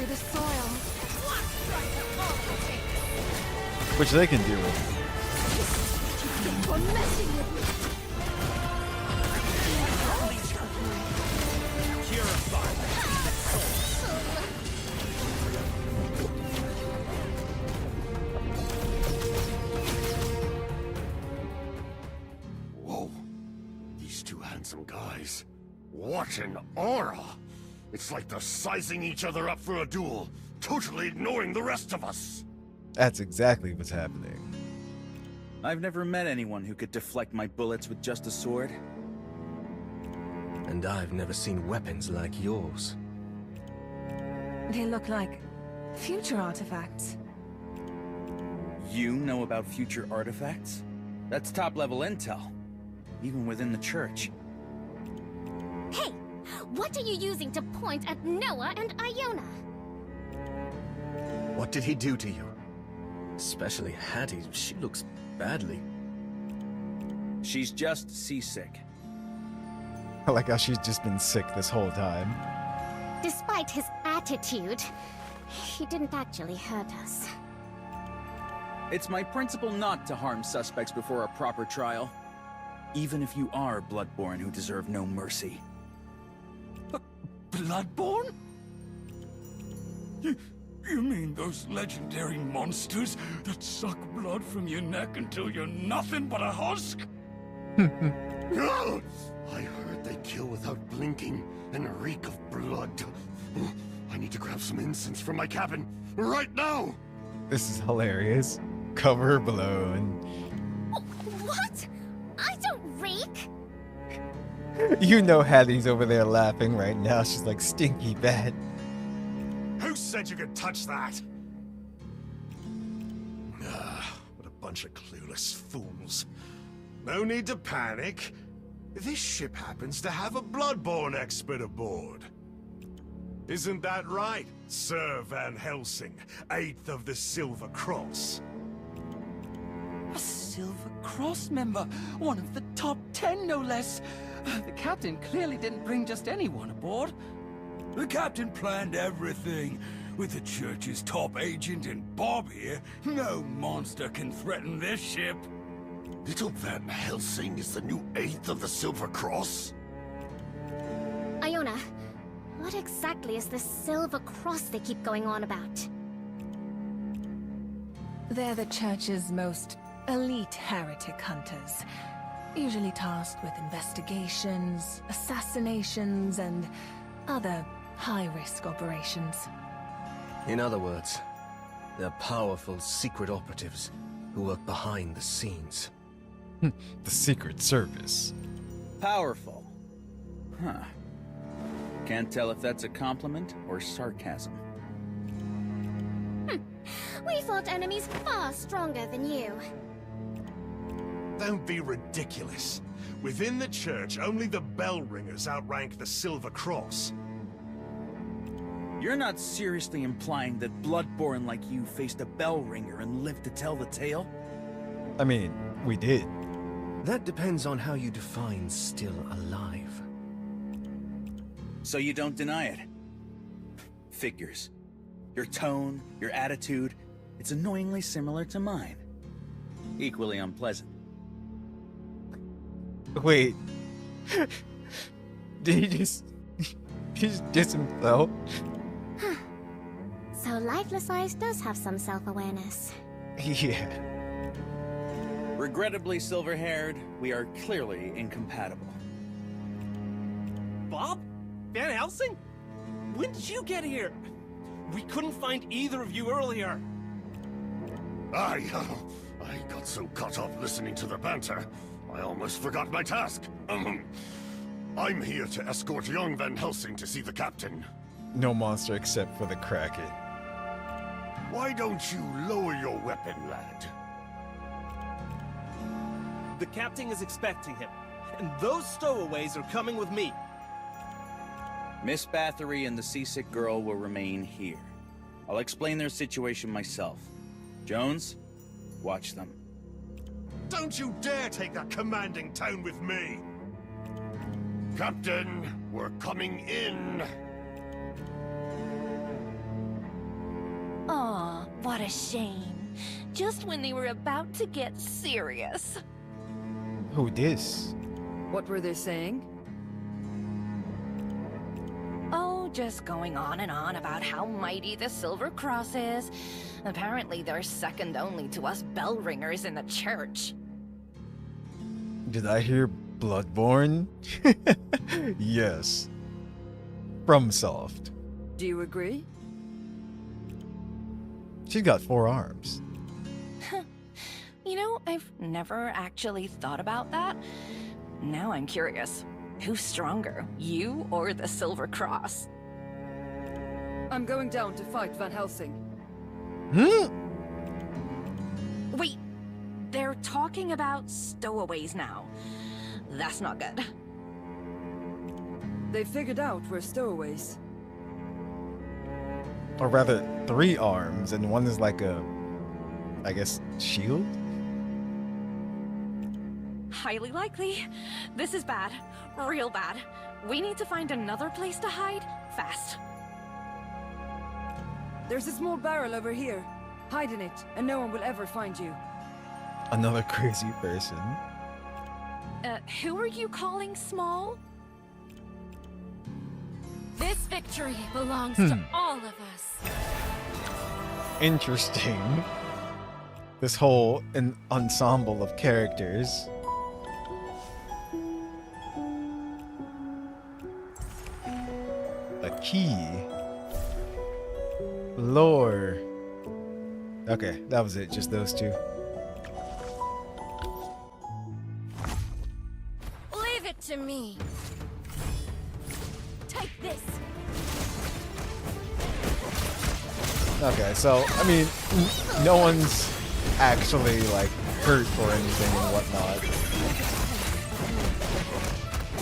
which they can do. Whoa. These two handsome guys. What an aura! It's like they're sizing each other up for a duel, totally ignoring the rest of us. That's exactly what's happening. I've never met anyone who could deflect my bullets with just a sword. And I've never seen weapons like yours. They look like future artifacts. You know about future artifacts? That's top-level intel, even within the church. Hey, what are you using to point at Noah and Iona? What did he do to you? Especially Hattie, she looks badly. She's just seasick. I like how she's just been sick this whole time. Despite his attitude, he didn't actually hurt us. It's my principle not to harm suspects before a proper trial. Even if you are Bloodborne who deserve no mercy. Bloodborne? You mean those legendary monsters that suck blood from your neck until you're nothing but a husk? I heard they kill without blinking and reek of blood. I need to grab some incense from my cabin right now. This is hilarious. Cover blown. What? I don't reek. You know Hattie's over there laughing right now. She's like, stinky bad. Who said you could touch that? What a bunch of clueless fools. No need to panic. This ship happens to have a Bloodborne expert aboard. Isn't that right, Sir Van Helsing, 8th of the Silver Cross? A Silver Cross member, one of the top 10 no less. The captain clearly didn't bring just anyone aboard. The captain planned everything. With the church's top agent and Bob here, no monster can threaten this ship. Little Van Helsing is the new 8th of the Silver Cross? Iona, what exactly is this Silver Cross they keep going on about? They're the church's most elite heretic hunters, usually tasked with investigations, assassinations, and other high-risk operations. In other words, they're powerful secret operatives who work behind the scenes. The Secret Service. Powerful. Huh. Can't tell if that's a compliment or sarcasm. We fought enemies far stronger than you. Don't be ridiculous. Within the church, only the bell ringers outrank the Silver Cross. You're not seriously implying that Bloodborne like you faced a bell ringer and lived to tell the tale? I mean, we did. That depends on how you define still alive. So you don't deny it? Figures. Your tone, your attitude, it's annoyingly similar to mine. Equally unpleasant. Wait. Did he just diss himself? So Lifeless Eyes does have some self-awareness. Yeah. Regrettably silver-haired, we are clearly incompatible. Bob? Van Helsing? When did you get here? We couldn't find either of you earlier. I got so caught up listening to the banter, I almost forgot my task. I'm here to escort young Van Helsing to see the captain. No monster except for the Kraken. Why don't you lower your weapon, lad? The captain is expecting him, and those stowaways are coming with me. Miss Bathory and the seasick girl will remain here. I'll explain their situation myself. Jones, watch them. Don't you dare take that commanding tone with me! Captain, we're coming in. Aw, what a shame. Just when they were about to get serious. Who dis? What were they saying? Oh, just going on and on about how mighty the Silver Cross is. Apparently they're second only to us bell ringers in the church. Did I hear Bloodborne? Yes. FromSoft. Do you agree? She's got 4 arms. You know, I've never actually thought about that. Now I'm curious. Who's stronger, you or the Silver Cross? I'm going down to fight Van Helsing. Wait, they're talking about stowaways now. That's not good. They figured out we're stowaways. Or rather, 3 arms, and one is like a, I guess, shield? Highly likely. This is bad. Real bad. We need to find another place to hide, fast. There's a small barrel over here. Hide in it, and no one will ever find you. Another crazy person. Who are you calling small? This victory belongs to all of us. Interesting. This whole ensemble of characters. A key. Lore. Okay, that was it. Just those 2. Leave it to me. Take this. Okay, so, I mean, no one's actually, like, hurt or anything and whatnot.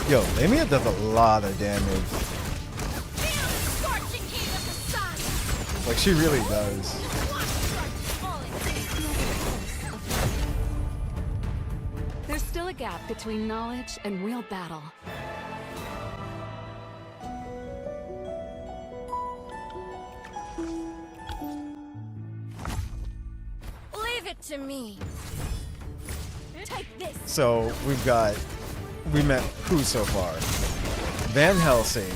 Yo, Lamia does a lot of damage. Like, she really does. gap between knowledge and real battle. Leave it to me. Take this. So we met who so far? Van Helsing.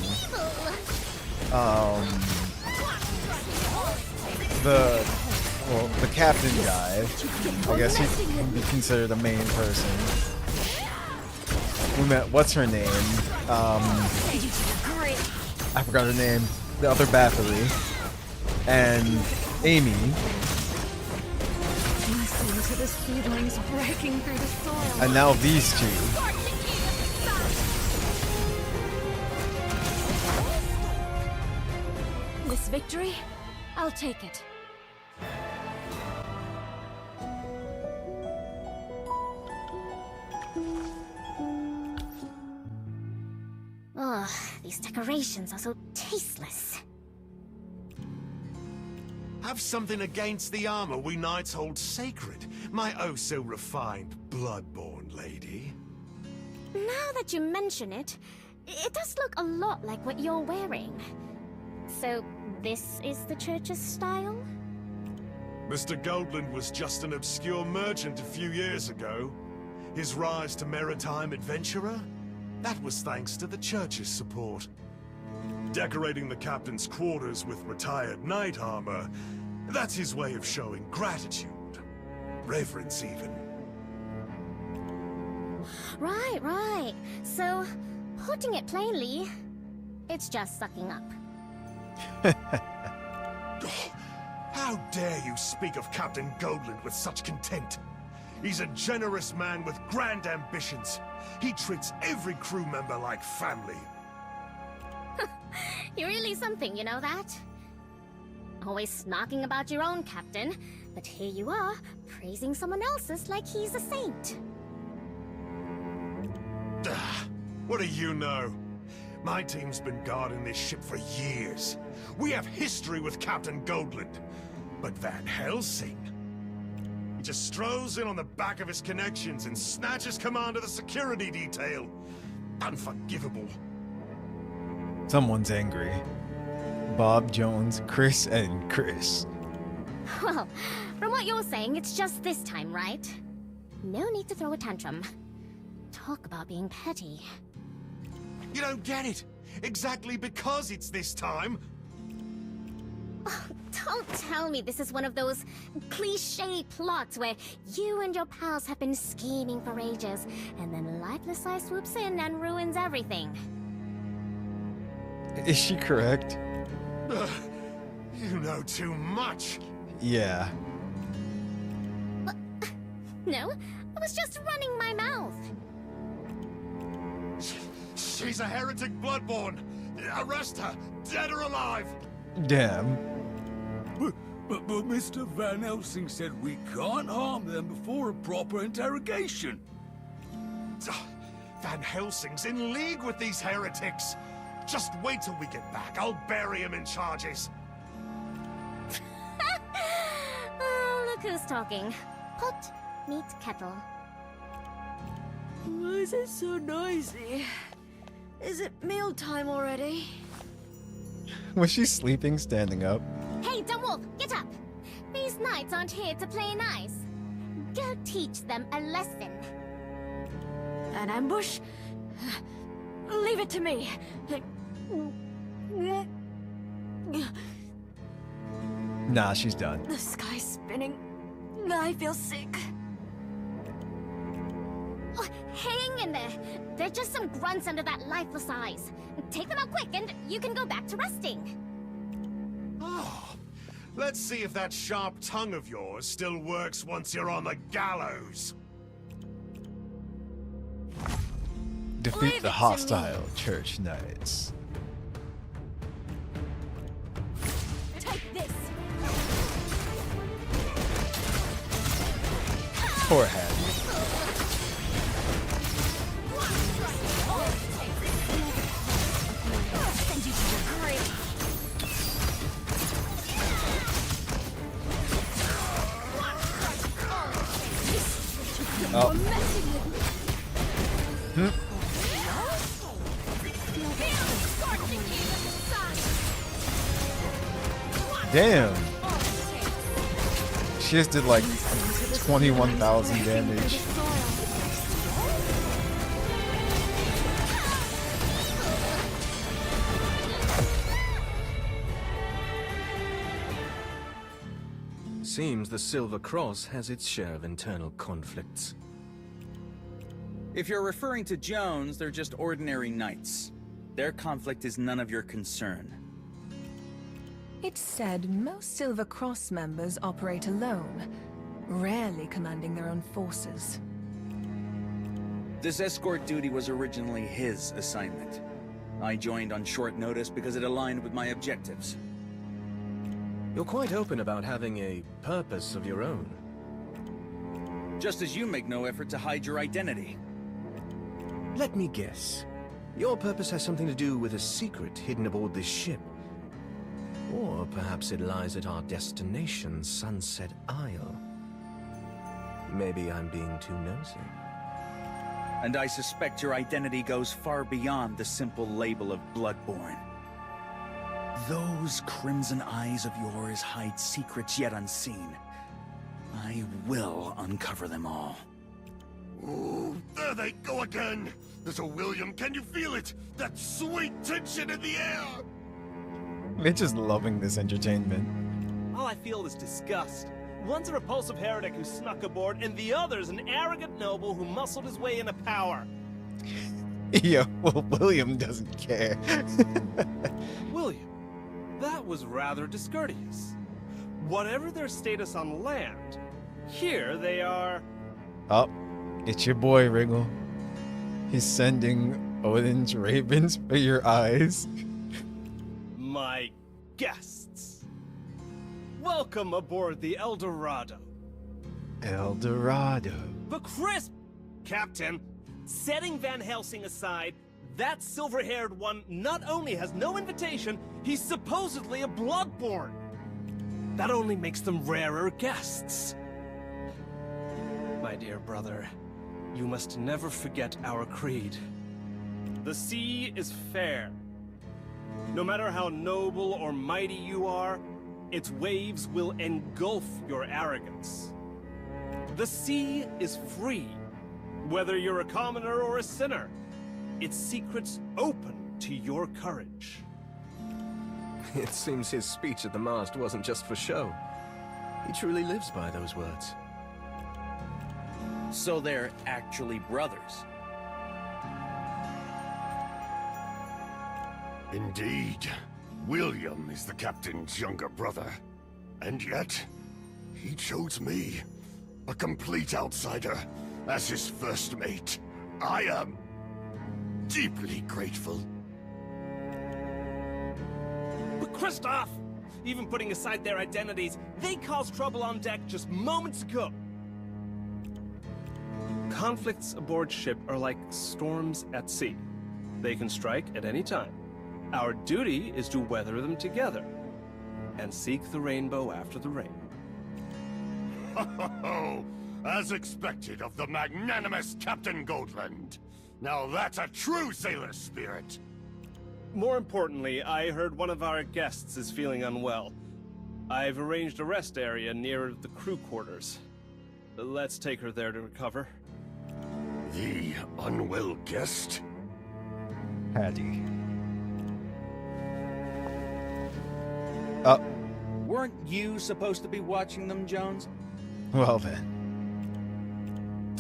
The captain guy. I guess he can be considered a main person. We met what's her name? I forgot her name. The other Bathory. And Amy. Listen to the seedlings breaking through the soil. And now these two. This victory, I'll take it. Ugh, these decorations are so tasteless. Have something against the armor we knights hold sacred, my oh-so-refined, blood-born lady. Now that you mention it, it does look a lot like what you're wearing. So, this is the church's style? Mr. Goldland was just an obscure merchant a few years ago. His rise to maritime adventurer? That was thanks to the church's support. Decorating the captain's quarters with retired knight armor, that's his way of showing gratitude. Reverence, even. Right. So, putting it plainly, it's just sucking up. How dare you speak of Captain Goldland with such contempt? He's a generous man with grand ambitions. He treats every crew member like family. You're really something, you know that? Always snarking about your own captain, but here you are, praising someone else's like he's a saint. What do you know? My team's been guarding this ship for years. We have history with Captain Goldland. But Van Helsing? He just strolls in on the back of his connections and snatches command of the security detail. Unforgivable. Someone's angry. Bob, Jones, Chris, and Chris. Well, from what you're saying, it's just this time, right? No need to throw a tantrum. Talk about being petty. You don't get it. Exactly because it's this time. Oh, don't tell me this is one of those cliché plots where you and your pals have been scheming for ages, and then Lifeless Eye swoops in and ruins everything. Is she correct? You know too much. Yeah. No, I was just running my mouth. She's a heretic bloodborne. Arrest her, dead or alive. Damn. But Mr. Van Helsing said we can't harm them before a proper interrogation. Van Helsing's in league with these heretics. Just wait till we get back. I'll bury him in charges. Oh, look who's talking. Pot meets kettle. Why is it so noisy? Is it mealtime already? Was she sleeping standing up? Hey, Dumb Wolf, get up! These knights aren't here to play nice. Go teach them a lesson. An ambush? Leave it to me. Nah, she's done. The sky's spinning. I feel sick. Oh, hang in there. They're just some grunts under that lifeless eyes. Take them out quick and you can go back to resting. Oh, let's see if that sharp tongue of yours still works once you're on the gallows. Defeat the hostile church knights. Take this. Poor Hattie. Send you to your grave. Oh. Damn. She just did like 21,000 damage. Seems the Silver Cross has its share of internal conflicts. If you're referring to Jones, they're just ordinary knights. Their conflict is none of your concern. It's said most Silver Cross members operate alone, rarely commanding their own forces. This escort duty was originally his assignment. I joined on short notice because it aligned with my objectives. You're quite open about having a purpose of your own. Just as you make no effort to hide your identity. Let me guess. Your purpose has something to do with a secret hidden aboard this ship. Or perhaps it lies at our destination, Sunset Isle. Maybe I'm being too nosy. And I suspect your identity goes far beyond the simple label of Bloodborne. Those crimson eyes of yours hide secrets yet unseen. I will uncover them all. Ooh, there they go again! Little William, can you feel it? That sweet tension in the air! They're just loving this entertainment. All I feel is disgust. One's a repulsive heretic who snuck aboard, and the other's an arrogant noble who muscled his way into power. Yeah, well, William doesn't care. William, that was rather discourteous. Whatever their status on land, here they are... Oh, it's your boy, Wriggle. He's sending Odin's ravens for your eyes. My guests. Welcome aboard the El Dorado. El Dorado. The crisp! Captain, setting Van Helsing aside, that silver-haired one not only has no invitation, he's supposedly a Bloodborne. That only makes them rarer guests. My dear brother, you must never forget our creed. The sea is fair. No matter how noble or mighty you are, its waves will engulf your arrogance. The sea is free, whether you're a commoner or a sinner. Its secrets open to your courage. It seems his speech at the mast wasn't just for show. He truly lives by those words. So they're actually brothers. Indeed. William is the captain's younger brother. And yet, he chose me, a complete outsider, as his first mate. I am deeply grateful. But Kristoff! Even putting aside their identities, they caused trouble on deck just moments ago. Conflicts aboard ship are like storms at sea. They can strike at any time. Our duty is to weather them together, and seek the rainbow after the rain. Ho, as expected of the magnanimous Captain Goldland. Now that's a true sailor spirit. More importantly, I heard one of our guests is feeling unwell. I've arranged a rest area near the crew quarters. Let's take her there to recover. The unwell guest? Hattie. Weren't you supposed to be watching them, Jones? Well then.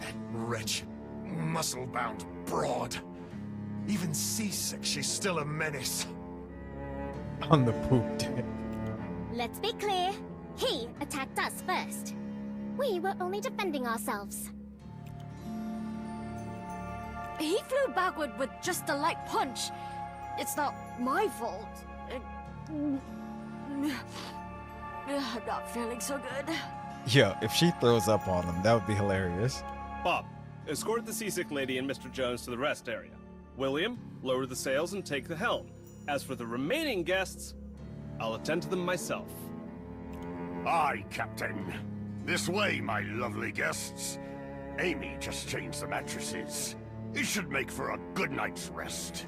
That wretched, muscle-bound broad. Even seasick, she's still a menace. On the poop deck. Let's be clear. He attacked us first. We were only defending ourselves. He flew backward with just a light punch. It's not my fault. I'm not feeling so good. Yo, if she throws up on them, that would be hilarious. Bob, escort the seasick lady and Mr. Jones to the rest area. William, lower the sails and take the helm. As for the remaining guests, I'll attend to them myself. Aye, Captain. This way, my lovely guests. Amy just changed the mattresses. It should make for a good night's rest.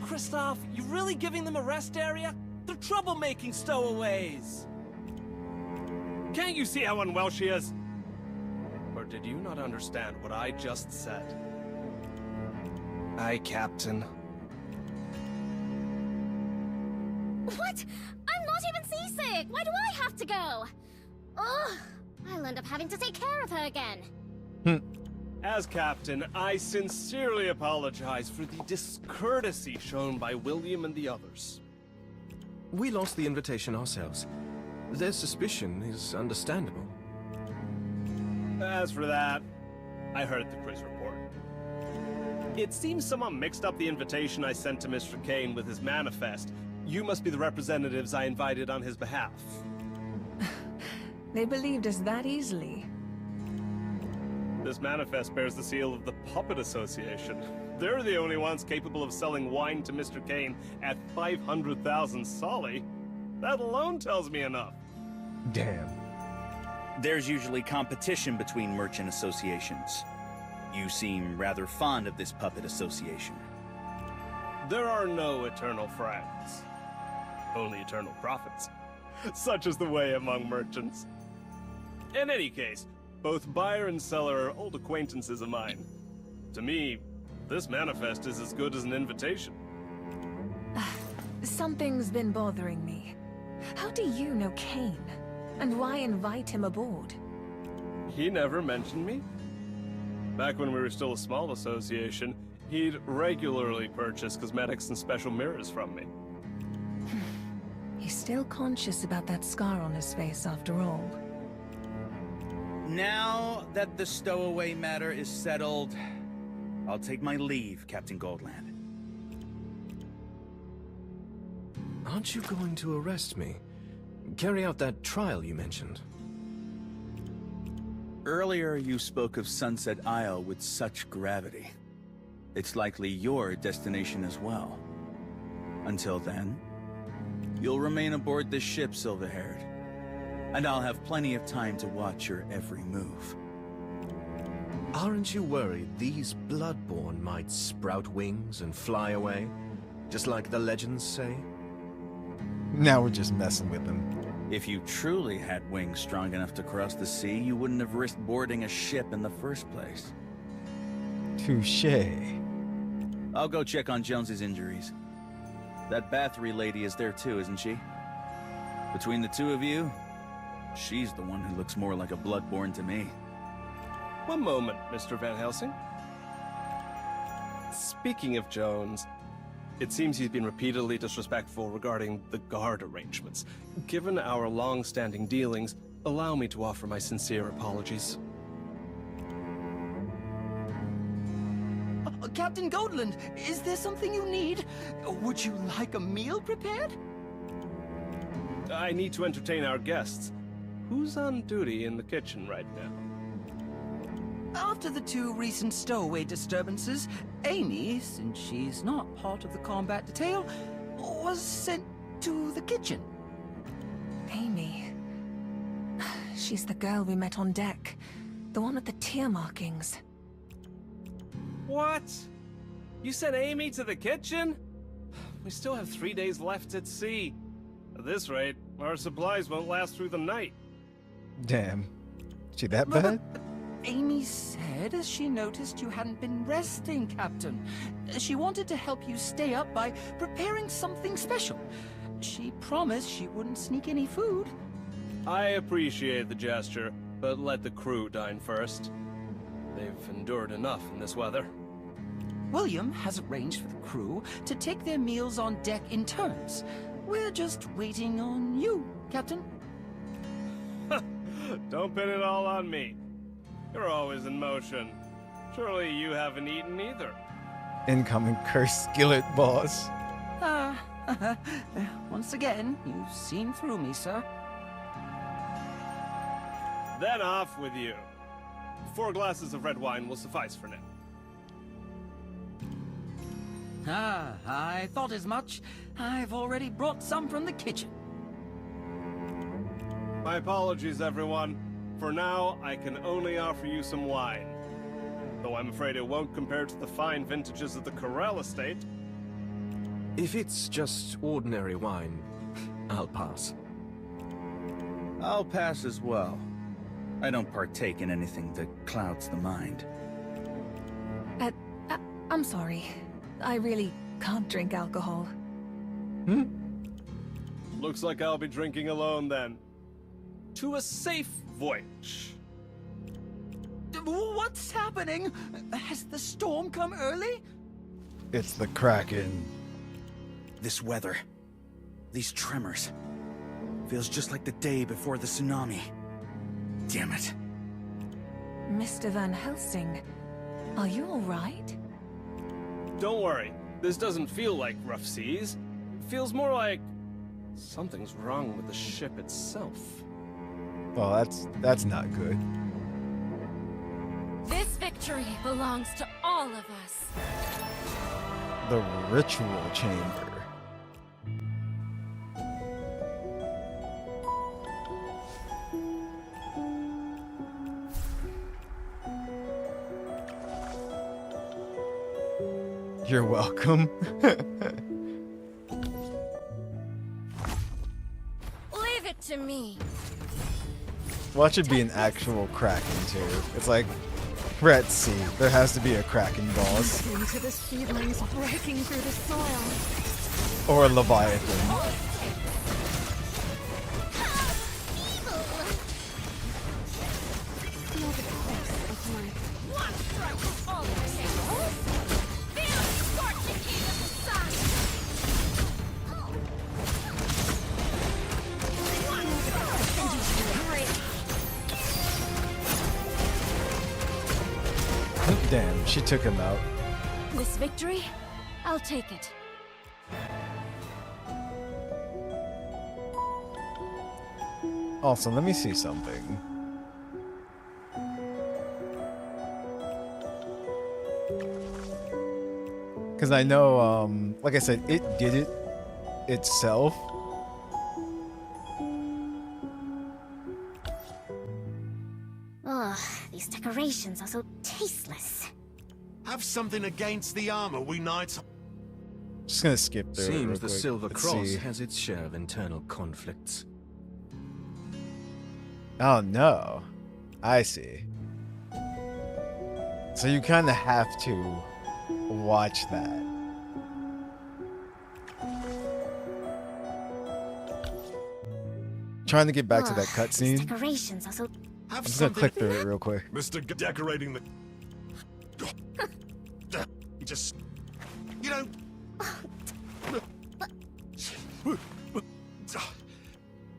Kristoff, you really giving them a rest area? The troublemaking stowaways! Can't you see how unwell she is? Or did you not understand what I just said? Aye, Captain. What? I'm not even seasick! Why do I have to go? Ugh, I'll end up having to take care of her again. As captain, I sincerely apologize for the discourtesy shown by William and the others. We lost the invitation ourselves. Their suspicion is understandable. As for that, I heard the quiz report. It seems someone mixed up the invitation I sent to Mr. Kane with his manifest. You must be the representatives I invited on his behalf. They believed us that easily. This manifest bears the seal of the Puppet Association. They're the only ones capable of selling wine to Mr. Kane at 500,000 solly. That alone tells me enough. Damn. There's usually competition between merchant associations. You seem rather fond of this puppet association. There are no eternal friends. Only eternal profits. Such is the way among merchants. In any case, both buyer and seller are old acquaintances of mine. To me, this manifest is as good as an invitation. Something's been bothering me. How do you know Kane? And why invite him aboard? He never mentioned me. Back when we were still a small association, he'd regularly purchase cosmetics and special mirrors from me. He's still conscious about that scar on his face after all. Now that the stowaway matter is settled, I'll take my leave, Captain Goldland. Aren't you going to arrest me? Carry out that trial you mentioned? Earlier you spoke of Sunset Isle with such gravity. It's likely your destination as well. Until then, you'll remain aboard this ship, Silver-Haired. And I'll have plenty of time to watch your every move. Aren't you worried these Bloodborne might sprout wings and fly away? Just like the legends say? Now we're just messing with them. If you truly had wings strong enough to cross the sea, you wouldn't have risked boarding a ship in the first place. Touché. I'll go check on Jones's injuries. That Bathory lady is there too, isn't she? Between the two of you, she's the one who looks more like a Bloodborne to me. One moment, Mr. Van Helsing. Speaking of Jones, it seems he's been repeatedly disrespectful regarding the guard arrangements. Given our long-standing dealings, allow me to offer my sincere apologies. Captain Goldland, is there something you need? Would you like a meal prepared? I need to entertain our guests. Who's on duty in the kitchen right now? After the two recent stowaway disturbances, Amy, since she's not part of the combat detail, was sent to the kitchen. Amy. She's the girl we met on deck. The one with the tear markings. What? You sent Amy to the kitchen? We still have 3 days left at sea. At this rate, our supplies won't last through the night. Damn. She that bad? Amy said she noticed you hadn't been resting, Captain. She wanted to help you stay up by preparing something special. She promised she wouldn't sneak any food. I appreciate the gesture, but let the crew dine first. They've endured enough in this weather. William has arranged for the crew to take their meals on deck in turns. We're just waiting on you, Captain. Don't pin it all on me. You're always in motion. Surely you haven't eaten either. Incoming cursed skillet boss. Once again, you've seen through me, sir. Then off with you. 4 glasses of red wine will suffice for now. I thought as much. I've already brought some from the kitchen. My apologies, everyone. For now, I can only offer you some wine. Though I'm afraid it won't compare to the fine vintages of the Corral estate. If it's just ordinary wine, I'll pass. I'll pass as well. I don't partake in anything that clouds the mind. I'm sorry. I really can't drink alcohol. Looks like I'll be drinking alone then. To a safe voyage. What's happening? Has the storm come early? It's the Kraken. This weather, these tremors, feels just like the day before the tsunami. Damn it. Mr. Van Helsing, are you all right? Don't worry, this doesn't feel like rough seas. It feels more like something's wrong with the ship itself. Well, that's not good. This victory belongs to all of us. The ritual chamber. You're welcome. Leave it to me. Watch it be an actual Kraken too. It's like, we're at sea. There has to be a Kraken boss. Into the seedlings breaking through the soil. Or a Leviathan. Feel the pulse of life. One strike is all it takes. Feel the scorching heat of the sun. One strike and you break. Damn, she took him out. This victory, I'll take it. Also, let me see something. Because I know, like I said, it did it itself. Ugh, these decorations are so tasteless. Have something against the armor we knights. Just gonna skip through it real Seems the quick. Silver Let's Cross see. has its share of internal conflicts. Oh no, I see. So you kind of have to watch that. Trying to get back to that Ugh, these cutscene. decorations are so... I'm just gonna click through it real quick. Mr. Decorating the... Just... You don't...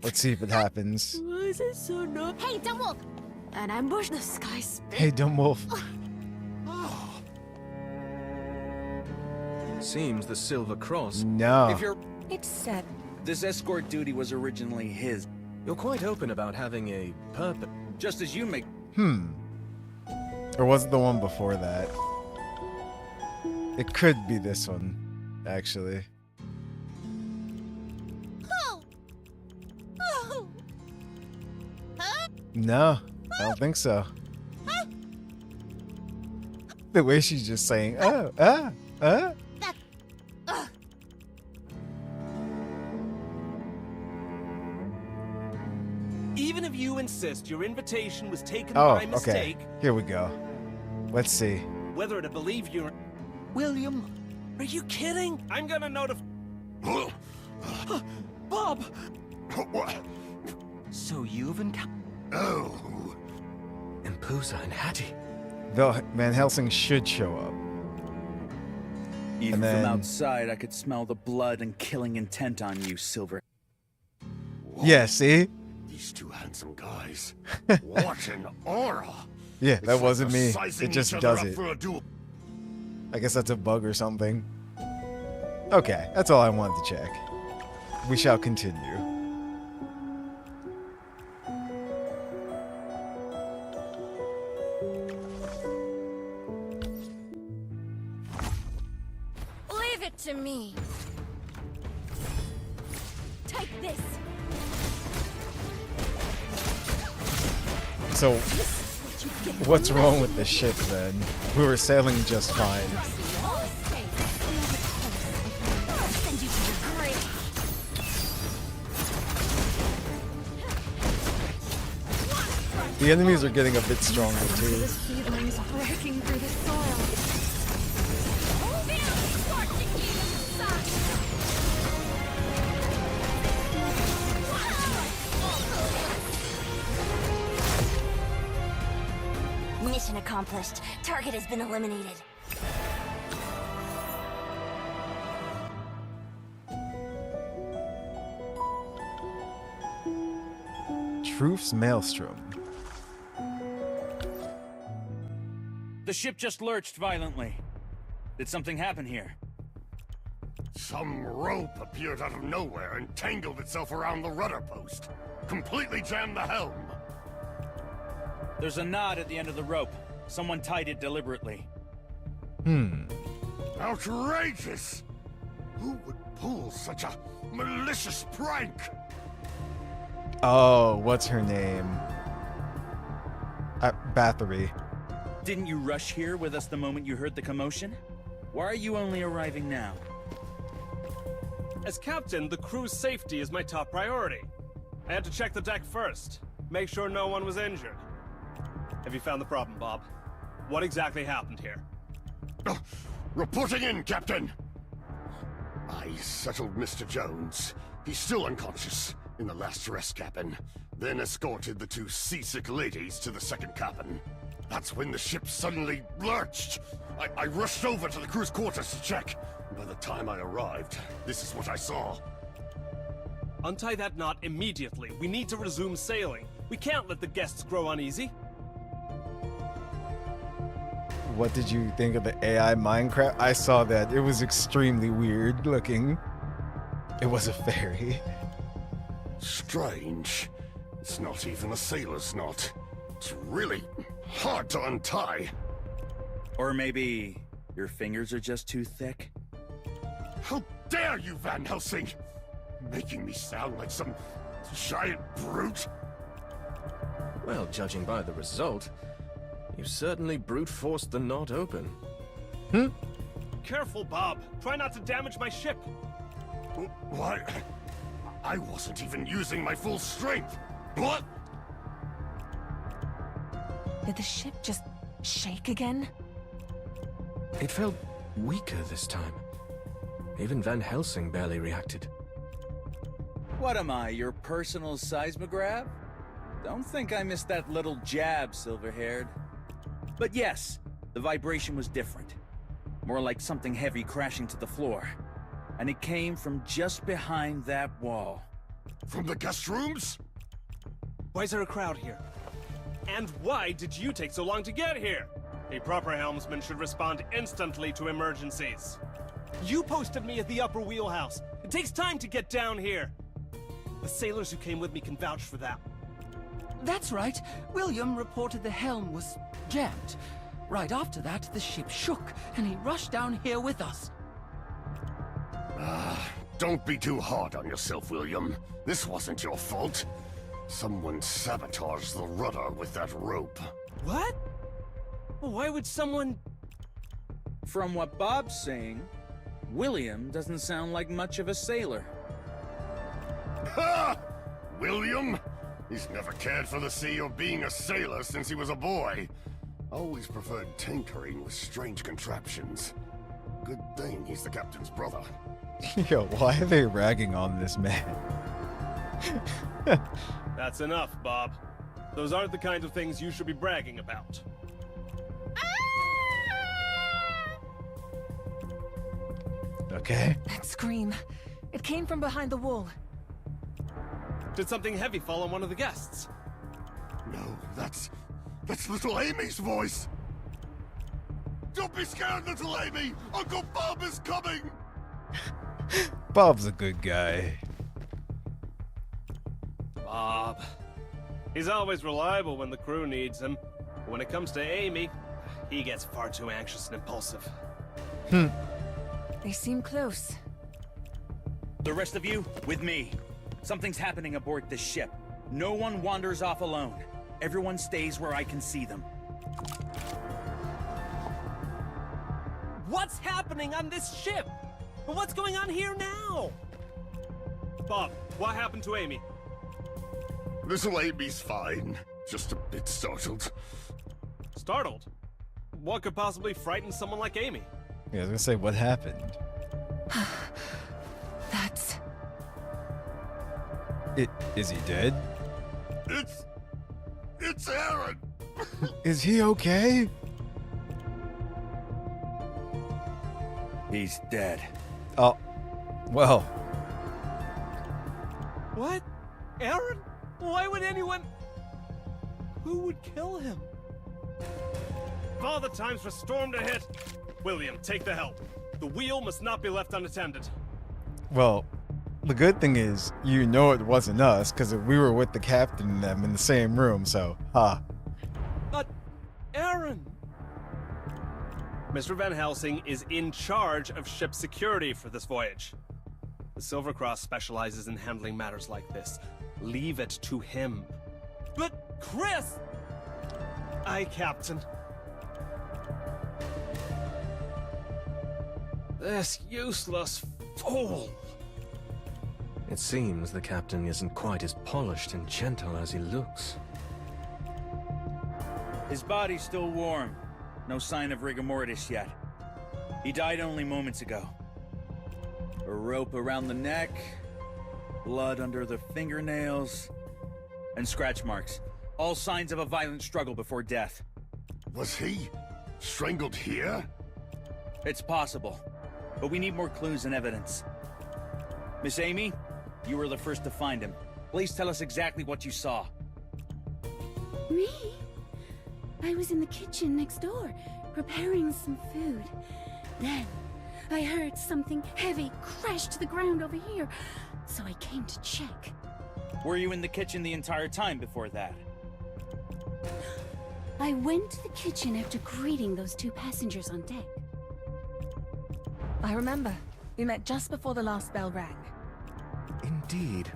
Let's see if it happens. Why is it so no? Hey, Dumb Wolf! An ambush, the sky's Hey, Dumb Wolf. Seems the Silver Cross. No. If you're... It's said. This escort duty was originally his. You're quite open about having a purpose. Just as you make... Or was it the one before that? It could be this one, actually. Oh! Oh! Huh? No, I don't think so. The way she's just saying, That... Ugh. Even if you insist your invitation was taken Oh, by mistake, okay. Here we go. Let's see. whether to believe you or... William, Are you kidding? I'm gonna notify... Bob! so you've encountered... Oh. And Pusa and Hattie. Though Van Helsing should show up. Even And then- from outside, I could smell the blood and killing intent on you, Silver. Yeah, see? These two handsome guys. What an aura! Yeah, It's that like wasn't they're me. sizing It just each other does up it. for a duel. I guess that's a bug or something. Okay, that's all I wanted to check. We shall continue. Leave it to me. Take this. So, what's wrong with the ship then? We were sailing just fine. The enemies are getting a bit stronger The too. seedlings breaking through the soil. Mission accomplished. Target has been eliminated. Truth's Maelstrom. The ship just lurched violently. Did something happen here? Some rope appeared out of nowhere and tangled itself around the rudder post. Completely jammed the helm. There's a knot at the end of the rope. Someone tied it deliberately. Outrageous! Who would pull such a malicious prank? Oh, what's her name? Bathory. Didn't you rush here with us the moment you heard the commotion? Why are you only arriving now? As captain, the crew's safety is my top priority. I had to check the deck first, make sure no one was injured. Have you found the problem, Bob? What exactly happened here? Reporting in, Captain! I settled Mr. Jones. He's still unconscious in the last rest cabin, then escorted the two seasick ladies to the second cabin. That's when the ship suddenly lurched. I rushed over to the crew's quarters to check. By the time I arrived, this is what I saw. Untie that knot immediately. We need to resume sailing. We can't let the guests grow uneasy. What did you think of the AI Minecraft? I saw that. It was extremely weird looking. It was a fairy. Strange. It's not even a sailor's knot. It's really hard to untie. Or maybe your fingers are just too thick? How dare you, Van Helsing! Making me sound like some giant brute? Well, judging by the result, you certainly brute forced the knot open. Careful, Bob. Try not to damage my ship. Why? I wasn't even using my full strength. What? Did the ship just shake again? It felt weaker this time. Even Van Helsing barely reacted. What am I, your personal seismograph? Don't think I missed that little jab, silver-haired. But yes, the vibration was different. More like something heavy crashing to the floor. And it came from just behind that wall. From the guest rooms? Why is there a crowd here? And why did you take so long to get here? A proper helmsman should respond instantly to emergencies. You posted me at the upper wheelhouse. It takes time to get down here. The sailors who came with me can vouch for that. That's right. William reported the helm was jammed. Right after that, the ship shook, and he rushed down here with us. Don't be too hard on yourself, William. This wasn't your fault. Someone sabotaged the rudder with that rope. What? Why would someone... From what Bob's saying, William doesn't sound like much of a sailor. Ha! William? He's never cared for the sea or being a sailor since he was a boy. Always preferred tinkering with strange contraptions. Good thing he's the captain's brother. Yo, why are they ragging on this man? That's enough, Bob. Those aren't the kinds of things you should be bragging about. Okay. That scream. It came from behind the wall. Did something heavy fall on one of the guests? No, that's little Amy's voice. Don't be scared, little Amy! Uncle Bob is coming! Bob's a good guy. Bob. He's always reliable when the crew needs him. But when it comes to Amy, he gets far too anxious and impulsive. They seem close. The rest of you, with me. Something's happening aboard this ship. No one wanders off alone. Everyone stays where I can see them. What's happening on this ship? What's going on here now? Bob, what happened to Amy? Little Amy's fine. just a bit startled. Startled? What could possibly frighten someone like Amy? Yeah, I was gonna say, what happened? That's... Is he dead? It's Aaron! Is he okay? He's dead. Oh, well. What? Aaron? Why would anyone... Who would kill him? Father times for Storm to hit. William, take the help. The wheel must not be left unattended. Well, the good thing is, you know it wasn't us, because we were with the captain and them in the same room, so, But, Aaron! Mr. Van Helsing is in charge of ship security for this voyage. The Silver Cross specializes in handling matters like this. Leave it to him. But, Chris! Aye, Captain. This useless fool! It seems the captain isn't quite as polished and gentle as he looks. His body's still warm. No sign of rigor mortis yet. He died only moments ago. A rope around the neck, blood under the fingernails, and scratch marks. All signs of a violent struggle before death. Was he strangled here? It's possible, but we need more clues and evidence. Miss Amy, you were the first to find him. Please tell us exactly what you saw. Me? I was in the kitchen next door, preparing some food. Then, I heard something heavy crash to the ground over here, so I came to check. Were you in the kitchen the entire time before that? I went to the kitchen after greeting those two passengers on deck. I remember. We met just before the last bell rang. Indeed.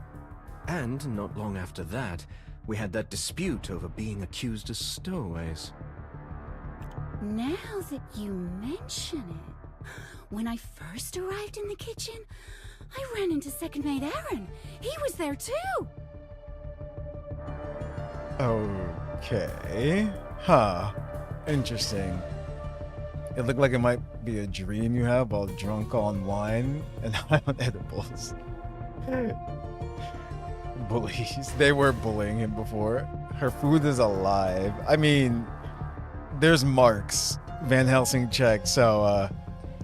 And not long after that, we had that dispute over being accused as stowaways. Now that you mention it, when I first arrived in the kitchen, I ran into second mate Aaron. He was there too. okay. Huh. Interesting. It looked like it might be a dream you have while drunk on wine and high on edibles. Bullies. They were bullying him before. Her food is alive. I mean, there's marks Van Helsing checked, so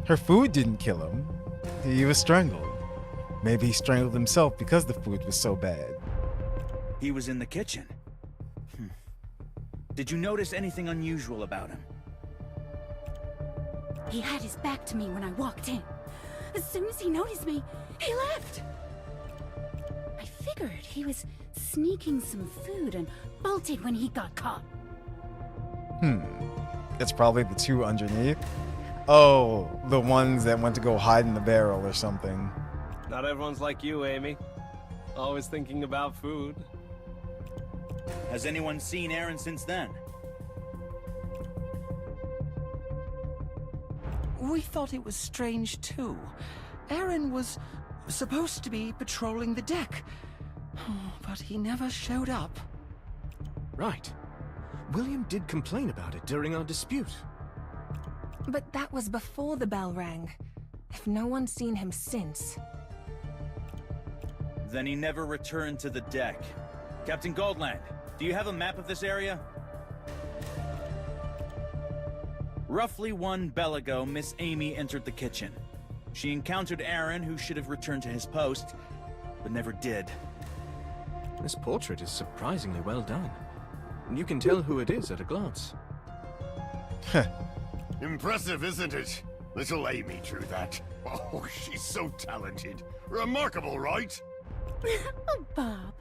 her food didn't kill him. He was strangled. Maybe he strangled himself because the food was so bad. He was in the kitchen. Did you notice anything unusual about him? He had his back to me when I walked in. As soon as he noticed me, he left. I figured he was sneaking some food and bolted when he got caught. It's probably the two underneath. Oh, the ones that went to go hide in the barrel or something. Not everyone's like you, Amy. Always thinking about food. Has anyone seen Aaron since then? We thought it was strange too. Aaron was supposed to be patrolling the deck, but he never showed up. Right. William did complain about it during our dispute. But that was before the bell rang. If no one's seen him since... Then he never returned to the deck. Captain Goldland, do you have a map of this area? Roughly 1 bell ago, Miss Amy entered the kitchen. She encountered Aaron, who should have returned to his post, but never did. This portrait is surprisingly well done. You can tell who it is at a glance. Impressive, isn't it? Little Amy drew that. Oh, she's so talented. Remarkable, right? Oh, Bob.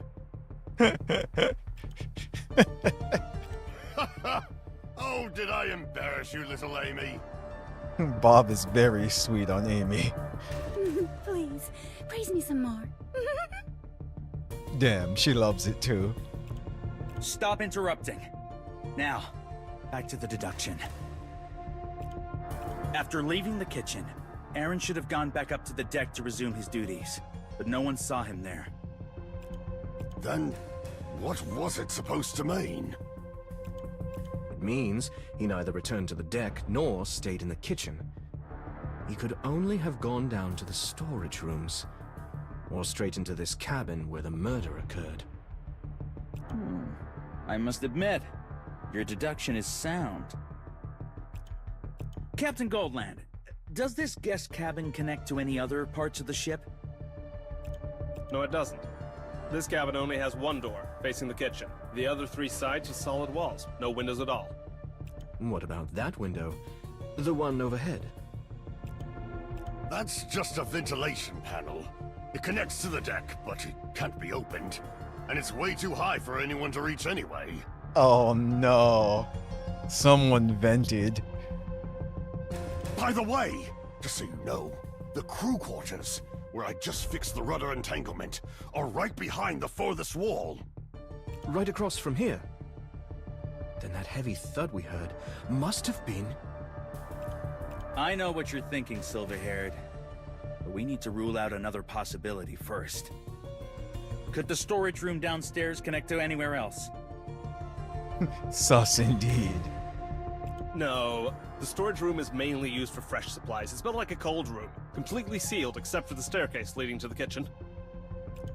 Oh, did I embarrass you, little Amy? Bob is very sweet on Amy. Please, praise me some more. Damn, she loves it too. Stop interrupting. Now, back to the deduction. After leaving the kitchen, Aaron should have gone back up to the deck to resume his duties, but no one saw him there. Then, what was it supposed to mean? means he neither returned to the deck nor stayed in the kitchen. He could only have gone down to the storage rooms, or straight into this cabin where the murder occurred. I must admit, your deduction is sound. Captain Goldland, does this guest cabin connect to any other parts of the ship? No, it doesn't. This cabin only has one door, facing the kitchen. The other 3 sides are solid walls, no windows at all. What about that window? The one overhead? That's just a ventilation panel. It connects to the deck, but it can't be opened. And it's way too high for anyone to reach anyway. Oh no. Someone vented. By the way, just so you know, the crew quarters, where I just fixed the rudder entanglement, are right behind the farthest wall. Right across from here? Then that heavy thud we heard must have been... I know what you're thinking, Silver-haired. But we need to rule out another possibility first. Could the storage room downstairs connect to anywhere else? Sus indeed. No, the storage room is mainly used for fresh supplies. It's built like a cold room, completely sealed except for the staircase leading to the kitchen.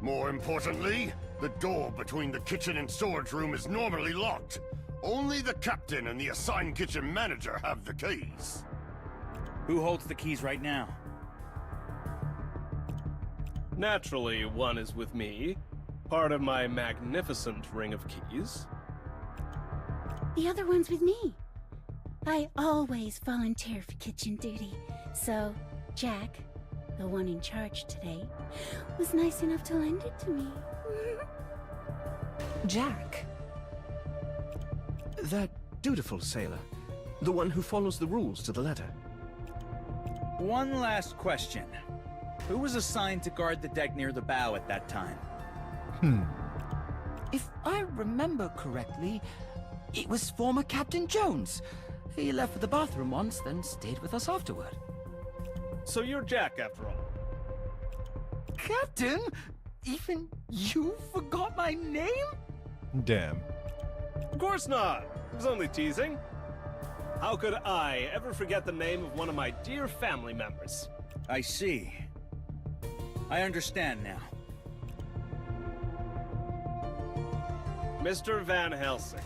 More importantly, the door between the kitchen and storage room is normally locked. Only the captain and the assigned kitchen manager have the keys. Who holds the keys right now? Naturally, one is with me, part of my magnificent ring of keys. The other one's with me. I always volunteer for kitchen duty, so Jack, the one in charge today, was nice enough to lend it to me. Jack? That dutiful sailor. The one who follows the rules to the letter. One last question. Who was assigned to guard the deck near the bow at that time? If I remember correctly, it was former Captain Jones. He left for the bathroom once, then stayed with us afterward. So you're Jack, after all. Captain? Even you forgot my name? Damn. Of course not. I was only teasing. How could I ever forget the name of one of my dear family members? I see. I understand now. Mr. Van Helsing,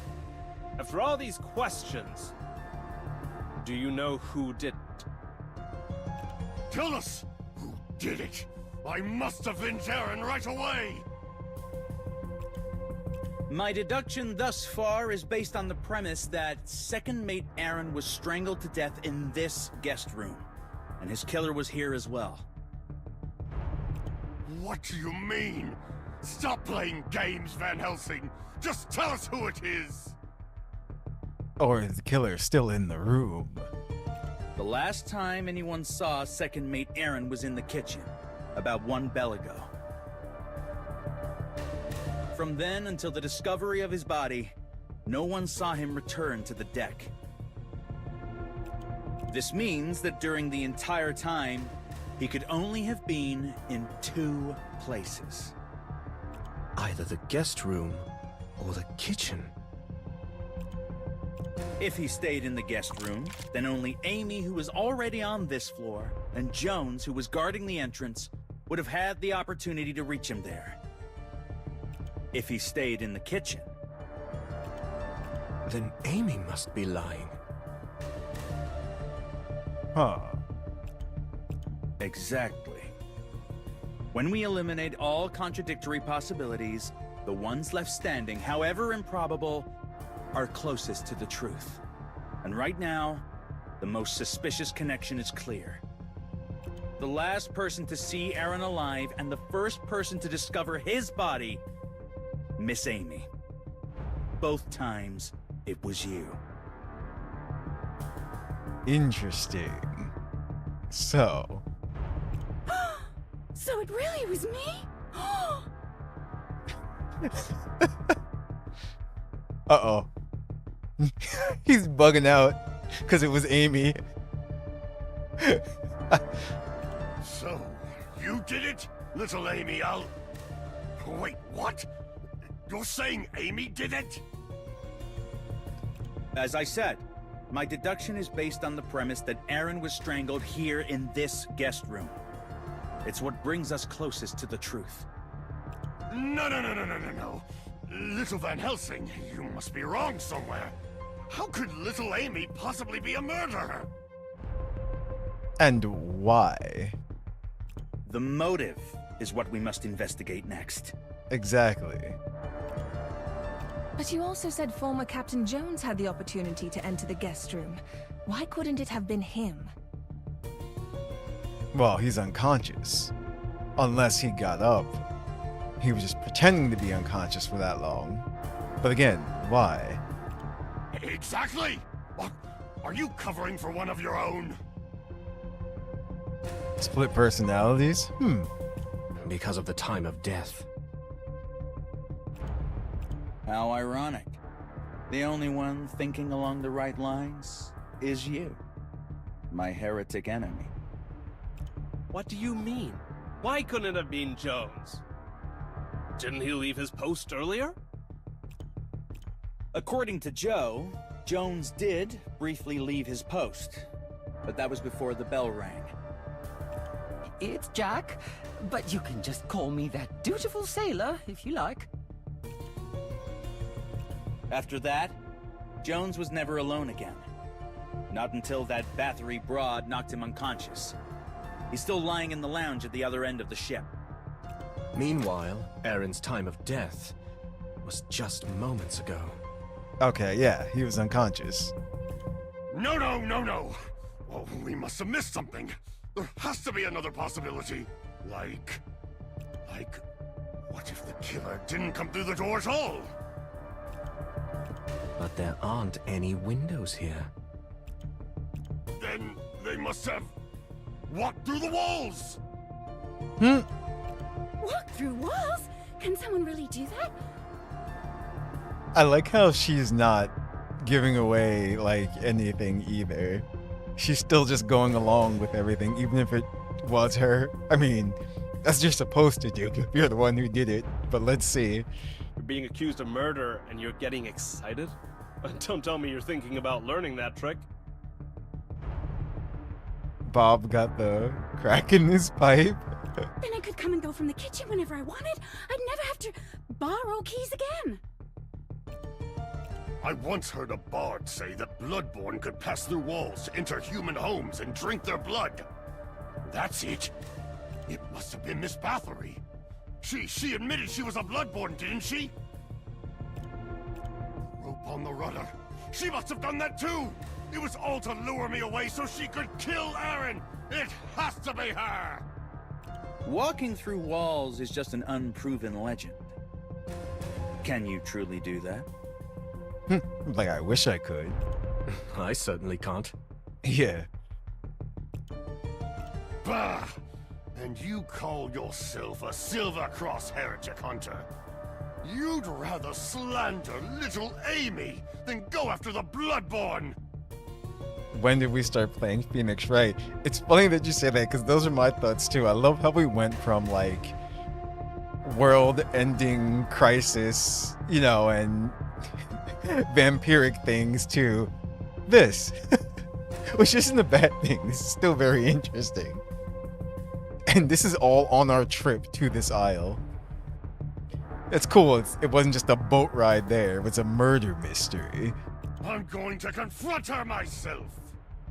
after all these questions, do you know who did it? Tell us who did it. I must avenge Aaron right away. My deduction thus far is based on the premise that second mate Aaron was strangled to death in this guest room, and his killer was here as well. What do you mean? Stop playing games, Van Helsing. Just tell us who it is. Or is the killer still in the room? The last time anyone saw second mate Aaron was in the kitchen, about 1 bell ago. From then until the discovery of his body, no one saw him return to the deck. This means that during the entire time, he could only have been in 2 places. Either the guest room or the kitchen. If he stayed in the guest room, then only Amy, who was already on this floor, and Jones, who was guarding the entrance, would have had the opportunity to reach him there. If he stayed in the kitchen, then Amy must be lying. Huh. Exactly. When we eliminate all contradictory possibilities, the ones left standing, however improbable, are closest to the truth. And right now, the most suspicious connection is clear. The last person to see Aaron alive and the first person to discover his body, Miss Amy. Both times, it was you. Interesting. So... So it really was me? Uh-oh. He's bugging out because it was Amy. So, you did it, little Amy? Wait, what? You're saying Amy did it? As I said, my deduction is based on the premise that Aaron was strangled here in this guest room. It's what brings us closest to the truth. No. Little Van Helsing, you must be wrong somewhere. How could little Amy possibly be a murderer? And why? The motive is what we must investigate next. Exactly. But you also said former Captain Jones had the opportunity to enter the guest room. Why couldn't it have been him? Well, he's unconscious. Unless he got up. He was just pretending to be unconscious for that long. But again, why? Exactly! What? Are you covering for one of your own? Split personalities? Because of the time of death. How ironic. The only one thinking along the right lines is you, my heretic enemy. What do you mean? Why couldn't it have been Jones? Didn't he leave his post earlier? According to Joe, Jones did briefly leave his post, but that was before the bell rang. It's Jack, but you can just call me that dutiful sailor if you like. After that, Jones was never alone again. Not until that Bathory broad knocked him unconscious. He's still lying in the lounge at the other end of the ship. Meanwhile, Aaron's time of death was just moments ago. Okay, yeah, he was unconscious. No. Well, we must have missed something. There has to be another possibility. Like, what if the killer didn't come through the door at all? But there aren't any windows here. Then they must have walked through the walls! Walk through walls? Can someone really do that? I like how she's not giving away, like, anything either. She's still just going along with everything, even if it was her. I mean, that's what you're supposed to do if you're the one who did it, but let's see. You're being accused of murder and you're getting excited? Don't tell me you're thinking about learning that trick. Bob got the crack in his pipe. Then I could come and go from the kitchen whenever I wanted. I'd never have to borrow keys again. I once heard a bard say that Bloodborne could pass through walls to enter human homes and drink their blood. That's it. It must have been Miss Bathory. She admitted she was a Bloodborne, didn't she? Rope on the rudder. She must have done that too! It was all to lure me away so she could kill Aaron! It has to be her! Walking through walls is just an unproven legend. Can you truly do that? Like, I wish I could. I certainly can't. Yeah. Bah! And you call yourself a Silver Cross heretic hunter? You'd rather slander little Amy than go after the Bloodborne! When did we start playing Phoenix Wright? It's funny that you say that, because those are my thoughts too. I love how we went from, like, world-ending crisis, you know, and vampiric things to this. Which isn't a bad thing. This is still very interesting. And this is all on our trip to this isle. It's cool. It wasn't just a boat ride there. It was a murder mystery. I'm going to confront her myself!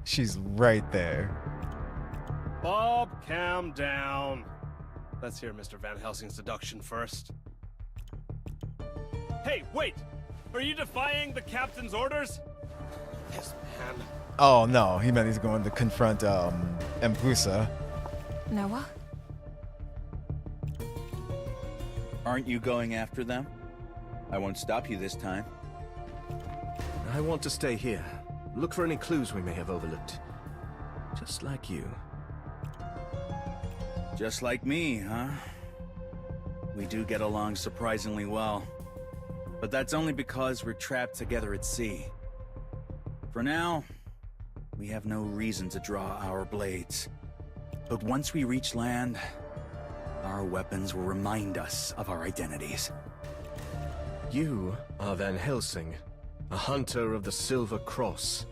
She's right there. Bob, calm down. Let's hear Mr. Van Helsing's deduction first. Hey, wait! Are you defying the captain's orders? This man. Oh no, he meant he's going to confront Empusa. Noah? Aren't you going after them? I won't stop you this time. I want to stay here. Look for any clues we may have overlooked. Just like you. Just like me, huh? We do get along surprisingly well. But that's only because we're trapped together at sea. For now, we have no reason to draw our blades. But once we reach land, our weapons will remind us of our identities. You are Van Helsing. A hunter of the Silver Cross.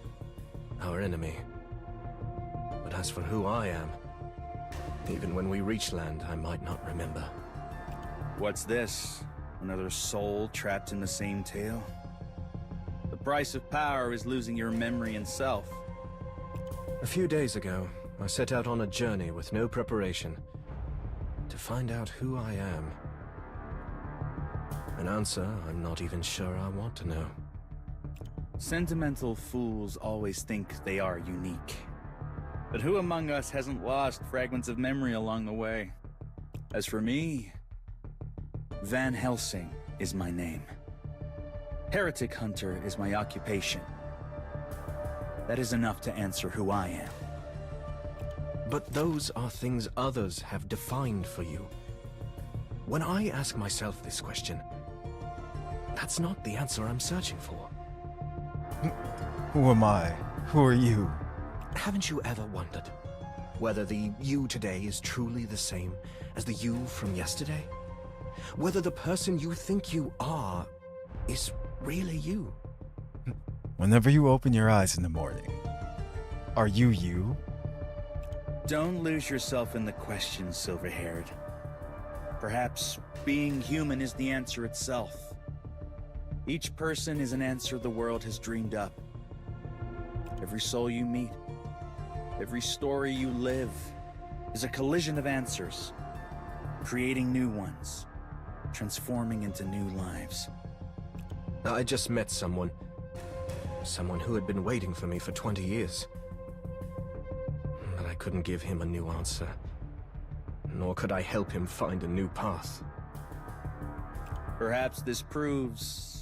Our enemy. But as for who I am, even when we reach land, I might not remember. What's this? Another soul trapped in the same tale? The price of power is losing your memory and self. A few days ago, I set out on a journey with no preparation to find out who I am. An answer I'm not even sure I want to know. Sentimental fools always think they are unique. But who among us hasn't lost fragments of memory along the way? As for me, Van Helsing is my name. Heretic Hunter is my occupation. That is enough to answer who I am. But those are things others have defined for you. When I ask myself this question, that's not the answer I'm searching for. Who am I? Who are you? Haven't you ever wondered whether the you today is truly the same as the you from yesterday? Whether the person you think you are is really you? Whenever you open your eyes in the morning, are you you? Don't lose yourself in the question, silver-haired. Perhaps being human is the answer itself. Each person is an answer the world has dreamed up. Every soul you meet, every story you live, is a collision of answers, creating new ones, transforming into new lives. I just met someone who had been waiting for me for 20 years. But I couldn't give him a new answer, nor could I help him find a new path. Perhaps this proves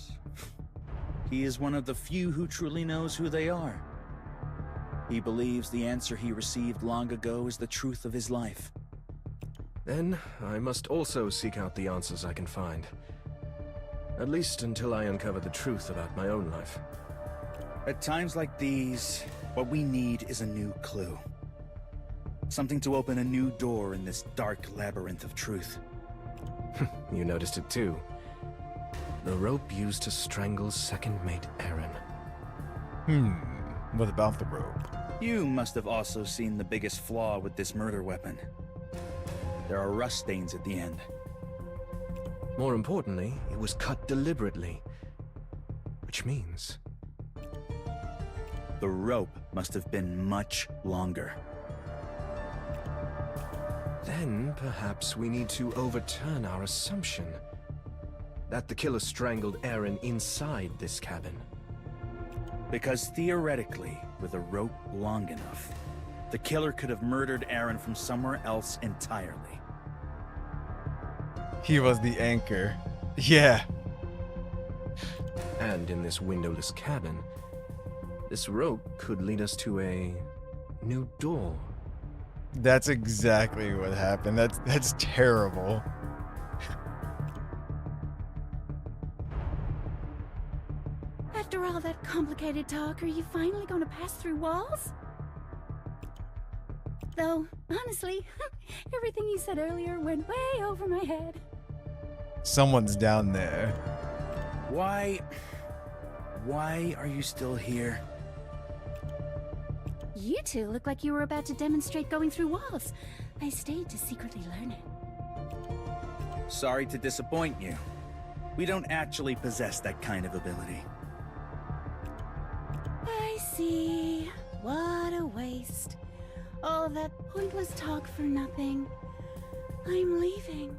he is one of the few who truly knows who they are. He believes the answer he received long ago is the truth of his life. Then I must also seek out the answers I can find. At least until I uncover the truth about my own life. At times like these, what we need is a new clue. Something to open a new door in this dark labyrinth of truth. You noticed it too. The rope used to strangle second mate Aaron. What about the rope? You must have also seen the biggest flaw with this murder weapon. There are rust stains at the end. More importantly, it was cut deliberately. Which means... the rope must have been much longer. Then, perhaps we need to overturn our assumption that the killer strangled Aaron inside this cabin. Because theoretically, with a rope long enough, the killer could have murdered Aaron from somewhere else entirely. He was the anchor. Yeah. And in this windowless cabin, this rope could lead us to a new door. That's exactly what happened. That's terrible. After all that complicated talk, are you finally going to pass through walls? Though, honestly, everything you said earlier went way over my head. Someone's down there. Why are you still here? You two look like you were about to demonstrate going through walls. I stayed to secretly learn it. Sorry to disappoint you. We don't actually possess that kind of ability. I see. What a waste. All of that pointless talk for nothing. I'm leaving.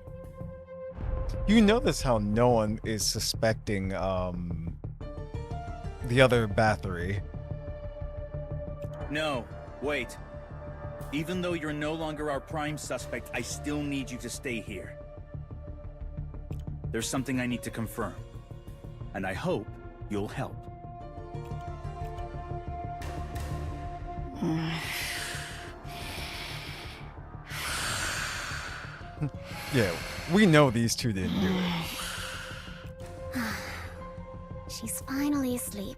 You notice how no one is suspecting the other Bathory. No, wait. Even though you're no longer our prime suspect, I still need you to stay here. There's something I need to confirm, and I hope you'll help. Yeah, we know these two didn't do it. She's finally asleep.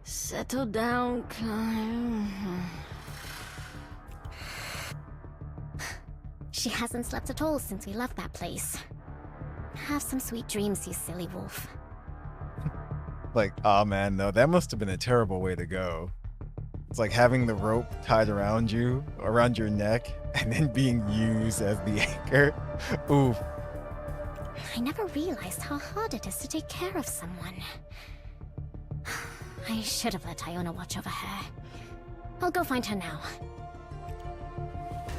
Settle down, Clive. She hasn't slept at all since we left that place. Have some sweet dreams, you silly wolf. Like, oh man, no, that must have been a terrible way to go. It's like having the rope tied around you, around your neck, and then being used as the anchor. Oof. I never realized how hard it is to take care of someone. I should have let Iona watch over her. I'll go find her now.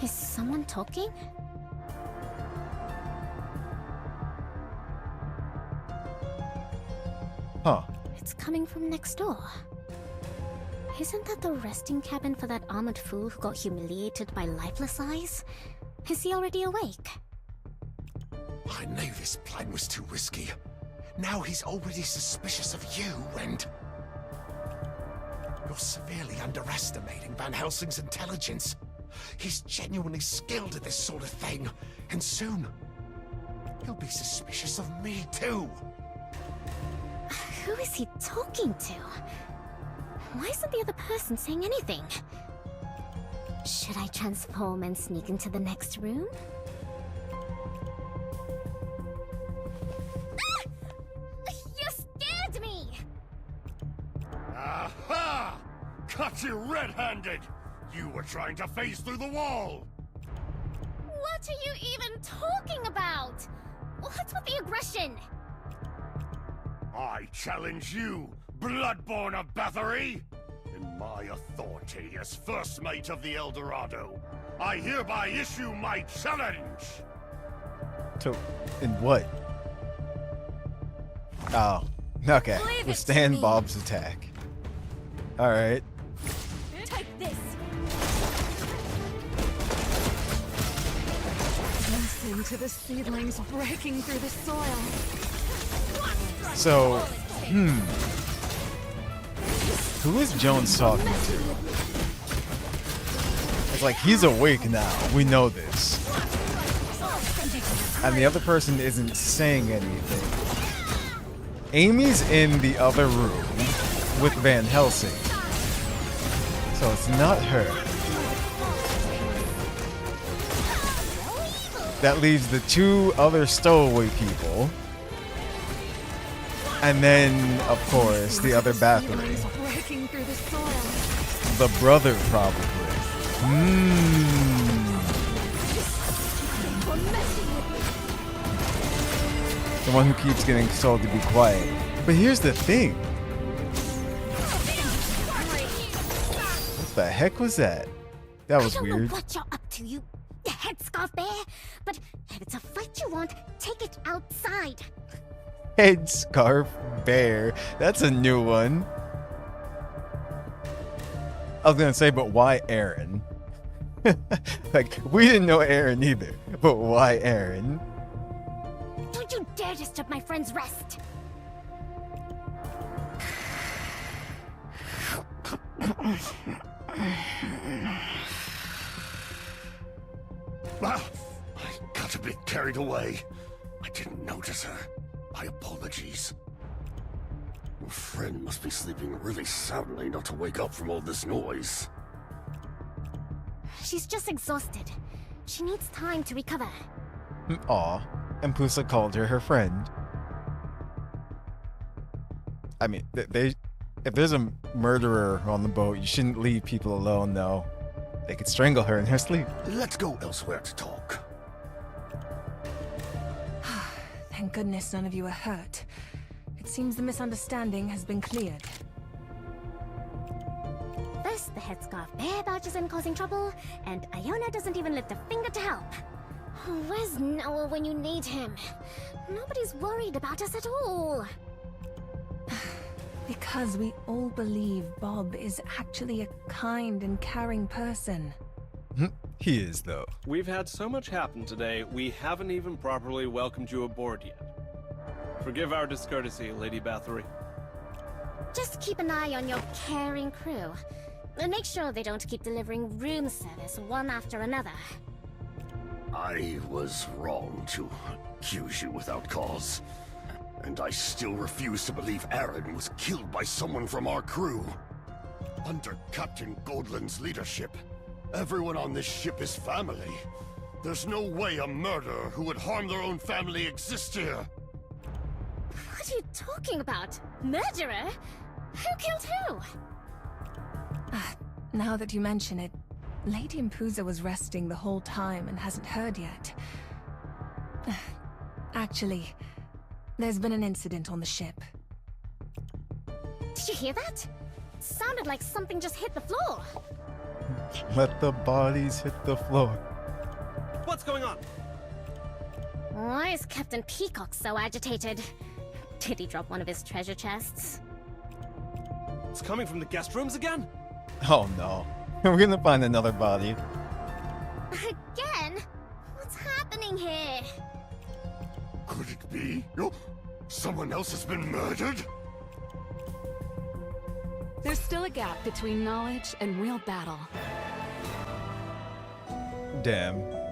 Is someone talking? Huh. It's coming from next door. Isn't that the resting cabin for that armored fool who got humiliated by lifeless eyes? Is he already awake? I knew this plan was too risky. Now he's already suspicious of you, and... You're severely underestimating Van Helsing's intelligence. He's genuinely skilled at this sort of thing, and soon he'll be suspicious of me too. Who is he talking to? Why isn't the other person saying anything? Should I transform and sneak into the next room? Ah! You scared me! Aha! Caught you red-handed! You were trying to phase through the wall! What are you even talking about? What's with the aggression? I challenge you, Bloodborne of Bathory! In my authority as first mate of the El Dorado, I hereby issue my challenge! In what? Oh, okay. Withstand Bob's attack. Alright. Take this! Listen to the seedlings breaking through the soil. So, who is Jones talking to? It's like he's awake now. We know this. And the other person isn't saying anything. Amy's in the other room with Van Helsing. So it's not her. That leaves the two other stowaway people. And then, of course, the other Bathory. The brother, probably. The one who keeps getting told to be quiet. But here's the thing. What the heck was that? That was weird. I don't know what you're up to, you headscarf bear. But if it's a fight you want, take it outside. Headscarf bear. That's a new one. I was gonna say, but why Aaron? Like, we didn't know Aaron either. But why Aaron? Don't you dare disturb my friend's rest. I got a bit carried away. I didn't notice her. My apologies. Your friend must be sleeping really soundly not to wake up from all this noise. She's just exhausted. She needs time to recover. Aw, and Pusa called her friend. I mean, if there's a murderer on the boat, you shouldn't leave people alone, though. They could strangle her in her sleep. Let's go elsewhere to talk. Thank goodness none of you are hurt. It seems the misunderstanding has been cleared. First, the headscarf bear barges in causing trouble, and Iona doesn't even lift a finger to help. Where's Noah when you need him? Nobody's worried about us at all. Because we all believe Bob is actually a kind and caring person. He is, though. We've had so much happen today, we haven't even properly welcomed you aboard yet. Forgive our discourtesy, Lady Bathory. Just keep an eye on your caring crew. And make sure they don't keep delivering room service one after another. I was wrong to accuse you without cause. And I still refuse to believe Aaron was killed by someone from our crew. Under Captain Goldland's leadership, everyone on this ship is family. There's no way a murderer who would harm their own family exists here. What are you talking about? Murderer? Who killed who? Now that you mention it, Lady Impuza was resting the whole time and hasn't heard yet. Actually, there's been an incident on the ship. Did you hear that? It sounded like something just hit the floor. Let the bodies hit the floor. What's going on? Why is Captain Peacock so agitated? Did he drop one of his treasure chests? It's coming from the guest rooms again? Oh no. We're gonna find another body. Again? What's happening here? Could it be? Oh, someone else has been murdered? There's still a gap between knowledge and real battle. Damn.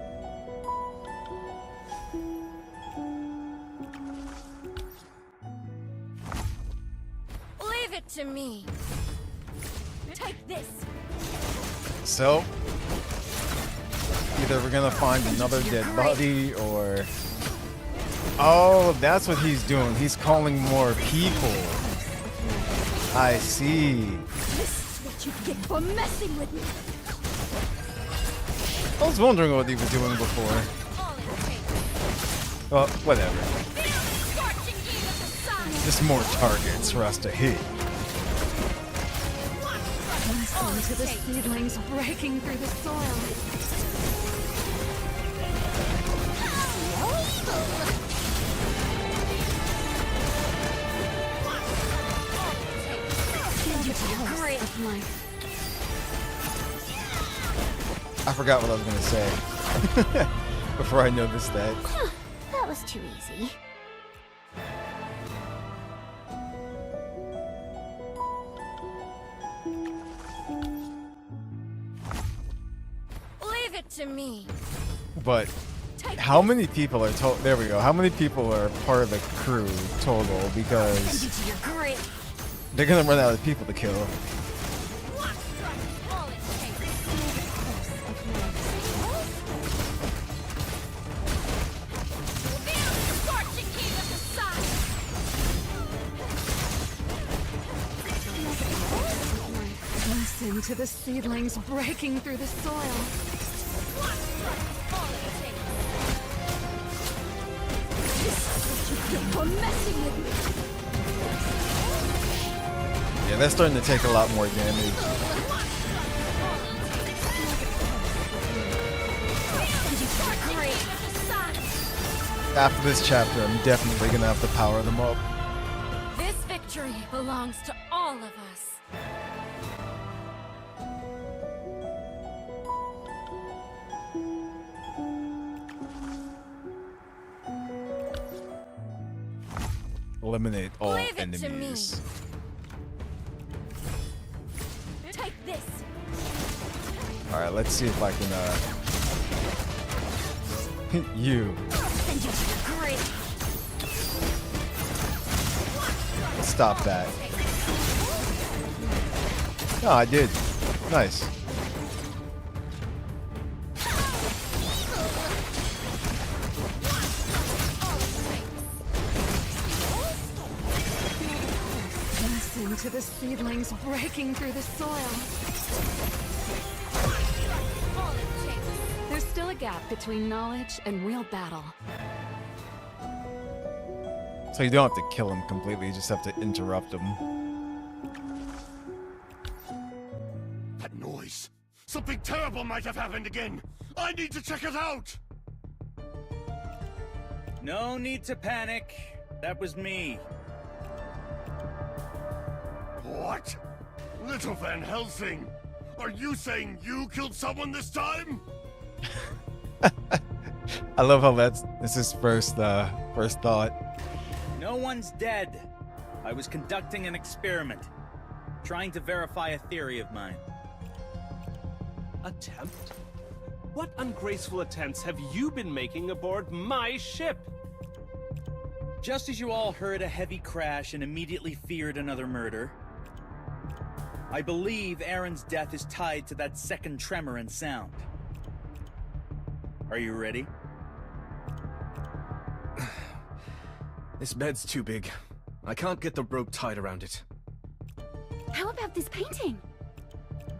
Leave it to me. Take this. So, either we're gonna find another dead body or... Oh, that's what he's doing. He's calling more people. I see. This is what you get for messing with me. I was wondering what he was doing before. Well, whatever. Just more targets for us to hit. Listen to the seedlings breaking through the soil. I forgot what I was gonna say before I noticed that. That was too easy. Leave it to me. But how many people are total? There we go. How many people are part of the crew total? Because they're gonna run out of people to kill. Listen to the seedlings breaking through the soil. For messing with me. Yeah, that's starting to take a lot more damage. After this chapter, I'm definitely gonna have to power them up. This victory belongs to all of us. Eliminate all Leave it to enemies. me. Take this. Alright, let's see if I can hit you. Stop that. Oh, I did. Nice. Listen to the seedlings breaking through the soil. There's still a gap between knowledge and real battle. So you don't have to kill him completely, you just have to interrupt him. That noise. Something terrible might have happened again. I need to check it out. No need to panic. That was me. What? Little Van Helsing, are you saying you killed someone this time? I love how this is first thought. No one's dead. I was conducting an experiment, trying to verify a theory of mine. Attempt? What ungraceful attempts have you been making aboard my ship? Just as you all heard a heavy crash and immediately feared another murder, I believe Aaron's death is tied to that second tremor and sound. Are you ready? This bed's too big. I can't get the rope tied around it. How about this painting?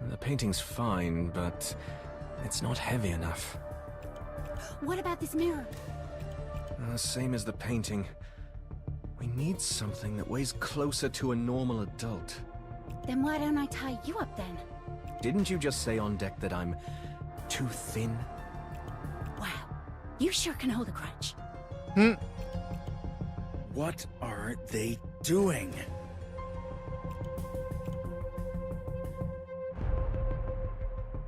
The painting's fine, but it's not heavy enough. What about this mirror? Same as the painting. We need something that weighs closer to a normal adult. Then why don't I tie you up then? Didn't you just say on deck that I'm too thin? Wow, you sure can hold a grudge. What are they doing?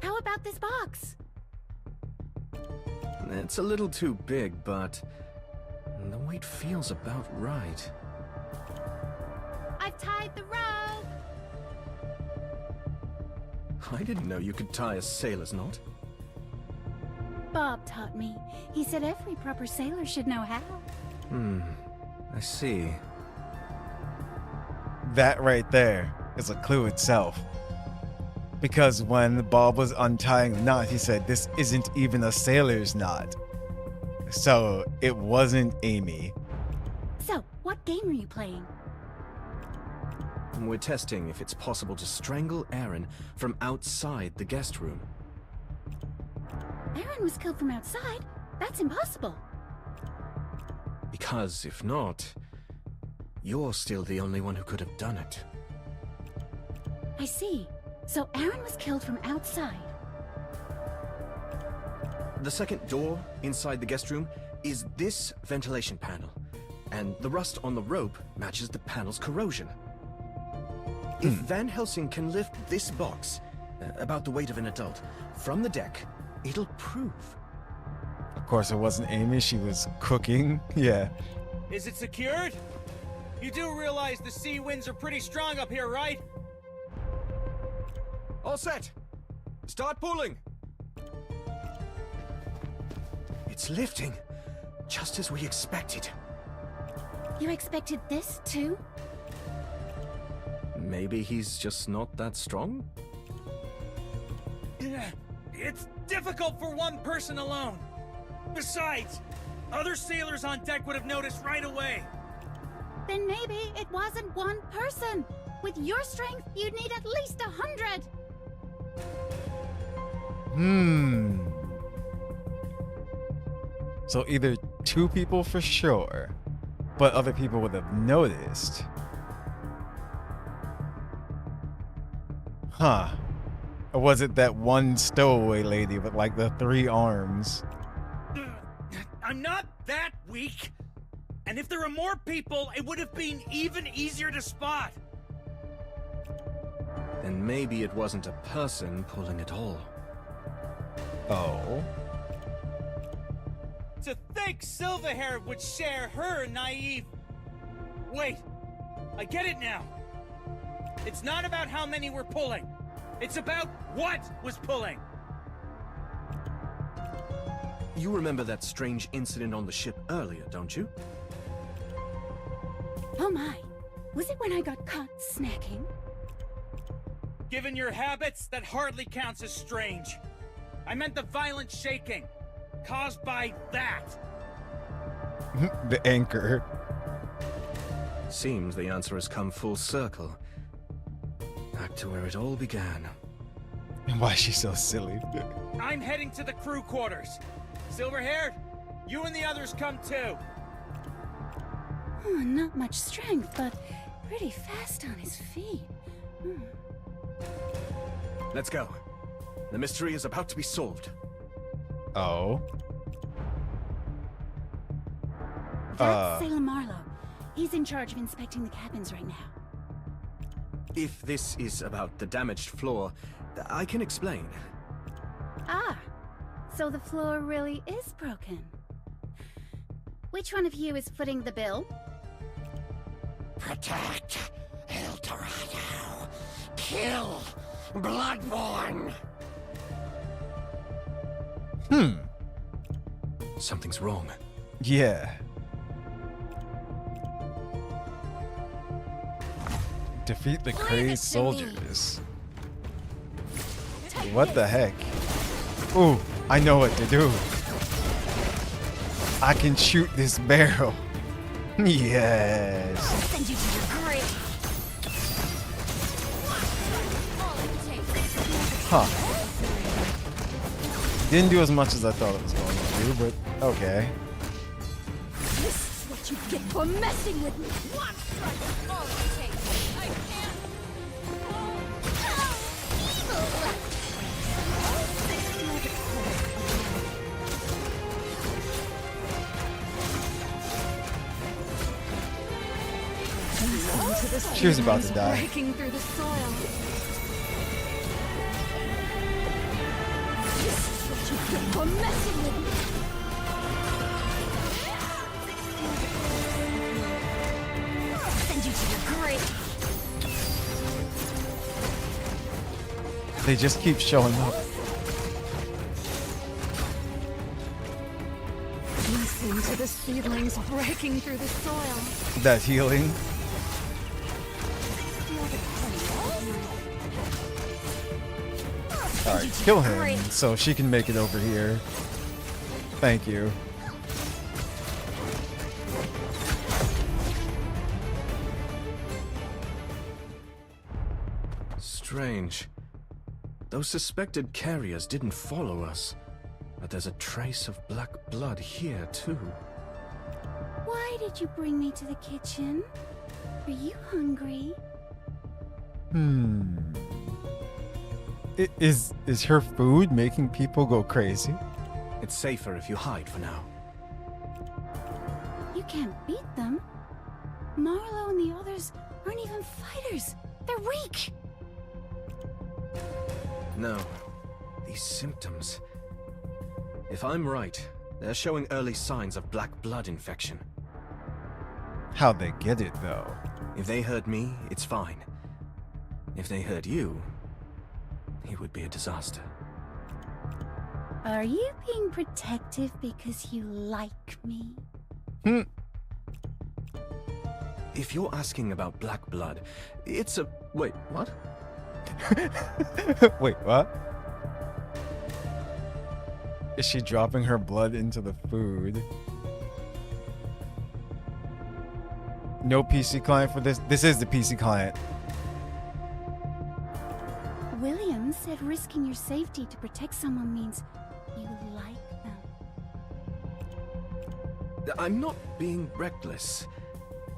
How about this box? It's a little too big, but the weight feels about right. I've tied the rope! I didn't know you could tie a sailor's knot. Bob taught me. He said every proper sailor should know how. I see. That right there is a clue itself. Because when Bob was untying the knot, he said, "This isn't even a sailor's knot." So it wasn't Amy. So, what game are you playing? We're testing if it's possible to strangle Aaron from outside the guest room. Aaron was killed from outside. That's impossible. Because if not, you're still the only one who could have done it. I see. So Aaron was killed from outside. The second door inside the guest room is this ventilation panel, and the rust on the rope matches the panel's corrosion. If Van Helsing can lift this box, about the weight of an adult, from the deck, it'll prove. Of course, it wasn't Amy. She was cooking. Yeah. Is it secured? You do realize the sea winds are pretty strong up here, right? All set! Start pulling! It's lifting, just as we expected. You expected this, too? Maybe he's just not that strong? It's difficult for one person alone. Besides, other sailors on deck would have noticed right away. Then maybe it wasn't one person. With your strength, you'd need at least 100. So either two people for sure, but other people would have noticed. Huh. Or was it that one stowaway lady with like the 3 arms? I'm not that weak. And if there were more people, it would have been even easier to spot. Then maybe it wasn't a person pulling it all. Oh. To think Silverhair would share her naive... Wait, I get it now. It's not about how many were pulling. It's about what was pulling. You remember that strange incident on the ship earlier, don't you? Oh my. Was it when I got caught snacking? Given your habits, that hardly counts as strange. I meant the violent shaking, caused by that. The anchor. Seems the answer has come full circle. Back to where it all began. And why is she so silly? I'm heading to the crew quarters. Silverhaired, you and the others come too. Oh, not much strength, but pretty fast on his feet. Let's go. The mystery is about to be solved. Oh. That's Sailor Marlowe. He's in charge of inspecting the cabins right now. If this is about the damaged floor, I can explain. Ah, so the floor really is broken. Which one of you is footing the bill? Protect El Dorado. Kill Bloodborne. Something's wrong. Yeah. Defeat the crazed soldiers. What the heck? Ooh, I know what to do. I can shoot this barrel. Yes. Send you to your grave. Huh. Didn't do as much as I thought it was going to do, but okay. This is what you get for messing with me. One strike is all it takes. I can't. She was about to die. Breaking through the soil. This is what you get for messing with me. Send you to your grave. They just keep showing up. Listen to the seedlings breaking through the soil. That healing. Alright, kill him so she can make it over here. Thank you. Strange. Those suspected carriers didn't follow us. But there's a trace of black blood here, too. Why did you bring me to the kitchen? Are you hungry? Is her food making people go crazy? It's safer if you hide for now. You can't beat them. Marlowe and the others aren't even fighters. They're weak. No. These symptoms. If I'm right, they're showing early signs of black blood infection. How'd they get it, though? If they hurt me, it's fine. If they hurt you, it would be a disaster. Are you being protective because you like me? If you're asking about black blood, it's a... Wait, what? Wait, what? Is she dropping her blood into the food? No PC client for this? This is the PC client. William said risking your safety to protect someone means you like them. I'm not being reckless.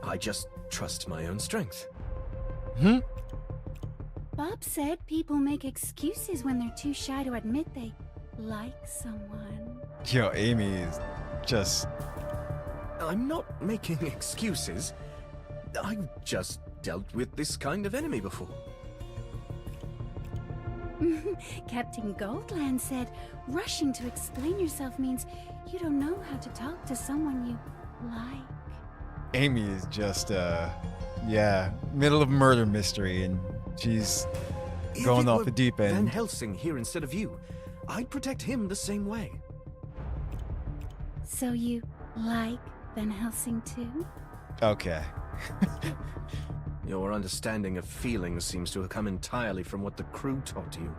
I just trust my own strength. Bob said people make excuses when they're too shy to admit they like someone. Yo, Amy is just... I'm not making excuses. I've just dealt with this kind of enemy before. Captain Goldland said rushing to explain yourself means you don't know how to talk to someone you like. Amy is just, yeah, middle of murder mystery, and she's going off the deep end. Van Helsing here instead of you, I'd protect him the same way. So you like Van Helsing too? Okay. Your understanding of feelings seems to have come entirely from what the crew taught you.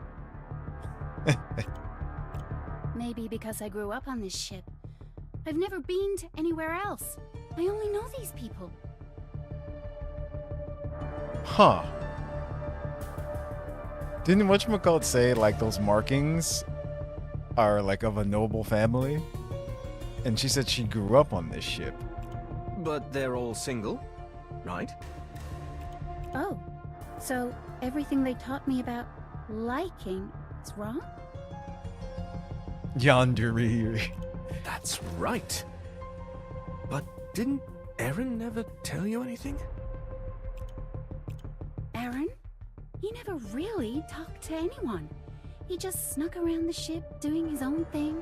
Maybe because I grew up on this ship. I've never been to anywhere else. I only know these people. Huh. Didn't whatchamacallit say, like, those markings are, like, of a noble family? And she said she grew up on this ship. But they're all single, right? Oh, so everything they taught me about liking is wrong? Yandere. That's right. But didn't Aaron ever tell you anything? Aaron? He never really talked to anyone. He just snuck around the ship doing his own thing.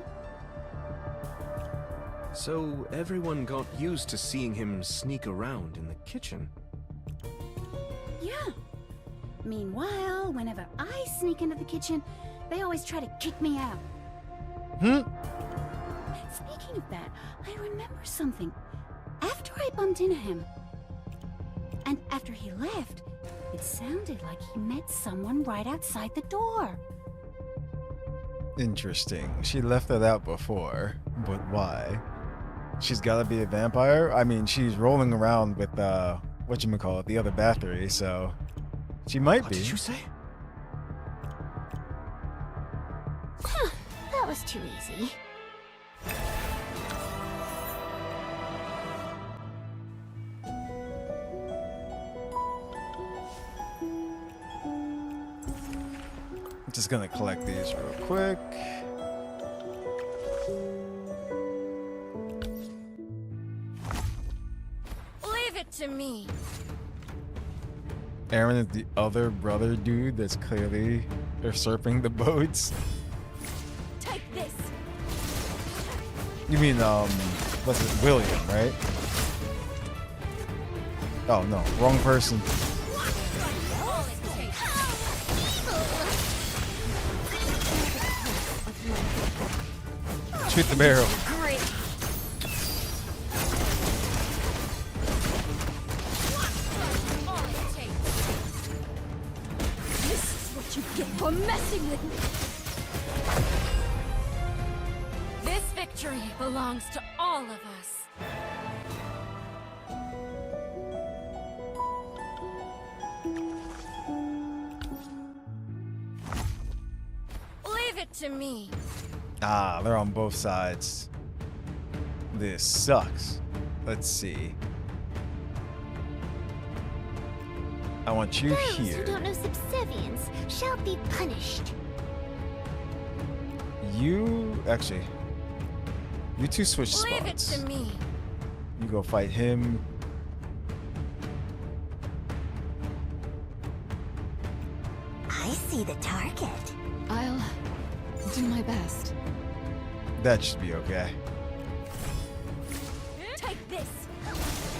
So everyone got used to seeing him sneak around in the kitchen. Yeah. Meanwhile, whenever I sneak into the kitchen, they always try to kick me out. Speaking of that, I remember something. After I bumped into him, and after he left, it sounded like he met someone right outside the door. Interesting. She left that out before, but why? she's gotta be a vampire. I mean, she's rolling around with whatchamacallit, the other battery, so she might be. What did you say? Huh, that was too easy. I'm just gonna collect these real quick. Leave it to me. Aaron is the other brother dude that's clearly usurping the boats. Take this. You mean, what's it, William, right? Oh no, wrong person. Shoot the barrel. Great. This is what you get for messing with me. This victory belongs to all of us. Leave it to me. Ah, they're on both sides. This sucks. Let's see. I want you Those here. who don't know subservience shall be punished. You actually, you two switch Leave it spots. to me. You go fight him. I see the target. I'll do my best. That should be okay. Take this.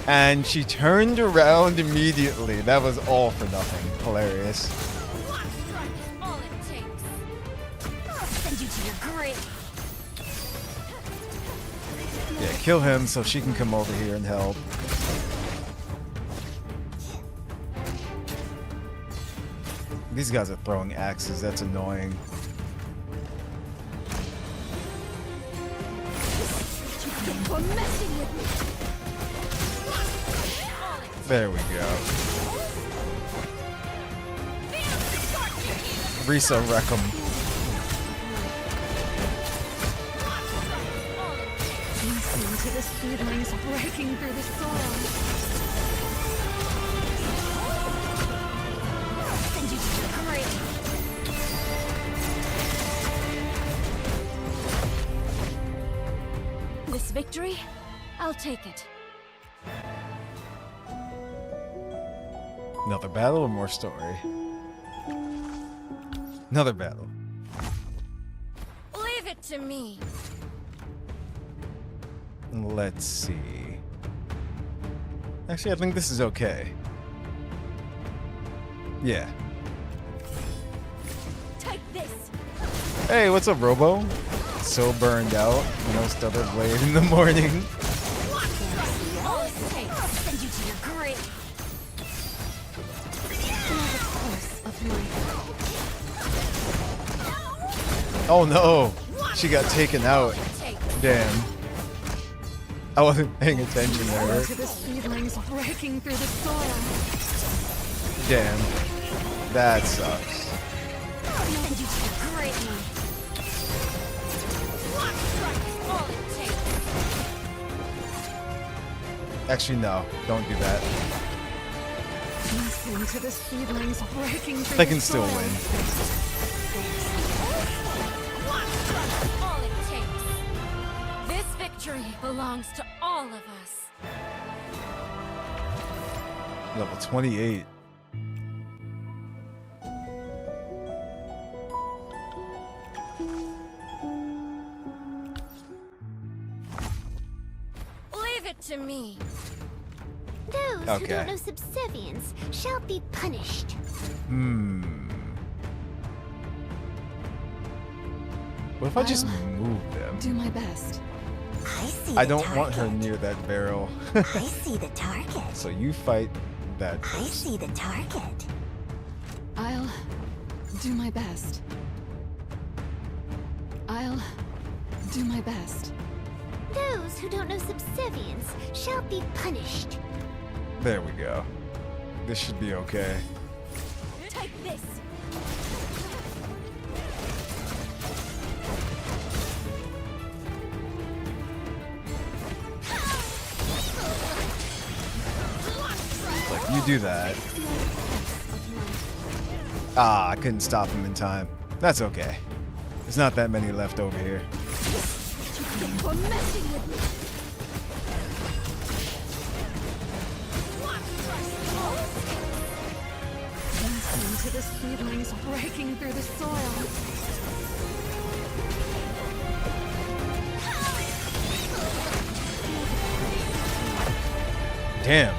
And she turned around immediately. That was all for nothing. Hilarious. All it takes. I'll send you to your grave. Yeah, kill him so she can come over here and help. These guys are throwing axes. That's annoying. For messing with me. There we go. Risa wreck 'em. Listen to the seedlings breaking through the soil. Send you to your grave. This victory, I'll take it. Another battle or more story? Another battle. Leave it to me. Let's see. Actually, I think this is okay. Yeah. Take this. Hey, what's up, Robo? So burned out. No stutter blade in the morning. All it takes. I'll send you to your grave. Oh no! She got taken out. Damn. I wasn't paying attention there. Listen to the seedlings breaking through the soil. Damn. That sucks. I'll send you to your grave. All it takes. Actually, no. Don't do that. Listen to the seedlings breaking through They the can still soil. win. All it takes. This victory belongs to all of us. Level 28. Leave it to me. Those who Okay. don't know subservience shall be punished. What if I just move them? Do my best. I see I the don't target. want her near that barrel. I see the target. So you fight that I person. see the target. I'll do my best. I'll do my best. Those Those who don't know subservience shall be punished. There we go. This should be okay. Take this. Like, you do that. Ah, I couldn't stop him in time. That's okay. There's not that many left over here. For messing with me. Listen to the seedlings breaking through the soil. Damn.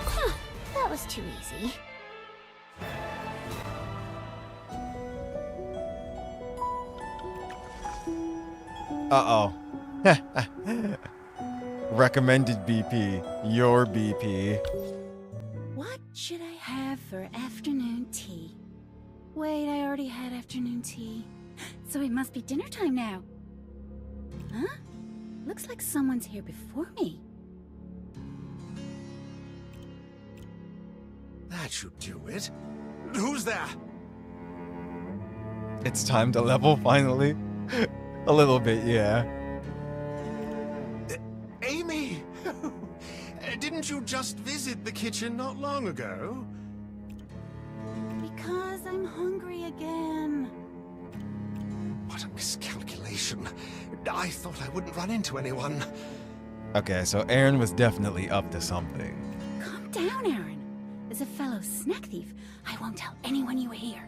Huh, that was too easy. Uh-oh. Recommended BP. Your BP. What should I have for afternoon tea? Wait, I already had afternoon tea. So it must be dinner time now. Huh? Looks like someone's here before me. That should do it. Who's there? It's time to level, finally. A little bit, yeah. Amy! Didn't you just visit the kitchen not long ago? Because I'm hungry again. What a miscalculation. I thought I wouldn't run into anyone. Okay, so Aaron was definitely up to something. Calm down, Aaron. As a fellow snack thief, I won't tell anyone you were here.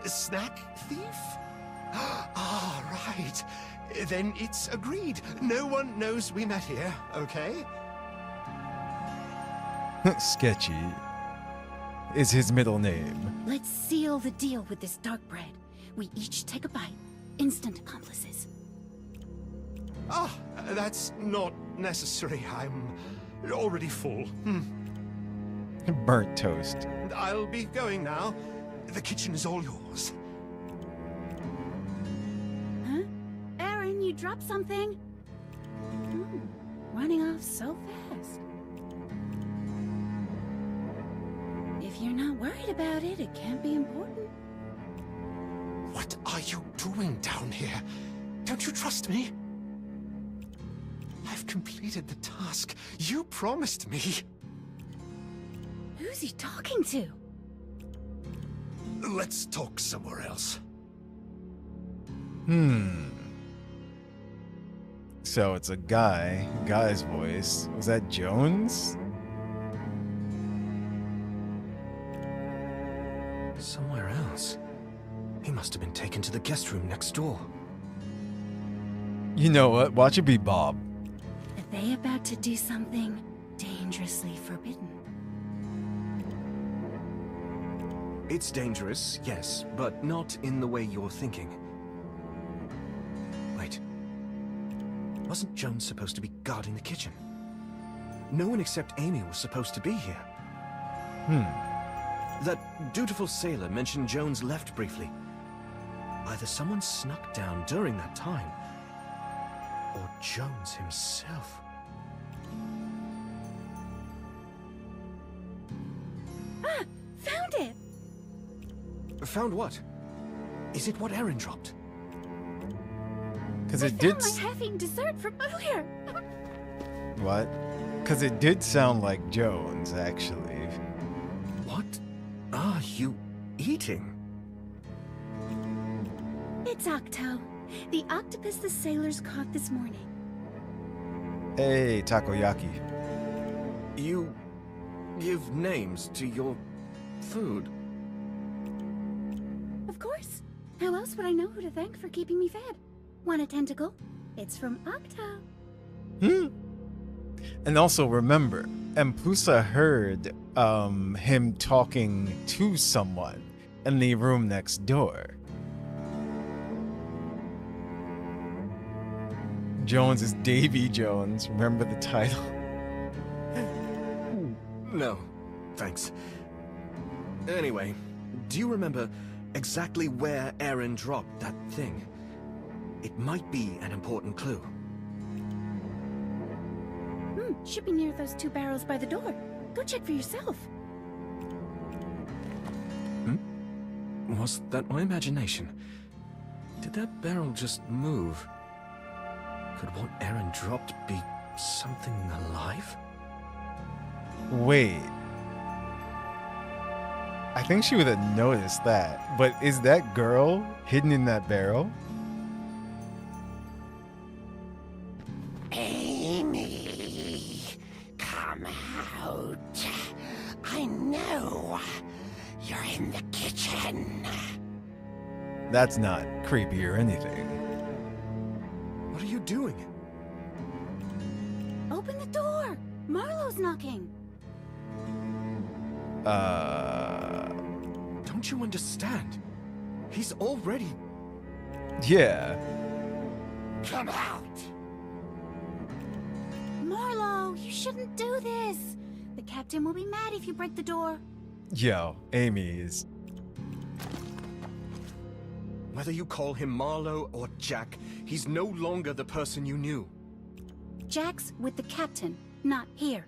A snack thief? Ah, right. Then it's agreed. No one knows we met here, okay? Sketchy is his middle name. Let's seal the deal with this dark bread. We each take a bite. Instant accomplices. Ah, that's not necessary. I'm already full. Burnt toast. I'll be going now. The kitchen is all yours. Huh? Aaron, you dropped something? Running off so fast. If you're not worried about it, it can't be important. What are you doing down here? Don't you trust me? I've completed the task you promised me. Who's he talking to? Let's talk somewhere else. So it's a guy's voice. Was that Jones? Somewhere else. He must have been taken to the guest room next door. You know what? Watch it be Bob. Are they about to do something dangerously forbidden? It's dangerous, yes, but not in the way you're thinking. Wait. Wasn't Jones supposed to be guarding the kitchen? No one except Amy was supposed to be here. That dutiful sailor mentioned Jones left briefly. Either someone snuck down during that time, or Jones himself. Ah! Found it! Found what? Is it what Aaron dropped? Because I it did. found my half-eaten dessert from earlier. What? Because it did sound like Jones, actually. What are you eating? It's Octo, the octopus the sailors caught this morning. Hey, takoyaki. You give names to your food. Of course. How else would I know who to thank for keeping me fed? Want a tentacle? It's from Octo. And also remember, Empusa heard him talking to someone in the room next door. Jones is Davy Jones. Remember the title? No, thanks. Anyway, do you remember exactly where Aaron dropped that thing? It might be an important clue. Should be near those 2 barrels by the door. Go check for yourself. Was that my imagination? Did that barrel just move? Could what Aaron dropped be something alive? Wait. I think she would have noticed that. But is that girl hidden in that barrel? Amy, come out. I know you're in the kitchen. That's not creepy or anything. What are you doing? Open the door. Marlowe's knocking. Don't you understand? He's already... Yeah. Come out. Marlowe, you shouldn't do this. The captain will be mad if you break the door. Yo, Amy is... Whether you call him Marlowe or Jack, he's no longer the person you knew. Jack's with the captain, not here.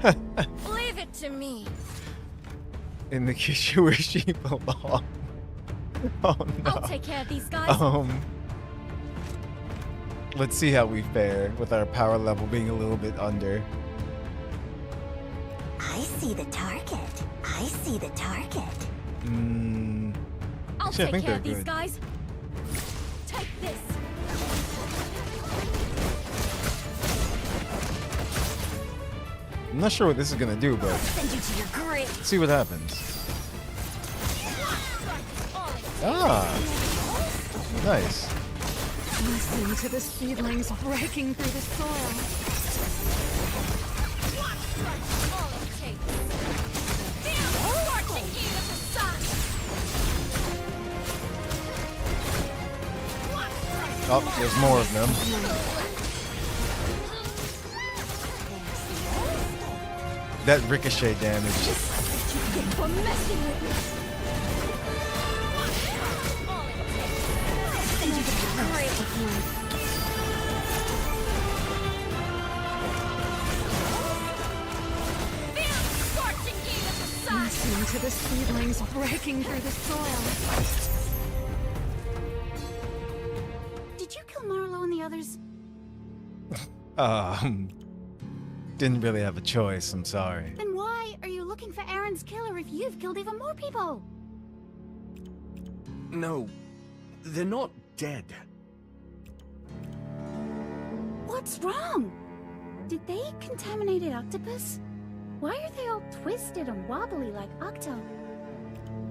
Leave it to me. In the kitchen where she belongs. Oh no. I'll take care of these guys. Let's see how we fare with our power level being a little bit under. I see the target. I see the target. I'll Actually, I take think care they're of these good. guys. Take this. I'm not sure what this is gonna do, but Send you to your grave. see what happens. Ah, nice. Listen to the seedlings breaking through the soil. Oh, there's more of them. That ricochet damage. Listen to the seedlings breaking through the soil. Did you kill Marlowe and the others? Didn't really have a choice, I'm sorry. Then why are you looking for Aaron's killer if you've killed even more people? No, they're not dead. What's wrong? Did they contaminate an octopus? Why are they all twisted and wobbly like Octo?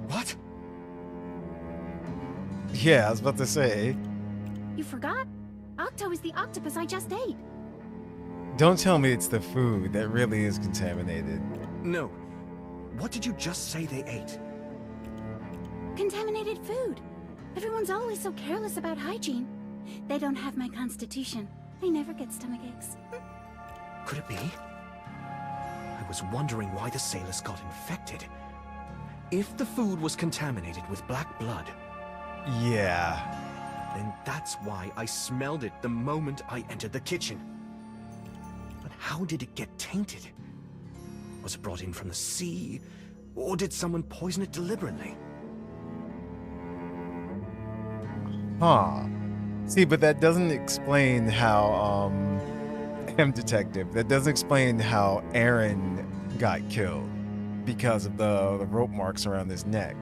What? Yeah, I was about to say. You forgot? Octo is the octopus I just ate. Don't tell me it's the food that really is contaminated. No. What did you just say they ate? Contaminated food. Everyone's always so careless about hygiene. They don't have my constitution. They never get stomach aches. Could it be? I was wondering why the sailors got infected. If the food was contaminated with black blood... Yeah. Then that's why I smelled it the moment I entered the kitchen. But how did it get tainted? Was it brought in from the sea? Or did someone poison it deliberately? Huh. See, but that doesn't explain how, M Detective, that doesn't explain how Aaron got killed because of the rope marks around his neck.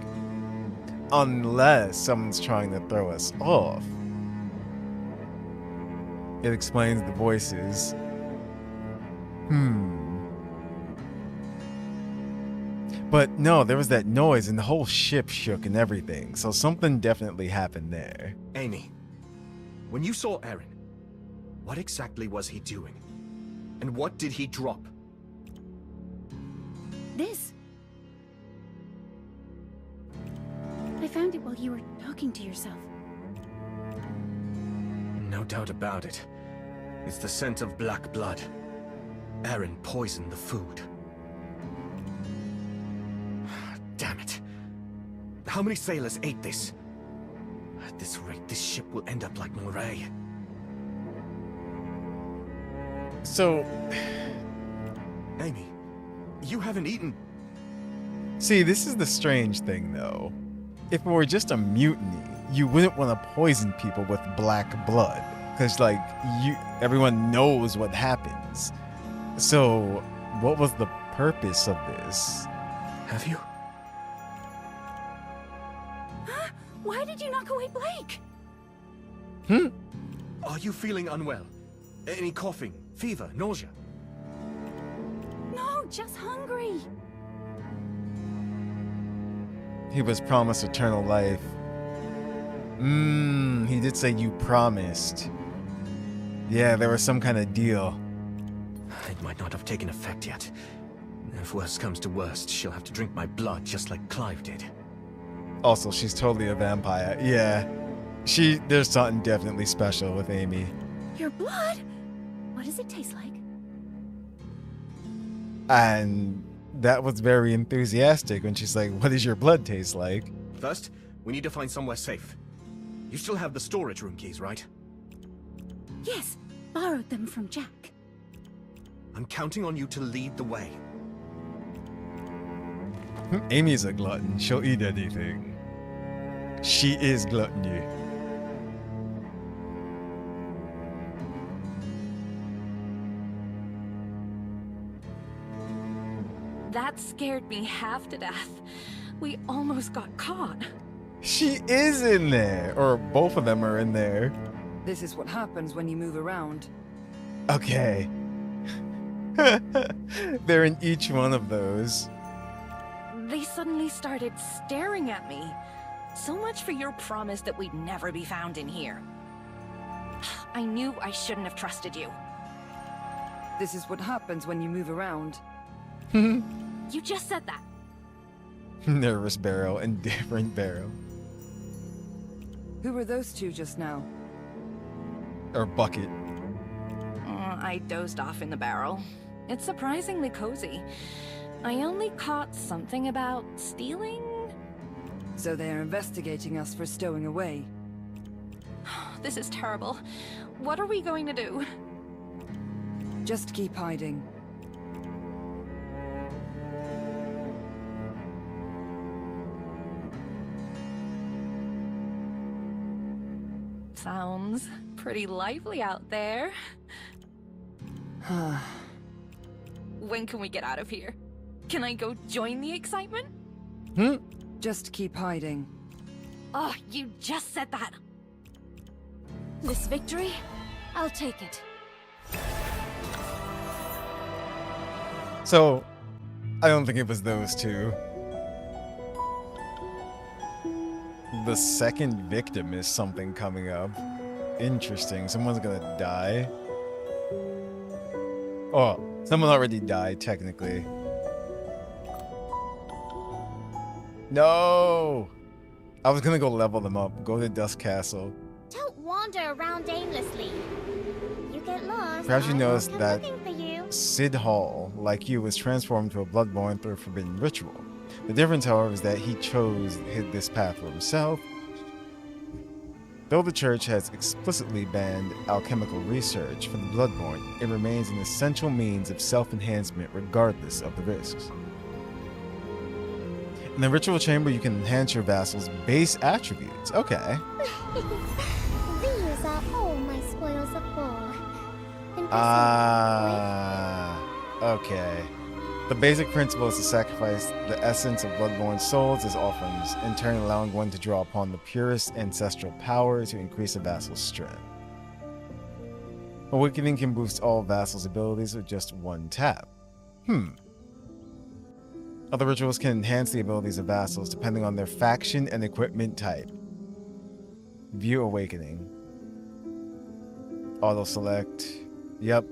Unless someone's trying to throw us off. It explains the voices. But no, there was that noise and the whole ship shook and everything, so something definitely happened there. Amy, when you saw Aaron, what exactly was he doing? And what did he drop? This. I found it while you were talking to yourself. No doubt about it. It's the scent of black blood. Aaron poisoned the food. Damn it. How many sailors ate this? At this rate, this ship will end up like Moray. So... Amy, you haven't eaten. See, this is the strange thing, though. If it were just a mutiny, you wouldn't want to poison people with black blood. Because, like, everyone knows what happens. So, what was the purpose of this? Have you? Huh? Why did you knock away Blake? Are you feeling unwell? Any coughing, fever, nausea? No, just hungry. He was promised eternal life. He did say you promised. Yeah, there was some kind of deal. It might not have taken effect yet. If worst comes to worst, she'll have to drink my blood just like Clive did. Also, she's totally a vampire. Yeah. There's something definitely special with Amy. Your blood? What does it taste like? And that was very enthusiastic when she's like, what does your blood taste like? First, we need to find somewhere safe. You still have the storage room keys, right? Yes, borrowed them from Jack. I'm counting on you to lead the way. Amy's a glutton. She'll eat anything. She is gluttony. That scared me half to death. We almost got caught. She is in there. Or both of them are in there. This is what happens when you move around. Okay. They're in each one of those. They suddenly started staring at me. So much for your promise that we'd never be found in here. I knew I shouldn't have trusted you. This is what happens when you move around. You just said that. Nervous Barrow and different Barrow. Who were those two just now? Or Bucket. I dozed off in the barrel. It's surprisingly cozy. I only caught something about stealing. So they are investigating us for stowing away. This is terrible. What are we going to do? Just keep hiding. Sounds pretty lively out there. When can we get out of here? Can I go join the excitement? Just keep hiding. Oh, you just said that. This victory, I'll take it. So, I don't think it was those two. The second victim is something coming up. Interesting. Someone's gonna die. Oh, someone already died, technically. No! I was gonna go level them up. Go to Dust Castle. Don't wander around aimlessly. You get lost. Perhaps you I noticed will come that looking for you. Sid Hall, like you, was transformed to a Bloodborne through a forbidden ritual. The difference, however, is that he chose this path for himself. Though the church has explicitly banned alchemical research for the Bloodborne, it remains an essential means of self-enhancement regardless of the risks. In the ritual chamber, you can enhance your vassal's base attributes. Okay. These are all my spoils of war. Okay. The basic principle is to sacrifice the essence of Bloodborne souls as offerings, in turn allowing one to draw upon the purest ancestral power to increase a vassal's strength. Awakening can boost all vassals' abilities with just one tap. Other rituals can enhance the abilities of vassals depending on their faction and equipment type. View Awakening. Auto select. Yep.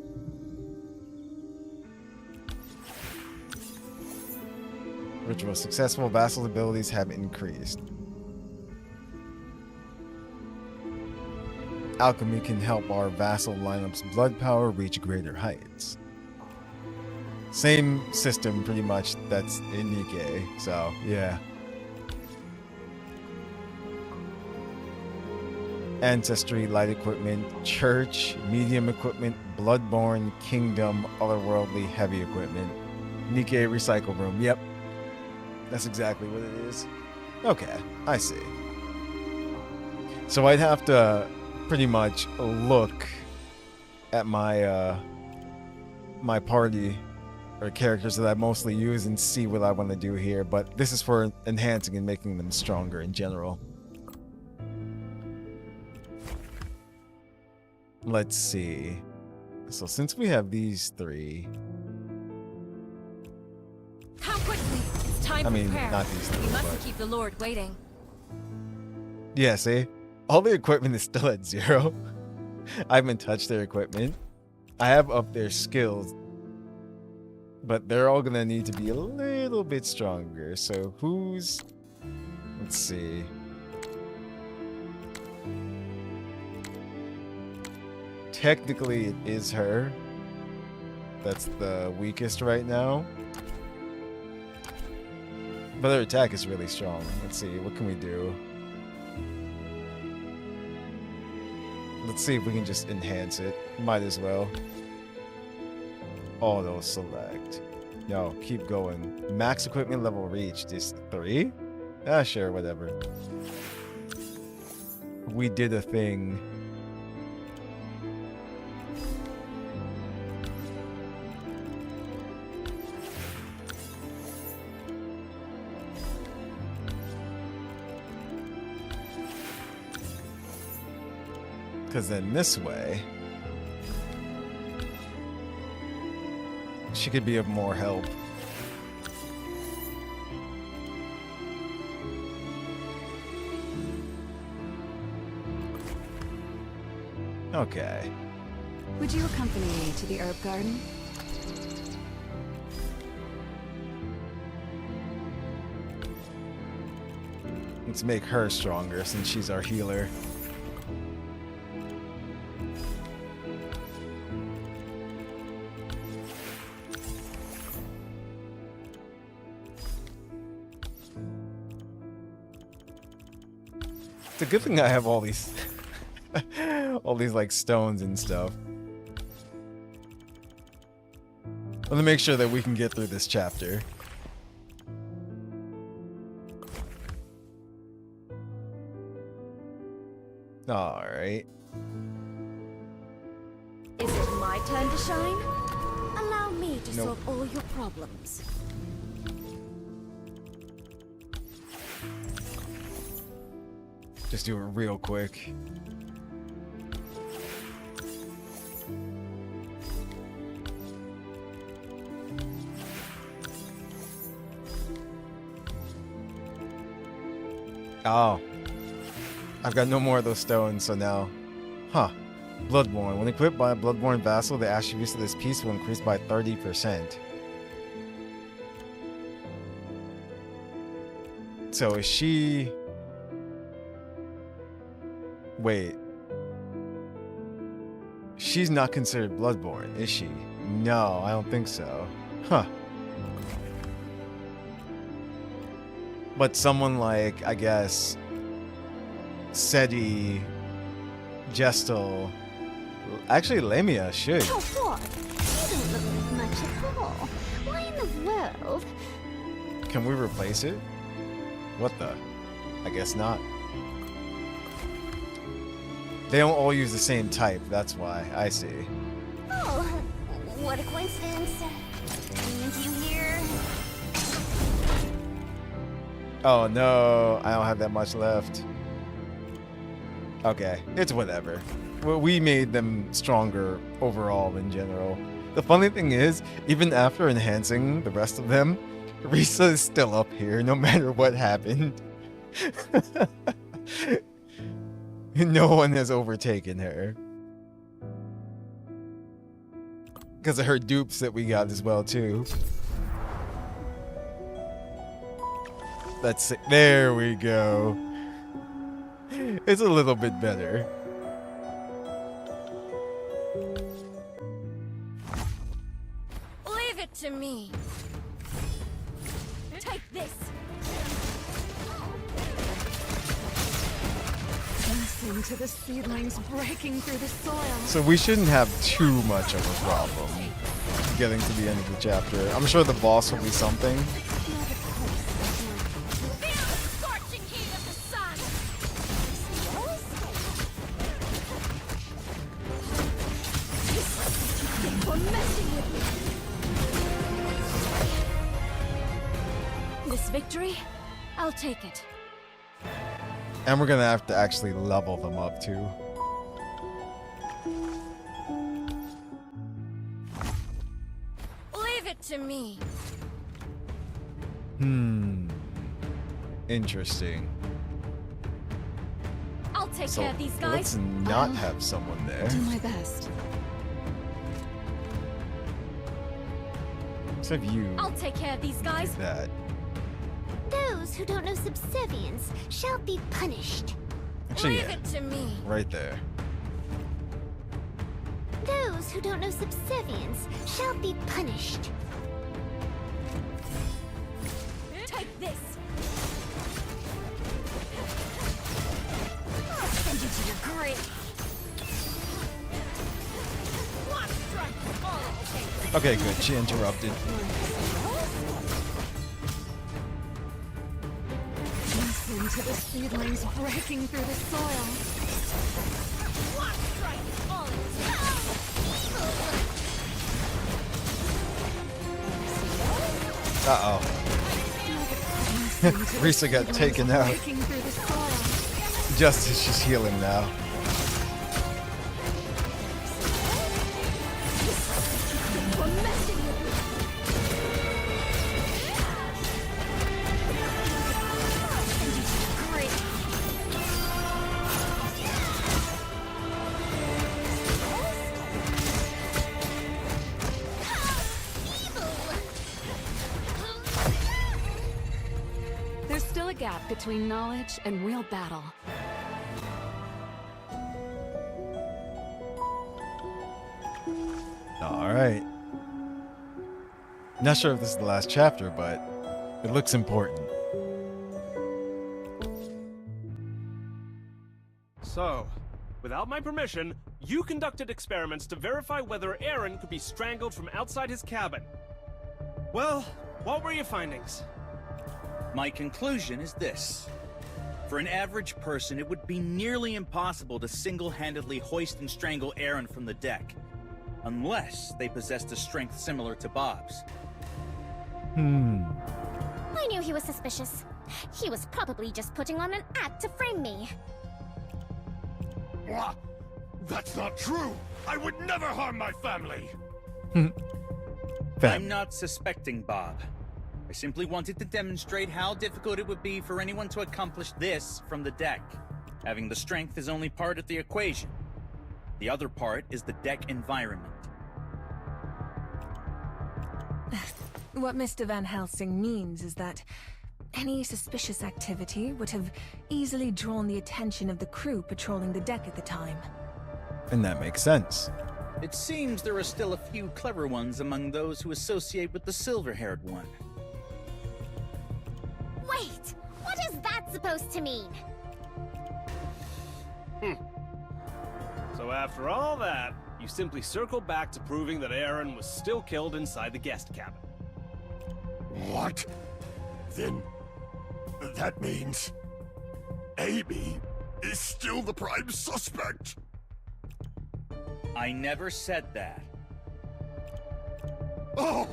Ritual successful, vassal abilities have increased. Alchemy can help our vassal lineup's blood power reach greater heights. Same system, pretty much, that's in Nikkei, so, yeah. Ancestry, light equipment, church, medium equipment, bloodborne, kingdom, otherworldly, heavy equipment. Nikkei recycle room. Yep. That's exactly what it is. Okay, I see. So I'd have to pretty much look at my my party or characters that I mostly use and see what I want to do here, but this is for enhancing and making them stronger in general. Let's see. So since we have these three, Come quickly. It's time I for mean, prayer. not these three, We mustn't but- keep the Lord waiting. yeah, see? All the equipment is still at 0. I haven't touched their equipment. I have up their skills, but they're all gonna need to be a little bit stronger. So who's... Let's see. Technically, it is her. That's the weakest right now. But her attack is really strong. Let's see, what can we do? Let's see if we can just enhance it. Might as well. Auto select. No, keep going. Max equipment level reached is 3? Ah, sure, whatever. We did a thing. Because then this way, she could be of more help. Okay. Would you accompany me to the herb garden? Let's make her stronger since she's our healer. It's a good thing I have all these all these like stones and stuff. Let me make sure that we can get through this chapter. All right. Is it my turn to shine? Allow me to Nope. solve all your problems. Just do it real quick. Oh. I've got no more of those stones, so now... Huh. Bloodborne. When equipped by a Bloodborne vassal, the attributes of this piece will increase by 30%. So is she... Wait. She's not considered Bloodborne, is she? No, I don't think so. Huh. But someone like, I guess, Seti, Gestal, actually Lamia should. Oh, what? You don't look like much at all. Why in the world? Can we replace it? What the? I guess not. They don't all use the same type, that's why. I see. Oh, what a coincidence. And you here? Oh no, I don't have that much left. Okay, it's whatever. We made them stronger overall in general. The funny thing is, even after enhancing the rest of them, Risa is still up here no matter what happened. No one has overtaken her. Because of her dupes that we got as well too. That's it. There we go. It's a little bit better. Leave it to me. Take this. Just Listen to the seedlings breaking through the soil. So we shouldn't have too much of a problem getting to the end of the chapter. I'm sure the boss will be something. This victory, I'll take it. And we're gonna have to actually level them up too. Leave it to me. Interesting. I'll take So care of these let's guys. not have someone there. Do my best. Let's have you I'll take care of these do guys. that. Those who don't know subservience shall be punished. Actually, Leave yeah, it to me. right there. Those who don't know subservience shall be punished. Take this. I'll send you to your grave. Okay, good. She interrupted. Listen to the seedlings breaking through the soil. Uh-oh. Risa got taken out. Breaking through the soil. Just as she's healing now. There's still a gap between knowledge and real battle. Alright. Not sure if this is the last chapter, but it looks important. So, without my permission, you conducted experiments to verify whether Aaron could be strangled from outside his cabin. Well, what were your findings? My conclusion is this. For an average person, it would be nearly impossible to single-handedly hoist and strangle Aaron from the deck, unless they possessed a strength similar to Bob's. I knew he was suspicious. He was probably just putting on an act to frame me. What? That's not true! I would never harm my family! I'm not suspecting Bob. I simply wanted to demonstrate how difficult it would be for anyone to accomplish this from the deck. Having the strength is only part of the equation. The other part is the deck environment. What Mr. Van Helsing means is that any suspicious activity would have easily drawn the attention of the crew patrolling the deck at the time. And that makes sense. It seems there are still a few clever ones among those who associate with the silver-haired one. Wait! What is that supposed to mean? So after all that, you simply circle back to proving that Aaron was still killed inside the guest cabin. What? Then that means Amy is still the prime suspect. I never said that. Oh!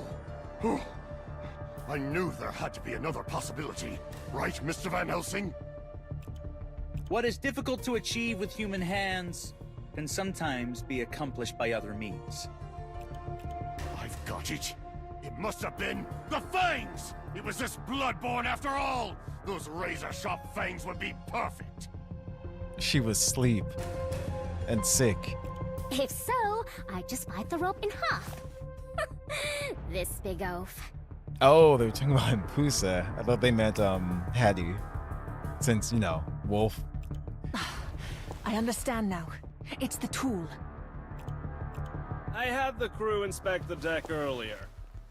I knew there had to be another possibility, right, Mr. Van Helsing? What is difficult to achieve with human hands can sometimes be accomplished by other means. I've got it. It must have been the fangs! It was this bloodborne after all! Those razor-sharp fangs would be perfect! She was asleep and sick. If so, I'd just bite the rope in half. This big oaf. Oh, they were talking about Pusa. I thought they meant Hattie. Since, you know, wolf. I understand now. It's the tool. I had the crew inspect the deck earlier.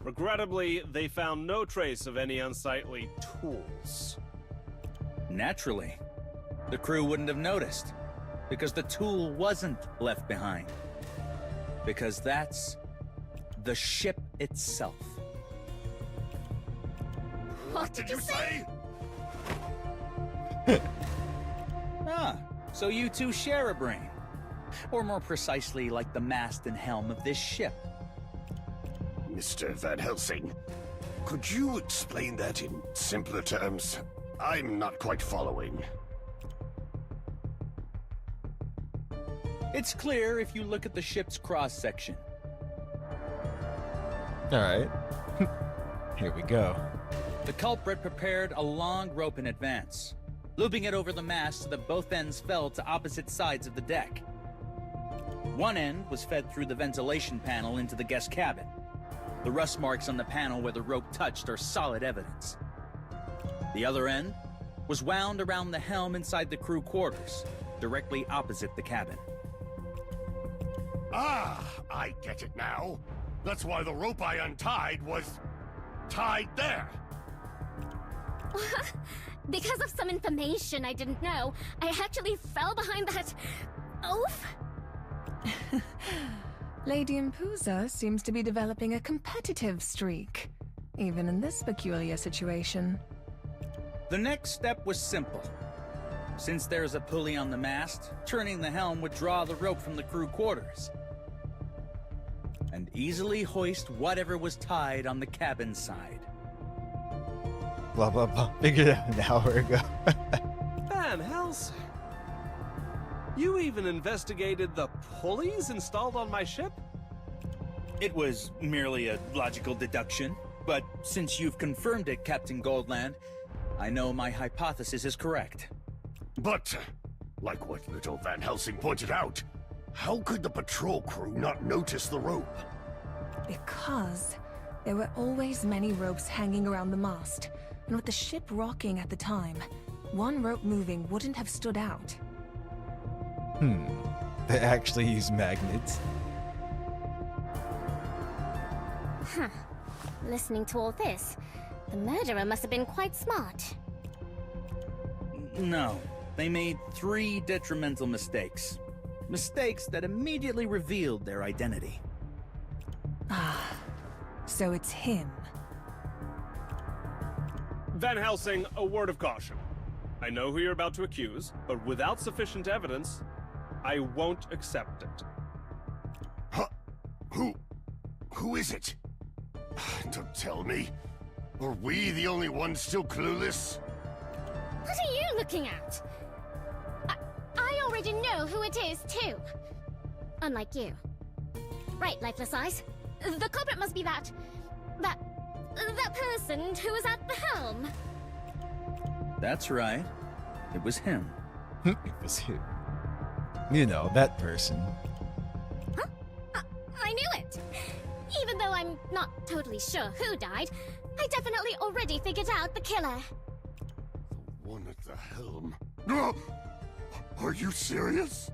Regrettably, they found no trace of any unsightly tools. Naturally. The crew wouldn't have noticed. Because the tool wasn't left behind. Because that's the ship itself. What did you say? Ah, so you two share a brain. Or more precisely, like the mast and helm of this ship. Mr. Van Helsing, could you explain that in simpler terms? I'm not quite following. It's clear if you look at the ship's cross-section. Alright. Here we go. The culprit prepared a long rope in advance, looping it over the mast so that both ends fell to opposite sides of the deck. One end was fed through the ventilation panel into the guest cabin. The rust marks on the panel where the rope touched are solid evidence. The other end was wound around the helm inside the crew quarters, directly opposite the cabin. Ah, I get it now. That's why the rope I untied was tied there. Because of some information I didn't know, I actually fell behind that oaf. Lady Impuza seems to be developing a competitive streak, even in this peculiar situation. The next step was simple. Since there's a pulley on the mast, turning the helm would draw the rope from the crew quarters and easily hoist whatever was tied on the cabin side. Blah, blah, blah. Figured it out an hour ago. Van Helsing. You even investigated the pulleys installed on my ship? It was merely a logical deduction, but since you've confirmed it, Captain Goldland, I know my hypothesis is correct. But, like what little Van Helsing pointed out, how could the patrol crew not notice the rope? Because there were always many ropes hanging around the mast, and with the ship rocking at the time, one rope moving wouldn't have stood out. They actually use magnets. Huh. Listening to all this, the murderer must have been quite smart. No, they made 3 detrimental mistakes. Mistakes that immediately revealed their identity. Ah, so it's him. Van Helsing, a word of caution. I know who you're about to accuse, but without sufficient evidence, I won't accept it. Huh? Who is it? Don't tell me. Are we the only ones still clueless? What are you looking at? I already know who it is, too. Unlike you. Right, Lifeless Eyes. The culprit must be that person who was at the helm. That's right. It was him. It was him. You know, that person. Huh? I knew it! Even though I'm not totally sure who died, I definitely already figured out the killer. The one at the helm. Are you serious?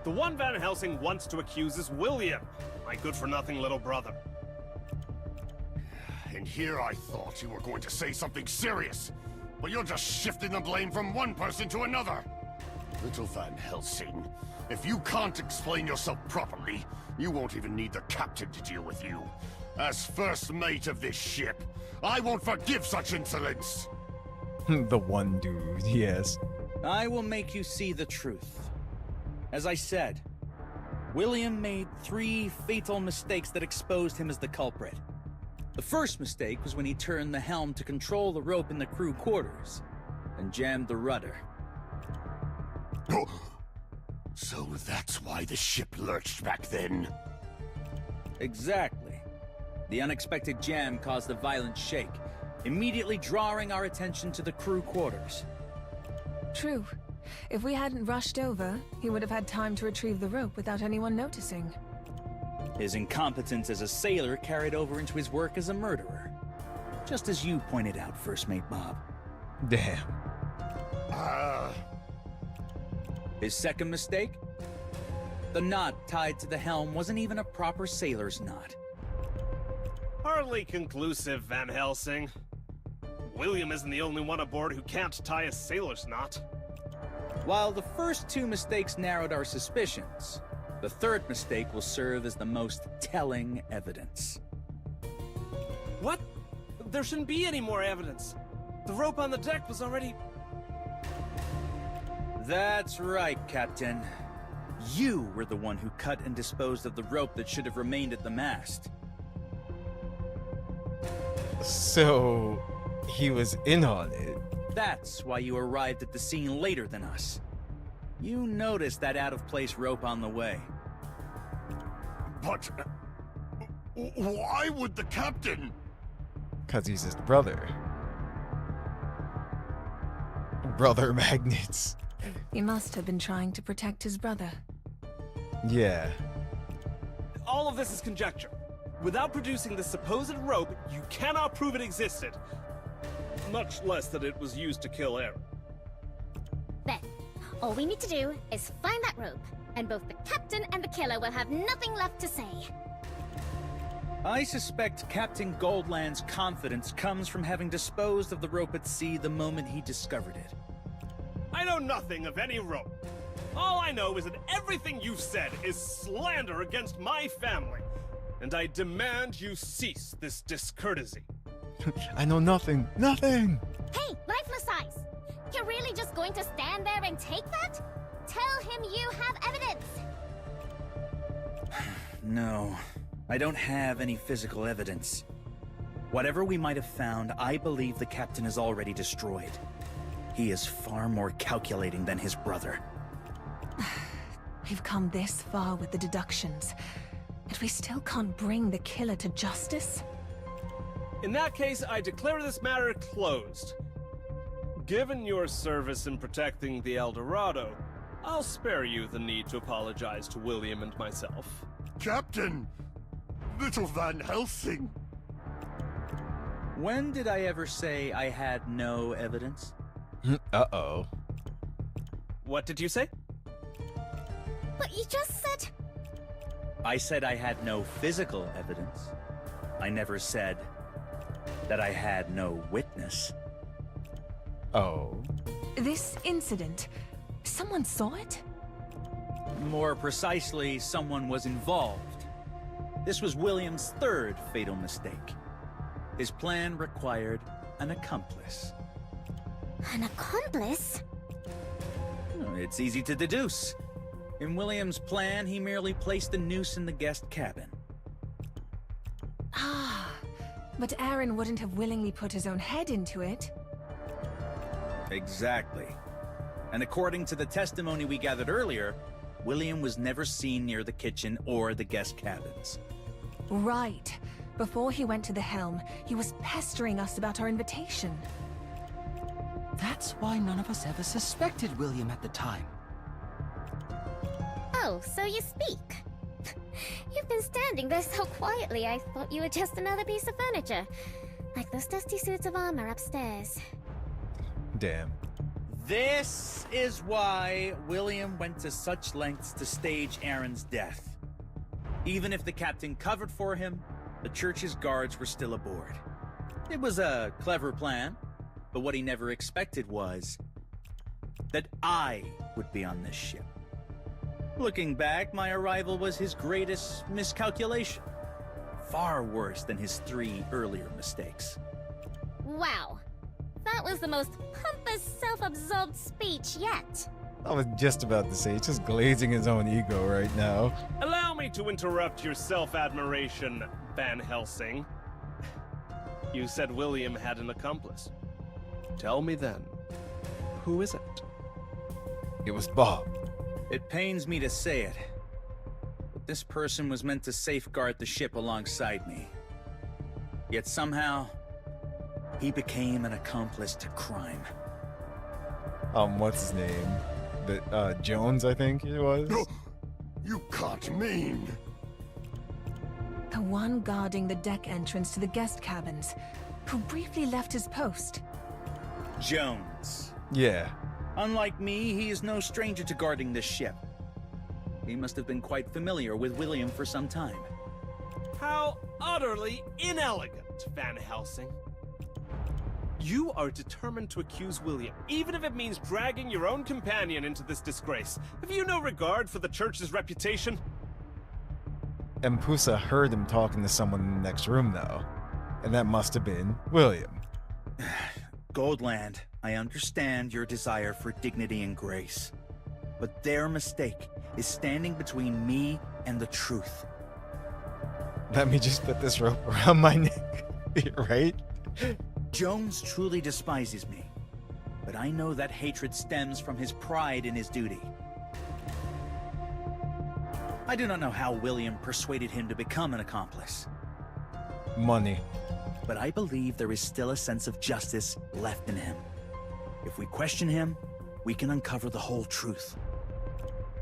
The one Van Helsing wants to accuse is William, my good-for-nothing little brother. And here I thought you were going to say something serious, but you're just shifting the blame from one person to another. Little Van Helsing, if you can't explain yourself properly, you won't even need the captain to deal with you. As first mate of this ship, I won't forgive such insolence. The one dude, yes. I will make you see the truth. As I said, William made 3 fatal mistakes that exposed him as the culprit. The first mistake was when he turned the helm to control the rope in the crew quarters and jammed the rudder. So that's why the ship lurched back then? Exactly. The unexpected jam caused a violent shake, immediately drawing our attention to the crew quarters. True. If we hadn't rushed over, he would have had time to retrieve the rope without anyone noticing. His incompetence as a sailor carried over into his work as a murderer. Just as you pointed out, First Mate Bob. Damn. His second mistake? The knot tied to the helm wasn't even a proper sailor's knot. Hardly conclusive, Van Helsing. William isn't the only one aboard who can't tie a sailor's knot. While the first two mistakes narrowed our suspicions, the third mistake will serve as the most telling evidence. What? There shouldn't be any more evidence. The rope on the deck was already... That's right, Captain. You were the one who cut and disposed of the rope that should have remained at the mast. So, he was in on it. That's why you arrived at the scene later than us. You noticed that out-of-place rope on the way. But... why would the captain... Because he's his brother. Brother magnets. He must have been trying to protect his brother. Yeah. All of this is conjecture. Without producing the supposed rope, you cannot prove it existed. Much less that it was used to kill Aaron. Then, all we need to do is find that rope, and both the captain and the killer will have nothing left to say. I suspect Captain Goldland's confidence comes from having disposed of the rope at sea the moment he discovered it. I know nothing of any rope. All I know is that everything you've said is slander against my family, and I demand you cease this discourtesy. I know nothing. Nothing! Hey, lifeless eyes! You're really just going to stand there and take that? Tell him you have evidence! No, I don't have any physical evidence. Whatever we might have found, I believe the captain has already destroyed. He is far more calculating than his brother. We've come this far with the deductions, and we still can't bring the killer to justice? In that case, I declare this matter closed. Given your service in protecting the El Dorado, I'll spare you the need to apologize to William and myself. Captain! Little Van Helsing! When did I ever say I had no evidence? Uh-oh. What did you say? But you just said... I said I had no physical evidence. I never said that I had no witness. Oh. This incident, someone saw it? More precisely, someone was involved. This was William's third fatal mistake. His plan required an accomplice. An accomplice? It's easy to deduce. In William's plan, he merely placed a noose in the guest cabin. Ah, but Aaron wouldn't have willingly put his own head into it. Exactly. And according to the testimony we gathered earlier, William was never seen near the kitchen or the guest cabins. Right. Before he went to the helm, he was pestering us about our invitation. That's why none of us ever suspected William at the time. Oh, so you speak. You've been standing there so quietly, I thought you were just another piece of furniture. Like those dusty suits of armor upstairs. Damn. This is why William went to such lengths to stage Aaron's death. Even if the captain covered for him, the church's guards were still aboard. It was a clever plan, but what he never expected was that I would be on this ship. Looking back, my arrival was his greatest miscalculation. Far worse than his 3 earlier mistakes. Wow. That was the most pompous, self-absorbed speech yet. I was just about to say, he's just glazing his own ego right now. Allow me to interrupt your self-admiration, Van Helsing. You said William had an accomplice. Tell me then, who is it? It was Bob. It pains me to say it, but this person was meant to safeguard the ship alongside me. Yet somehow, he became an accomplice to crime. What's his name? Jones, I think it was? No, you can't mean... The one guarding the deck entrance to the guest cabins, who briefly left his post. Jones. Yeah. Unlike me, he is no stranger to guarding this ship. He must have been quite familiar with William for some time. How utterly inelegant, Van Helsing. You are determined to accuse William, even if it means dragging your own companion into this disgrace. Have you no regard for the church's reputation? Empusa heard him talking to someone in the next room, though. And that must have been William. Goldland, I understand your desire for dignity and grace. But their mistake is standing between me and the truth. Let me just put this rope around my neck, right? Jones truly despises me, but I know that hatred stems from his pride in his duty. I do not know how William persuaded him to become an accomplice. Money. But I believe there is still a sense of justice left in him. If we question him, we can uncover the whole truth.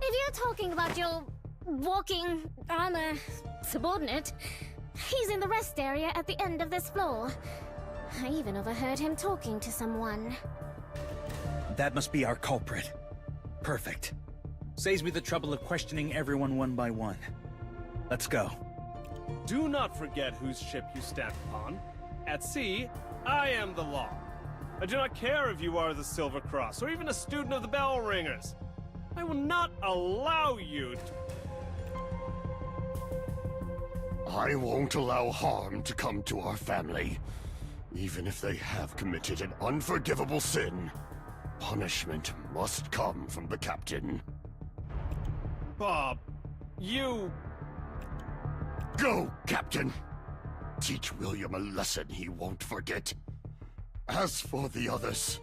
If you're talking about your walking armor subordinate, he's in the rest area at the end of this floor. I even overheard him talking to someone. That must be our culprit. Perfect. Saves me the trouble of questioning everyone one by one. Let's go. Do not forget whose ship you stand upon. At sea, I am the law. I do not care if you are the Silver Cross or even a student of the Bell Ringers. I will not allow you to... I won't allow harm to come to our family. Even if they have committed an unforgivable sin, punishment must come from the captain. Bob, you... Go, Captain! Teach William a lesson he won't forget. As for the others,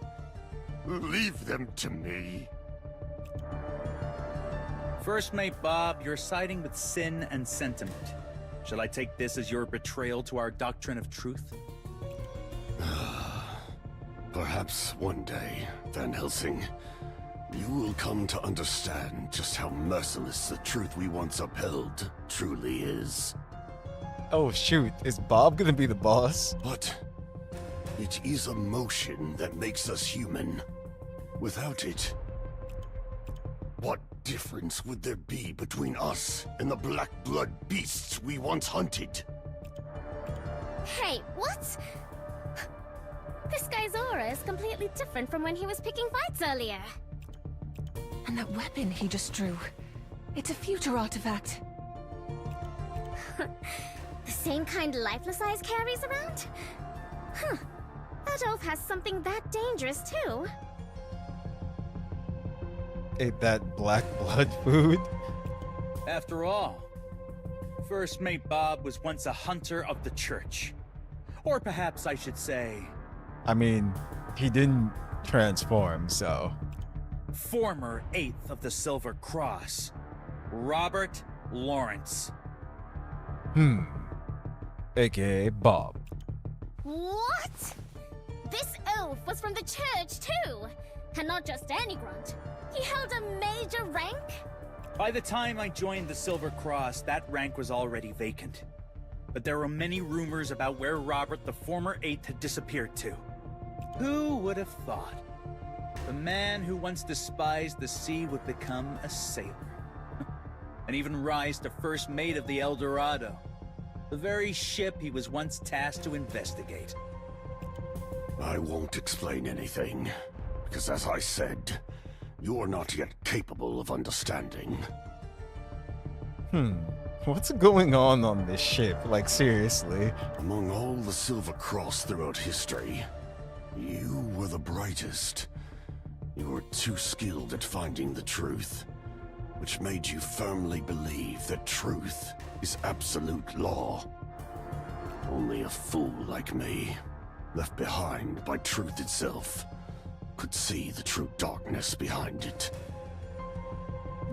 leave them to me. First Mate Bob, you're siding with sin and sentiment. Shall I take this as your betrayal to our doctrine of truth? Perhaps one day, Van Helsing, you will come to understand just how merciless the truth we once upheld truly is. Oh shoot, is Bob gonna be the boss? But it is emotion that makes us human. Without it, what difference would there be between us and the black blood beasts we once hunted? Hey, what? This guy's aura is completely different from when he was picking fights earlier. And that weapon he just drew. It's a future artifact. The same kind Lifeless Eyes carries around? Huh. That oath has something that dangerous too. Ate that black blood food? After all, First Mate Bob was once a hunter of the church. Or perhaps I should say... I mean, he didn't transform, so... Former 8th of the Silver Cross, Robert Lawrence. AKA Bob. What? This oath was from the church too! And not just any grunt. He held a major rank? By the time I joined the Silver Cross, that rank was already vacant. But there were many rumors about where Robert, the former 8th, had disappeared to. Who would have thought? The man who once despised the sea would become a sailor. And even rise to first mate of the El Dorado. The very ship he was once tasked to investigate. I won't explain anything, because as I said, you're not yet capable of understanding. What's going on this ship? Like, seriously? Among all the Silver Cross throughout history, you were the brightest. You were too skilled at finding the truth, which made you firmly believe that truth is absolute law. Only a fool like me, left behind by truth itself, could see the true darkness behind it.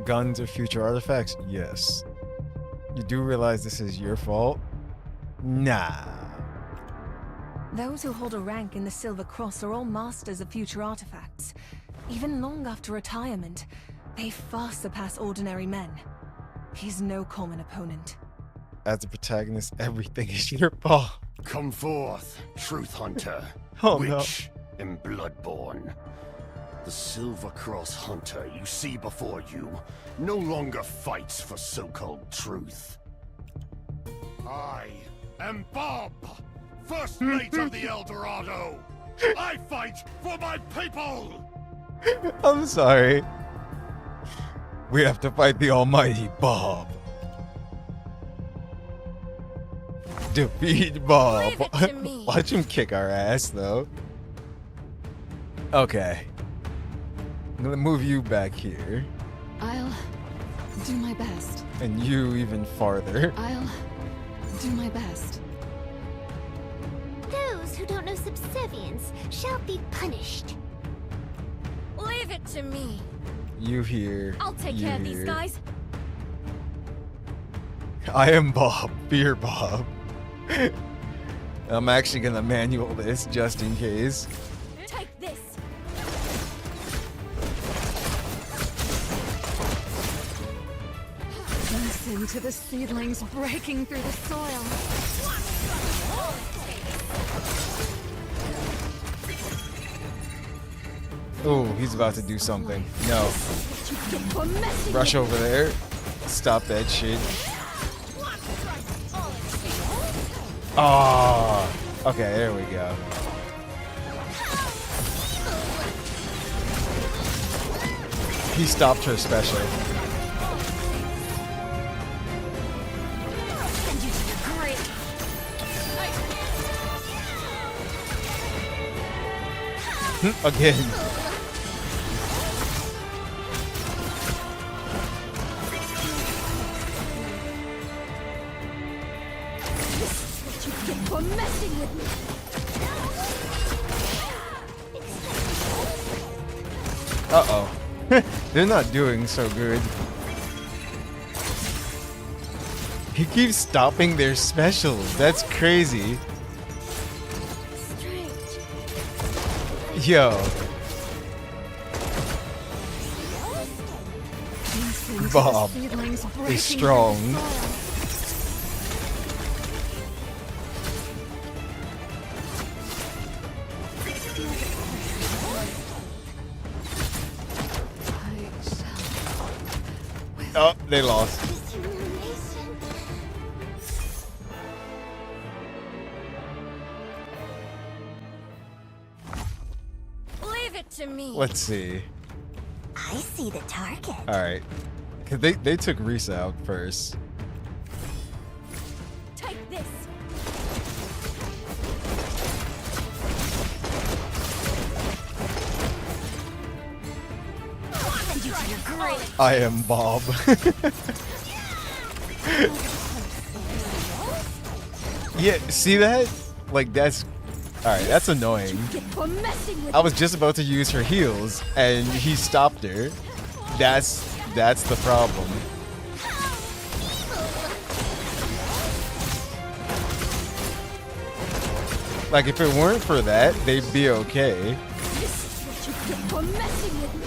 Guns are future artifacts? Yes. You do realize this is your fault? Nah. Those who hold a rank in the Silver Cross are all masters of future artifacts. Even long after retirement, they far surpass ordinary men. He's no common opponent. As a protagonist, everything is your fault. Come forth, Truth Hunter, Oh, Witch, and Bloodborne. The Silver Cross Hunter you see before you no longer fights for so-called truth. I am Bob, First Mate of the El Dorado. I fight for my people! I'm sorry. We have to fight the almighty Bob. Defeat Bob. Leave it to me. Watch him kick our ass, though. Okay. I'm gonna move you back here. I'll do my best. And you even farther. I'll do my best. Those who don't know subservience shall be punished. Leave it to me. You here. I'll take you care of these here. guys. I am Bob. Fear Bob. I'm actually gonna manual this just in case. Take this. Listen to the seedlings breaking through the soil. Oh, he's about to do something. No. Rush over there. Stop that shit. Ah. Oh, okay, there we go. He stopped her special. Again. For messing with me. Uh-oh. They're not doing so good. He keeps stopping their specials. That's crazy. Yo. Bob is strong. Oh, they lost. Leave it to me. Let's see. I see the target. Alright. Cause they took Risa out first. Take this. Send you to your grave. I am Bob. Yeah, see that? Like that's alright, that's annoying. For messing with I was just about to use her heals and he stopped her. That's the problem. Like if it weren't for that, they'd be okay. For messing with me.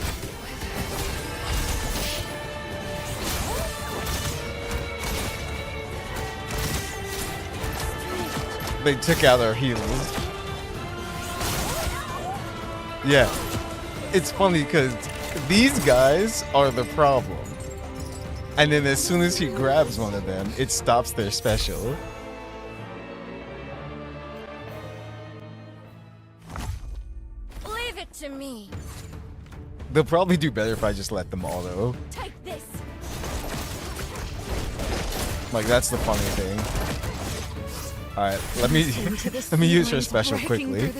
They took out our heals. Yeah. It's funny because these guys are the problem. And then as soon as he grabs one of them, it stops their special. Leave it to me. They'll probably do better if I just let them auto. Take this. Like that's the funny thing. Alright, let me use her special quickly.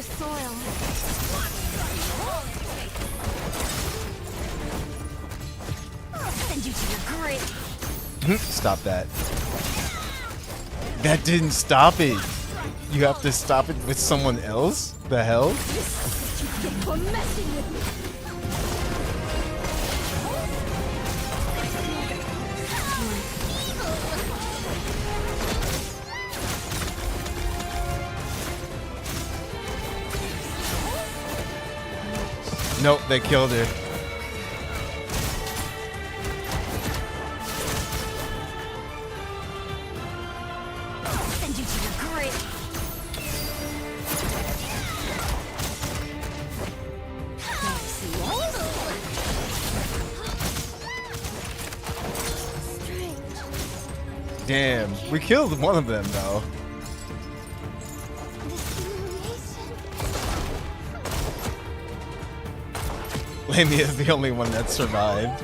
Send you to your grave. Stop that. That didn't stop it. You have to stop it with someone else? The hell? For messing with me. Nope, they killed her. Send you to your grave. Damn, we killed one of them though. Lamia is the only one that survived.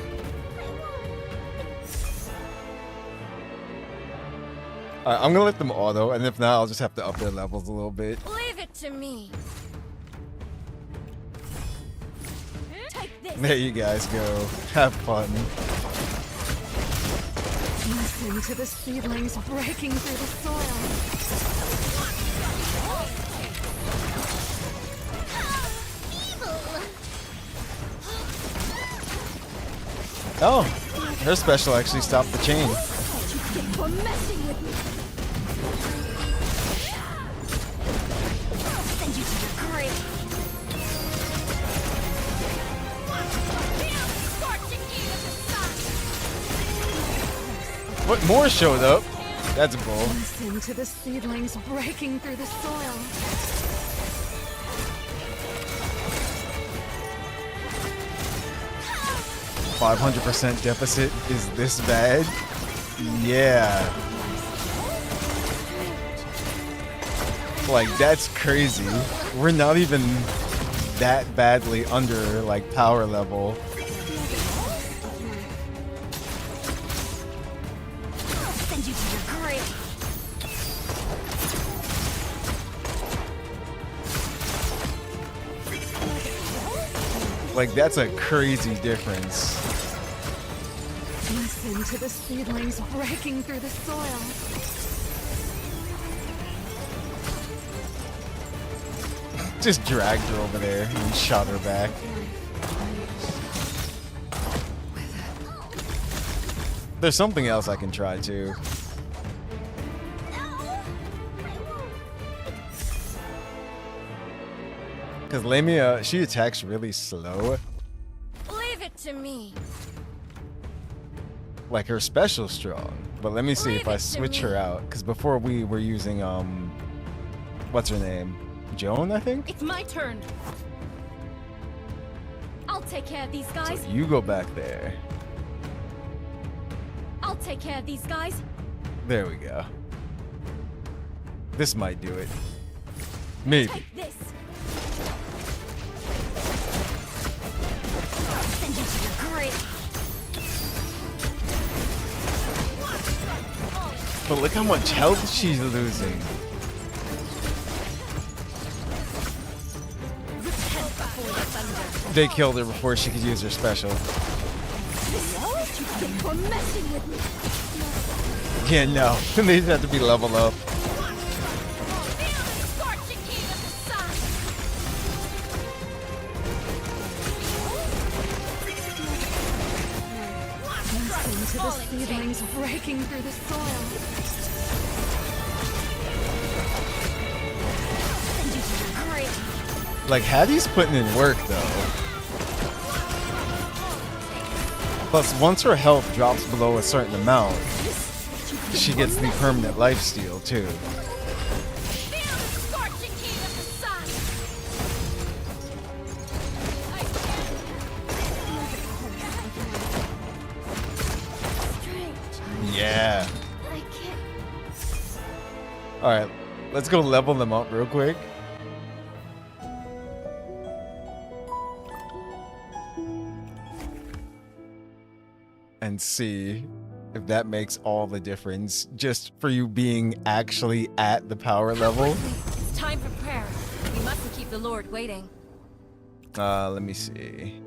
Alright, I'm gonna let them auto, and if not, I'll just have to up their levels a little bit. Leave it to me. Take this. There you guys go. Have fun. Listen to the seedlings breaking through the soil. Oh, her special actually stopped the chain. For messing with me. Send you to your grave. Scorching heat of the sun. What more showed up? That's bull. Listen to the seedlings breaking through the soil. 500% deficit is this bad? Yeah. Like, that's crazy. We're not even that badly under, like, power level. Send you to your grave. Like, that's a crazy difference. Listen to the seedlings breaking through the soil. Just dragged her over there and shot her back. There's something else I can try too. Because Lamia, she attacks really slow. Leave it to me. Like, her special's strong. But let me see if I switch her out. Because before we were using, what's her name? Joan, I think? It's my turn. I'll take care of these guys. So you go back there. I'll take care of these guys. There we go. This might do it. Maybe. Take this. Send you to your grave. But look how much health she's losing. They killed her before she could use her special. For messing with me. Yeah, no. They just have to be leveled up. Scorching heat of the sun. Listen to the seedlings breaking through the soil. Send you to your grave. Like, Hattie's putting in work, though. Plus, once her health drops below a certain amount, she gets the permanent lifesteal, too. Scorching heat of the sun. Yeah. Alright, let's go level them up real quick. And see if that makes all the difference, just for you being actually at the power level. It's time for prayer. We mustn't keep the Lord waiting. Let me see.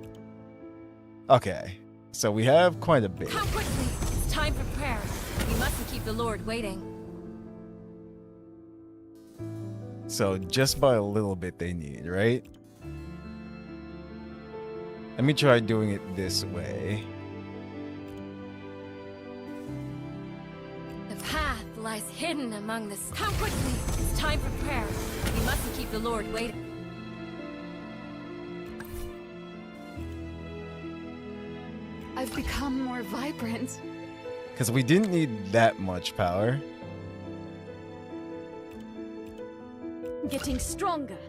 Okay, so we have quite a bit. Come quickly. It's time for prayer. We mustn't keep the Lord waiting. So just by a little bit they need, right? Let me try doing it this way. The path lies hidden among the... Come quickly. It's time for prayer. We mustn't keep the Lord waiting. I've become more vibrant. Because we didn't need that much power. Getting stronger,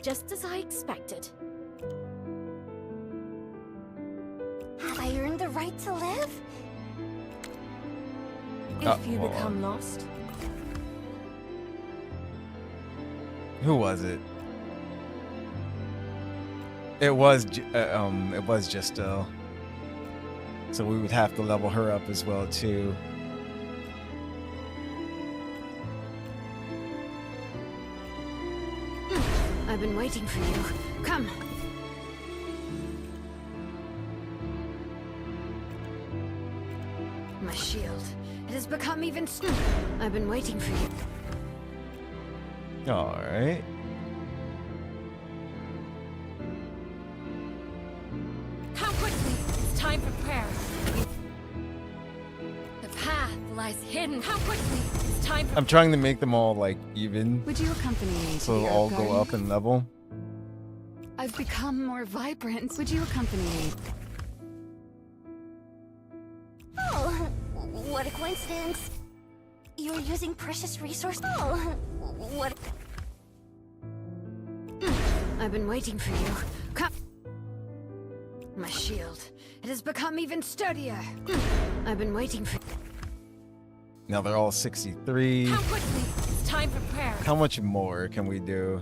just as I expected. Have I earned the right to live? If you hold become on. lost, Who was it? It was just so we would have to level her up as well too. I've been waiting for you. Come. My shield. It has become even I've been waiting for you. All right. Come quickly. It's time for prayer. The path lies hidden. Come quickly. It's time for I'm trying to make them all like even. Would you accompany me to so the they'll all herb go garden? up in level? I've become more vibrant. Would you accompany me? Oh, what a coincidence. You're using precious resources. Oh, what? I've been waiting for you. Come. My shield. It has become even sturdier. I've been waiting for. Now they're all 63. Come quickly. It's time for prayer. How much more can we do?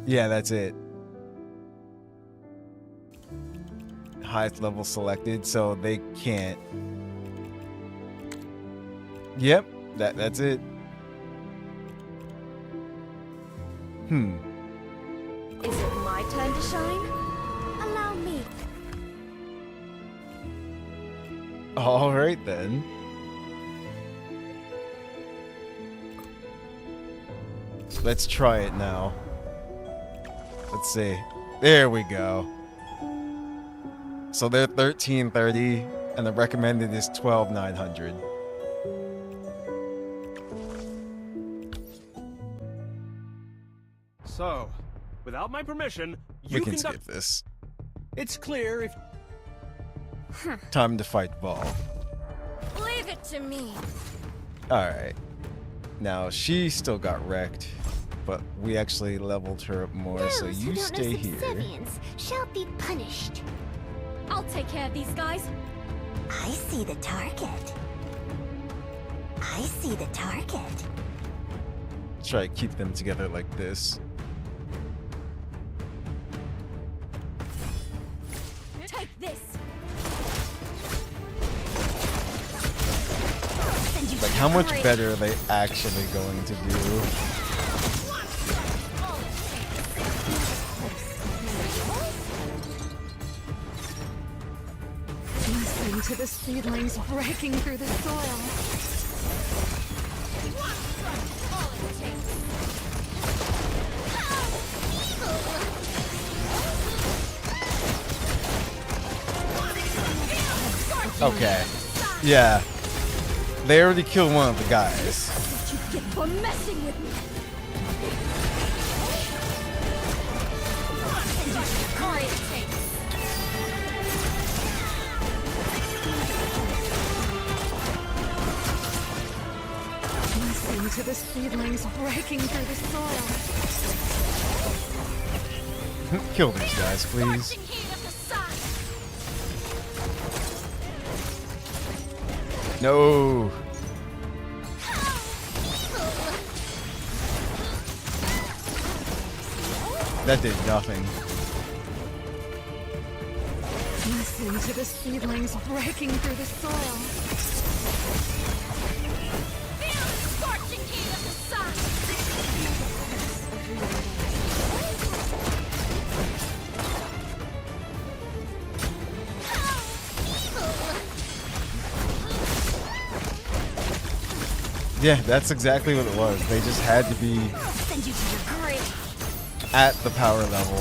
Yeah, that's it. Highest level selected, so they can't. Yep, that's it. Is it my turn to shine? Allow me. All right then. Let's try it now. Let's see. There we go. So they're 1330 and the recommended is 12,900. So, without my permission, We you can conduct. skip this. It's clear if. Time to fight Ball. Leave it to me. Alright. Now, she still got wrecked, but we actually leveled her up more, so Those who you don't stay know here. subservience shall be punished. I'll take care of these guys. I see the target. I see the target. Try to keep them together like this. Take this. Like, how much better are they actually going to do? Listen to the seedlings breaking through the soil. Okay. Yeah. They already killed one of the guys. What you get for messing with me? Listen to the seedlings breaking through the soil. Kill these guys, please. No. That did nothing. Listen to the seedlings breaking through the soil. Scorching heat of the sun. Yeah, that's exactly what it was. They just had to be Send you to your grave. at the power level.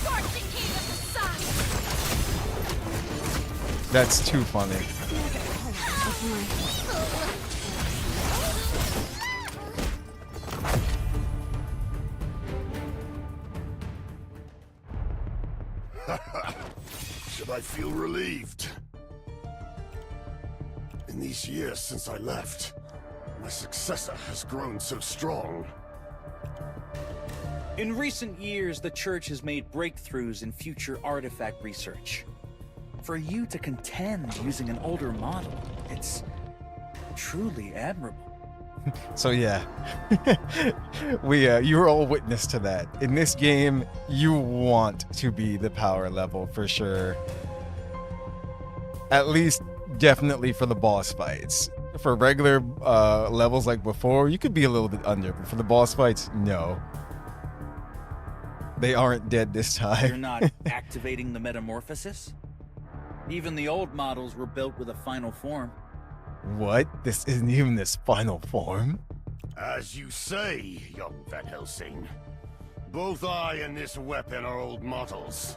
Scorching heat of the sun. That's too funny. Should I feel relieved? In these years since I left, my successor has grown so strong. In recent years, the Church has made breakthroughs in future artifact research. For you to contend using an older model, it's truly admirable. So yeah, you were all witness to that. In this game, you want to be the power level for sure. At least, definitely for the boss fights. For regular levels like before, you could be a little bit under, but for the boss fights, no. They aren't dead this time. You're not activating the metamorphosis? Even the old models were built with a final form. What? This isn't even this final form? As you say, young Van Helsing. Both I and this weapon are old models.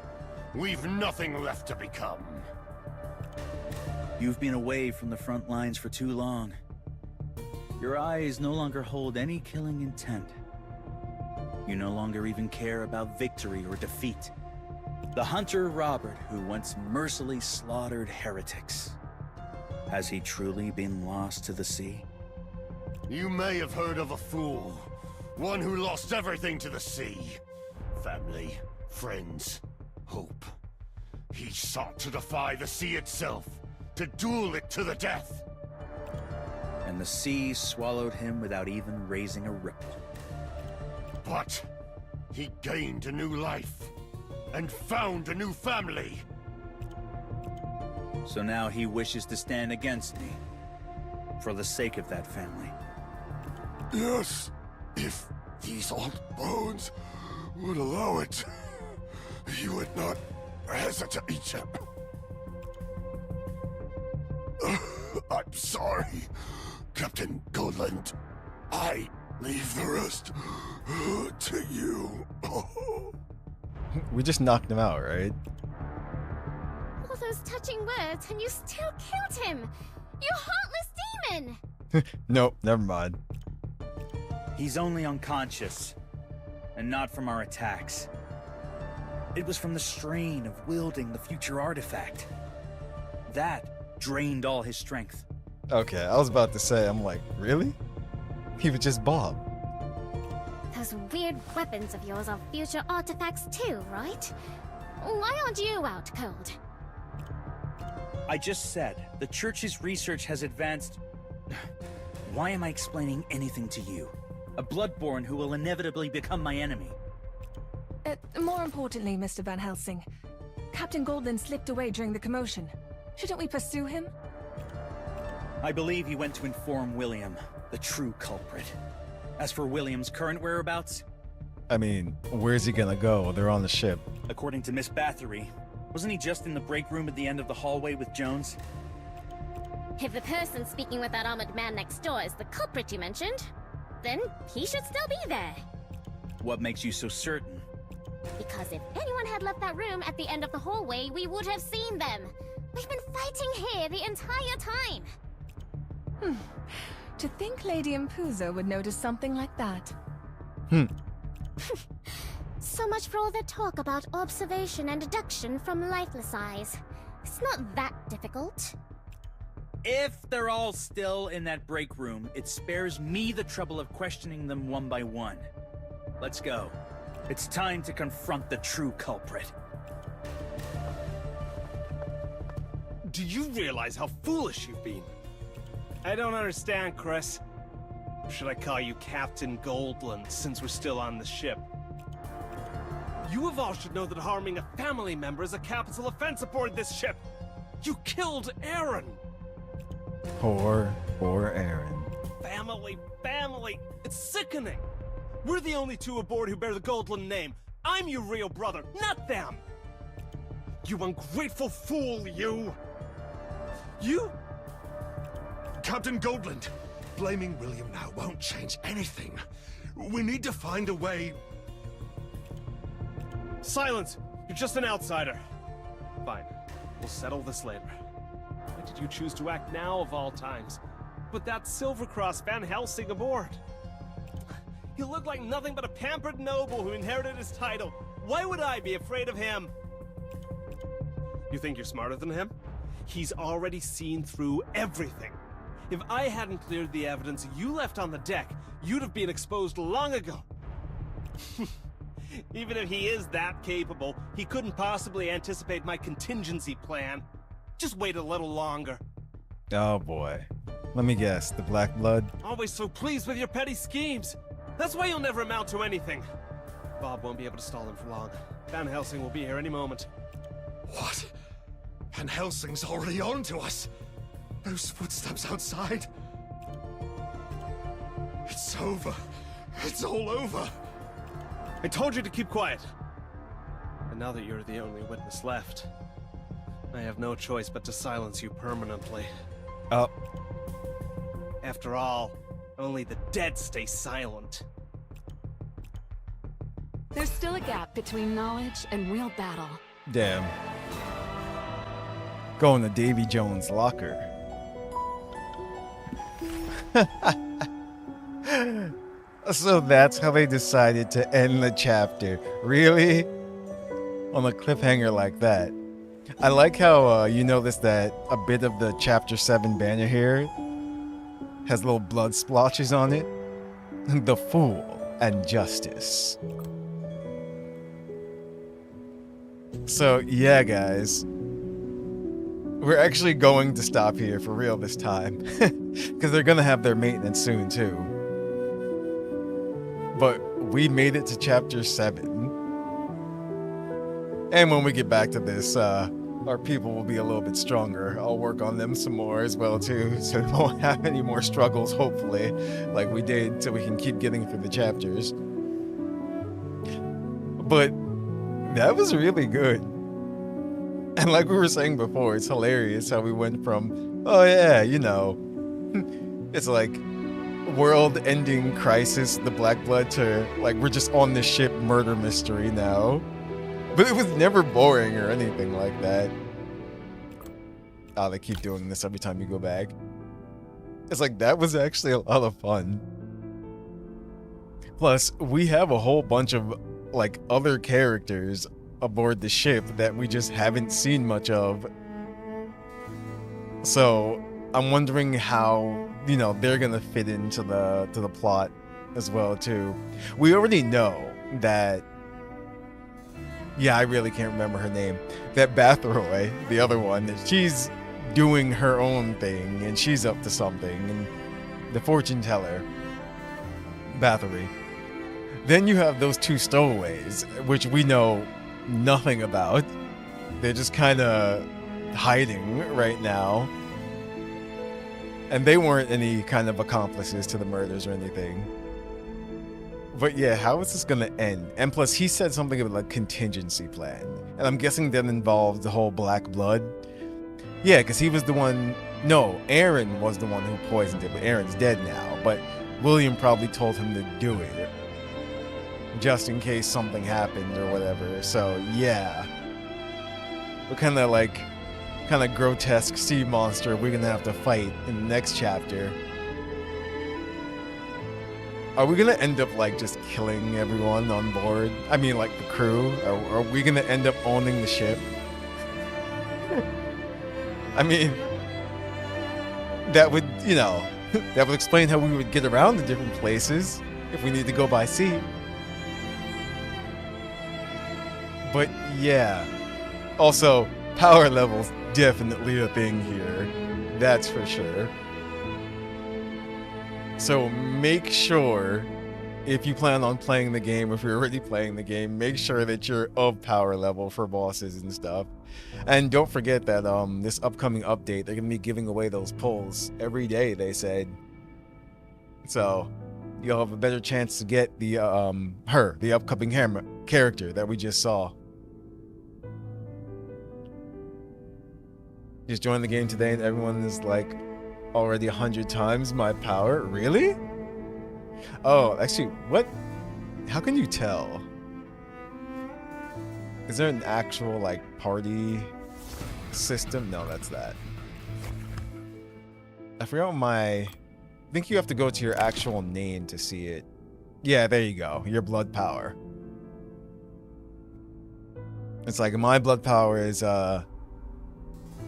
We've nothing left to become. You've been away from the front lines for too long. Your eyes no longer hold any killing intent. You no longer even care about victory or defeat. The hunter Robert, who once mercilessly slaughtered heretics. Has he truly been lost to the sea? You may have heard of a fool. One who lost everything to the sea. Family, friends, hope. He sought to defy the sea itself, to duel it to the death. And the sea swallowed him without even raising a ripple. But he gained a new life, and found a new family. So now he wishes to stand against me, for the sake of that family. Yes, if these old bones would allow it, you would not hesitate. I'm sorry, Captain Goldland. I leave the rest to you. We just knocked him out, right? All those touching words, and you still killed him! You heartless demon! Nope, never mind. He's only unconscious, and not from our attacks. It was from the strain of wielding the future artifact. That drained all his strength. Okay, I was about to say, I'm like, really? He was just Bob. Those weird weapons of yours are future artifacts too, right? Why aren't you out cold? I just said, the Church's research has advanced... Why am I explaining anything to you? A Bloodborne who will inevitably become my enemy. More importantly, Mr. Van Helsing, Captain Goldland slipped away during the commotion. Shouldn't we pursue him? I believe he went to inform William, the true culprit. As for William's current whereabouts... I mean, where's he gonna go? They're on the ship. According to Miss Bathory, wasn't he just in the break room at the end of the hallway with Jones? If the person speaking with that armored man next door is the culprit you mentioned, then he should still be there. What makes you so certain? Because if anyone had left that room at the end of the hallway, we would have seen them. We've been fighting here the entire time. To think Lady Impuzo would notice something like that. So much for all the talk about observation and deduction from lifeless eyes. It's not that difficult. If they're all still in that break room, it spares me the trouble of questioning them one by one. Let's go. It's time to confront the true culprit. Do you realize how foolish you've been? I don't understand, Chris. Or should I call you Captain Goldland, since we're still on the ship? You of all should know that harming a family member is a capital offense aboard this ship. You killed Aaron. Poor Aaron. Family. It's sickening. We're the only two aboard who bear the Goldland name. I'm your real brother, not them. You ungrateful fool, you. You? Captain Goldland, blaming William now won't change anything. We need to find a way... Silence! You're just an outsider. Fine. We'll settle this later. Why did you choose to act now of all times? Put that Silver Cross Van Helsing aboard. He looked like nothing but a pampered noble who inherited his title. Why would I be afraid of him? You think you're smarter than him? He's already seen through everything. If I hadn't cleared the evidence you left on the deck, you'd have been exposed long ago. Even if he is that capable, he couldn't possibly anticipate my contingency plan. Just wait a little longer. Oh boy. Let me guess, the Black Blood? Always so pleased with your petty schemes. That's why you'll never amount to anything. Bob won't be able to stall him for long. Van Helsing will be here any moment. What? Van Helsing's already on to us. Those footsteps outside. It's over. It's all over. I told you to keep quiet. And now that you're the only witness left, I have no choice but to silence you permanently. Oh. After all, only the dead stay silent. There's still a gap between knowledge and real battle. Damn. Going to Davy Jones' locker. So that's how they decided to end the chapter. Really? On a cliffhanger like that. I like how you notice that a bit of the chapter 7 banner here has little blood splotches on it. The Fool and Justice. So yeah, guys. We're actually going to stop here for real this time. Because they're going to have their maintenance soon too. But we made it to chapter 7. And when we get back to this, our people will be a little bit stronger. I'll work on them some more as well too, so we won't have any more struggles, hopefully, like we did, so we can keep getting through the chapters. But that was really good. And like we were saying before, it's hilarious how we went from, oh yeah, you know, it's like world-ending crisis, the Black Blood, to like we're just on this ship murder mystery now. But it was never boring or anything like that. Oh, they keep doing this every time you go back. It's like, that was actually a lot of fun. Plus, we have a whole bunch of, like, other characters aboard the ship that we just haven't seen much of. So, I'm wondering how, you know, they're gonna fit into the plot as well, too. We already know that... Yeah, I really can't remember her name. That Bathroy, the other one, she's doing her own thing, and she's up to something, and the fortune teller, Bathory. Then you have those two stowaways, which we know nothing about. They're just kind of hiding right now. And they weren't any kind of accomplices to the murders or anything. But yeah, how is this gonna end? And plus, he said something about a contingency plan. And I'm guessing that involved the whole Black Blood. Yeah, because he was the one... No, Aaron was the one who poisoned it, but Aaron's dead now. But William probably told him to do it. Just in case something happened or whatever. So, yeah. What kind of grotesque sea monster we're gonna have to fight in the next chapter. Are we gonna end up like just killing everyone on board? I mean, like the crew? Are we gonna end up owning the ship? I mean, that would, you know, that would explain how we would get around the different places if we need to go by sea. But yeah. Also, power levels definitely a thing here. That's for sure. So make sure, if you plan on playing the game, if you're already playing the game, make sure that you're of power level for bosses and stuff. And don't forget that this upcoming update, they're going to be giving away those pulls every day, they said. So you'll have a better chance to get the the upcoming character that we just saw. Just joined the game today and everyone is like already 100 times my power. Really? Oh, actually, what? How can you tell? Is there an actual like party system? No, that's that. I forgot I think you have to go to your actual name to see it. Yeah, there you go. Your blood power. It's like my blood power is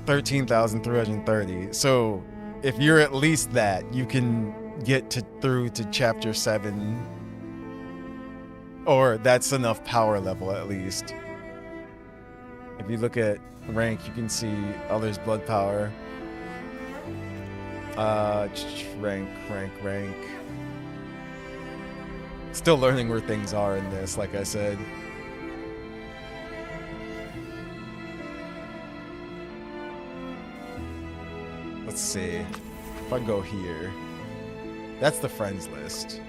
13,330. So if you're at least that, you can get through to chapter 7. Or that's enough power level at least. If you look at rank, you can see others' blood power. Rank. Still learning where things are in this, like I said. Let's see. If I go here. That's the friends list.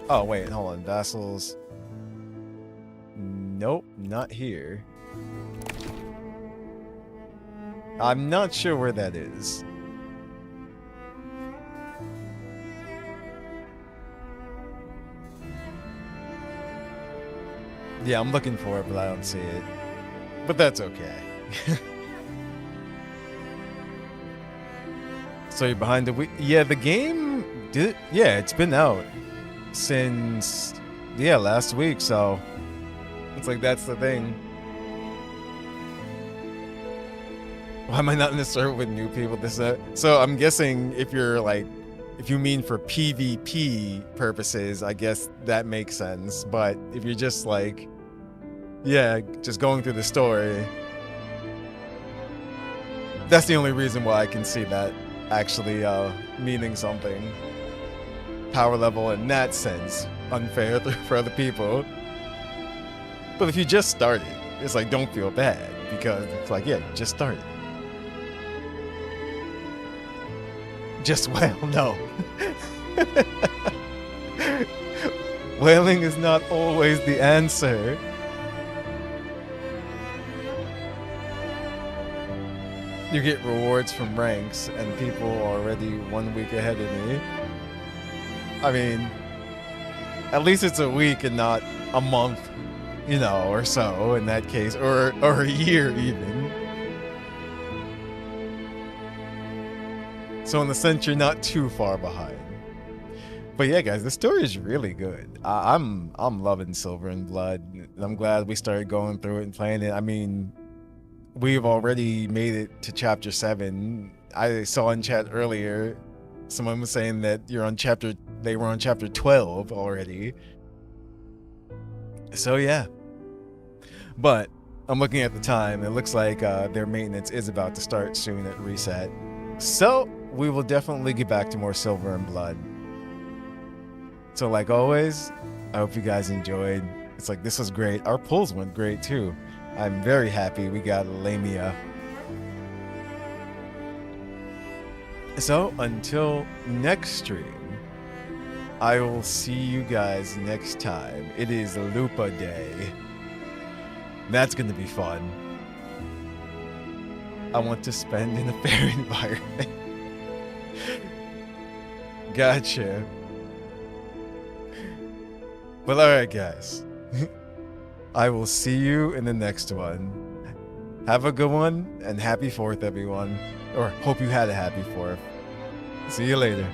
Oh, wait, hold on. Vassals. Nope, not here. I'm not sure where that is. Yeah, I'm looking for it, but I don't see it. But that's okay. So you're behind the week? Yeah, the game did. Yeah, it's been out since last week. So it's like that's the thing. Why am I not in the server with new people? So I'm guessing if you mean for PvP purposes, I guess that makes sense. But if you're just like, just going through the story, that's the only reason why I can see that actually meaning something. Power level in that sense, unfair for other people. But if you just started, it's like, don't feel bad, because it's like, you just started. Just wail, no. Wailing is not always the answer. You get rewards from ranks, and people are already 1 week ahead of me. I mean, at least it's a week and not a month, or so in that case, or a year even. So in the sense, you're not too far behind. But yeah, guys, the story is really good. I'm loving Silver and Blood. I'm glad we started going through it and playing it. I mean, we've already made it to chapter 7. I saw in chat earlier, someone was saying that they were on chapter 12 already. So yeah. But I'm looking at the time. It looks like their maintenance is about to start soon at reset. So we will definitely get back to more Silver and Blood. So like always, I hope you guys enjoyed. It's like, this was great. Our pulls went great too. I'm very happy we got Lamia. So until next stream, I will see you guys next time. It is Lupa Day. That's gonna be fun. I want to spend in a fair environment. Gotcha. Well, alright guys. I will see you in the next one. Have a good one, and happy 4th, everyone. Or hope you had a happy 4th. See you later.